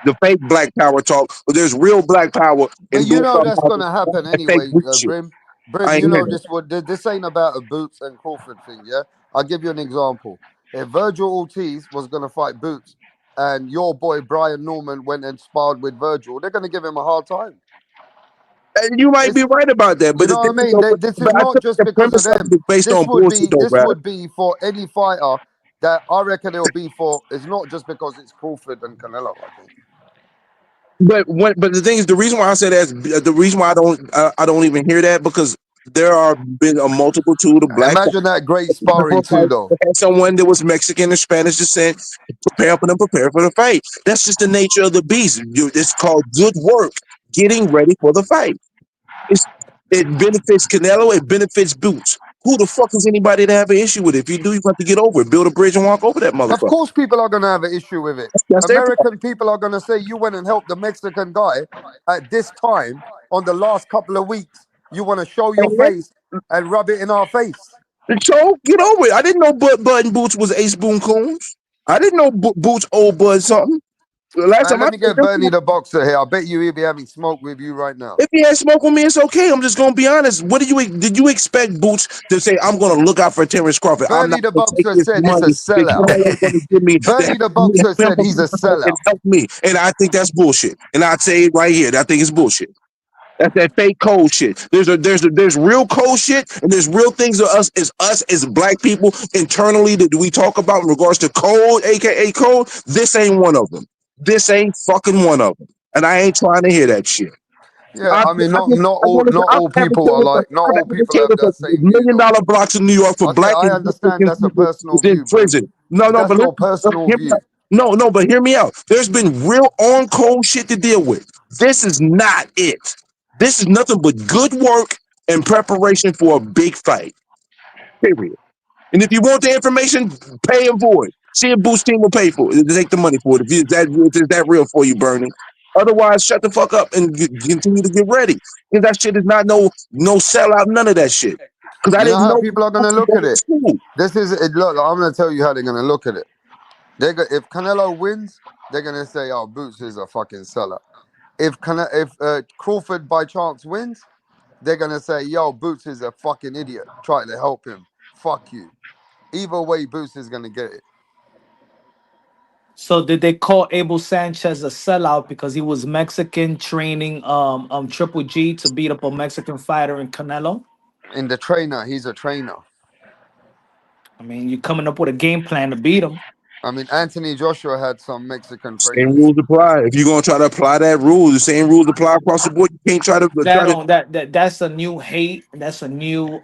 the fake black power talk. But there's real black power But in you doing know something that's gonna happen that fake anyway, bullshit. Brim. Brim, I ain't you know hearing it. this ain't about a Boots and Crawford thing, yeah. I'll give you an example. If Virgil Ortiz was gonna fight Boots, and your boy Brian Norman went and sparred with Virgil, they're gonna give him a hard time. And you might be right about that, You but the know thing what I is, mean? though, This but is I not took just the because of premise of them. it is based on bullshit, though, This bro. would be for any fighter that I reckon it'll be for. It's not just because it's Crawford and Canelo. I think. But the thing is, the reason why I say that is the reason why I don't even hear that because there are been a multitude of black Imagine that great before sparring too, fight though. that had someone that was Mexican or Spanish descent prepare for the fight. That's just the nature of the beast. It's called good work, getting ready for the fight. It benefits Canelo. It benefits Boots. Who the fuck is anybody to have an issue with it? If you do, you have to get over it. Build a bridge and walk over that Of motherfucker. course, people are going to have an issue with it. That's their problem. American people are going to say you went and helped the Mexican guy at this time on the last couple of weeks. You want to show your face and rub it in our face. So get over it. I didn't know Bud and Boots was Ace Boon Coons. I didn't know Boots old Bud something. The last time I Let me get checked, Bernie the boxer here. I bet you he'll be having smoke with you right now. if he had smoke with me, it's okay. I'm just gonna be honest. Did you expect Boots to say I'm gonna look out for Terrence Crawford? I'm not Bernie the gonna take boxer this said it's a money that sellout. Canelo's gonna give me to Bernie the help boxer him said he's a and sellout. help me. And I think that's bullshit. And I'd say it right here. I think it's bullshit. That's that fake cold shit. There's real cold shit, and there's real things of us as black people internally that we talk about in regards to code, aka code. This ain't one of them. This ain't fucking one of them. And I ain't trying to hear that shit. Yeah, I I mean, not I've all people are like, not all people have advocated for that same view, million though. dollar blocks in New York for Okay, black I and understand African that's a people personal is in view, Brim. prison. No, no, That's but your listen, personal hear me view. out. No, but hear me out. There's been real on cold shit to deal with. This is not it. This is nothing but good work and preparation for a big fight. Period. And if you want the information, pay him for it. See if Boost Team will pay for it. Take the money for it. If it's that real for you, Bernie. Otherwise, shut the fuck up and continue to get ready. Because that shit is not no sellout, none of that shit. Because I You know didn't how know people are gonna to look go at to it. school. This is it. Look, I'm gonna tell you how they're gonna look at it. If Canelo wins, they're gonna say, "Oh, Boots is a fucking seller." If Crawford by chance wins, they're gonna say, "Yo, Boots is a fucking idiot trying to help him." Fuck you. Either way, Boots is gonna get it. So did they call Abel Sanchez a sellout because he was Mexican training Triple G to beat up a Mexican fighter in Canelo? In the trainer, he's a trainer. I mean, you're coming up with a game plan to beat him. I mean, Anthony Joshua had some Mexican Same trainers. rules apply. If you're gonna try to apply that rule, the same rules apply across the board. You can't try to That don't that's a new hate. That's a new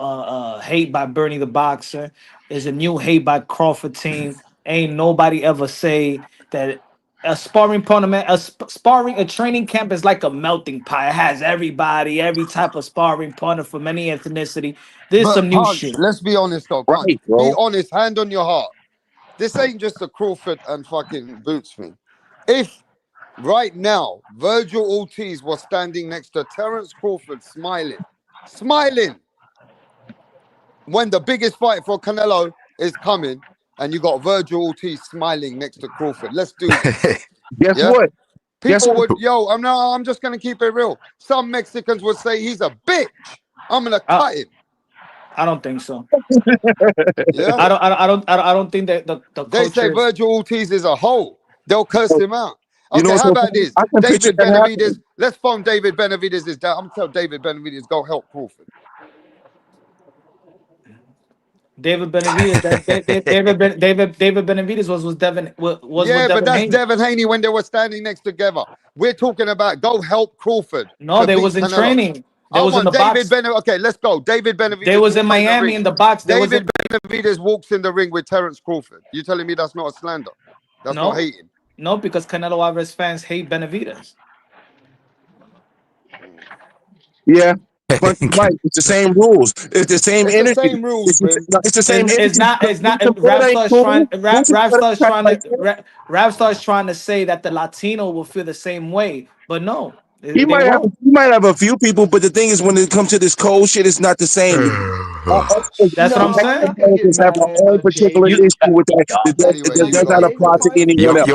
hate by Bernie the Boxer. Is a new hate by Crawford team. Ain't nobody ever say that a sparring tournament, a training camp is like a melting pot. It has everybody, every type of sparring partner from any ethnicity. There's some But new Punch, shit. let's be honest though, Punch. right, Be bro. honest, hand on your heart. This ain't just a Crawford and fucking Boots thing. If right now Virgil Ortiz was standing next to Terence Crawford smiling, when the biggest fight for Canelo is coming, and you got Virgil Ortiz smiling next to Crawford. Let's do this. Guess Yeah? what? Guess People what? would, I'm just gonna keep it real. Some Mexicans would say he's a bitch. I'm gonna I, cut him. I don't think so. Yeah. I don't think that the They say culture is. Virgil Ortiz is a hoe. They'll curse him out. You know Okay, what's how so about funny? this? I can picture David that Benavidez. happening. Let's phone David Benavidez' dad. I'm gonna tell David Benavidez go help Crawford. David Benavidez, David Benavidez was with Yeah, but Devin that's Haney. Devin Haney when they were standing next together. We're talking about go help Crawford No, to they beat was in Canelo. training. They I was in want the box. Okay, let's go. David They Benavidez was in walks in the Miami ring. in the box. They was David in Benavidez walks in the ring with Terence Crawford. You telling me that's not a slander? That's not no, hating. no, because Canelo Alvarez fans hate Benavidez. Yeah. But right, it's the same rules. It's the same It's the energy. same rules, Brim. It's the same It's energy. not. It's not. Boots and Blood Rap ain't starts trying. cool. Boots and Blood ain't trying like that. Rap starts trying to say that the Latino will feel the same way, but no, He they won't. might have a few people, but the thing is, when it comes to this cold shit, it's not the same. That's what I'm No, I'm saying. not gonna get Americans have mad our at own particular David. You issue with that. Anyway, That you does not guys, apply to David. anyone else.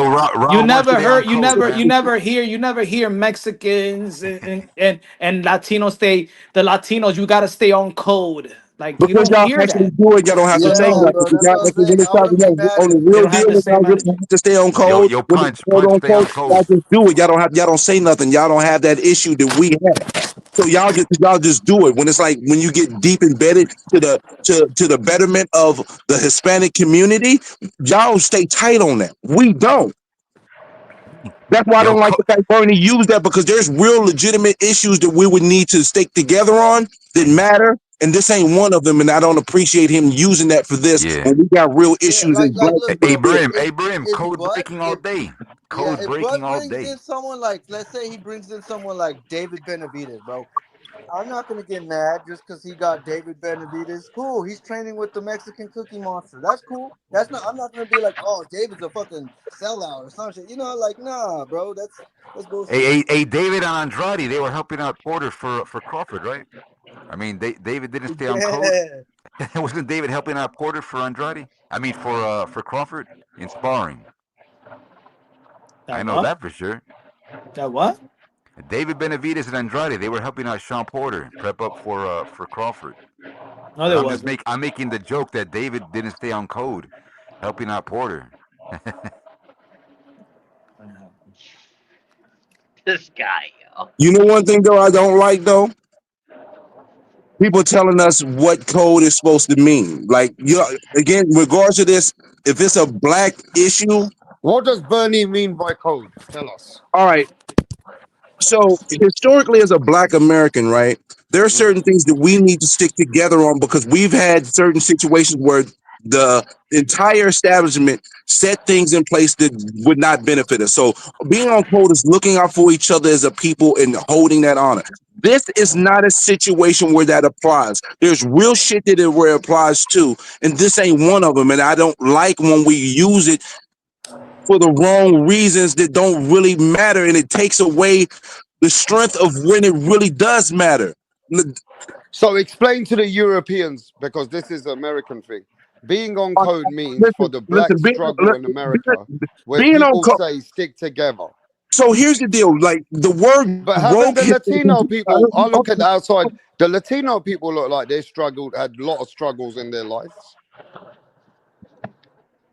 You Ron, why don't you never stay on heard. You code, never. You man? never hear. You never hear Mexicans and Latinos stay. The Latinos, you gotta stay on code. Like you Because don't y'all hear actually that. do it, y'all don't have to So say Yeah, no, nothing. bro. Because That's y'all, what I'm like, when saying. it's I time, wouldn't be mad on the if they real don't have deal, the when same y'all just attitude. have to stay on Yo, code, yo, when it's punch, quote punch, stay on unquote, code. y'all just do it. Y'all don't say nothing. Y'all don't have that issue that we have. So y'all just do it. When it's like when you get deep embedded to the betterment of the Hispanic community, y'all stay tight on that. We don't. That's why I Yo, don't like the fact Bernie used that, because there's real legitimate issues that we would need to stick together on that matter. And this ain't one of them. And I don't appreciate him using that for this yeah. when we got real Yeah, issues as black look, Hey, people bro. too. Brim, If hey, Brim, if code Bud breaking all if day. yeah, Code if Bud breaking all brings day. in someone like, let's say he brings in someone like David Benavidez, bro. I'm not gonna get mad just because he got David Benavidez. Cool, he's training with the Mexican Cookie Monster. That's cool. That's not. I'm not gonna be like, oh, David's a fucking sellout or some shit. You know, like, nah, bro. That's bullshit. Hey, David and Andrade, they were helping out Porter for Crawford, right? I mean, David didn't stay on code. Yeah. Wasn't David helping out Porter for Andrade? I mean, for Crawford in sparring. I That know what? that for sure. That what? David Benavidez and Andrade, they were helping out Sean Porter prep up for Crawford. No, But there wasn't. I'm making the joke that David didn't stay on code, helping out Porter. This guy, yo. You know one thing though I don't like though? People telling us what code is supposed to mean. Like, you know, again, regards to this, if it's a black issue, what does Bernie mean by code? Tell us. all right, So historically, as a Black American, right, there are certain things that we need to stick together on because we've had certain situations where the entire establishment set things in place that would not benefit us. So being on code is looking out for each other as a people and holding that honor. This is not a situation where that applies. There's real shit that it where it applies to, and this ain't one of them. And I don't like when we use it for the wrong reasons that don't really matter, and it takes away the strength of when it really does matter. So explain to the Europeans, because this is an American thing. Being on code means for the black struggle in America, where being on people code. say stick together. So here's the deal: like the word But haven't woke. the Latino people? I look at the outside. The Latino people look like they struggled, had a lot of struggles in their lives.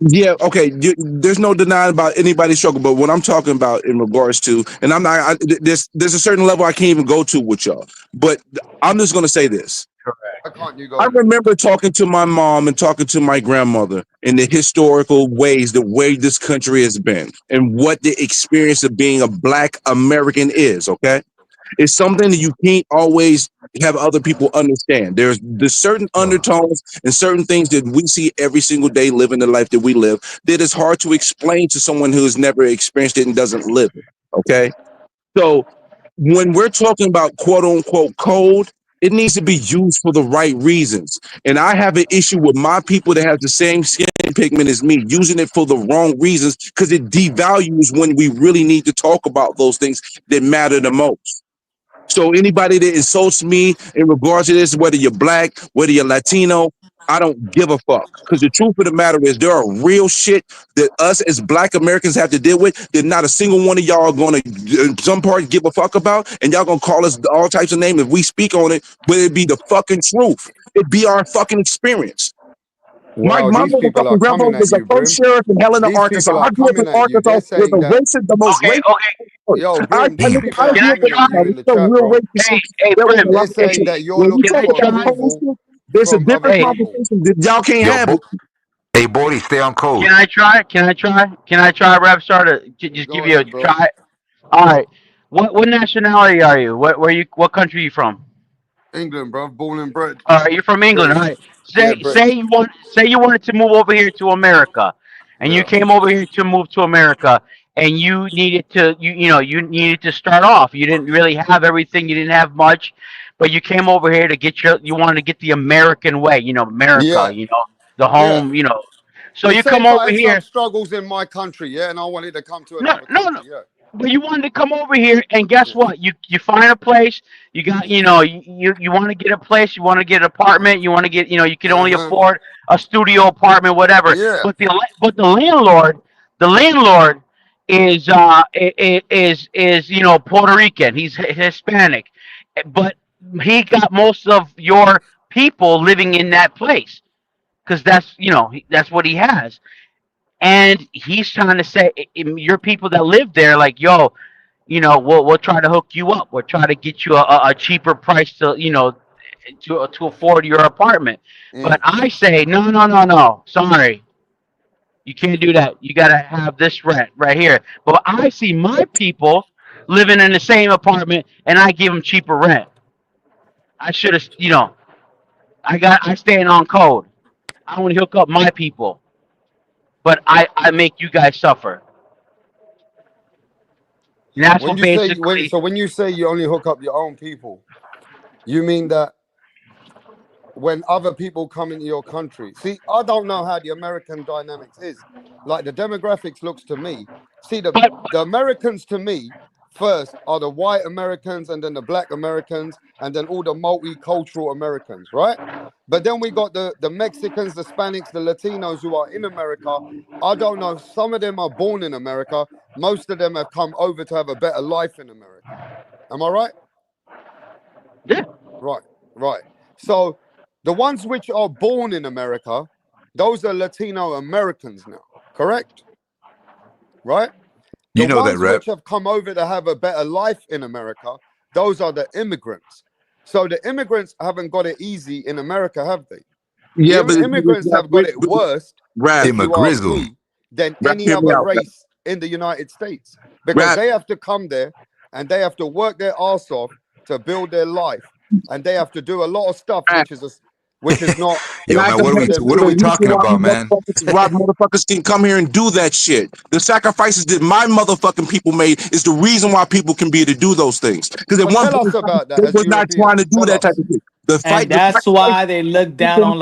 Yeah, okay. There's no denying about anybody's struggle, but what I'm talking about in regards to, and I'm not. There's a certain level I can't even go to with y'all. But I'm just gonna say this. Why can't you I go there? remember talking to my mom and talking to my grandmother in the historical ways, the way this country has been, and what the experience of being a Black American is. Okay, it's something that you can't always have other people understand. There's certain undertones and certain things that we see every single day living the life that we live that is hard to explain to someone who has never experienced it and doesn't live it. Okay, so when we're talking about quote unquote code, it needs to be used for the right reasons. And I have an issue with my people that have the same skin pigment as me using it for the wrong reasons because it devalues when we really need to talk about those things that matter the most. So anybody that insults me in regards to this, whether you're Black, whether you're Latino, I don't give a fuck. Because the truth of the matter is there are real shit that us as Black Americans have to deal with that not a single one of y'all are going to, in some part, give a fuck about. And y'all going to call us all types of names if we speak on it, but it'd be the fucking truth. It'd be our fucking experience. My Well, these people motherfucking are grandpa coming at was a you, first Brim. sheriff in Helena, These Arkansas. people I are grew up in coming at you. Arkansas They're with saying that. the most Okay, racist. okay. Yo, I Brim, these people are Can I coming at try? you in the some chat, real bro. racist shit. Hey, There was a Brim. lot They're of saying shit. that you're When you Can looking talk I for about try? approval homelessness, there's a from other different people. conversation that y'all can't Yo, have. hey, Bodie, stay on code. Can I try? Can I try? Can I try, Rap Star, to just Go give you a ahead, bro. try? All right. What nationality are you? What country are you from? England, bro. Born and bred. All right, you're from England. All British. right. Yeah, Say British. you wanted to move over here to America, and you Yeah. came over here to move to America, and you needed to you needed to start off. You didn't really have everything. You didn't have much, but you came over here to get you wanted to get the American way. America. Yeah. The Yeah. home. So Yeah. you Say come if I over had some here. struggles in my country, yeah, and I wanted to come to No, another no, no. country, yeah. But you wanted to come over here, and guess Yeah. what? You find a place. You got you want to get a place. You want to get an apartment. You want to get you can only Uh-huh. afford a studio apartment, whatever. Yeah. But the landlord is Puerto Rican. He's Hispanic, but he got most of your people living in that place because that's what he has, and he's trying to say your people that live there, like, yo, we'll try to hook you up. We'll try to get you a cheaper price to afford your apartment. But Mm. I say no, no, no, no. Sorry, you can't do that. You gotta have this rent right here. But I see my people living in the same apartment, and I give them cheaper rent. I should have, I stand on code. I only hook up my people, but I make you guys suffer. And that's When what you say basically. when you say you only hook up your own people, you mean that when other people come into your country. See, I don't know how the American dynamics is. Like the demographics looks to me. See, the Americans to me first are the white Americans and then the black Americans and then all the multicultural Americans, right? But then we got the Mexicans, the Hispanics, the Latinos who are in America. I don't know. Some of them are born in America. Most of them have come over to have a better life in America. Am I right? Yeah. Right, right. So the ones which are born in America, those are Latino Americans now, correct? Right? The You know that, ones Rep. which have come over to have a better life in America, those are the immigrants. So the immigrants haven't got it easy in America, have they? Yeah, The but immigrants have got it worse, Rap, if you ask Immigrizzle. me, than rap, any hear me other out. race in the United States because Rap, they have to come there and they have to work their ass off to build their life, and they have to do a lot of stuff which is not And Yo, I man, can good what are for we them what to are we do. talking about, man? why motherfuckers can come here and do that shit. The sacrifices that my motherfucking people made is the reason why people can be able to do those things. Because at Well, one tell point us in time, about they that as was not trying to Europeans. do Tell that type us. of thing. The And fight, the that's sacrifice, why they look down on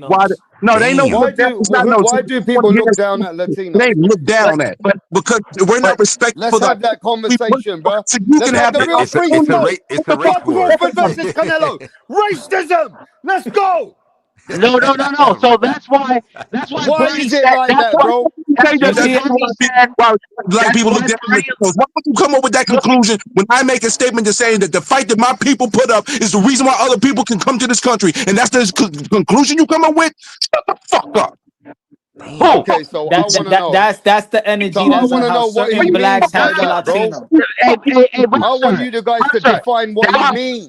why? Latinos. No, they ain't no Damn. Why look down. do It's not no. why do people look down at They Latinos? ain't look down at because we're not respected Let's for the. have that conversation, bro. So you Let's can have have the that real free flow. It's a race Fuck war. Crawford versus Canelo. Racism. Let's go. No. So that's why Why Bernie is it said. like That's that, why. bro? say That's that. You why That's see, Bernie said. why black That's people why look down on Bernie. Latinos. Why would you come up with that Look, conclusion when I make a statement to saying that the fight that my people put up is the reason why other people can come to this country, and that's the conclusion you come up with? Shut the fuck up. who? Okay, so I want to know. that's the So energy I that's want to how know what he certain means blacks by have for that, bro. Latinos. Hey, I want Buster, you guys to Buster. define what he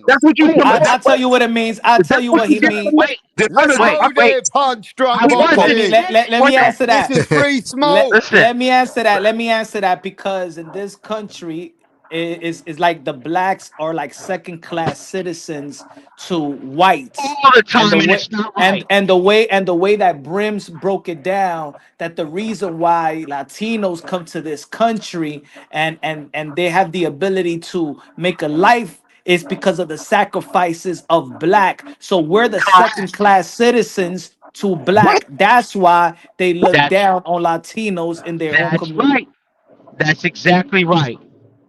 That's means. what you Wait, come up. I'll tell you what it means. I'll tell That's you what what you he get. means. Let's go wait. there, punch drunk I wasn't boxing. Let me answer This that. is free smoke. Listen. Let me answer that. Let me answer that because in this country, is like the blacks are like second class citizens to whites, All the and the time, and way it's not right. and the way that Brims broke it down, that the reason why Latinos come to this country and they have the ability to make a life is because of the sacrifices of black. So we're the second Correct. class citizens to What? black. That's why they look That's down on Latinos in their own that's community. right. That's exactly right.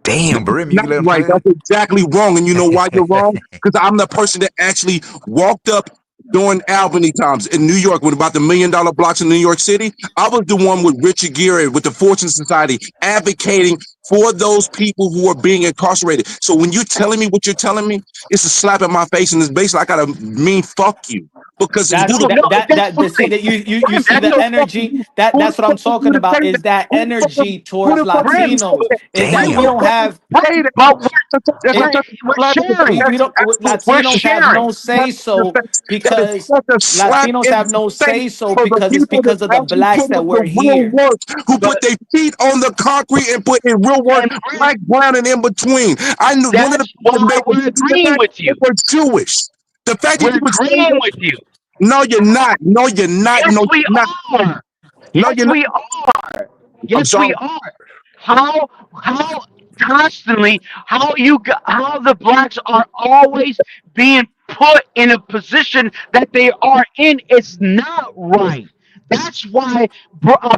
Damn, Brim, you Not can let him right. finish. That's exactly wrong. And you know why you're wrong? Because I'm the person that actually walked up during Albany times in New York with about the $1 million blocks in New York City. I was the one with Richard Gere with the Fortune Society advocating for those people who are being incarcerated. So when you're telling me what you're telling me, it's a slap in my face, and it's basically I gotta mean fuck you. Because who That's No, the no, that's that the see fine. that you see That's the okay. energy that who the that's what I'm fuck is you talking to about say is that? that Who the fuck energy who towards the fuck Brim, is Latinos is that we Damn. don't have say that? but That's it, we're slap in the face. sharing. we don't We're Latinos have sharing. no say so That is because such a slap Latinos in have the no face say so for the because it's people that because of the actually blacks put that in we're the real here. work, who put But their feet on the concrete and put in real work, and Brim, black, brown, and in between. I knew one of the that's people that why made me we're see agreeing that with they you. were Jewish. The fact that We're you would say agreeing that, with you. no, you're not. No, you're not. Yes, No, we you're not. are. No, Yes, you're not. we are. I'm Yes, we sorry. are. How constantly how the blacks are always being put in a position that they are in is not right. That's why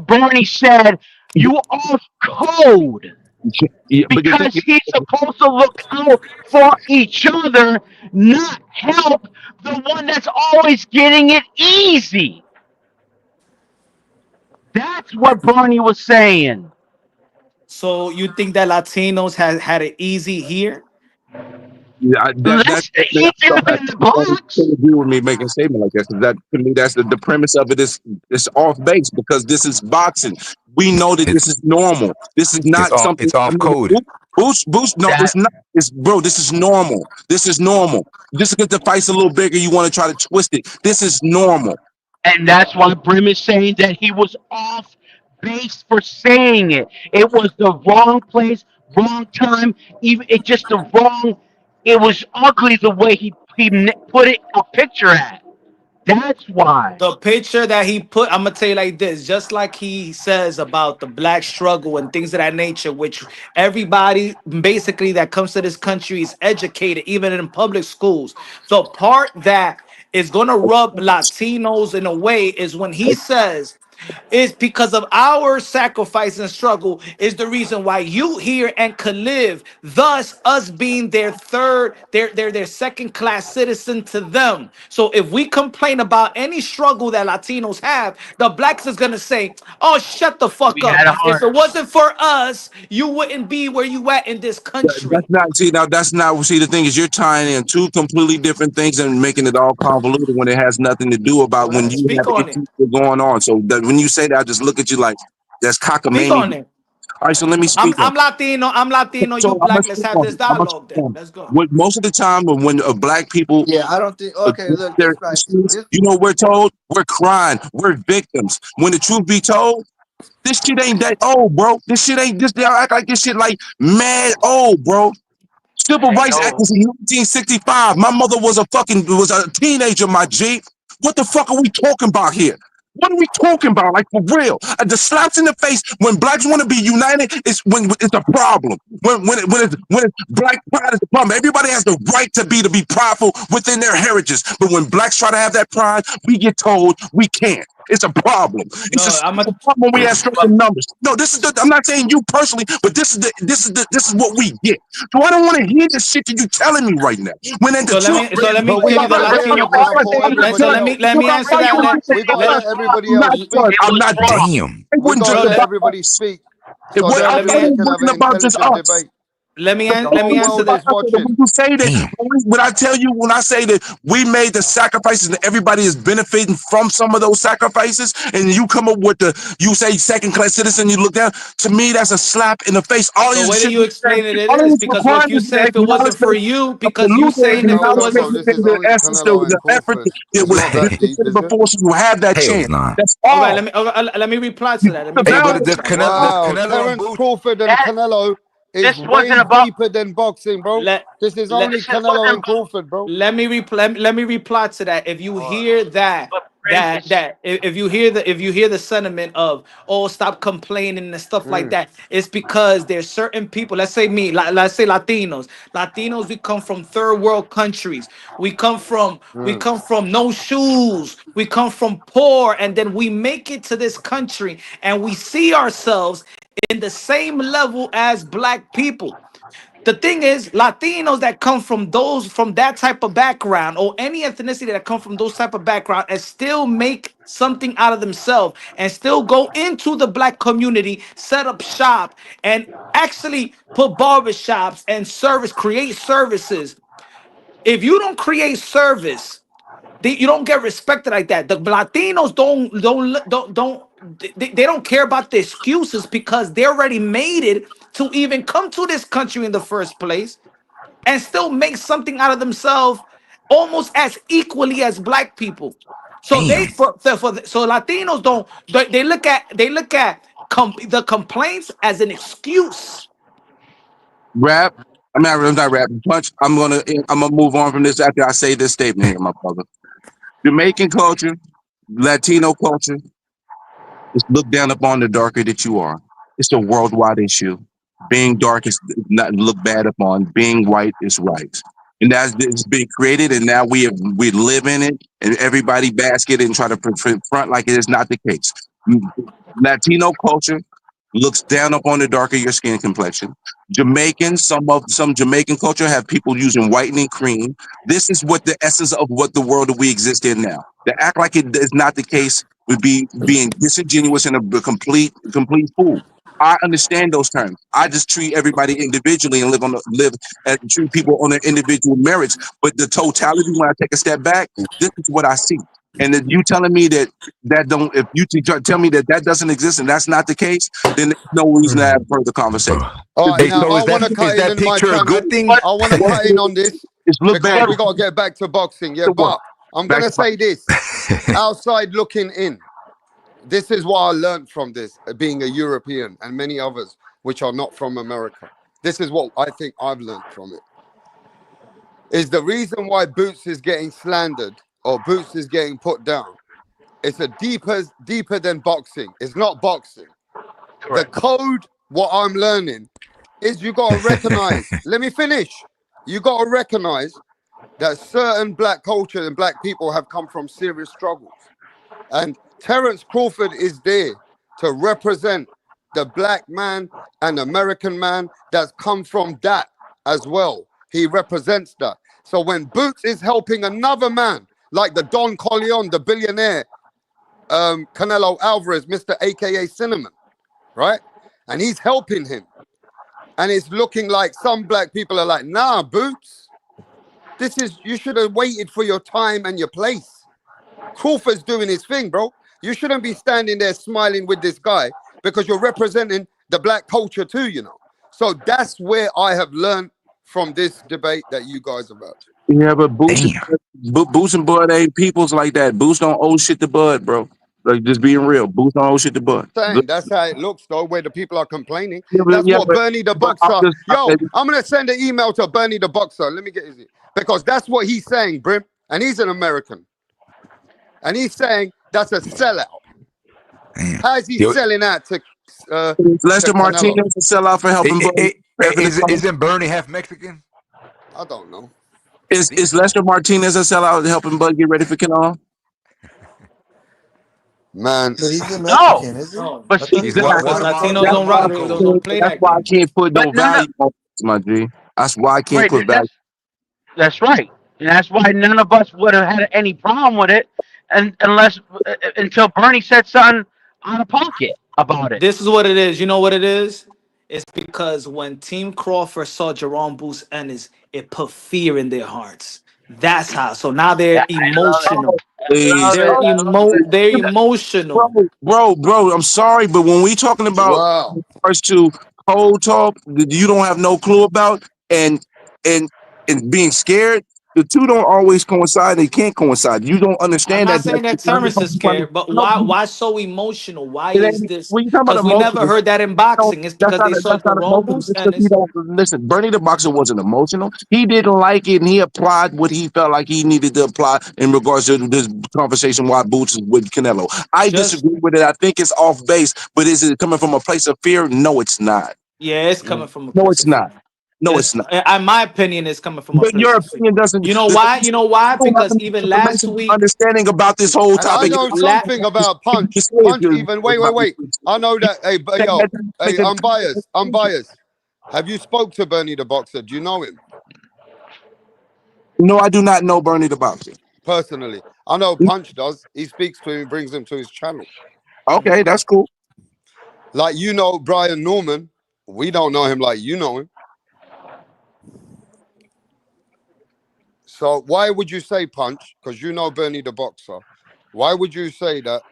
Bernie said you are code Yeah, but the thing because he's supposed to look out for each other, not help the one that's always getting it easy. That's what Bernie was saying. So you think that Latinos had it easy here? yeah, that Less I easier don't have than the blacks. to do with me making a statement like that. 'Cause that to me, that's the premise of it is off base because this is boxing. We know that It, this is normal. This is not something. it's off code. Boost. No, That it's not. It's bro. This is normal. This is normal. Just because the fight's a little bigger, you want to try to twist it. This is normal. and that's why Brim is saying that he was off base for saying it. It was the wrong place, wrong time. Even it just the wrong. It was ugly the way he put it a picture at. That's why. The picture that he put, I'm gonna tell you like this, just like he says about the black struggle and things of that nature, which everybody basically that comes to this country is educated, even in public schools. The part that is gonna rub Latinos in a way is when he says is because of our sacrifice and struggle is the reason why you here and could live, thus us being their third their second class citizen to them. So if we complain about any struggle that Latinos have, the blacks is gonna say, oh, shut the fuck We up, had a if hard. it wasn't for us you wouldn't be where you at in this That's country. not see now. That's not see. The thing is, you're tying in two completely different things and making it all convoluted when it has nothing to do Go about when ahead, you speak have on it, issues that are going on. So that when you say that, I just look at you like that's speak cockamamie. on it. All right, so let me i'm speak on. i'm latino I'm Latino, So you I'm gonna black, let's speak have on this it. I'm gonna dialogue speak then, on it. let's go. When most of the time when black people Yeah, I don't think. Okay, address look, their this right. issues, This you know, we're told we're crying, we're victims. When the truth be told, this shit ain't that old, bro. This shit ain't this. They act like this shit like mad old, bro. Civil Rights Act was in 1965. My mother was a teenager, my G. What the fuck are we talking about here? What are we talking about? Like, for real? The slaps in the face when blacks want to be united is when it's a problem. When it's black pride is the problem. Everybody has the right to be prideful within their heritage. But when blacks try to have that pride, we get told we can't. It's a problem. It's a problem when we have certain numbers. No, I'm not saying you personally, but this is what we get. So I don't want to hear this shit that you telling me right now. So let me But we give you have the to hear Latino it now perspective. for everybody else. Let me answer that. We gotta let everybody else speak. I'm not done. Damn. It We wasn't gotta just let about everybody us. speak It so was, that I'm way telling we you, it can have an wasn't about just intelligent us. debate. Let me The whole answer world that. is watching. When you say that, when I say that we made the sacrifices and everybody is benefiting from some of those sacrifices, and you come up with you say second class citizen, you look down. To me, that's a slap in the face. All The of way this that shit, you explain it, it all of is this because requires like you is the said, if it wasn't for acknowledgement you, of the because you Luther saying and if it No, acknowledgement wasn't bro, that this is the only essence, Canelo and the effort Crawford. that It's was not that deep, considered is it? before, so you have that Hell's chance. not. That's all right, all. let me reply to that. Let me Hey, reply but to does that. Wow, Canelo and Terence Boots? Crawford and Canelo is This wasn't way about. deeper than boxing, bro. Let This is let only This shit Canelo wasn't and about. Crawford, bro. let me reply to that. If you hear that But Prince, if you hear the sentiment of, oh, stop complaining and stuff like Mm, that, it's because there's certain people, let's say me, let's say Latinos, we come from third world countries. We mm. come from no shoes. We come from poor, and then we make it to this country and we see ourselves in the same level as black people. The thing is, Latinos that come from that type of background, or any ethnicity that come from those type of background, and still make something out of themselves and still go into the black community, set up shop, and actually put barbershops and create services. If you don't create service, you don't get respected like that. The Latinos they don't care about the excuses because they already made it to even come to this country in the first place and still make something out of themselves almost as equally as black people. So Damn. so Latinos they look at the complaints as an excuse. Rap. I'm not rapping. Punch. I'm gonna move on from this after I say this statement here, my brother. Jamaican culture, Latino culture is looked down upon the darker that you are. It's a worldwide issue. Being dark is not looked bad upon. Being white is right. And that's it's been created, and now we live in it, and everybody bask it and try to front like it is not the case. Latino culture looks down upon the darker your skin complexion. Jamaicans, some Jamaican culture have people using whitening cream. This is what the essence of what the world that we exist in now. To act like it is not the case would be being disingenuous and a complete fool. I understand those terms. I just treat everybody individually and live and treat people on their individual merits. But the totality, when I take a step back, this is what I see. And if you telling me that don't, if you tell me that doesn't exist and that's not the case, then there's no reason to have further conversation. All right, Hey, now so I is want to cut in that my picture a channel. good thing? I want to cut in on this It's look because bad. we got to get back to boxing. Yeah, The what? but I'm Back gonna to fight. say this: outside looking in. This is what I learned from this, being a European and many others which are not from America. This is what I think I've learned from it. Is the reason why Boots is getting slandered or Boots is getting put down. It's a deeper than boxing. It's not boxing. The code, what I'm learning, is you gotta recognize. Let me finish. You gotta recognize that certain black culture and black people have come from serious struggles. And Terence Crawford is there to represent the black man and American man that's come from that as well. He represents that. So when Boots is helping another man, like the Don Corleone, the billionaire, Canelo Alvarez, Mr. AKA Cinnamon, right? And he's helping him. And it's looking like some black people are like, nah, Boots, you should have waited for your time and your place. Crawford's doing his thing, bro. You shouldn't be standing there smiling with this guy because you're representing the black culture too, you know. So that's where I have learned from this debate that you guys have had. Yeah, but Boost and Bud ain't peoples like that. Boost don't owe shit to Bud, bro. Like just being real. Boots on old shit to butt. Saying that's how it looks though, where the people are complaining. Yeah, That's yeah, what Bernie the but I'm Boxer. just Yo, I'm gonna send an email to Bernie the Boxer. Let me get his because that's what he's saying, Brim, and he's an American, and he's saying that's a sellout. How's he Yo, selling out to Lester Canelo? Martinez a sellout for helping Buddy. isn't Bernie half Mexican? I don't know. Is Lester Martinez a sellout helping Bud get ready for Canelo? Man, But he's a No, Mexican, is he? but I see, thought he He's was Latinos That's don't why, rock, Guatemalan. don't play that's that why I game. can't put but no none of value on this, my G. That's why I can't right. put value. That's right, and that's why none of us would have had any problem with it, and unless until Bernie said something out of pocket about it. This is what it is. You know what it is? It's because when Team Crawford saw Jerome Boots Ennis, it put fear in their hearts. That's how. So now they're emotional. Please. They're emotional. Bro, I'm sorry, but when we talking about wow. regards to cold talk that you don't have no clue about and and being scared, the two don't always coincide. They can't coincide. You don't I'm understand not that. saying that Terrence is scared, but No, why so emotional? Why it is ain't, this? when you talk about Because we never emotional, heard that in no, boxing. It's because they saw that's not Jerome emotional. Boots Just because he Ennis. don't listen, Bernie the Boxer wasn't emotional. He didn't like it, and he applied what he felt like he needed to apply in regards to this conversation. Why Boots is with Canelo? I Just disagree with it. I think it's off base, but is it coming from a place of fear? No, it's not. yeah, it's coming from a No, place it's of fear. not. No, it's not. In my opinion, it's coming from a But place your of fear. opinion doesn't. You know The thing why? is, You know why? you don't have Because enough even last information, week, understanding about this whole And I topic. know la- something about Punch. Punch even wait. I know that hey, I'm biased. Have you spoke to Bernie the Boxer? Do you know him No, I do not know Bernie the Boxer. personally? I know Punch does. He speaks to him, brings him to his channel. Okay, that's cool. Like you know Brian Norman. We don't know him like you know him. So why would you say Punch? Because you know Bernie the Boxer. Why would you say that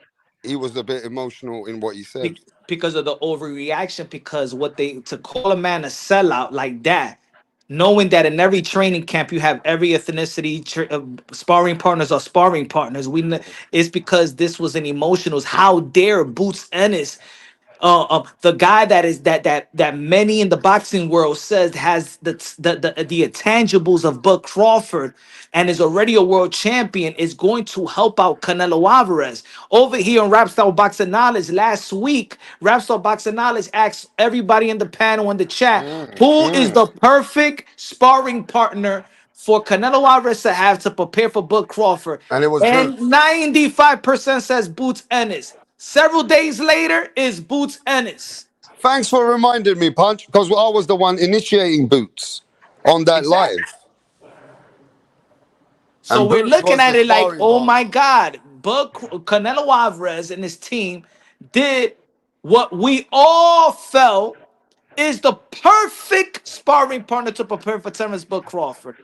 he was a bit emotional in what he said? because of the overreaction, because what they to call a man a sellout like that, knowing that in every training camp you have every ethnicity sparring partners or sparring partners. It's because this was an emotionals. How dare Boots Ennis, the guy that is that many in the boxing world says has the intangibles of Bud Crawford and is already a world champion, is going to help out Canelo Alvarez over here on Rap Style Boxing Knowledge. Last week, Rap Style Boxing Knowledge asked everybody in the panel in the chat who is the perfect sparring partner for Canelo Alvarez to have to prepare for Bud Crawford, And it was and Boots. 95% says Boots Ennis. Several days later is Boots Ennis. Thanks for reminding me, Punch, because I was the one initiating Boots on that live. Exactly. So And we're Boots looking was the at it like, sparring oh my partner. God, Canelo Alvarez and his team did what we all felt is the perfect sparring partner to prepare for Terrence Bud Crawford.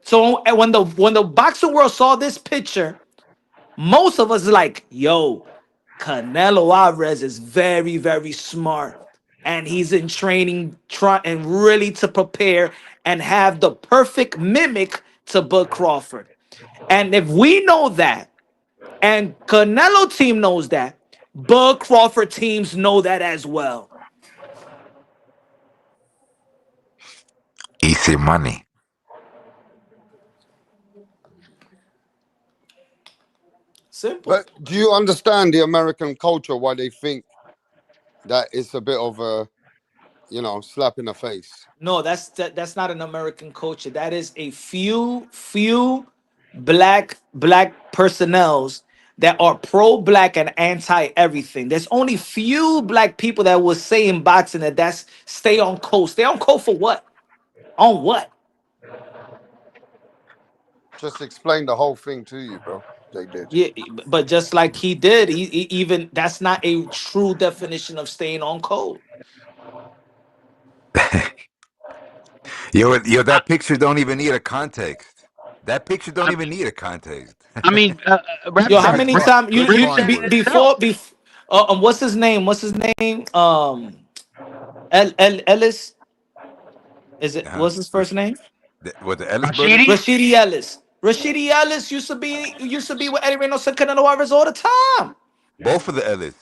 So and when the boxing world saw this picture, most of us like, yo, Canelo Alvarez is very, very smart. And he's in training, trying really to prepare and have the perfect mimic to Bud Crawford. And if we know that, and Canelo team knows that, Bud Crawford teams know that as well. Easy money. Simple. But do you understand the American culture, why they think that it's a bit of a, slap in the face? No, that's not an American culture. That is a few black personnels that are pro black and anti everything. There's only few black people that will say in boxing that's stay on code. Stay on code for what? On what? Just explain the whole thing to you, bro. They did. Yeah, but just like he did, even that's not a true definition of staying on code. Yo, that picture don't even need a context. That picture don't even need a context. I mean, Yo, how Rapstar, many Good times good Rick you said it footwork. himself. what's his name? What's his name? Ellis. Is it? Uh-huh. What's his first name? What the Ellis brothers? Rashidi? Rashidi Ellis. Rashidi Ellis used to be with Eddie Reynoso and Canelo Alvarez all the time. Both of the Ellis.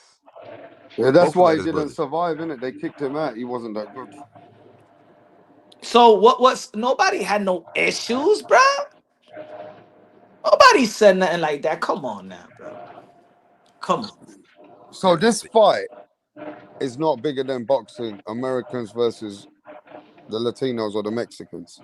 Yeah, that's Both of the why he Ellis didn't brothers. survive, innit? They kicked him out. He wasn't that good. So what was nobody had no issues, bro? Nobody said nothing like that. Come on now, bro. Come on. So this fight is not bigger than boxing Americans versus the Latinos or the Mexicans.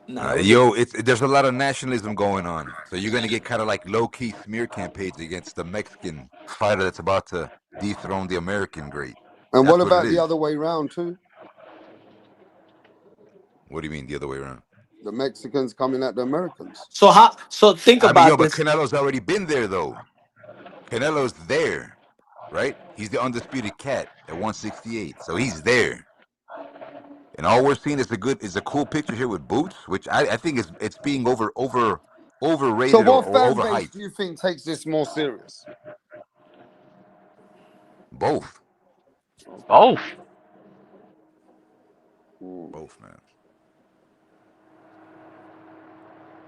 Nah, Yo, there's a lot of nationalism going on. So you're gonna get kind of like low key smear campaigns against the Mexican fighter that's about to dethrone the American great. And That's what what it about the is. other way around too? What do you mean the other way around? The Mexicans coming at the Americans. So think I mean, yo, about but this. Canelo's already been there though. Canelo's there, right? He's the undisputed cat at 168, so he's there. And all we're seeing is a cool picture here with Boots, which I think it's being So overrated or what fan base overhyped. do you think takes this more serious? Both. Both. Both, man.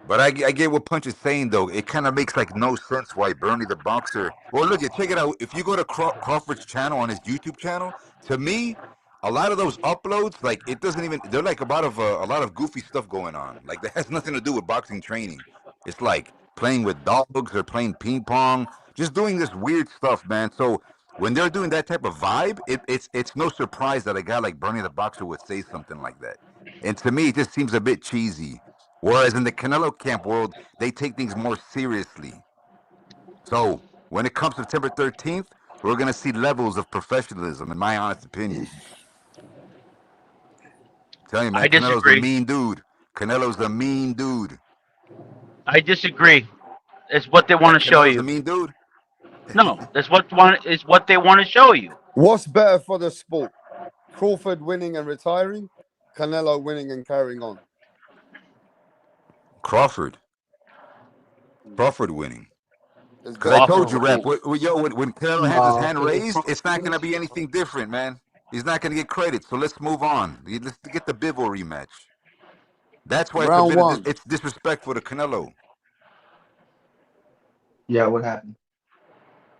But I get what Punch is saying though. It kind of makes like no sense why Bernie the boxer. Well, look, check it out. If you go to Crawford's channel on his YouTube channel, to me, a lot of those uploads, like it doesn't even. They're like a lot of goofy stuff going on. Like that has nothing to do with boxing training. It's like playing with dogs or playing ping pong, just doing this weird stuff, man. So when they're doing that type of vibe, it's no surprise that a guy like Bernie the boxer would say something like that. And to me, it just seems a bit cheesy. Whereas in the Canelo camp world, they take things more seriously. So when it comes September 13th, we're going to see levels of professionalism, in my honest opinion. Tell you, man, I Canelo's a disagree. mean dude. Canelo's a mean dude. I disagree. It's what they want to That show Canelo's a you. mean dude. No, that's what they want to show you. What's better for the sport? Crawford winning and retiring, Canelo winning and carrying on. Crawford winning. It's Because I better for the told you, Crawford Rap, winning. sport. when Canelo has his Nah, hand for raised, it's not going to be anything different, man. He's not going to get credit. So let's move on. Let's get the Bivol rematch. That's why Round one. it's disrespectful to Canelo. yeah, what happened?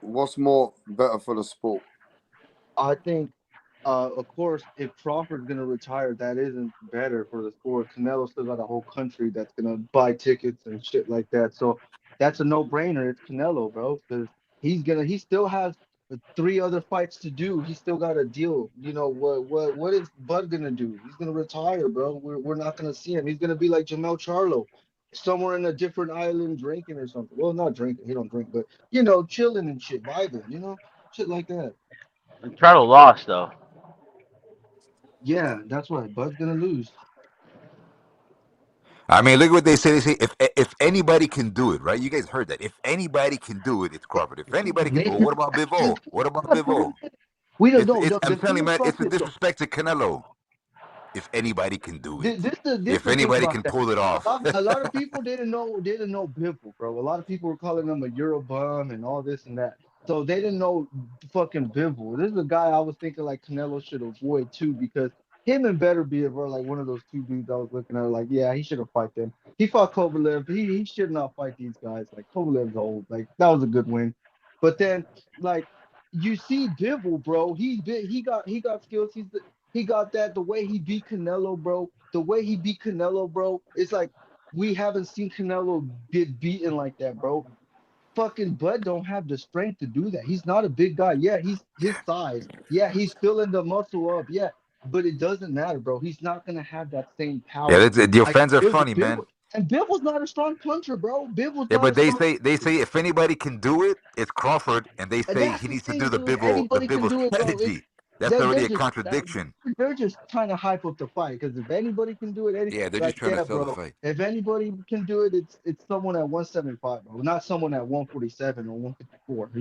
What's more better for the sport? I think, of course, if Crawford's gonna retire, that isn't better for the sport. Canelo still got a whole country that's gonna buy tickets and shit like that. So that's a no-brainer. It's Canelo, bro, because he still has three other fights to do. He still got a deal. You know what is Bud gonna do? He's gonna retire, bro. We're not gonna see him. He's gonna be like Jamel Charlo, somewhere in a different island drinking or something. Well, not drinking. He don't drink, but chilling and shit, vibing. Shit like that. Trout lost though. Yeah, that's right. Bud's gonna lose. I mean, look at what they say. They say if anybody can do it, right? You guys heard that. If anybody can do it, it's Crawford. If anybody can, well, what about Bivol? What about Bivol? We don't know. It's. The I'm thing telling you, man, about it's a this, though, disrespect to Canelo. If anybody can do it, this if the thing anybody about can that. pull it off. A lot of people didn't know Bivol, bro. A lot of people were calling him a Euro bum and all this and that. So they didn't know fucking Bivol. This is a guy I was thinking like Canelo should avoid too, because him and Beterbiev are like one of those two dudes I was looking at like, yeah, he should have fight them. He fought Kovalev. He should not fight these guys. Like Kovalev's old. Like that was a good win. But then like you see Bivol, bro. He got skills. He got that. The way he beat Canelo, bro. The way he beat Canelo, bro. It's like we haven't seen Canelo get beaten like that, bro. Fucking Bud don't have the strength to do that. He's not a big guy. Yeah, he's his size. Yeah, he's filling the muscle up. Yeah, but it doesn't matter, bro. He's not gonna have that same Yeah, power. your Like fans are Bivol, funny, man. Bivol, and Bivol not a strong puncher, bro. Bivol Yeah, not but a strong. they say if anybody can do it, it's Crawford, and they And say that's he the needs to thing, do dude. The Anybody can Bivol do it, bro. strategy. That's They're already a just contradiction. they're just trying to hype up the fight, because if anybody can do it, Yeah, they're just like trying to yeah, sell the bro. fight. If anybody can do it, it's someone at 175, bro. Not someone at 147 or 154.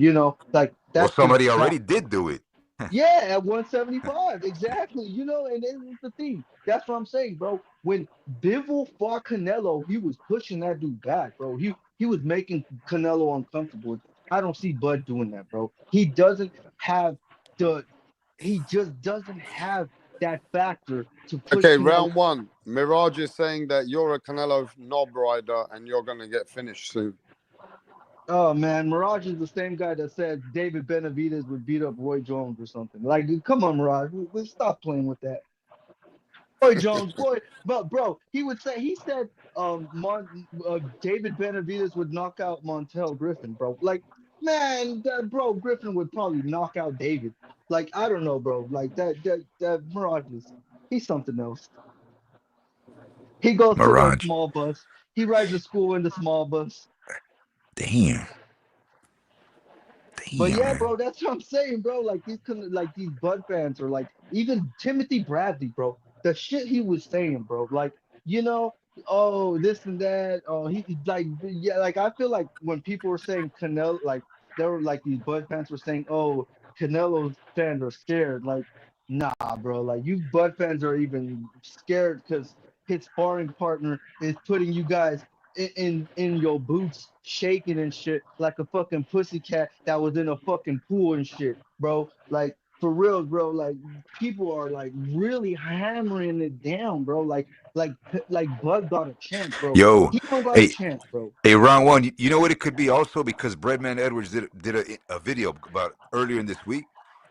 Like Well, that's the somebody that. already did do it. Yeah, at 175, exactly. And this is the thing. That's what I'm saying, bro. When Bivol fought Canelo, he was pushing that dude back, bro. He was making Canelo uncomfortable. I don't see Bud doing that, bro. He just doesn't have that factor to push Okay, Canelo. round one. Mirage is saying that you're a Canelo knob rider and you're gonna get finished soon. Oh man, Mirage is the same guy that said David Benavidez would beat up Roy Jones or something. Like, dude, come on, Mirage, we stop playing with that. Roy Jones, but bro, he said David Benavidez would knock out Montel Griffin, bro. Like, man, bro, Griffin would probably knock out David. Like, I don't know, bro. Like that Mirage he's something else. He goes to the Mirage. small bus. He rides to school in the small bus. Damn. But Damn, yeah, man. bro, that's what I'm saying, bro. Like these Bud fans are like even Timothy Bradley, bro. The shit he was saying, bro. Like, you know, oh, this and that. Oh, he like yeah, like I feel like when people were saying Canelo, like there were like these Bud fans were saying, oh, Canelo's fans are scared. Like, nah, bro. Like you Bud fans are even scared because his sparring partner is putting you guys in your boots shaking and shit like a fucking pussycat that was in a fucking pool and shit, bro. Like for real, bro. Like people are like really hammering it down, bro. Like Bud got a chance, bro. Yo, He don't got a hey, chance, bro. hey, round one. You know what it could be also because Breadman Edwards did a video about earlier in this week,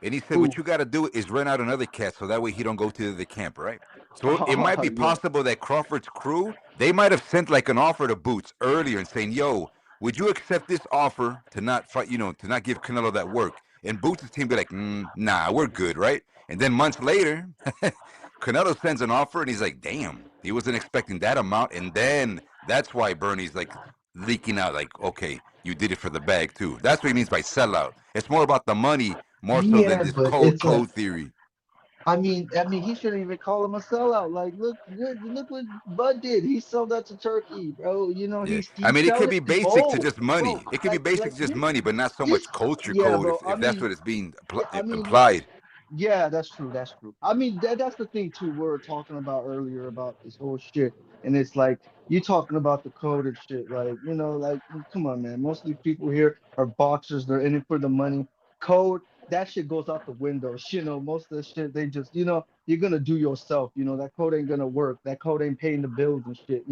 and he said Who? what you got to do is rent out another cat so that way he don't go to the camp, right? So it might Oh be yeah. possible that Crawford's crew they might have sent like an offer to Boots earlier and saying, "Yo, would you accept this offer to not fight? To not give Canelo that work?" And Boots' team be like, "Nah, we're good, right?" And then months later, Canelo sends an offer, and he's like, "Damn, he wasn't expecting that amount." And then that's why Bernie's like leaking out, like, "Okay, you did it for the bag too." That's what he means by sellout. It's more about the money, more so than Yeah, this but code it's a code theory. I mean, he shouldn't even call him a sellout. Like, look what Bud did. He sold that to Turkey, bro. You know, Yeah, I he's mean, it could selling be his basic to gold, just bro. money. It could be basic Like to just money, but not so this, much culture yeah, code. bro. If that's what it's being Yeah, I mean, implied. yeah, that's true. That's true. I mean, that's the thing too. We were talking about earlier about this whole shit, and it's like you talking about the code and shit. Like, like come on, man. Most of these people here are boxers. They're in it for the money. Code, that shit goes out the window. Most of the shit they just, you're gonna do yourself. That code ain't gonna work. That code ain't paying the bills and shit.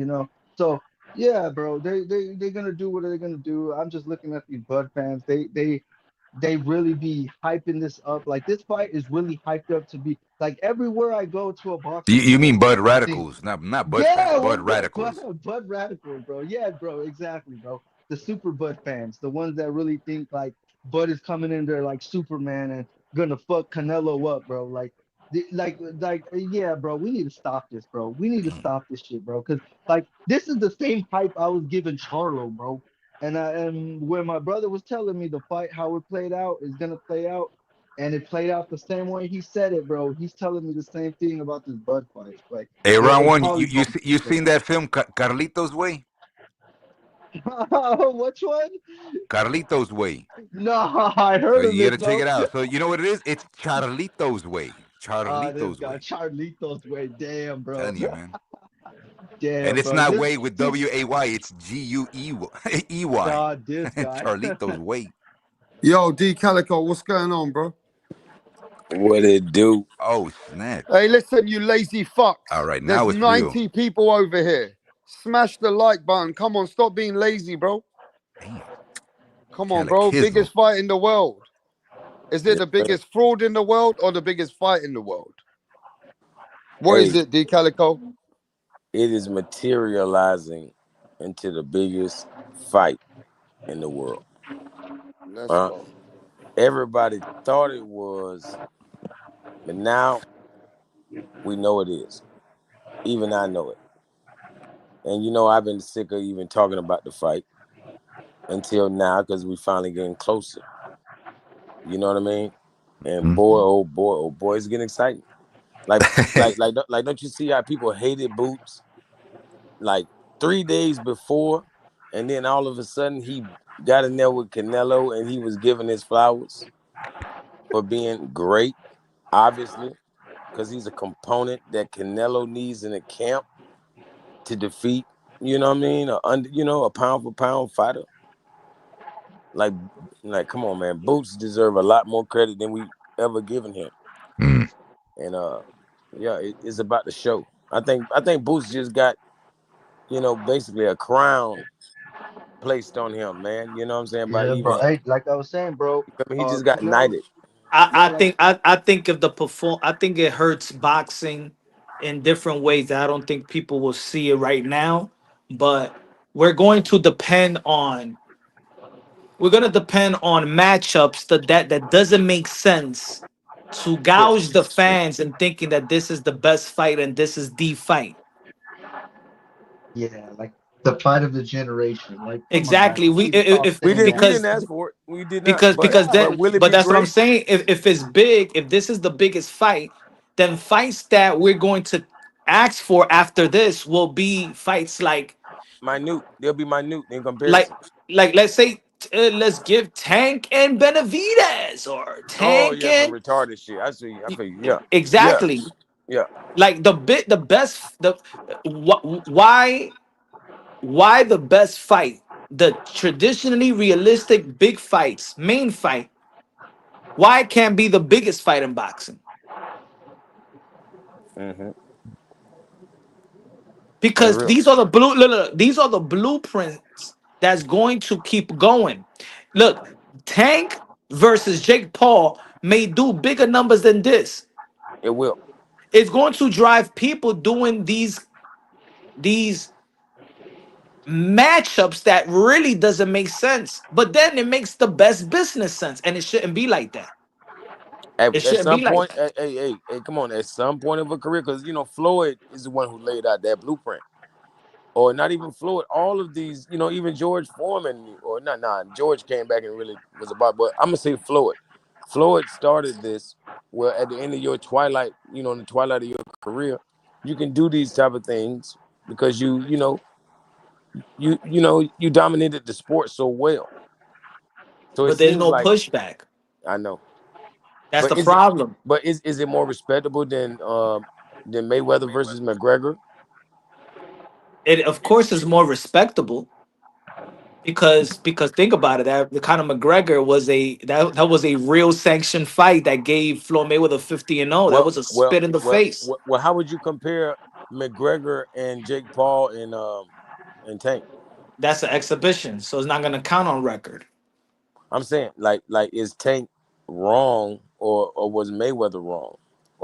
So yeah, bro. They're gonna do what they're gonna do. I'm just looking at these Bud fans. They really be hyping this up. Like this fight is really hyped up to be like everywhere I go to a You, boxing you event, mean Bud I think, radicals, not Bud fans, yeah, Bud well, radicals. Bud Radicals, bro. Yeah, bro, exactly, bro. The super Bud fans, the ones that really think like Bud is coming in there like Superman and gonna fuck Canelo up, bro. Yeah, bro. We need to stop this, bro. We need to stop this shit, bro. Cause like this is the same hype I was giving Charlo, bro. And when my brother was telling me the fight, how it played out, is gonna play out, and it played out the same way he said it, bro. He's telling me the same thing about this Bud fight. Like Hey, round it's one, probably gonna you be seen that film Carlitos Way? which one? Carlitos Way. No, I So heard of you got it to check though. it out. So you know what it is? It's Charlitos Way. This Charlitos guy Way. Charlitos way. Damn, bro. Telling you, man. And Damn, it's bro. not This way with WAY. It's GUEY. God, this guy. Charlitos Way. Yo, D Calico, what's going on, bro? What it do? Oh snap! Hey, listen, you lazy All fucks. right, There's now it's real. 90 people over here. Smash the like button. Come on, stop being lazy, bro. Damn. Come on, bro. Catechism. Biggest fight in the world. Is it Yes, the sir. biggest fraud in the world or the biggest fight in the world? What is Hey, it, D Calico? it is materializing into the biggest fight in the world. Let's go. Everybody thought it was, but now we know it is. Even I know it. And I've been sick of even talking about the fight until now because we finally getting closer. You know what I mean? And boy, oh boy, it's getting exciting. Don't you see how people hated Boots like 3 days before, and then all of a sudden he got in there with Canelo and he was giving his flowers for being great, obviously, because he's a component that Canelo needs in a camp to defeat. You know what I mean? A pound for pound fighter. Like, come on, man. Boots deserve a lot more credit than we ever given him. And Yeah, it's about the show. I think Boots just got, basically a crown placed on him, man. You know what I'm saying? By Yeah, bro. even, Hey, like I was saying, bro. he just got Canelo. knighted. Yeah, like I think if the perform I think it hurts boxing in different ways that I don't think people will see it right now. But we're going to depend on matchups that doesn't make sense to gouge the fans and thinking that this is the best fight and this is the fight. yeah, like the fight of the generation. Like, come on, man. Exactly. We Please stop if We saying didn't that. we didn't because ask for it. We did not. because But because Yeah, that but like will it but be that's what I'm great? saying. If it's big, if this is the biggest fight, then fights that we're going to ask for after this will be fights Minute. They'll be minute in like comparison. let's say let's give Tank and Benavidez or Oh Tank yeah, some and retarded shit. I see. I feel you. Yeah. Yeah. exactly Yeah. like the best why the best fight, the traditionally realistic big fights, main fight, why it can't be the biggest fight in boxing? Mm-hmm. On the Because real. these are the these are the blueprints that's going to keep going. Look, Tank versus Jake Paul may do bigger numbers than this. It will. It's going to drive people doing these matchups that really doesn't make sense. But then it makes the best business sense, and it shouldn't be like that. It At shouldn't be some like point, that. hey, come on. At some point of a career, because Floyd is the one who laid out that blueprint. Or not even Floyd. All of these, even George Foreman, or not. Nah, George came back and really was about. But I'm gonna say Floyd. Floyd started this. Well, at the end of your twilight, in the twilight of your career, you can do these type of things because you dominated the sport so well. So it But there's seems no like pushback. I know. That's But the is it? problem. But is it more respectable than Mayweather versus McGregor? It of course is more respectable because think about it. That the Conor McGregor was that was a real sanctioned fight that gave Floyd Mayweather 50-0. That Well, was a well, spit in the well, face. well. How would you compare McGregor and Jake Paul and Tank? That's an exhibition, so it's not going to count on record. I'm saying is Tank wrong or was Mayweather wrong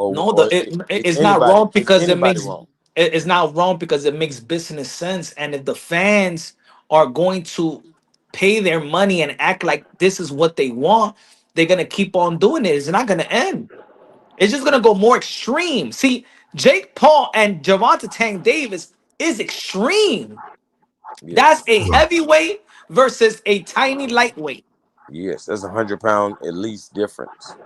No, or is it's not anybody wrong because wrong? it's not wrong because it makes business sense. And if the fans are going to pay their money and act like this is what they want, they're gonna keep on doing it. It's not gonna end. It's just gonna go more extreme. See, Jake Paul and Gervonta Tank Davis is extreme. That's Yes, a heavyweight versus a tiny lightweight. yes. That's 100 pound at least difference.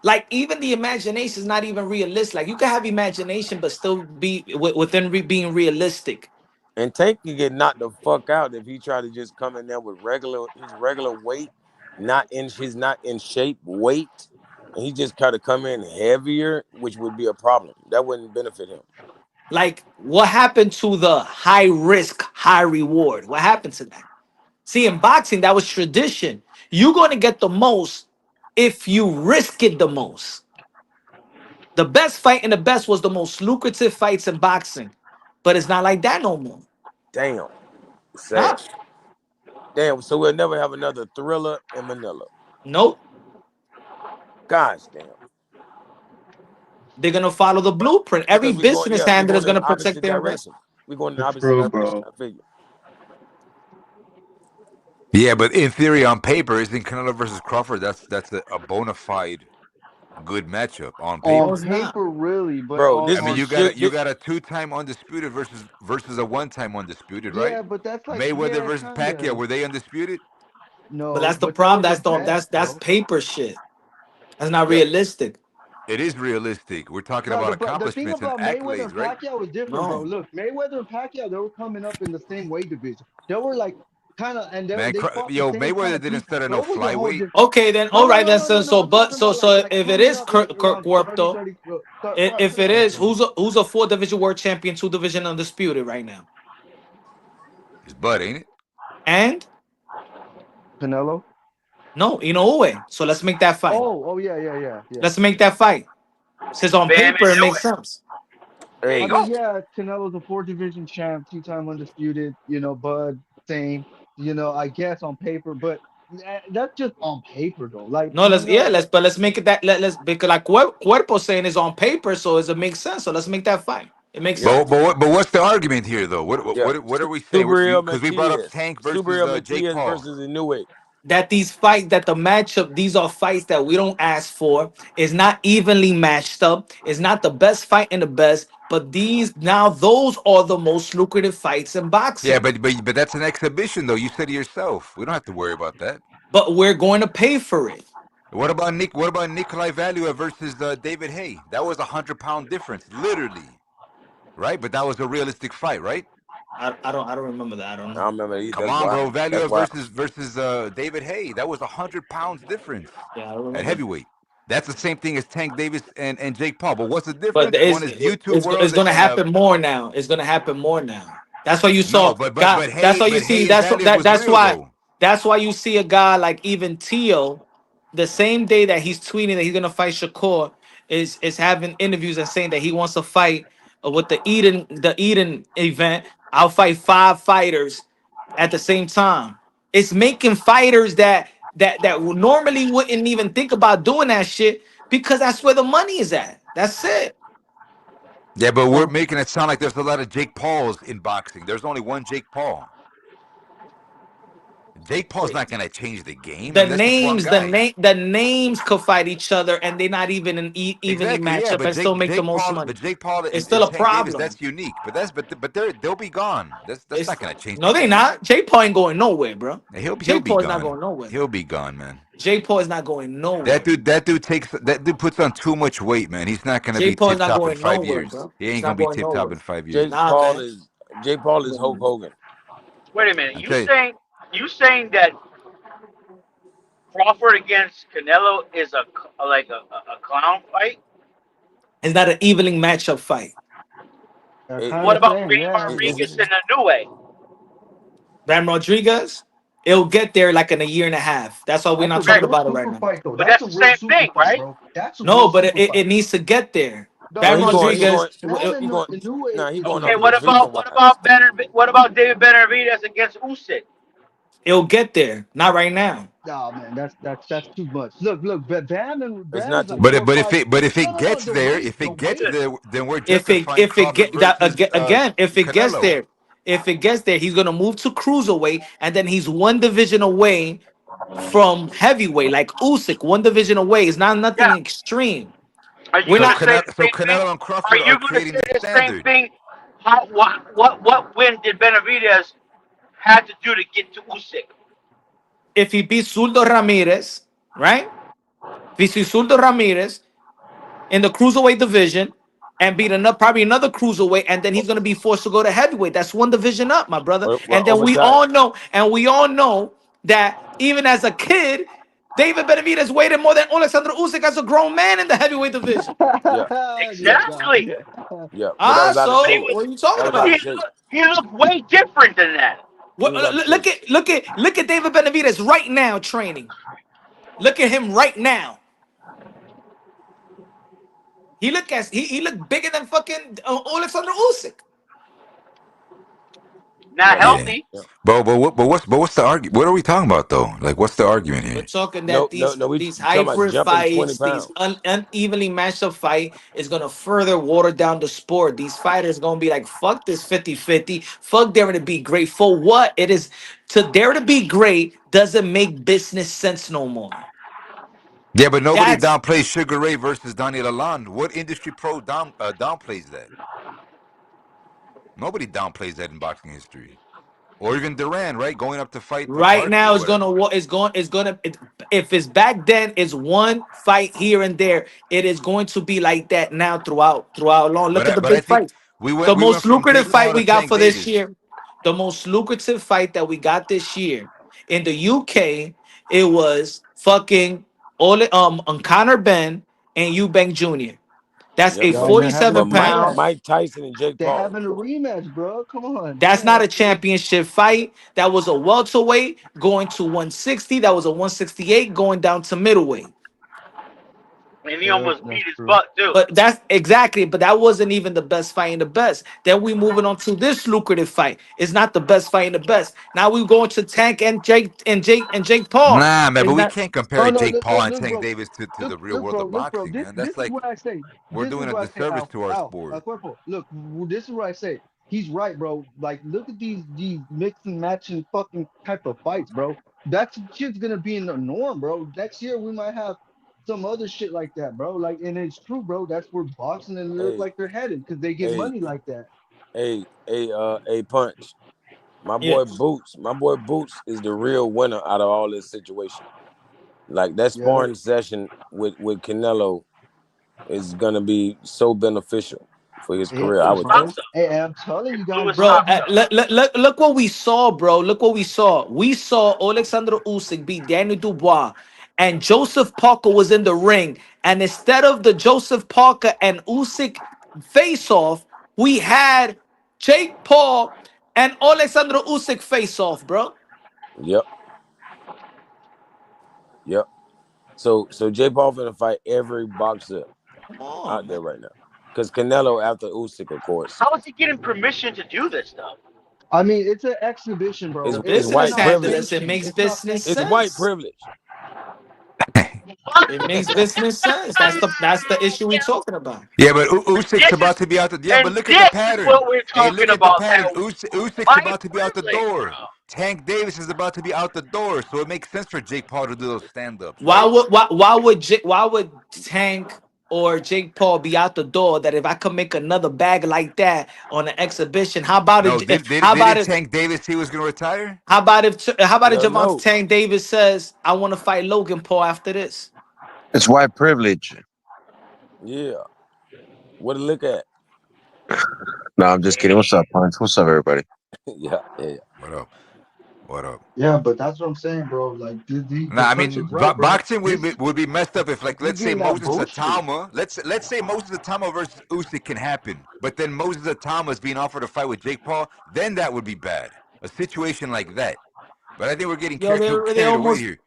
Like even the imagination is not even realistic. Like you can have imagination, but still be within being realistic. And Tank can get knocked the fuck out if he try to just come in there with his regular weight, not in shape weight, and he just kind of come in heavier, which would be a problem. That wouldn't benefit him. Like what happened to the high risk, high reward? What happened to that? See, in boxing, that was tradition. You're going to get the most if you risk it the most. The best fight and the best was the most lucrative fights in boxing, but it's not like that no more. Damn, sad. Nah, Damn, so we'll never have another Thriller in Manila. nope. Gosh damn. They're gonna follow the blueprint. Every Because business we're handler is going in gonna the protect opposite their investment. direction. We're going in the it's opposite true, direction. bro. I figure. Yeah, but in theory, on paper, isn't Canelo versus Crawford? That's a bona fide good matchup on No, On paper. it's not. paper, really, but Bro, on I this mean, on is you shit. got a two-time undisputed versus a one-time undisputed, right? yeah, but that's like Mayweather yeah, versus kind Pacquiao, of were they undisputed? But no, that's the but there problem. was a bet, That's bro. paper shit. That's not Yeah. realistic. It is realistic. We're talking No, about the thing accomplishments and about Mayweather accolades, and right? Pacquiao was different, bro. No. Look, Mayweather and Pacquiao, they were coming up in the same weight division. They were like kind of, and Man, they fought the yo, same kind Mayweather of didn't people. start at So no it was a whole flyweight. different. Okay, then No, all no, right no, then. no, no, no. I'm talking about So like if it coming is up like around 30, Cuerpo, 30. if it Hold is, on. who's a four division world champion, two division undisputed right now? It's Bud, ain't it? And Canelo. no, Inoue. So let's make that fight. Oh, yeah, yeah, yeah, yeah. Let's make that fight. Says on Bam paper and it knew makes it. sense. There you I Hey, mean, go. yeah, Canelo's a four division champ, two-time undisputed. Bud, same. I guess on paper, but that's just on paper though. Like, No, let's make it that let's because like Cuerpo saying is on paper, so it makes sense. So let's make that fight. It makes yeah, sense. But what's the argument here though? yeah. What are we saying? Superio Because we brought up Matias. Tank versus Superio Jake Matias Paul. versus Inoue. That these fights, that the matchup, these are fights that we don't ask for. Is not evenly matched up. It's not the best fight in the best, but those are the most lucrative fights in Yeah, boxing. but that's an exhibition though. You said it yourself. We don't have to worry about that. But we're going to pay for it. What about Nikolai Valua versus David Hay? That was 100-pound difference, literally, right? But that was a realistic fight, right? I don't remember that. I don't I don't know. remember either. Come That's on, why. bro. That's Valua why. versus David Hay. That was 100 pounds difference Yeah, I don't at remember. heavyweight. That's the same thing as Tank Davis and Jake Paul. But what's the But difference? One is YouTube it's World going to and happen more now. It's going to happen more now. That's why you no, saw God. That's why you see. Hay and Valua was That's real why. though. That's why you see a guy like even Tio, the same day that he's tweeting that he's going to fight Shakur, is having interviews and saying that he wants to fight with the Eden event. I'll fight 5 fighters at the same time. It's making fighters that normally wouldn't even think about doing that shit because that's where the money is at. That's it. Yeah, but we're making it sound like there's a lot of Jake Pauls in boxing. There's only one Jake Paul. Jake Paul's not gonna change the game. I The mean, that's just one names, the guy. name, the names could fight each other, and they're not even an evenly Exactly, matched yeah, up but and still make the Jake most Paul, money. It's still and a Tank Davis, problem. that's unique. But they'll be gone. That's It's not gonna change the no, they game. not. J Paul ain't going nowhere, bro. He'll J be Paul is not gone. going nowhere. He'll be gone, man. J Paul is not going nowhere. That dude puts on too much weight, man. He's not gonna J be Paul is tip not top in going 5 years. nowhere, bro. He He's ain't gonna not be going tip top nowhere. in 5 years. Jake Nah, Paul man. is Hulk Hogan. Wait a minute. I You tell you, saying that Crawford against Canelo is a clown fight? It's not an evenly matchup fight. they're It, kind What of about saying, Bam yeah, it's Rodriguez and Inoue? Bam Rodriguez, it'll get there like in a year and a half. That's why we're that's a not Right, talking real about it right super now. fight though. but That's that's a the real same super thing, fight, right? bro. That's a No, real but super it fight. needs to get there. No, no, Bam he no, going he no. going Rodriguez. Bam he and going Inoue. nah, he going Okay, off Okay, of the recent what ones. about what about David Benavidez against Usyk? It'll get there. Not right now. nah, man, that's too much. Look, It's Bam not is too like much. four or five. but if No, it no, no. gets The there, weight, if the it gets weight. there, then we're if it justifying if it Crawford get that versus again, if it gets Canelo. there, he's gonna move to cruiserweight, and then he's one division away from heavyweight, like Usyk, one division away. It's not Yeah. nothing extreme. Are you We're gonna not. say the So same thing? Canelo and Are Crawford are you gonna creating say the the same standard. thing? How what win did Benavidez had to do to get to Usyk? If he beats Zuldo Ramirez, right? If he beats Zuldo Ramirez in the cruiserweight division and beat probably another cruiserweight, and then he's gonna be forced to go to heavyweight. That's one division up, my brother. Well, And then over time. we all know that even as a kid, David Benavidez weighed more than Alexander Usyk as a grown man in the heavyweight division. Yeah, This yeah, guy. Exactly. yeah. But that was out of But shape. What are you talking That was he out of about? shape. he looked way different than that. He was out of shape. Look at David Benavidez right now training. Look at him right now. He looked bigger than fucking Alexander Usyk. Not Yeah, Yeah. healthy. yeah. What's the argument? What are we talking about though? Like, what's the argument We're here? talking No, that no, no. We these talking about hybrid jumping 20 fights, these pounds. unevenly matched up fight is gonna further water down the sport. These fighters gonna be like, fuck this 50-50. Fuck daring to be great. For what? It is to dare to be great doesn't make business sense no more. Yeah, but nobody That's downplays Sugar Ray versus Daniel Lalonde. What industry pro downplays that? Nobody downplays that in boxing history. Or even Duran, right? Going up to fight right Barkley now or it's gonna whatever. if it's back then it's one fight here and there, it is going to be like that now throughout long. Look at the But I big think fights. we The went most from lucrative Jake fight Paul to we got Tank for this Davis. year, the most lucrative fight that we got this year in the UK, it was fucking Conor Ben and Eubank Jr. That's Yep. a Yeah, and they're having a 47 But pound. rematch. Mike Tyson and Jake They're Paul. having a rematch, bro. Come on, That's not damn. a championship fight. That was a welterweight going to 160. That was a 168 going down to middleweight. And he Yeah, almost beat that's his true. butt too. But that's exactly, but that wasn't even the best fight in the best. Then we moving on to this lucrative fight. It's not the best fight in the best. Now we going to Tank and Jake Paul. Nah, man, Is but we that can't Oh compare no, Jake look, Paul look, and look, Tank bro. Davis to the real Look, world bro, of look, bro. boxing, This man. this That's is like what I say. we're This is doing a what I say, disservice Al. to our Al, sport. Cuerpo. Look, this is what I say. He's right, bro. Like, look at these mix and matching fucking type of fights, bro. That shit's gonna be in the norm, bro. Next year we might have some other shit like that, bro. Like, and it's true, bro. That's where boxing and look Hey, like they're headed because they get hey, money like that. hey, Punch. yeah. My boy Boots is the real winner out of all this situation. Like that Yeah. sparring session with Canelo is gonna be so beneficial for his Hey, career. I hey, would think. bro. Hey, I'm telling you guys, Lewis Bro, bro. Thompson. look what we saw, bro. Look what we saw. We saw Alexander Usyk beat Daniel Dubois, and Joseph Parker was in the ring. And instead of the Joseph Parker and Usyk face-off, we had Jake Paul and Alexander Usyk face-off, bro. Yep, yep. So Jay Paul finna fight every boxer Come out on, man. there right now. Cause Canelo after Usyk, of course, How is he getting permission to do this stuff? I mean, it's an exhibition, is bro. The It's is it's business white not handlers, privilege. it sanctioned. makes It's not business It's sanctioned. white sense. privilege. It makes business sense. That's the issue we're talking about. Yeah, but Usyk's This about is to be out the. Yeah, but and look at the this is pattern. what we're Hey, talking look at the about. That pattern. Usyk's white about to be out the privilege, door. bro. Tank Davis is about to be out the door, so it makes sense for Jake Paul to do those stand-ups, Why right? would why would Tank or Jake Paul be out the door? That if I could make another bag like that on an exhibition, how about No, it? How about didn't it? Tank Davis he was gonna retire? How about if Hell Javante no. Tank Davis says I want to fight Logan Paul after this? It's white privilege. Yeah. What to look at? No, I'm just kidding. What's up, Punch? What's up, everybody? Yeah. What up? What up? Yeah, but that's what I'm saying, bro. Like the Nah, I punch mean, is right, bro. boxing This would be messed up if, like, he's let's say getting that Moses bullshit. Atama. Let's say Moses Atama versus Usyk can happen, but then Moses Atama is being offered a fight with Jake Paul. Then that would be bad. A situation like that. But I think we're getting Yo, they carried away almost, here.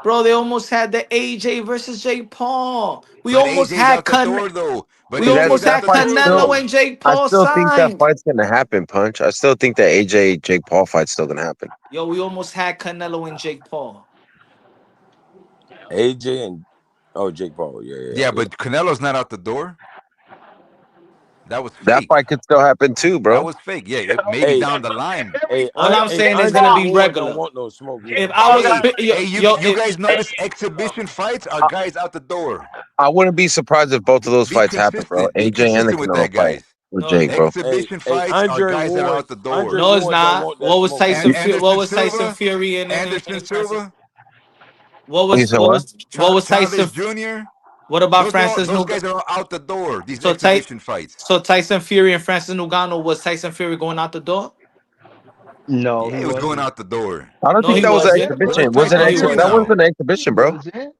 bro, they almost had the AJ versus Jake Paul. But AJ's out the door though. But We See that AJ's almost out that had the fight door still. Canelo though. and Jake I Paul still think that signed. fight's gonna happen, Punch. I still think that AJ Jake Paul fight's still gonna happen. Yo, we almost had Canelo and Jake Paul. AJ and Jake Paul. Yeah, Yeah. but Canelo's not out the door. That was That fake. fight could still happen too, That bro. was fake. Yeah, maybe Hey, down the line. All I'm hey, saying is gonna Andre be Ward don't regular. want no smoke If either. I was Hey, yo, hey, yo, you if, guys notice exhibition fights are I, guys out the door. I wouldn't be surprised if both of those Be fights happen, bro. consistent. Be AJ and the consistent with Canelo that, fight guys. with no, Jake, bro. Exhibition Hey, fights are guys that are out the door. Andre no, it's Ward don't not. want that smoke either. Anderson What was Tyson Silva, Fury Anderson and Francis? Silva, You said what? What was Chavez Tyson? Jr. What about Those are all, Francis those Ngannou? guys are all out the door. These So Ty, exhibition fights. so Tyson Fury and Francis Ngannou, was Tyson Fury going out the door? No, Yeah, he it was going wasn't. out the door. I don't No, think he that was an wasn't. We're exhibition. talking No, he That wasn't. serious. wasn't an exhibition, He bro. wasn't.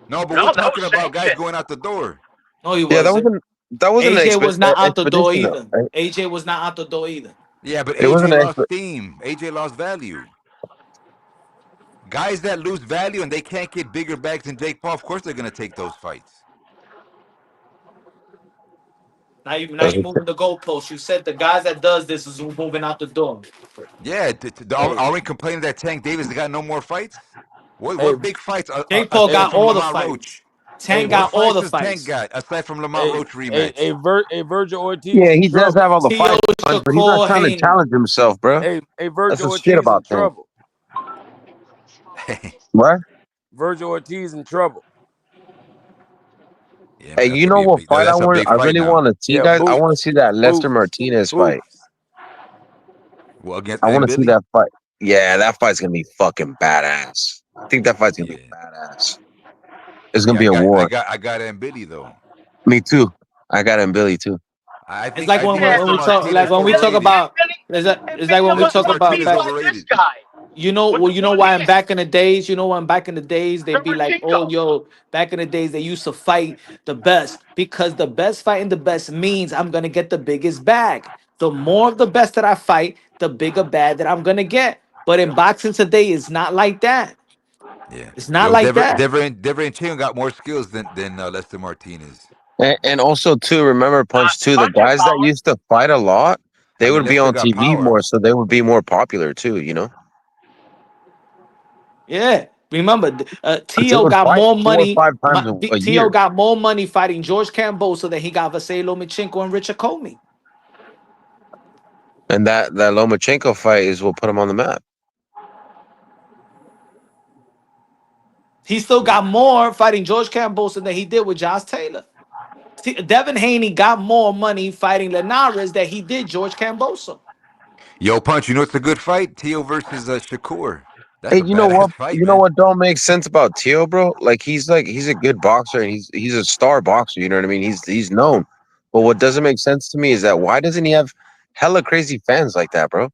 No, but No, we're that was talking about guys sanctioned. going out the door. No, he Yeah, wasn't. that wasn't an AJ was not out the door expedition. either. AJ was not out the door either. Yeah, but It wasn't AJ an lost steam. AJ lost value. Guys that lose value and they can't get bigger bags than Jake Paul, of course they're gonna take those fights. Now you moving the goalpost. You said the guys that does this is who moving out the door. Yeah, Hey, are we complaining that Tank Davis got no more fights? hey, What big fights Jake Paul aside hey, got from all the Lamont fights. Roach? hey, Tank What got all fights the does Tank fights. got aside from Lamont Roach rematch? Virgil Ortiz Yeah, in he does trouble. have all the T.O. fights, Punch, but he's not Shakur trying to Haney. challenge himself, bro. That's Virgil the shit Ortiz in about Tank. trouble. What? Virgil Ortiz in trouble. Yeah, Hey, man, you know what fight that's a big I fight really now. want to see, Yeah, guys? I want to see that Lester Martinez fight. Well, against I want to see Billy? that fight. Yeah, that fight's gonna be fucking badass. I think that fight's gonna be badass. It's gonna Yeah, be a war. I got him Billy though. Me too. I got him, Billy too. It's like I think when Lester we talk Martinez when we talk overrated. about it's like when we Lester talk about Martinez back. overrated. You know why in back in the days, back in the days they'd be Remember like, oh Tinko? yo, back in the days they used to fight the best because the best fighting the best means I'm gonna get the biggest bag. The more of the best that I fight, the bigger bag that I'm gonna get. But in boxing today, it's not like that. Yeah. It's not like that. Devereauxen got more skills than Lester Martinez. And also too, remember Punch too, the guys that used to fight a lot, I they mean, would be Lester on got TV power. more, so they would be more popular too, you know? Yeah. Remember, 'Cause they Tio would got fight more 4 or money. 5 times a Tio year. got more money fighting George Camboso than he got Vasily Lomachenko and Richard Comey. And that Lomachenko fight is what put him on the map. He still got more fighting George Camboso than he did with Josh Taylor. Devin Haney got more money fighting Linares than he did George Camboso. Yo, Punch, you know it's a good fight? Tio versus Shakur. That's Hey, a you know what? badass fight, You know man. what don't make sense about Tio, bro? Like he's a good boxer and he's a star boxer, you know what I mean? He's known. But what doesn't make sense to me is that why doesn't he have hella crazy fans like that, bro?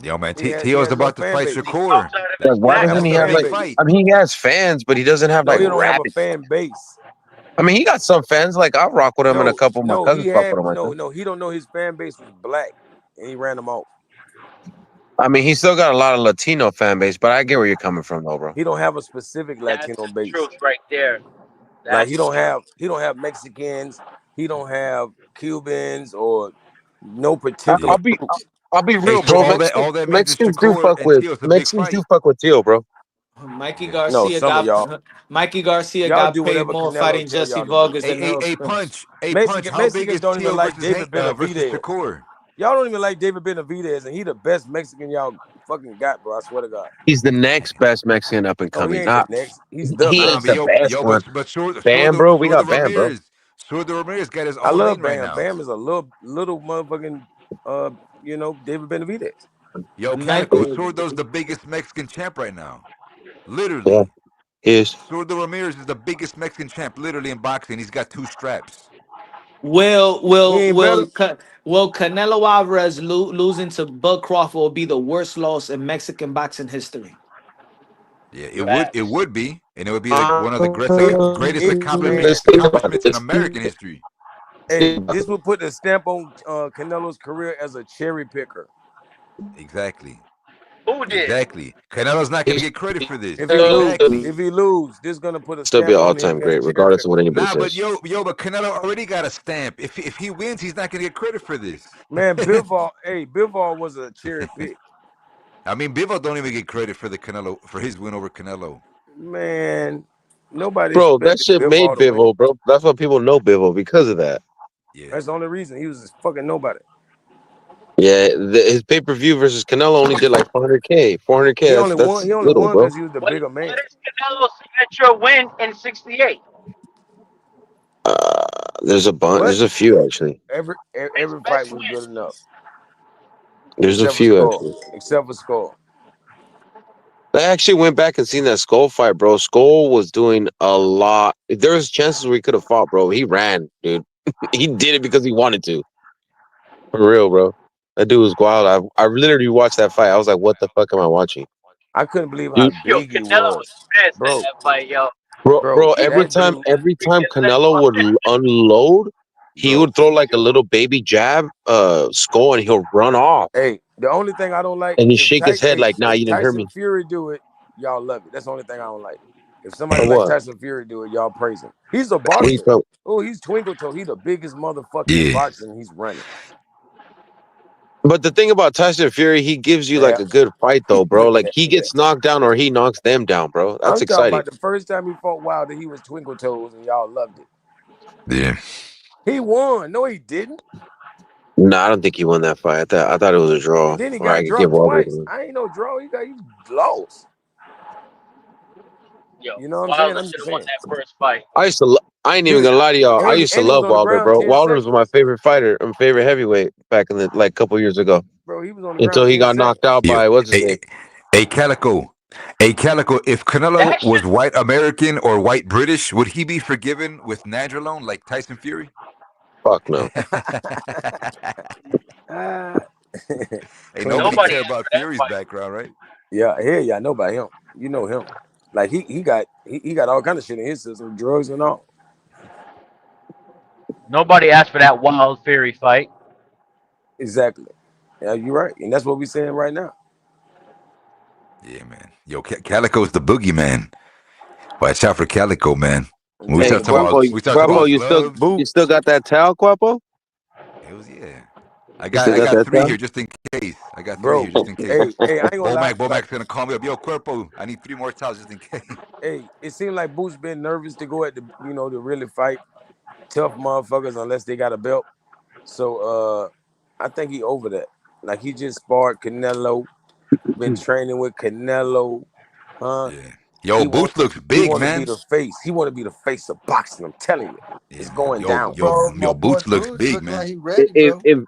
Yo, man, He Tio's has no about to fan fight base. Shakur. Like He why don't have doesn't a he That's a have fan big like base. fight. I mean he has fans, but he doesn't have No, like he don't have a rabid. fan base. I mean, he got some fans. Like I'll rock with him, and a couple of my cousins fuck with him. I think. No. He don't know his fan base was black, and he ran them off. I mean, he still got a lot of Latino fan base, but I get where you're coming from, though, bro. He don't have a specific Latino base. Truth right there. Like That's he don't have Mexicans. He don't have Cubans or no particular I'll be groups. I'll be Hey, real, so bro. all that means is Shakur and Tio's a big Mexicans do fight. fuck with Tio, bro. Mikey No, Garcia some of y'all. got Do paid whatever more Canelo fighting tell Jesse y'all to do. Vargas than Earl Spence. Punch. How big Mexicans is don't even Tio like versus David versus Benavidez. Shakur? Y'all don't even like David Benavidez, and he the best Mexican y'all fucking got, bro. I swear to God. He's the next best Mexican up and No, he coming. ain't the Not next. He's the he Nah, is best. but the best one. Bam, bro. We got Bam, bro. Sordo Ramirez got his I own love lane right Bam. now. Bam is a little motherfucking David Benavidez. Yo, Calico Mikey, Sordo's the biggest Mexican champ right now. Yeah, Literally. he is. Sordo Ramirez is the biggest Mexican champ, literally in boxing. He's got 2 straps. will He will ain't better. will will Canelo Alvarez losing to Bud Crawford will be the worst loss in Mexican boxing history? Yeah, it facts. would be, and it would be like one of the greatest Man, Let's think about accomplishments in it. American history. hey, this would put the stamp on Canelo's career as a cherry picker. Exactly. Who did? Exactly. Canelo's not gonna get credit for this. If Exactly. he lose, this is gonna put a Still be stamp an on him all-time as a great, cherry regardless of picker. what anybody Nah, but says. but Canelo already got a stamp. If he wins, he's not gonna get credit for this. Man, Bivol was a cherry pick. I mean, Bivol don't even get credit for his win over Canelo. Man, nobody Bro, that expected shit made Bivol to win. Bivol, bro. That's why people know Bivol because of that. Yeah. That's the only reason. He was just fucking nobody. Yeah, his pay-per-view versus Canelo only did like 400K. 400K. He only That's won little, bro. because he was the What bigger man. is Canelo's signature win in '68? There's a bunch. What? There's a few actually. Every fight was good enough. There's a Except for few score. actually. Except for score. I actually went back and seen that Skull fight, bro. Skull was doing a lot. If there was chances where he could have fought, bro, he ran, dude. He did it because he wanted to. For real, bro. That dude was wild. I literally watched that fight. I was like, what the fuck am I watching? I couldn't believe how Dude, Yo, big he Canelo was. was pissed at Bro. that fight, yo. bro, every That time dude. Canelo would unload, he would throw like a little baby jab, Skull, and he'll run off. Hey, the only thing I don't like And he shake his head like, nah, you if didn't hear Tyson me. Fury do it, y'all love it. That's the only thing I don't like. If somebody Or like what? Tyson Fury do it, y'all praise him. He's a What you boxer. talking- Oh, he's Twinkle Toe. He's the biggest motherfucker in Yeah. boxing. He's running. But the thing about Tyson Fury, he gives you like Yeah. a good fight though, bro. Like he Yeah. gets knocked down or he knocks them down, bro. That's I'm talking exciting. about the first time he fought Wilder, he was Twinkle Toes and y'all loved it. Yeah. He won. No, he didn't. No, I don't think he won that fight. I thought it was a draw. And then he Or I got could give dropped Wilder. twice. I ain't no draw. He lost. Yo, You know what I'm saying? Wilder I'm should just have won saying. that first fight. I ain't even gonna lie to y'all. I used to And he was love on the Wilder, ground bro. 10 Wilder was seconds. my favorite fighter, favorite heavyweight back in the like couple years ago. Bro, he was on the Until ground he 10 got seconds. knocked out by what's his name? Hey, Calico. Hey, Calico, if Canelo was white American or white British, would he be forgiven with Nandrolone like Tyson Fury? Fuck no. Hey, nobody care about Fury's background, right? Yeah, hell yeah, I know about him. You know him. Like he got all kind of shit in his system, drugs and all. Nobody asked for that Wild Fury fight. Exactly. Yeah, you're right. And that's what we're saying right now. Yeah, man. Yo, Calico's the boogeyman. Watch out for Calico, man. When Hey, Guapo, we start talking Guapo, about you gloves, still got that towel, Guapo? hells yeah. You still I got got that three towel? here just in case. I got three here Bro, just in case. hey, I ain't gonna lie. Like, Bomac's gonna call me up. Yo, Cuerpo, I need 3 more towels just in case. hey, it seemed like Boots been nervous to go at the, to really fight tough motherfuckers unless they got a belt. So I think he over that. Like he just sparred Canelo, been training with Canelo, huh? Yeah. Yo, He want Boots looks he big, want to be man. the face. He want to be the face of boxing. I'm telling you, Yeah, it's man. going down. Bro, my Yo, boy Boots looks Boots big, looking like man. he ready, If bro. if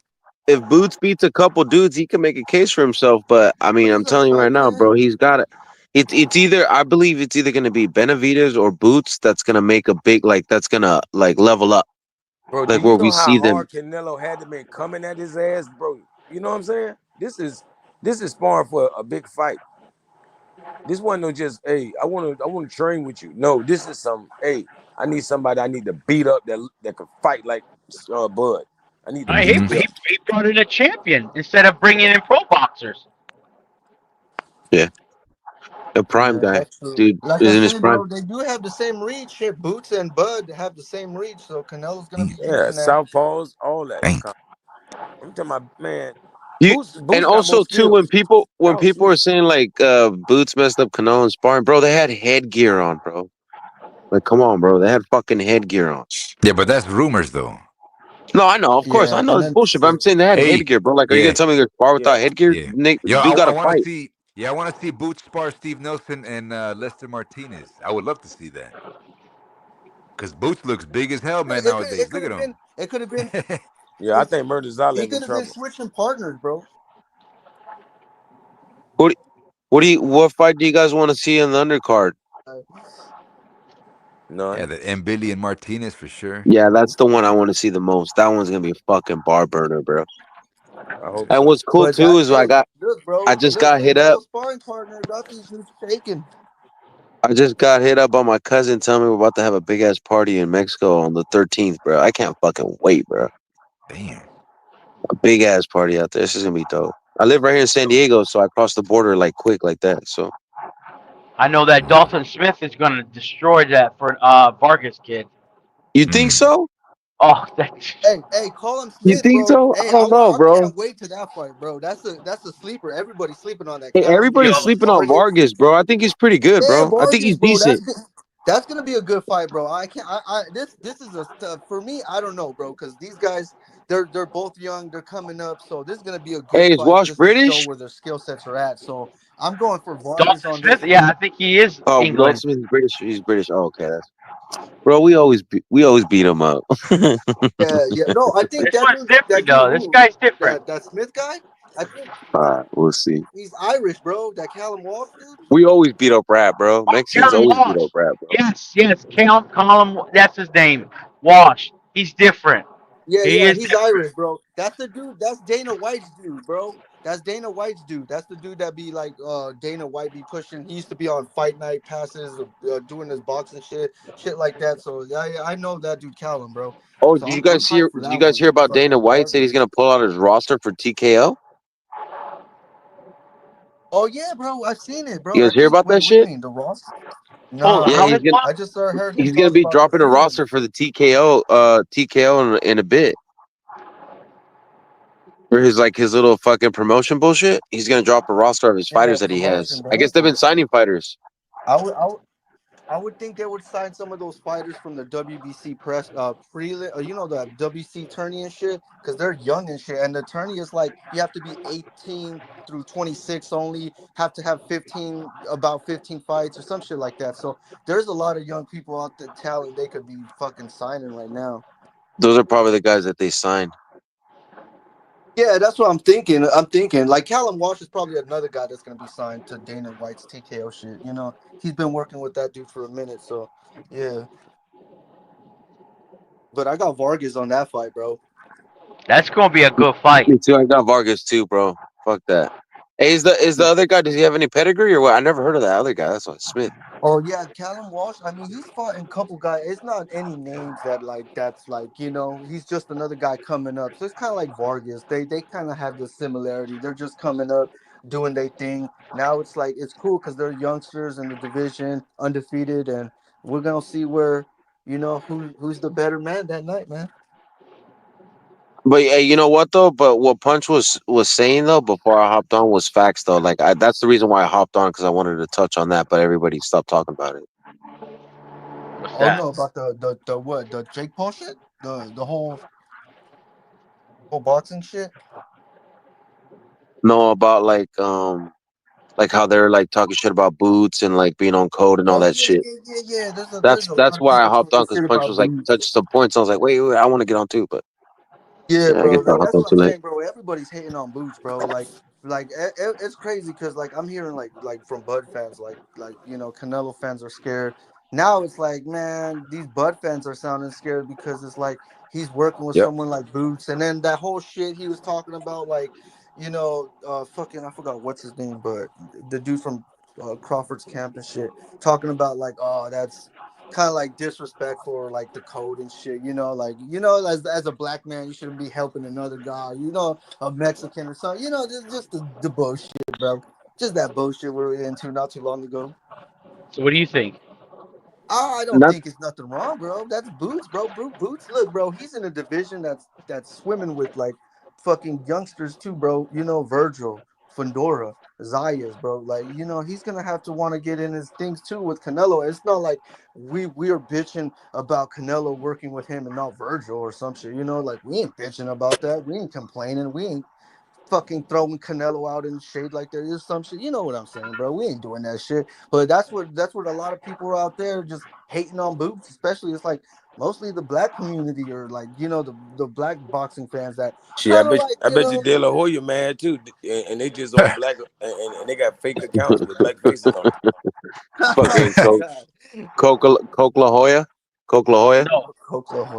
if Boots beats a couple dudes, he can make a case for himself. But I mean, But I'm he's a telling you right hype now, bro, man. he's got it. It's either I believe it's either gonna be Benavidez or Boots that's gonna make a big that's gonna level up, Bro, do like you where we know how see them. hard Canelo had to been coming at his ass, bro? You know what I'm saying? This is sparring for a big fight. This wasn't no just, hey, I wanna train with you. No, this is some, hey, I need somebody I need to beat up that can fight like Bud. I need to Mm-hmm. beat you up. He brought in a champion instead of bringing in pro boxers. Yeah, a prime Yeah, guy, that's true. dude, Like I is in his say, prime. bro, they do have the same reach. Shit, Boots and Bud have the same reach, so Canelo's gonna be Yeah, using that. southpaws, all that. Dang. I'm talking about, man. You and Boots got more also too when skills. people are saying Boots messed up Cano and sparring, bro, they had headgear on, bro. Like, come on, bro, they had fucking headgear on. Yeah, but that's rumors, though. No, I know, of course, I Yeah, know and it's then bullshit, but I'm saying they had Hey, headgear, bro. Like, are you gonna yeah, tell me they're spar Yeah, without headgear? yeah. Nick, Yo, dude got I to want to fight. see. Yeah, I want to see Boots spar Steve Nelson and Lester Martinez. I would love to see that because Boots looks big as hell, man. it Nowadays, could look at have him. been it could have been yeah. I think Murtazalek he in could have been trouble. switching partners, bro. What what fight do you guys want to see in the undercard? Yeah, None. the Billy and Martinez for sure. Yeah, that's the one I want to see the most. That one's gonna be a fucking bar burner, bro. I hope And so. what's cool But too that is hey, look, I bro, just look, got hit up. Canelo's sparring partner got these dudes shaking. I just got hit up by my cousin telling me we're about to have a big ass party in Mexico on the 13th, bro. I can't fucking wait, bro. Damn. A big ass party out there. This is gonna be dope. I live right here in San Diego, so I crossed the border like quick like that. So I know that Dalton Smith is going to destroy that for Vargas kid. you think so? Oh, that Hey, call him You Smith, think bro. so? I Hey, don't know, I bro. can't wait to that fight, bro. That's a sleeper. Everybody's sleeping on that. Hey, Callum everybody's versus yo, sleeping on Vargas. Vargas, bro. I think he's pretty good, Yeah, bro. I think Vargas, he's bro. decent. That's gonna be a good fight, bro. I can't. This is for me. I don't know, bro, because these guys they're both young. They're coming up, so this is gonna be a good Hey, is fight Wash just to show British? where their skill sets are at. So I'm going for Vargas Dalton on Smith. this Yeah, one. I think he is Oh, England. Goldsmith is British. He's British. Oh, okay, that's bro. We always beat him up. Yeah, yeah. No, I think This one's that different dude though. This who guy's different. that Smith guy. I think All right, we'll see. he's Irish, bro. That Callum Walsh dude. We always beat up rap, bro. Oh, Mexicans Kellen always beat Walsh. up rap, bro. Yes. Call him. That's his name. Walsh. He's different. Yeah, He yeah, is he's different. Irish, bro. That's the dude. That's Dana White's dude, bro. That's Dana White's dude. That's the dude that be like Dana White be pushing. He used to be on Fight Night passes, doing his boxing shit like that. So yeah, I know that dude Callum, bro. Oh, So I'm hyped for Did you that guys one. hear about Dana Fucking White said he's Vargas. gonna pull out his roster for TKO? Oh yeah, bro. I've seen it, bro. You I guys hear think. about Wait, that what do you shit? mean the Ross? Hold on. Yeah, Nah, How his I what? just heard him he's gonna talk be about dropping a defeating. roster for the TKO in a bit. For his little fucking promotion bullshit, he's gonna drop a roster of his Yeah, fighters that he has. promotion, I guess bro. they've been signing fighters. I would I would think they would sign some of those fighters from the WBC press prelim, the WC tourney and shit, because they're young and shit. And the tourney is like you have to be 18 through 26 only, have to have 15 fights or some shit like that. So there's a lot of young people out there talent they could be fucking signing right now. Those are probably the guys that they signed. Yeah, that's what I'm thinking. I'm thinking like Callum Walsh is probably another guy that's gonna be signed to Dana White's TKO shit. He's been working with that dude for a minute, so yeah. But I got Vargas on that fight, bro. That's gonna be a good fight. Me too. I got Vargas too, bro. Fuck that. Hey, is the other guy? Does he have any pedigree or what? I never heard of that other guy. That's what Smith. Oh yeah, Callum Walsh. I mean, he's fought in a couple guys. It's not any names that's like he's just another guy coming up. So it's kind of like Vargas. They kind of have the similarity. They're just coming up. doing their thing. Now it's like it's cool because they're youngsters in the division, undefeated, and we're gonna see where who's the better man that night, man. But you know what though? But what Punch was saying though before I hopped on was facts though. Like that's the reason why I hopped on because I wanted to touch on that, but everybody stopped talking about it. What's Oh that? no, about the what the Jake Paul shit, the whole boxing shit. No, about like how they're like talking shit about boots and like being on code and all Oh that yeah, shit. yeah, yeah, yeah. There's That's a lot that's of why I people hopped talking on because shit Punch about was like boots. touched some points. I was like, wait, I want to get on too, but Yeah, yeah, I bro. guess I Like hopped that's on what too I'm late. saying, bro. Everybody's hating on Boots, bro. It's crazy because like I'm hearing like from Bud fans, Canelo fans are scared. Now it's like, man, these Bud fans are sounding scared because it's like he's working with Yep. someone like Boots, and then that whole shit he was talking about, like, fucking I forgot what's his name, but the dude from Crawford's camp and shit, talking about like, oh, that's kind of like disrespectful or like the code and shit, as a black man you shouldn't be helping another guy, a Mexican or something, just the bullshit, bro. Just that bullshit we were into not too long ago. So what do you think? I don't Not think it's nothing wrong, bro. That's Boots, bro. Boots, look, bro. He's in a division that's swimming with like fucking youngsters too, bro. Virgil, Fedora, Zayas, bro. Like, he's gonna have to want to get in his things too with Canelo. It's not like we are bitching about Canelo working with him and not Virgil or some shit. Like we ain't bitching about that. We ain't complaining. We ain't fucking throwing Canelo out in the shade like there is some shit. You know what I'm saying, bro? We ain't doing that shit. But that's what a lot of people are out there just hating on Boots, especially it's like mostly the black community or like the black boxing fans that Shit, kind of like I bet you De La Hoya mad too, and they just on black and they got fake accounts with black faces on it. fucking oh god, Coke La Hoya, Coke La Hoya. No.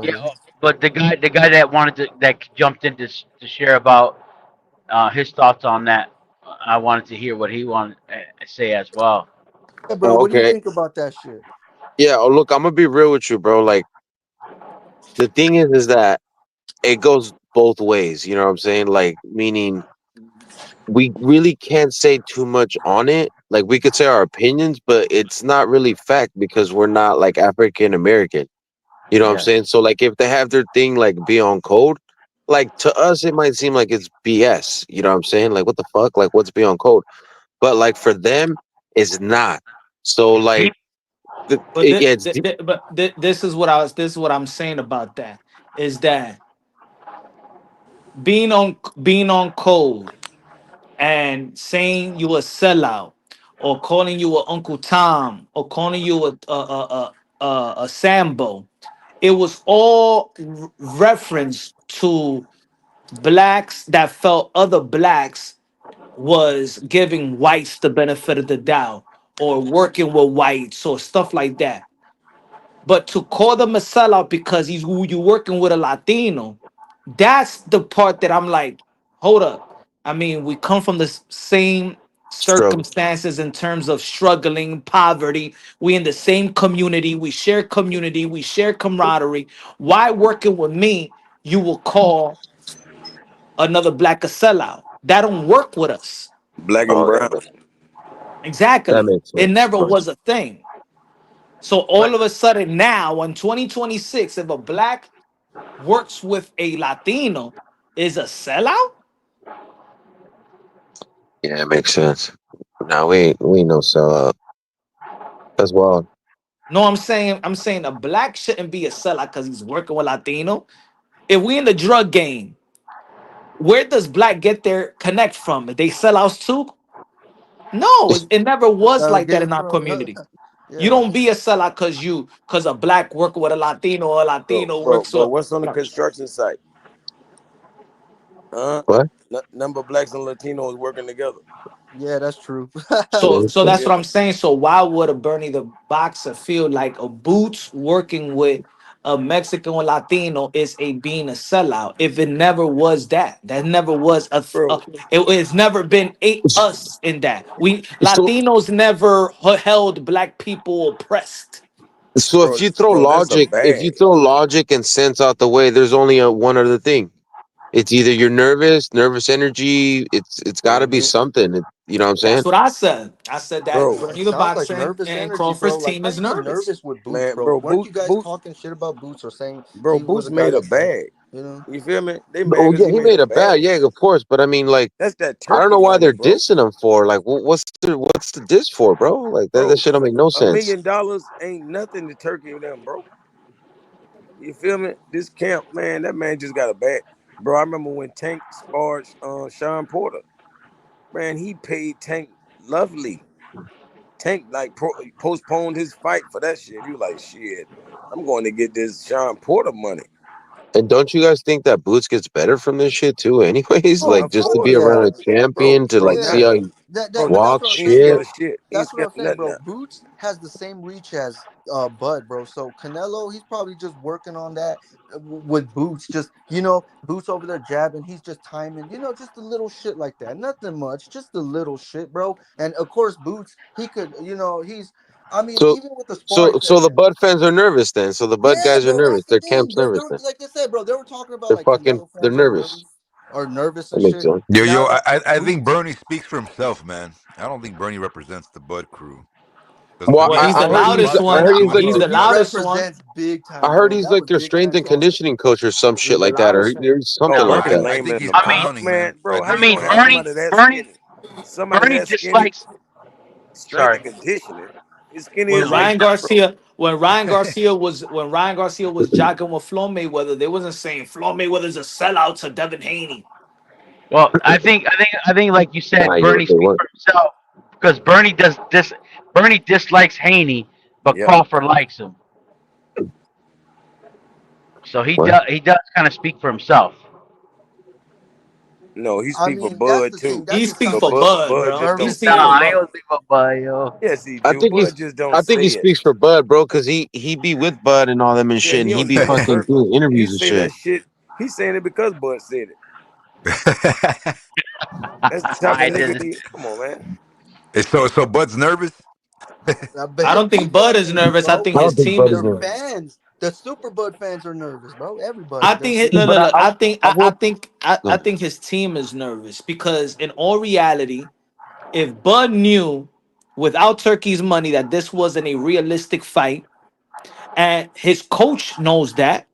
Yeah, Oklahoma. but the guy that that jumped in to share about his thoughts on that, I wanted to hear what he wanted to say as well. Yeah, bro. Oh, What do you okay, think about that shit? yeah. Oh, look, I'm gonna be real with you, bro. Like the thing is that it goes both ways. You know what I'm saying? Like meaning we really can't say too much on it. Like we could say our opinions, but it's not really fact because we're not like African American. You know what I'm Yes. saying? So like if they have their thing like be on code, like to us it might seem like it's BS. You know what I'm saying? Like what the fuck? Like what's be on code? But like for them, it's not. So It's like deep. But yeah, it's deep. this is what I'm saying about that is that being on code and saying you a sellout or calling you a Uncle Tom or calling you a Sambo, it was all reference to blacks that felt other blacks was giving whites the benefit of the doubt or working with whites or stuff like that. But to call them a sellout because he's who you working with a Latino, that's the part that I'm like, hold up. I mean, we come from the same Struggle. circumstances in terms of struggling, poverty. We in the same community, we share camaraderie. Why working with me, you will call another black a sellout? That don't work with us. Black and Oh yeah, brown. that Exactly. makes It sense. never Right. was a thing. So all But of a sudden now in 2026, if a black works with a Latino, is a sellout? Yeah, it makes sense. No, we ain't no sellout as well. No, I'm saying a black shouldn't be a sellout because he's working with Latino. If we in the drug game, where does black get their connect from? They sellouts too? No, it never was like that Get in our from community. You yeah. don't be a sellout because a black working with a Latino or a Latino works But with. what's on the construction site? Huh? What? Number of blacks and Latinos working together. Yeah, that's true. So Mhm. that's Yeah. what I'm saying. So why would a Bernie the boxer feel like a Boots working with a Mexican or Latino is a being a sellout if it never was that? That never was Bro, it's never been us in that. We So Latinos never held black people oppressed. so bro, if you throw bro, that's a logic, if you bag. throw logic and sense out the way, there's only one other thing. It's either you're nervous energy. It's got to be Mm-hmm. something. You know what I'm saying? That's what I said. I said that Bro, But it Bermuda sounds like boxer nervous and energy, Crawford's bro. Like, team how is you get nervous. nervous with Boots, man, bro? bro, Weren't you guys Boots, talking shit about Boots or saying bro, he was Boots a guy made a that fought? bag. You know? You feel me? They Oh mad because yeah, he he made a made a bad. bag. Yeah, of course. But I mean, like, That's that I don't turkey know why money, they're bro. dissing him for. Like, what's the diss for, bro? Like that Bro, shit don't make no $1 sense. million ain't nothing to Turkey with them, bro. You feel me? This camp, man, that man just got a bag. Bro, I remember when Tank sparred Sean Porter. Man, he paid Tank lovely. Tank like postponed his fight for that shit. He was like, shit, I'm going to get this Sean Porter money. And don't you guys think that Boots gets better from this shit too? Anyways, Oh, like Of just to fuck be course, around yeah. a champion to bro, like not see Yeah. how he bro. But that's walks what I'm He ain't saying, scared shit. of bro. shit. He ain't That's what scared I'm of saying, nothing bro. now. Boots has the same reach as Bud, bro. So Canelo, he's probably just working on that with Boots. Just Boots over there jabbing. He's just timing. Just a little shit like that. Nothing much. Just a little shit, bro. And of course, Boots, he could. He's. I mean, So even with the so sparring so the session. Bud fans are nervous then. So the Bud Yeah, guys are bro. nervous. That's the Their thing. camp's nervous They're then. like I said, bro. They were talking about They're like fucking Canelo they're fans nervous. are nervous That and makes shit. sense. Yo, Now that I think Boots. Bernie speaks for himself, man. I don't think Bernie represents the Bud crew. Because to Well, Well, me, he's I the heard Bernie's loudest about I to one. heard do he's his like He's little the He thing. loudest one. represents big I time, heard bro. he's That like was their big strength time and talk. conditioning coach or some He's shit the like that, or loudest one. there's Oh, something bro, I like can that. I name it think in he's the I mean, book, clowning, man. man. I Bro, how think I you he's mean, gonna have clowning. somebody that skinny? Somebody Bernie that skinny, dislikes. strength Sorry. and conditioning. His skinny When as a Ryan bro. Garcia, when Ryan Garcia was jogging with Flo Mayweather, they wasn't saying Flo Mayweather's a sellout to Devin Haney. Well, I think, like you Nah, said, you Bernie they speaks weren't. for himself because Bernie does this. Bernie dislikes Haney, but Yep. Crawford likes him. So he What? does. He does kind of speak for himself. No, he I speak for mean, that's Bud the thing. too. That He just speaks sounds But for like Bud, Bud bro. just He don't nervous speaks say for it. Nah, he Bud. don't speak for Bio. Yes, he I do. think he's Bud just don't I think say he it. speaks for Bud, bro, because he be with Bud and all them and Yeah, shit, and he he don't be say it fucking personally. doing He interviews and say shit. that shit. He's saying it because Bud said it. That's the type of I nigga didn't. he. Come on, man. So Bud's nervous. I but don't think people Bud are is nervous, nervous. I bro. think I his don't think team Bud is is Their nervous. nervous. fans, the Super Bud fans are nervous, bro. I Everybody. think That's it. But I I will think go I ahead. think his team is nervous because in all reality, if Bud knew without Turkey's money that this wasn't a realistic fight, and his coach knows that,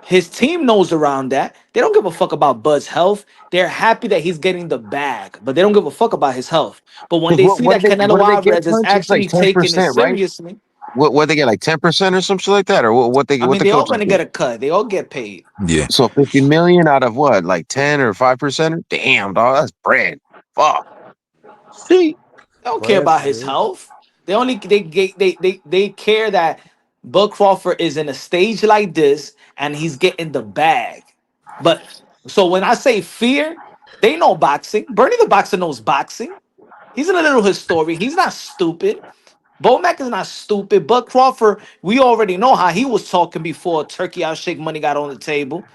his team knows around that, they don't give a fuck about Bud's health. They're happy that he's getting the bag, but they don't give a fuck about his health. But when Because they see that what Canelo do they get, Alvarez is Punch? It's like actually taking it 10%, right? seriously, What they get, like 10% or some shit like that, or I what mean, the they all coaches gonna get? get a cut. They all get paid. Yeah. So 50 million out of what, like 10 or 5%? Damn, dog, that's bread. Fuck. See, They don't care Bread, about his bread. health. They care that Bud Crawford is in a stage like this and he's getting the bag. But so when I say fear, they know boxing. Bernie the boxer knows boxing. He's a little historian. He's not stupid. Bo Mack is not stupid. Bud Crawford, we already know how he was talking before Turkey Out Shake Money got on the table.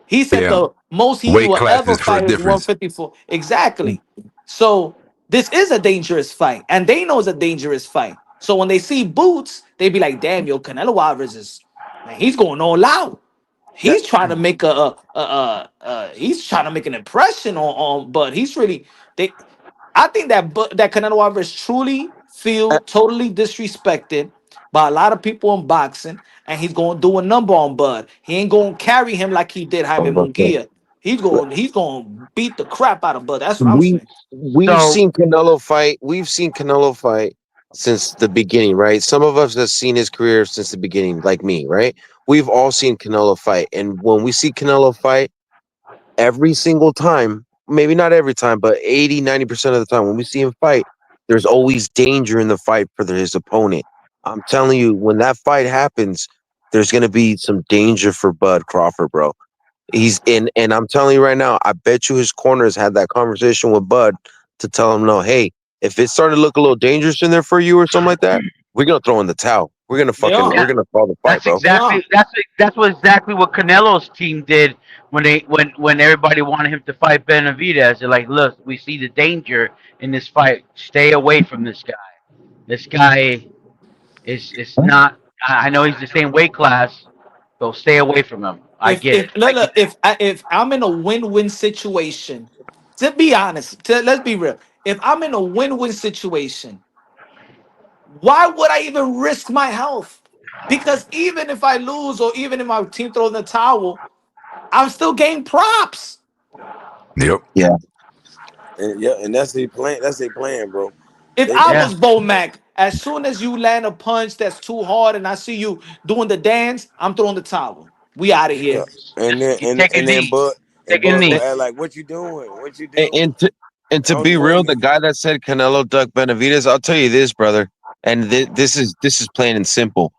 He said Yeah. the most he Weight will ever classes for a fight is difference. 154. Exactly. So this is a dangerous fight, and they know it's a dangerous fight. So when they see Boots, they be like, "Damn, yo, Canelo Alvarez is man, he's going all out. That He's trying to make he's trying to make an impression on, but he's really they. I think that Canelo Alvarez truly feel totally disrespected by a lot of people in boxing, and he's going to do a number on Bud. He ain't going to carry him like he did I was Jaime about to say, Munguia. He's going to beat the crap out of Bud. That's what I'm we saying. we've So seen Canelo fight. We've seen Canelo fight since the beginning, right? Some of us have seen his career since the beginning, like me, right? We've all seen Canelo fight, and when we see Canelo fight, every single time, maybe not every time, but 80, 90% of the time, when we see him fight, there's always danger in the fight for his opponent. I'm telling you, when that fight happens, there's gonna be some danger for Bud Crawford, bro. He's in, and I'm telling you right now, I bet you his corners had that conversation with Bud to tell him, no, hey, if it started to look a little dangerous in there for you or something like that, we're gonna throw in the towel. They yeah, We're are. gonna call the fight, that's bro. They are. exactly what Canelo's team did when everybody wanted him to fight Benavidez. They're like, look, we see the danger in this fight. Stay away from this guy. This guy is not. I know he's the same weight class, so stay away from him. I get it. I get it. If I'm in a win-win situation, to be honest, let's be real. If I'm in a win-win situation, why would I even risk my health? Because even if I lose or even if my team throws in the towel, I'm still getting props. Yep. Yeah. And that's their plan. That's their plan, bro. If They I plan. was Bo Mac, as soon as you land a punch that's too hard and I see you doing the dance, I'm throwing the towel. We out of Yeah. here. And then Take a knee. Take a Bud knee. gonna act like, what you doing? What you And, doing? and to and I to don't be even want real, to the get guy that said Canelo duck Benavidez, I'll tell you this, brother, and this is plain and simple.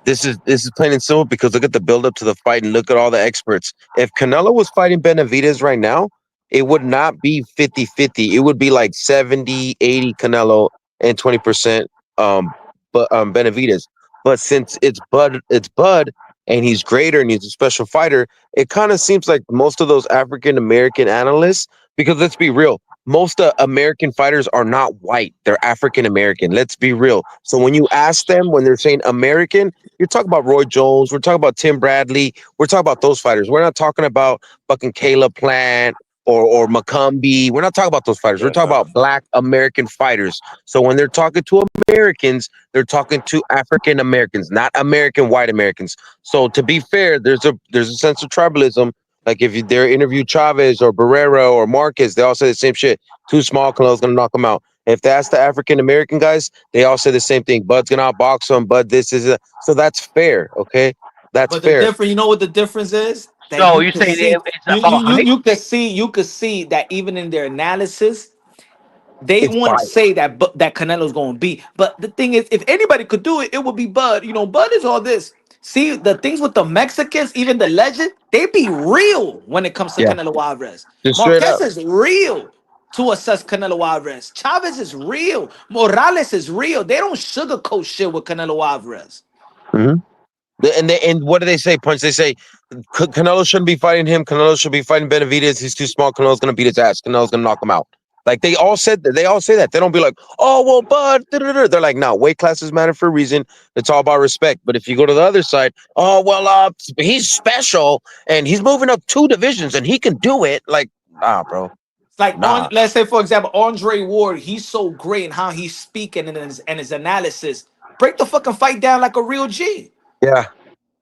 This is plain and simple because look at the build up to the fight and look at all the experts. If Canelo was fighting Benavidez right now, it would not be 50-50. It would be like 70-80 Canelo and 20% Benavidez. But since it's Bud and he's greater and he's a special fighter, it kind of seems like most of those African American analysts, because let's be real, most American fighters are not white. They're African American. Let's be real. So when you ask them when they're saying American, you're talking about Roy Jones. We're talking about Tim Bradley. We're talking about those fighters. We're not talking about fucking Caleb Plant or McCombie. We're not talking about those fighters. We're talking about black American fighters. So when they're talking to Americans, they're talking to African Americans, not American white Americans. So to be fair, there's a sense of tribalism. Like if they interview Chavez or Barrero or Marquez, they all say the same shit. Too small, Canelo's gonna knock him out. If that's the African American guys, they all say the same thing. Bud's gonna outbox him. Bud, this is a, so that's fair. Okay, that's But the fair. difference, you know what the difference is? That So you you're could saying see, it's about height? you could see that even in their analysis, they It's wouldn't biased. say that Canelo's going to beat. But the thing is, if anybody could do it, it would be Bud. You know, Bud is all this. See, the things with the Mexicans, even the legend, they be real when it comes to Yeah, Canelo Alvarez. just straight Marquez up. is real to assess Canelo Alvarez. Chavez is real. Morales is real. They don't sugarcoat shit with Canelo Alvarez. Hmm. And what do they say? Punch. They say Canelo shouldn't be fighting him. Canelo should be fighting Benavidez. He's too small. Canelo's gonna beat his ass. Canelo's gonna knock him out. Like they all said that. They all say that. They don't be like, oh well, Bud. Da-da-da." They're like, no, weight classes matter for a reason. It's all about respect. But if you go to the other side, oh well, he's special and he's moving up 2 divisions and he can do it. Like, nah, bro. It's like on, Nah. let's say for example, Andre Ward. He's so great in how he's speaking and his analysis. Break the fucking fight down like a real G. Yeah.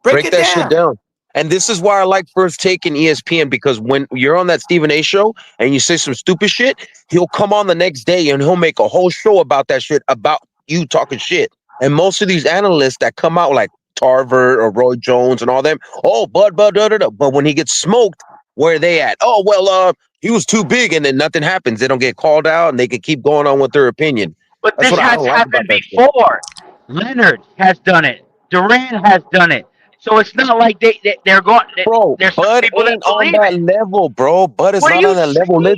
Break Break it that shit down. down. And this is why I like First Take and ESPN, because when you're on that Stephen A show and you say some stupid shit, he'll come on the next day and he'll make a whole show about that shit, about you talking shit. And most of these analysts that come out like Tarver or Roy Jones and all them, oh, Bud, da, da, da. But when he gets smoked, where are they at? Oh, well, he was too big, and then nothing happens. They don't get called out and they can keep going on with their opinion. But That's this what I has don't like about happened that shit. before. Leonard has done it. Durant has done it. So it's not like they're going. Bro, There's some Bud people that ain't on believe that it. level, bro. Bud is What are not you on that level. saying?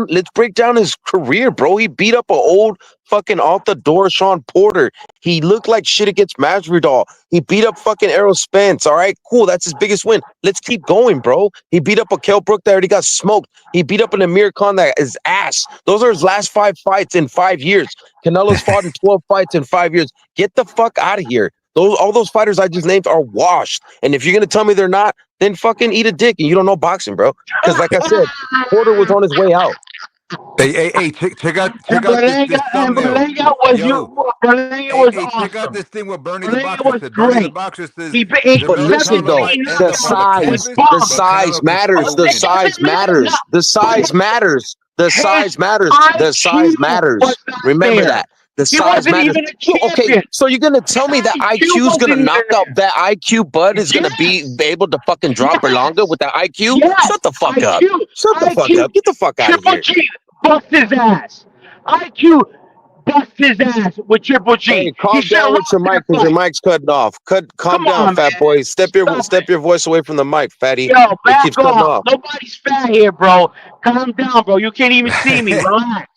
Let's break down his career, bro. He beat up an old fucking off the door Sean Porter. He looked like shit against Masvidal. He beat up fucking Errol Spence. All right, cool. That's his biggest win. Let's keep going, bro. He beat up a Kell Brook that already got smoked. He beat up an Amir Khan that is ass. Those are his last 5 fights in 5 years. Canelo's fought in 12 fights in 5 years. Get the fuck out of here. All those fighters I just named are washed. And if you're gonna tell me they're not, then fucking eat a dick and you don't know boxing, bro. Because like I said, Porter was on his way out. Hey, check And out this thumbnail. Berlanga was Yo, Berlanga was check out awesome. this thing what Bernie the Berlanga Boxer was said. Bernie the great. Boxer says He But Jermell listen Charlo though, might 17 end the up on the knockouts with size, canvas, the bombs. but size Canelo can matters. still But The it win. size doesn't matter now. matters. The But size matters. The his size matters. The size IQ was matters. not Remember there. that. The He size wasn't matters. even a Yo, okay, champion. so you're gonna His tell me that IQ IQ is gonna wasn't knock out there. that IQ? Bud is gonna be Yes. able to fucking drop Berlanga Yes. with that IQ? Yes. Shut the fuck up. IQ. Shut the fuck IQ. up. Get the fuck out of Triple here. G bust his ass. IQ bust his ass with Triple G. Hey, He calm should have down with lost your that mic because your fight. mic's cutting off. Calm Come down, on, fat man. boy. Step Stop it. your voice away from the mic, fatty. Yo, It keeps back cutting off. off. Nobody's fat here, bro. Calm down, bro. You can't even see me. Relax.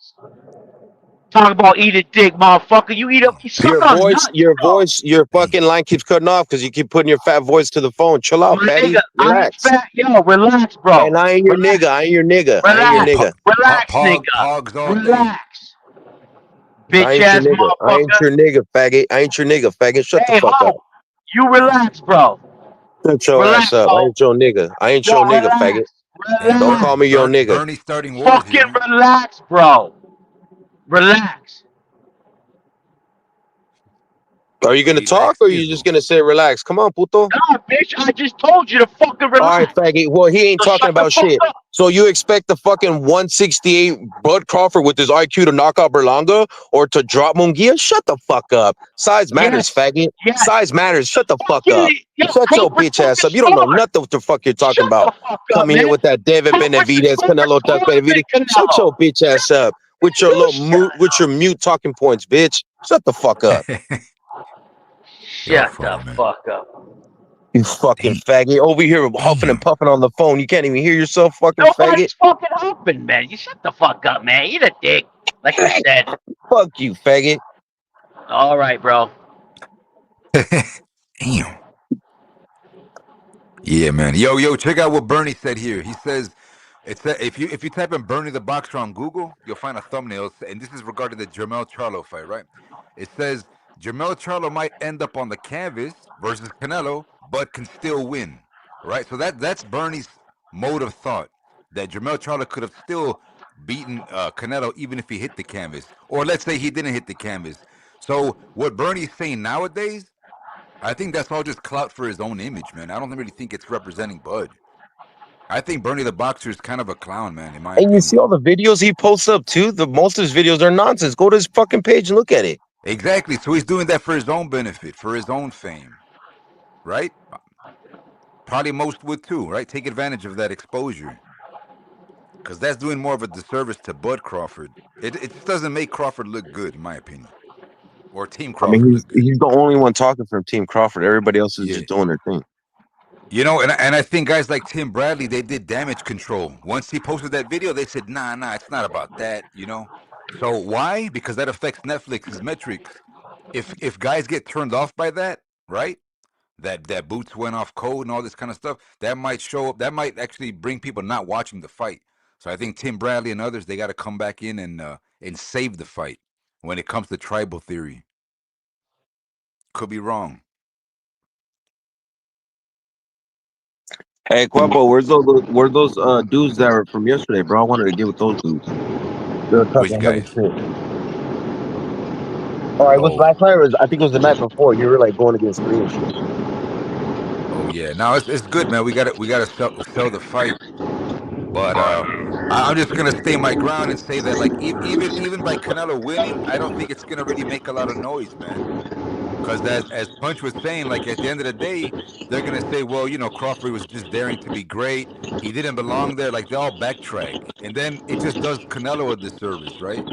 Talk about eat a dick, motherfucker. You eat up. You suck on nuts, bro. Your fucking line keeps cutting off because you keep putting your fat voice to the phone. Chill out, My fatty. nigga, I ain't Relax. fat. Yo, relax, bro. And I ain't your Relax. nigga. I ain't your nigga. I ain't your Relax. nigga. Relax, nigga. Pogs all day. Relax. I Bitch ain't your ass nigga. I ain't motherfucker. your nigga, faggot. I ain't your nigga, faggot. Shut the Hey, fuck up. ho. You relax, bro. Shut your Relax, ass up. I bro. ain't your nigga. I ain't Yo, your nigga, relax. faggot. Damn, Don't call me your nigga. Bernie starting wars Fucking here. Huh? relax, bro. Relax. Are you gonna talk Relax, or are you just Tizzle. gonna say relax? Come on, puto. Nah, bitch, I just told you to fucking All right, relax. faggot. Well, he ain't So talking shut the about fuck shit. up. So you expect the fucking 168 Bud Crawford with his IQ to knock out Berlanga or to drop Munguia? Shut the fuck up. Size matters, Yes. faggot. Yes. Size matters. Shut the fuck Fucking, up. yo, Shut your corporate bitch ass fucking up. You don't know start. nothing what the fuck you're talking Shut the about. fuck up, Come here man. with that David Benavidez, Canelo Tuck Benavidez. Shut your bitch ass up with your little mute talking points, bitch. Shut the fuck up. Y'all Shut funny, the man. fuck up. You fucking faggot. Over here huffing and puffing on the phone. You can't even hear yourself, fucking faggot. Nobody's fucking helping, man. You shut the fuck up, man. You're the dick. Like you said. Fuck you, faggot. All right, bro. Damn. Yeah, man. Yo, check out what Bernie said here. He says, if you type in Bernie the Boxer on Google, you'll find a thumbnail, and this is regarding the Jermell Charlo fight, right? It says Jermell Charlo might end up on the canvas versus Canelo, but can still win. Right? So that's Bernie's mode of thought, that Jermell Charlo could have still beaten Canelo even if he hit the canvas, or let's say he didn't hit the canvas. So what Bernie's saying nowadays, I think that's all just clout for his own image, man. I don't really think it's representing Bud. I think Bernie the Boxer is kind of a clown, man, in my And you see opinion. all the videos he posts up too? Most of his videos are nonsense. Go to his fucking page and look at it. Exactly. So he's doing that for his own benefit, for his own fame, right? Probably most would too, right? Take advantage of that exposure, because that's doing more of a disservice to Bud Crawford. It just doesn't make Crawford look good, in my opinion, or Team I mean, Crawford look good. he's the only one talking from Team Crawford. Everybody else is Yeah. just doing their thing. You know, and I think guys like Tim Bradley, they did damage control. Once he posted that video, they said, nah, it's not about that, you know? So why? Because that affects Netflix's metrics. If guys get turned off by that, right? That Boots went off code and all this kind of stuff, that might show up, that might actually bring people not watching the fight. So I think Tim Bradley and others, they got to come back in and save the fight when it comes to tribal theory. Could be wrong. Hey, Quapo, where's those dudes that were from yesterday, bro? I wanted to get with those dudes. They're Which talking hella guys? shit. All right, it was Oh, last night, or I think it was the night before. You were like going against 3 and shit. oh yeah. Now it's good, man. We gotta sell the fight. But I'm just gonna stay my ground and say that, like, even by Canelo winning, I don't think it's gonna really make a lot of noise, man. Because as Punch was saying, like, at the end of the day, they're gonna say, well, you know, Crawford was just daring to be great. He didn't belong there. Like, they all backtrack, and then it just does Canelo a disservice, right?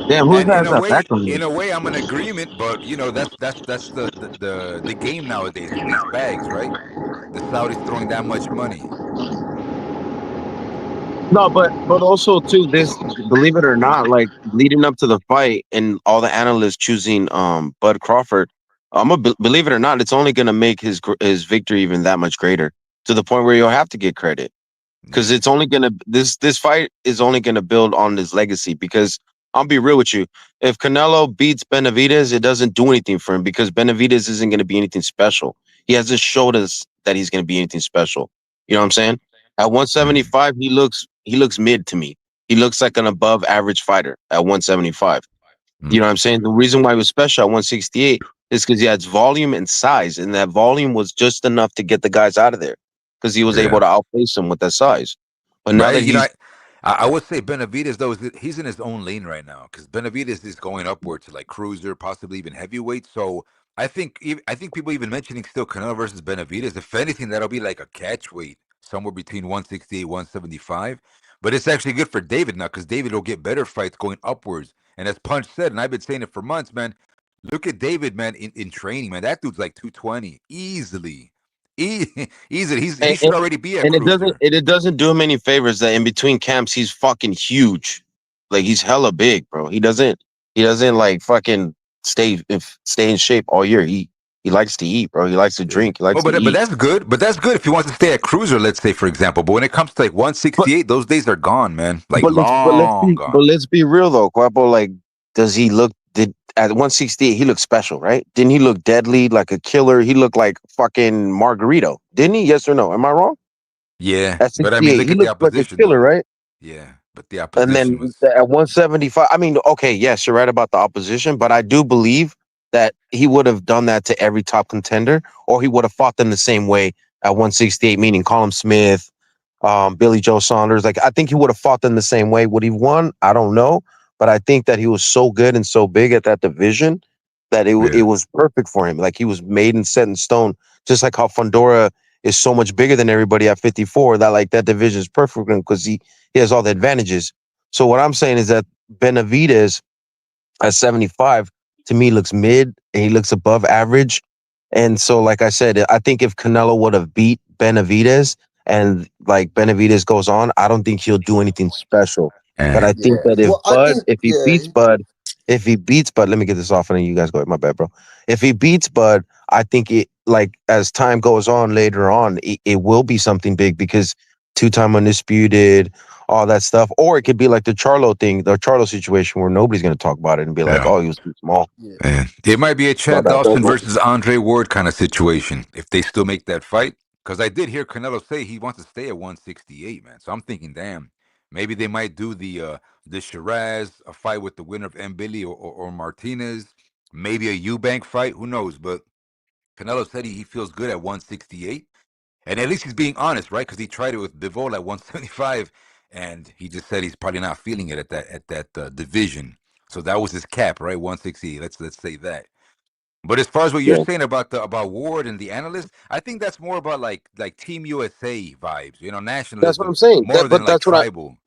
Damn, who And has that background in music? a way, I'm in agreement. But you know, that's the game nowadays with these bags, right? The Saudis throwing that much money. No, but also too, this, believe it or not, like leading up to the fight and all the analysts choosing Bud Crawford, believe it or not, it's only gonna make his victory even that much greater, to the point where you'll have to get credit. Because it's only gonna this fight is only gonna build on his legacy. Because I'll be real with you, if Canelo beats Benavidez, it doesn't do anything for him because Benavidez isn't gonna be anything special. He hasn't showed us that he's gonna be anything special. You know what I'm saying? At 175, he looks mid to me. He looks like an above average fighter at 175. You know what I'm saying? The reason why he was special at 168 is because he has volume and size, and that volume was just enough to get the guys out of there because he was able Yeah. to outpace them with that size. But now Right. that You know, he's I would say Benavidez, though, he's in his own lane right now, because Benavidez is going upward to like cruiser, possibly even heavyweight. So I think people even mentioning still Canelo versus Benavidez. If anything, that'll be like a catch weight somewhere between 168, 175. But it's actually good for David now, because David will get better fights going upwards. And as Punch said, and I've been saying it for months, man, look at David, man, in training, man. That dude's like 220 easily. Easily. He and, should already be a and cruiser. it doesn't do him any favors that in between camps he's fucking huge, like he's hella big, bro. He doesn't like fucking stay in shape all year. He likes to eat, bro. He likes to Yeah. drink. He likes Oh, to but eat. that's good. But that's good if he wants to stay at cruiser, let's say, for example. But when it comes to like 168, those days are gone, man. Like But let's long gone. be real though, Guapo. Like, did did at 168 he looked special, right? Didn't he look deadly, like a killer? He looked like fucking Margarito, didn't he? Yes or no? Am I wrong? Yeah, At but I mean, 68, look he at the looked like a opposition killer, though. right? Yeah, but the And opposition then was at 175, I mean, okay, yes, you're right about the opposition, but I do believe that he would have done that to every top contender, or he would have fought them the same way at 168, meaning Colin Smith, Billy Joe Saunders. Like, I think he would have fought them the same way. Would he won? I don't know, but I think that he was so good and so big at that division that it yeah. was perfect for him. Like, he was made and set in stone, just like how Fundora is so much bigger than everybody at 54. That like that division is perfect for him because he has all the advantages. So what I'm saying is that Benavidez at 75 to me looks mid and he looks above average. And so, like I said, I think if Canelo would have beat Benavidez and like Benavidez goes on, I don't think he'll do anything special. But I think Yeah. that Well, I think if he beats Bud, let me get this off and then you guys go. My bad, bro. If he beats Bud, I think it like as time goes on later on, it will be something big because 2-time undisputed, all that stuff. Or it could be like the Charlo thing, the Charlo situation where nobody's gonna talk about it and be like, Yeah. oh, he was too small. Yeah. It might be a My Chad bad, Dawson bro. versus Andre Ward kind of situation if they still make that fight. Because I did hear Canelo say he wants to stay at 168, man. So I'm thinking, damn, maybe they might do the Shiraz, a fight with the winner of Mbili or Martinez, maybe a Eubank fight. Who knows? But Canelo said he feels good at 168. And at least he's being honest, right? Because he tried it with Bivol at 175, and he just said he's probably not feeling it at that division. So that was his cap, right? 168. Let's say that. But as far as what you're Yeah. saying about Ward and the analyst, I think that's more about like Team USA vibes, That's what I'm nationalism saying. more than But like that's what tribal.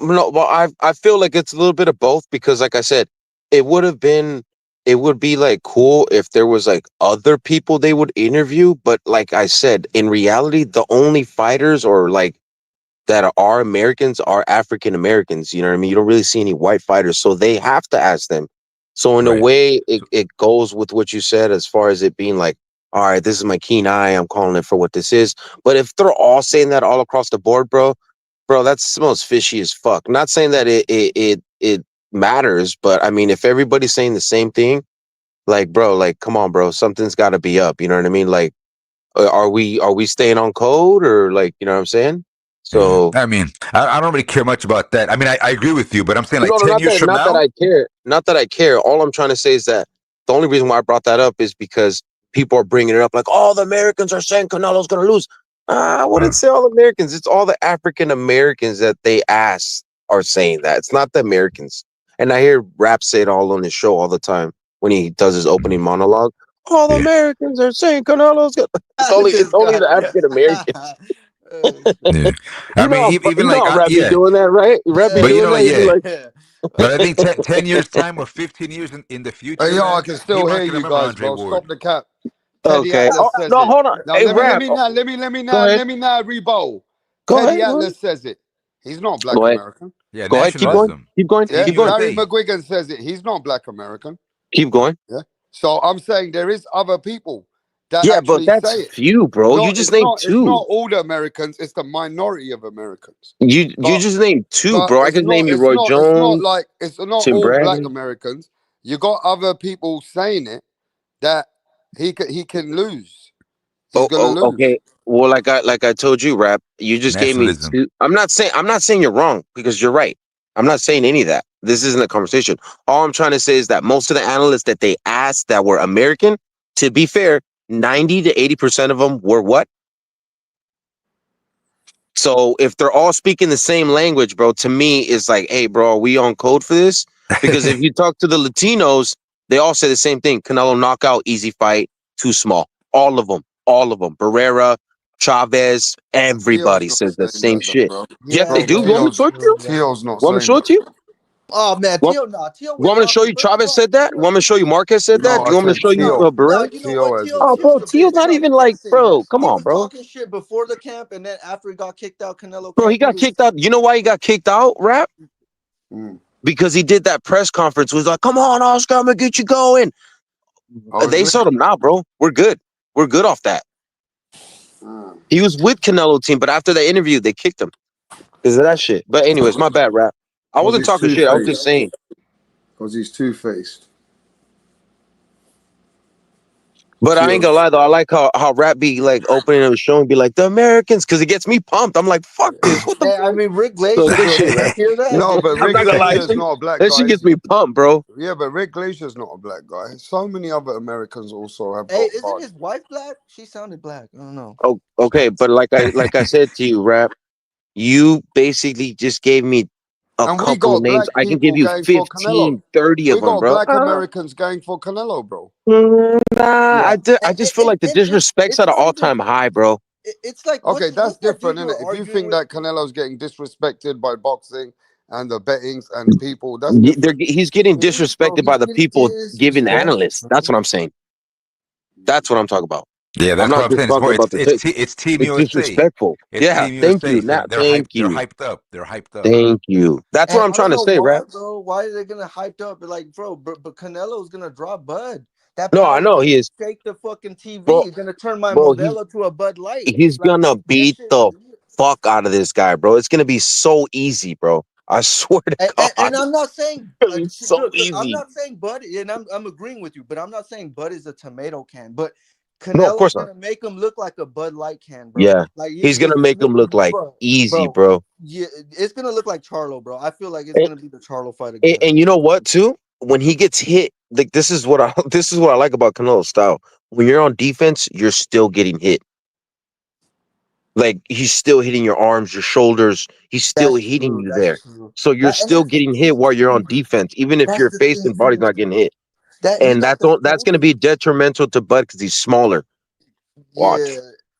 no. Well, I feel like it's a little bit of both because, like I said, it would be like cool if there was like other people they would interview. But like I said, in reality, the only fighters or like that are Americans are African Americans. You know what I mean? You don't really see any white fighters, so they have to ask them. So in a Right. way, it goes with what you said as far as it being like, all right, this is my keen eye. I'm calling it for what this is. But if they're all saying that all across the board, bro, that smells fishy as fuck. Not saying that it matters, but I mean, if everybody's saying the same thing, like, bro, like, come on, bro, something's got to be up. You know what I mean? Like, are we staying on code or like, you know what I'm saying? Yeah. So I mean, I don't really care much about that. I mean, I agree with you, but I'm saying like no, 10 not years that, from not that now. I care, not that I care. All I'm trying to say is that the only reason why I brought that up is because people are bringing it up, like all the Americans are saying Canelo's going to lose. I wouldn't say all Americans. It's all the African Americans that they ask are saying that. It's not the Americans. And I hear Rap say it all on his show all the time when he does his opening monologue. All the Yeah. Americans are saying Canelo's going. It's this only guy. the African Americans. Yeah. I mean, even You know like, how Rap be yeah, doing that, right? Rap be but doing that. He'd be yeah. like, But I think 10 years time or 15 years in the future, Hey, yo, I man, can he still might hear can you remember guys, Andre bro. Ward. Stop the cap. Teddy okay. Atlas says No, it. hold on. Now Hey, let me let Rap. me now let me let me Go now ahead. let me now rebuttal. Go Teddy ahead. Go ahead. Atlas says it. He's not black Go ahead. American. Yeah, Go ahead. Keep Right? going. nationalism. Keep going. Yeah. Team Keep going. Barry USA. McGuigan says it. He's not black American. Keep going. Yeah. So I'm saying there is other people that Yeah, but actually that's say it. few, bro. You No, just named it's two. not all the Americans, it's the minority of Americans. You But just named two, but bro. I could name you it's Roy not it's not Jones, like it's not Tim all black Bradley. Americans. You got other people saying it that he can lose. He's gonna lose. Okay. Well, like I told you, Rap. You just gave me Nationalism. two. I'm not saying you're wrong because you're right. I'm not saying any of that. This isn't a conversation. All I'm trying to say is that most of the analysts that they asked that were American, to be fair, 90 to 80% of them were what? So if they're all speaking the same language, bro, to me it's like, hey, bro, are we on code for this? Because if you talk to the Latinos, they all say the same thing. Canelo knockout, easy fight, too small. All of them. Barrera, Chavez, Tio's everybody not says the saying same that though, shit. bro. Yes, they Yeah, Bro, do. yeah, You want me to that's show it to true. you? That's Tio's true. not Want me to saying show it that. to you? Oh man, Want, Tio want went me to off. show you First of Chavez all, said that? Want me to show you Marquez said that? No, Do I you want me to said show you Tio. Barrera? you know Tio what? hasn't. Oh, Tio's bro, a Tio's bitch. not No, even you like, can't say that. bro, come He on, was bro. talking shit before the camp, and then after he got kicked out, Canelo Bro, he camp, he got was kicked out. You know why he got kicked out, Rap? Mm. Because he did that press conference, was like, come on, Oscar, I'm gonna get you going. Oh, They really? told him, nah, bro, we're good. We're good off that. Mm. He was with Canelo team, but after the interview, they kicked him because of that shit. But anyways, my bad, Rap. I Because wasn't he's talking shit. I was just two-faced. saying. Because he's two-faced. But I ain't Cheers. gonna lie though, I like how Rap be like opening up a show and be like the Americans, because it gets me pumped. I'm like, fuck this, what the Hey, I fuck? mean, Rick So Glazer, good bro. shit, Did man. you hear that? No, but I'm Rick not gonna lie, Glacier is not a black that shit guy. gets me pumped, bro. Yeah, but Rick Glacier is not a black guy. So many other Americans also have Hey, got isn't body. his wife black? She sounded black. I don't know. Oh, okay, but like I said to you, Rap, you basically just gave me a And we couple of got names. black I can give people you going for Canelo. 15, 30 of We them, got bro. black Americans going for Canelo, bro. Nah, Yeah, I just feel like the disrespect's it's at an not even. all-time high, bro. It's like Okay, that's what's that different, dude you isn't were it? If you arguing think with? that Canelo's getting disrespected by boxing and the bettings and people, that's different. He's getting Bro, disrespected he's by the getting people giving disrespected, analysts. That's bro. what I'm saying. That's what I'm talking about. Yeah, I'm that's what not I'm just saying. It's talking more. about the tape. It's Team It's USA. disrespectful. It's Yeah, Team thank USA. you. So Now, they're thank hyped. They're you. hyped up. They're hyped up. Thank you. That's what And I'm I trying don't to know say, why, Rap. bro. Why are they gonna hyped up? Like, bro, but Canelo's gonna drop Bud. That No, I power's know gonna he is, shake the fucking TV. bro. It's gonna turn my Bro, he's Modelo to a Bud Light. he's Like gonna this beat shit. the fuck out of this guy, bro. It's gonna be so easy, bro. I swear to And God, I'm not saying it's gonna be so look, I'm easy. not saying Bud, and I'm agreeing with you, but I'm not saying Bud is a tomato can. But No, of Canelo's course not. gonna make him look like a Bud Light can, bro. Yeah, Like he's gonna make him look like easy, bro. bro. Yeah, it's gonna look like Charlo, bro. I feel like it's gonna be the Charlo fight And, again. and you know what, too? When he gets hit, like this is what I this is what I like about Canelo's style. When you're on defense, you're still getting hit. Like he's still hitting your arms, your shoulders. He's still That's hitting true. you That's there. true. So you're And still getting hit while you're on defense, even if that's your the face thing and body's too. not getting hit. That he And got the that's going to shoulder. be detrimental to Bud because he's smaller. Yeah, Watch.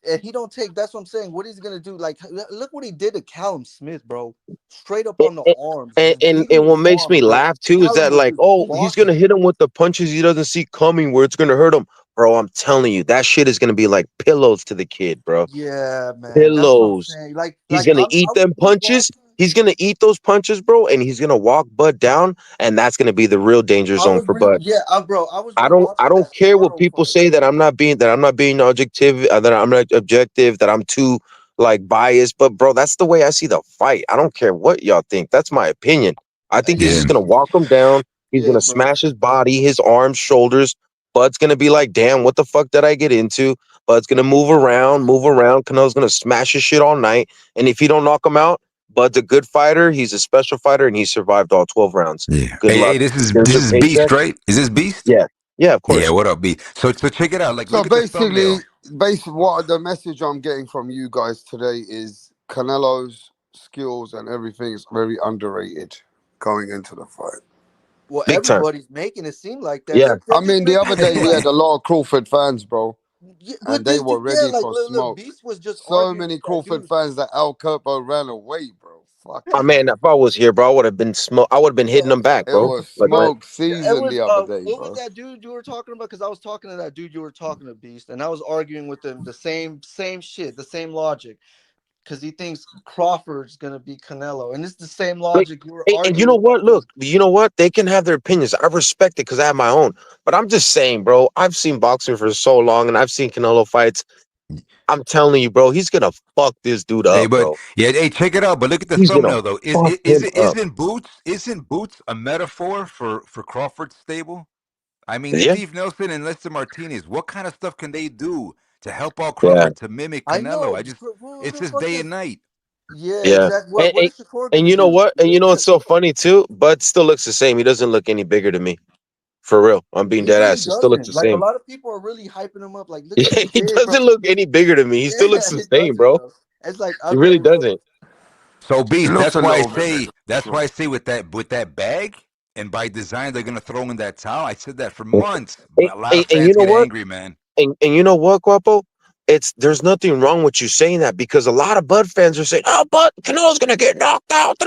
and he don't take. That's what I'm saying. What he's gonna do? Like, look what he did to Callum Smith, bro. Straight up And, on the and, arms, and, just and beating and what his makes arms. me But laugh too is Callum that was like, just oh, he's blocking gonna him. hit him with the punches he doesn't see coming, where it's gonna hurt him, bro. I'm telling you, that shit is gonna be like pillows to the kid, bro. Yeah, man. That's what I'm Pillows. saying. He's gonna I eat was them just punches. watching. He's gonna eat those punches, bro, and he's gonna walk Bud down, and that's gonna be the real danger I zone was for Bud. yeah, bro. I was I don't I rewatching don't that care what Charlo people fight. say that I'm not being objective, that I'm not objective, that I'm too like biased, but bro, that's the way I see the fight. I don't care what y'all think. That's my opinion. I think he's Yeah. just gonna walk him down. He's Yeah, gonna bro. smash his body, his arms, shoulders. Bud's gonna be like, damn, what the fuck did I get into? Bud's gonna move around, move around. Canelo's gonna smash his shit all night. And if he don't knock him out, Bud's a good fighter. He's a special fighter, and he survived all 12 rounds. Yeah. Good Hey, luck. this is Here's this your is Beast, paycheck. right? Is this Beast? Yeah. Yeah, of Yeah. course. What up, Beast? So check it out. Like, So look at the basically, thumbnail. what the message I'm getting from you guys today is Canelo's skills and everything is very underrated going into the fight. Well, Big time. everybody's making it seem like that. Yeah. I They're just mean, the making other it day seem we like had a lot of Crawford fans, bro, yeah, and but they this were dude, yeah, ready like for look, smoke. Beast was just So arguing many with that Crawford dude. fans that Al Kerpo ran away, bro. Oh Fucking man, hell. if I was here, bro, I would have been smoke. I would have been hitting them back, It bro. was Like that. smoke It season was the other day, what was bro. that dude you were talking about? Because I was talking to that dude you were talking to, Beast, and I was arguing with him the same shit, the same logic. Because he thinks Crawford's gonna be Canelo, and it's the same Like, logic you were and you arguing know about, what? Beast. Look, you know what? They can have their opinions. I respect it because I have my own. But I'm just saying, bro. I've seen boxing for so long, and I've seen Canelo fights. I'm telling you, bro, he's gonna fuck this dude Hey, up, but bro. yeah, hey, check it out. But look at the He's gonna thumbnail though. fuck him up. Isn't Boots a metaphor for Crawford's stable? I mean, Yeah, Steve Nelson and Lester Martinez. What kind of stuff can they do to help out yeah, Crawford to mimic I Canelo? know. Who It's the just fuck day and is? night. Yeah, yeah. exactly. And, What and, is Shakur and gonna you know do? what? And you know what's so funny too? Bud still looks the same. He doesn't look any bigger to me. For real, I'm being He dead really ass. He still looks doesn't. the Like a same. lot of people are really hyping him up. Like, look what he Yeah, he did, bro. doesn't look any bigger to me. He still looks Yeah, the he same, doesn't, bro. bro. It's like He really okay, well, doesn't. So He Beast, looks a little bit bigger. that's why I say with that bag, and by design they're gonna throw in that towel. I said that for months. A lot of And you fans know get what? angry, man. And you know what, Guapo? There's nothing wrong with you saying that because a lot of Bud fans are saying, "Oh, but Canelo's gonna get knocked out."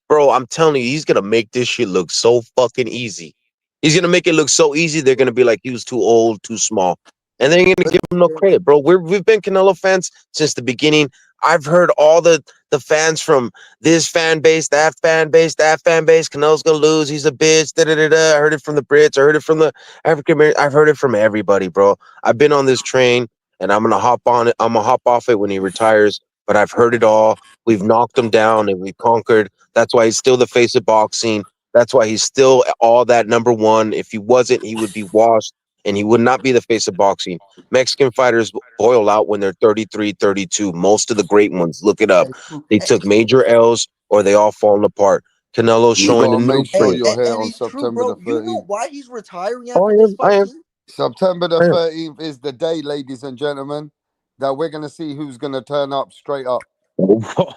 Bro, I'm telling you, he's gonna make this shit look so fucking easy. He's gonna make it look so easy. They're gonna be like, he was too old, too small, and they ain't gonna give him no credit, bro. We've been Canelo fans since the beginning. I've heard all the fans from this fan base, that fan base, that fan base. Canelo's gonna lose. He's a bitch. Da da da da. I heard it from the Brits. I heard it from the African American. I've heard it from everybody, bro. I've been on this train, and I'm gonna hop on it. I'm gonna hop off it when he retires. But I've heard it all. We've knocked him down, and we've conquered. That's why he's still the face of boxing. That's why he's still all that number one. If he wasn't, he would be washed. and he would not be the face of boxing. Mexican fighters boil out when they're 33, 32. Most of the great ones, look it up. They took major L's or they all fallen apart. Canelo's You showing a gotta new make sure print. you're here And on he's true, September the bro. You know 13th. why he's retiring Oh, after this I fight, am. too? September the I am. 13th is the day, ladies and gentlemen, that we're gonna see who's gonna turn up straight up.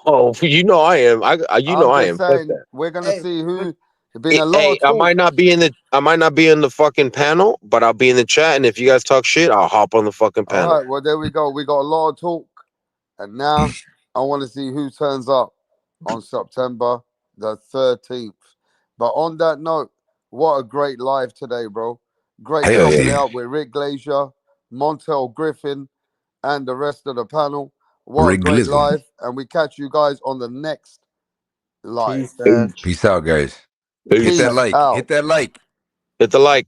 Oh, you know I am. You know I'm I just am. Fuck saying that. we're gonna Hey, see but who. There's been a lot Hey, of talk. I might not be in the fucking panel, but I'll be in the chat. And if you guys talk shit, I'll hop on the fucking All panel. right, well there we go. We got a lot of talk, and now I want to see who turns up on September the 13th. But on that note, what a great live today, bro. Great Hell chopping it yeah. up with Rick Glazier, Montel Griffin, and the rest of the panel. What a Rick great Glizzle. live. And we catch you guys on the next live. peace, man. Peace out, guys. Hit that Peace Peace. like. out. Hit that like. Hit the like.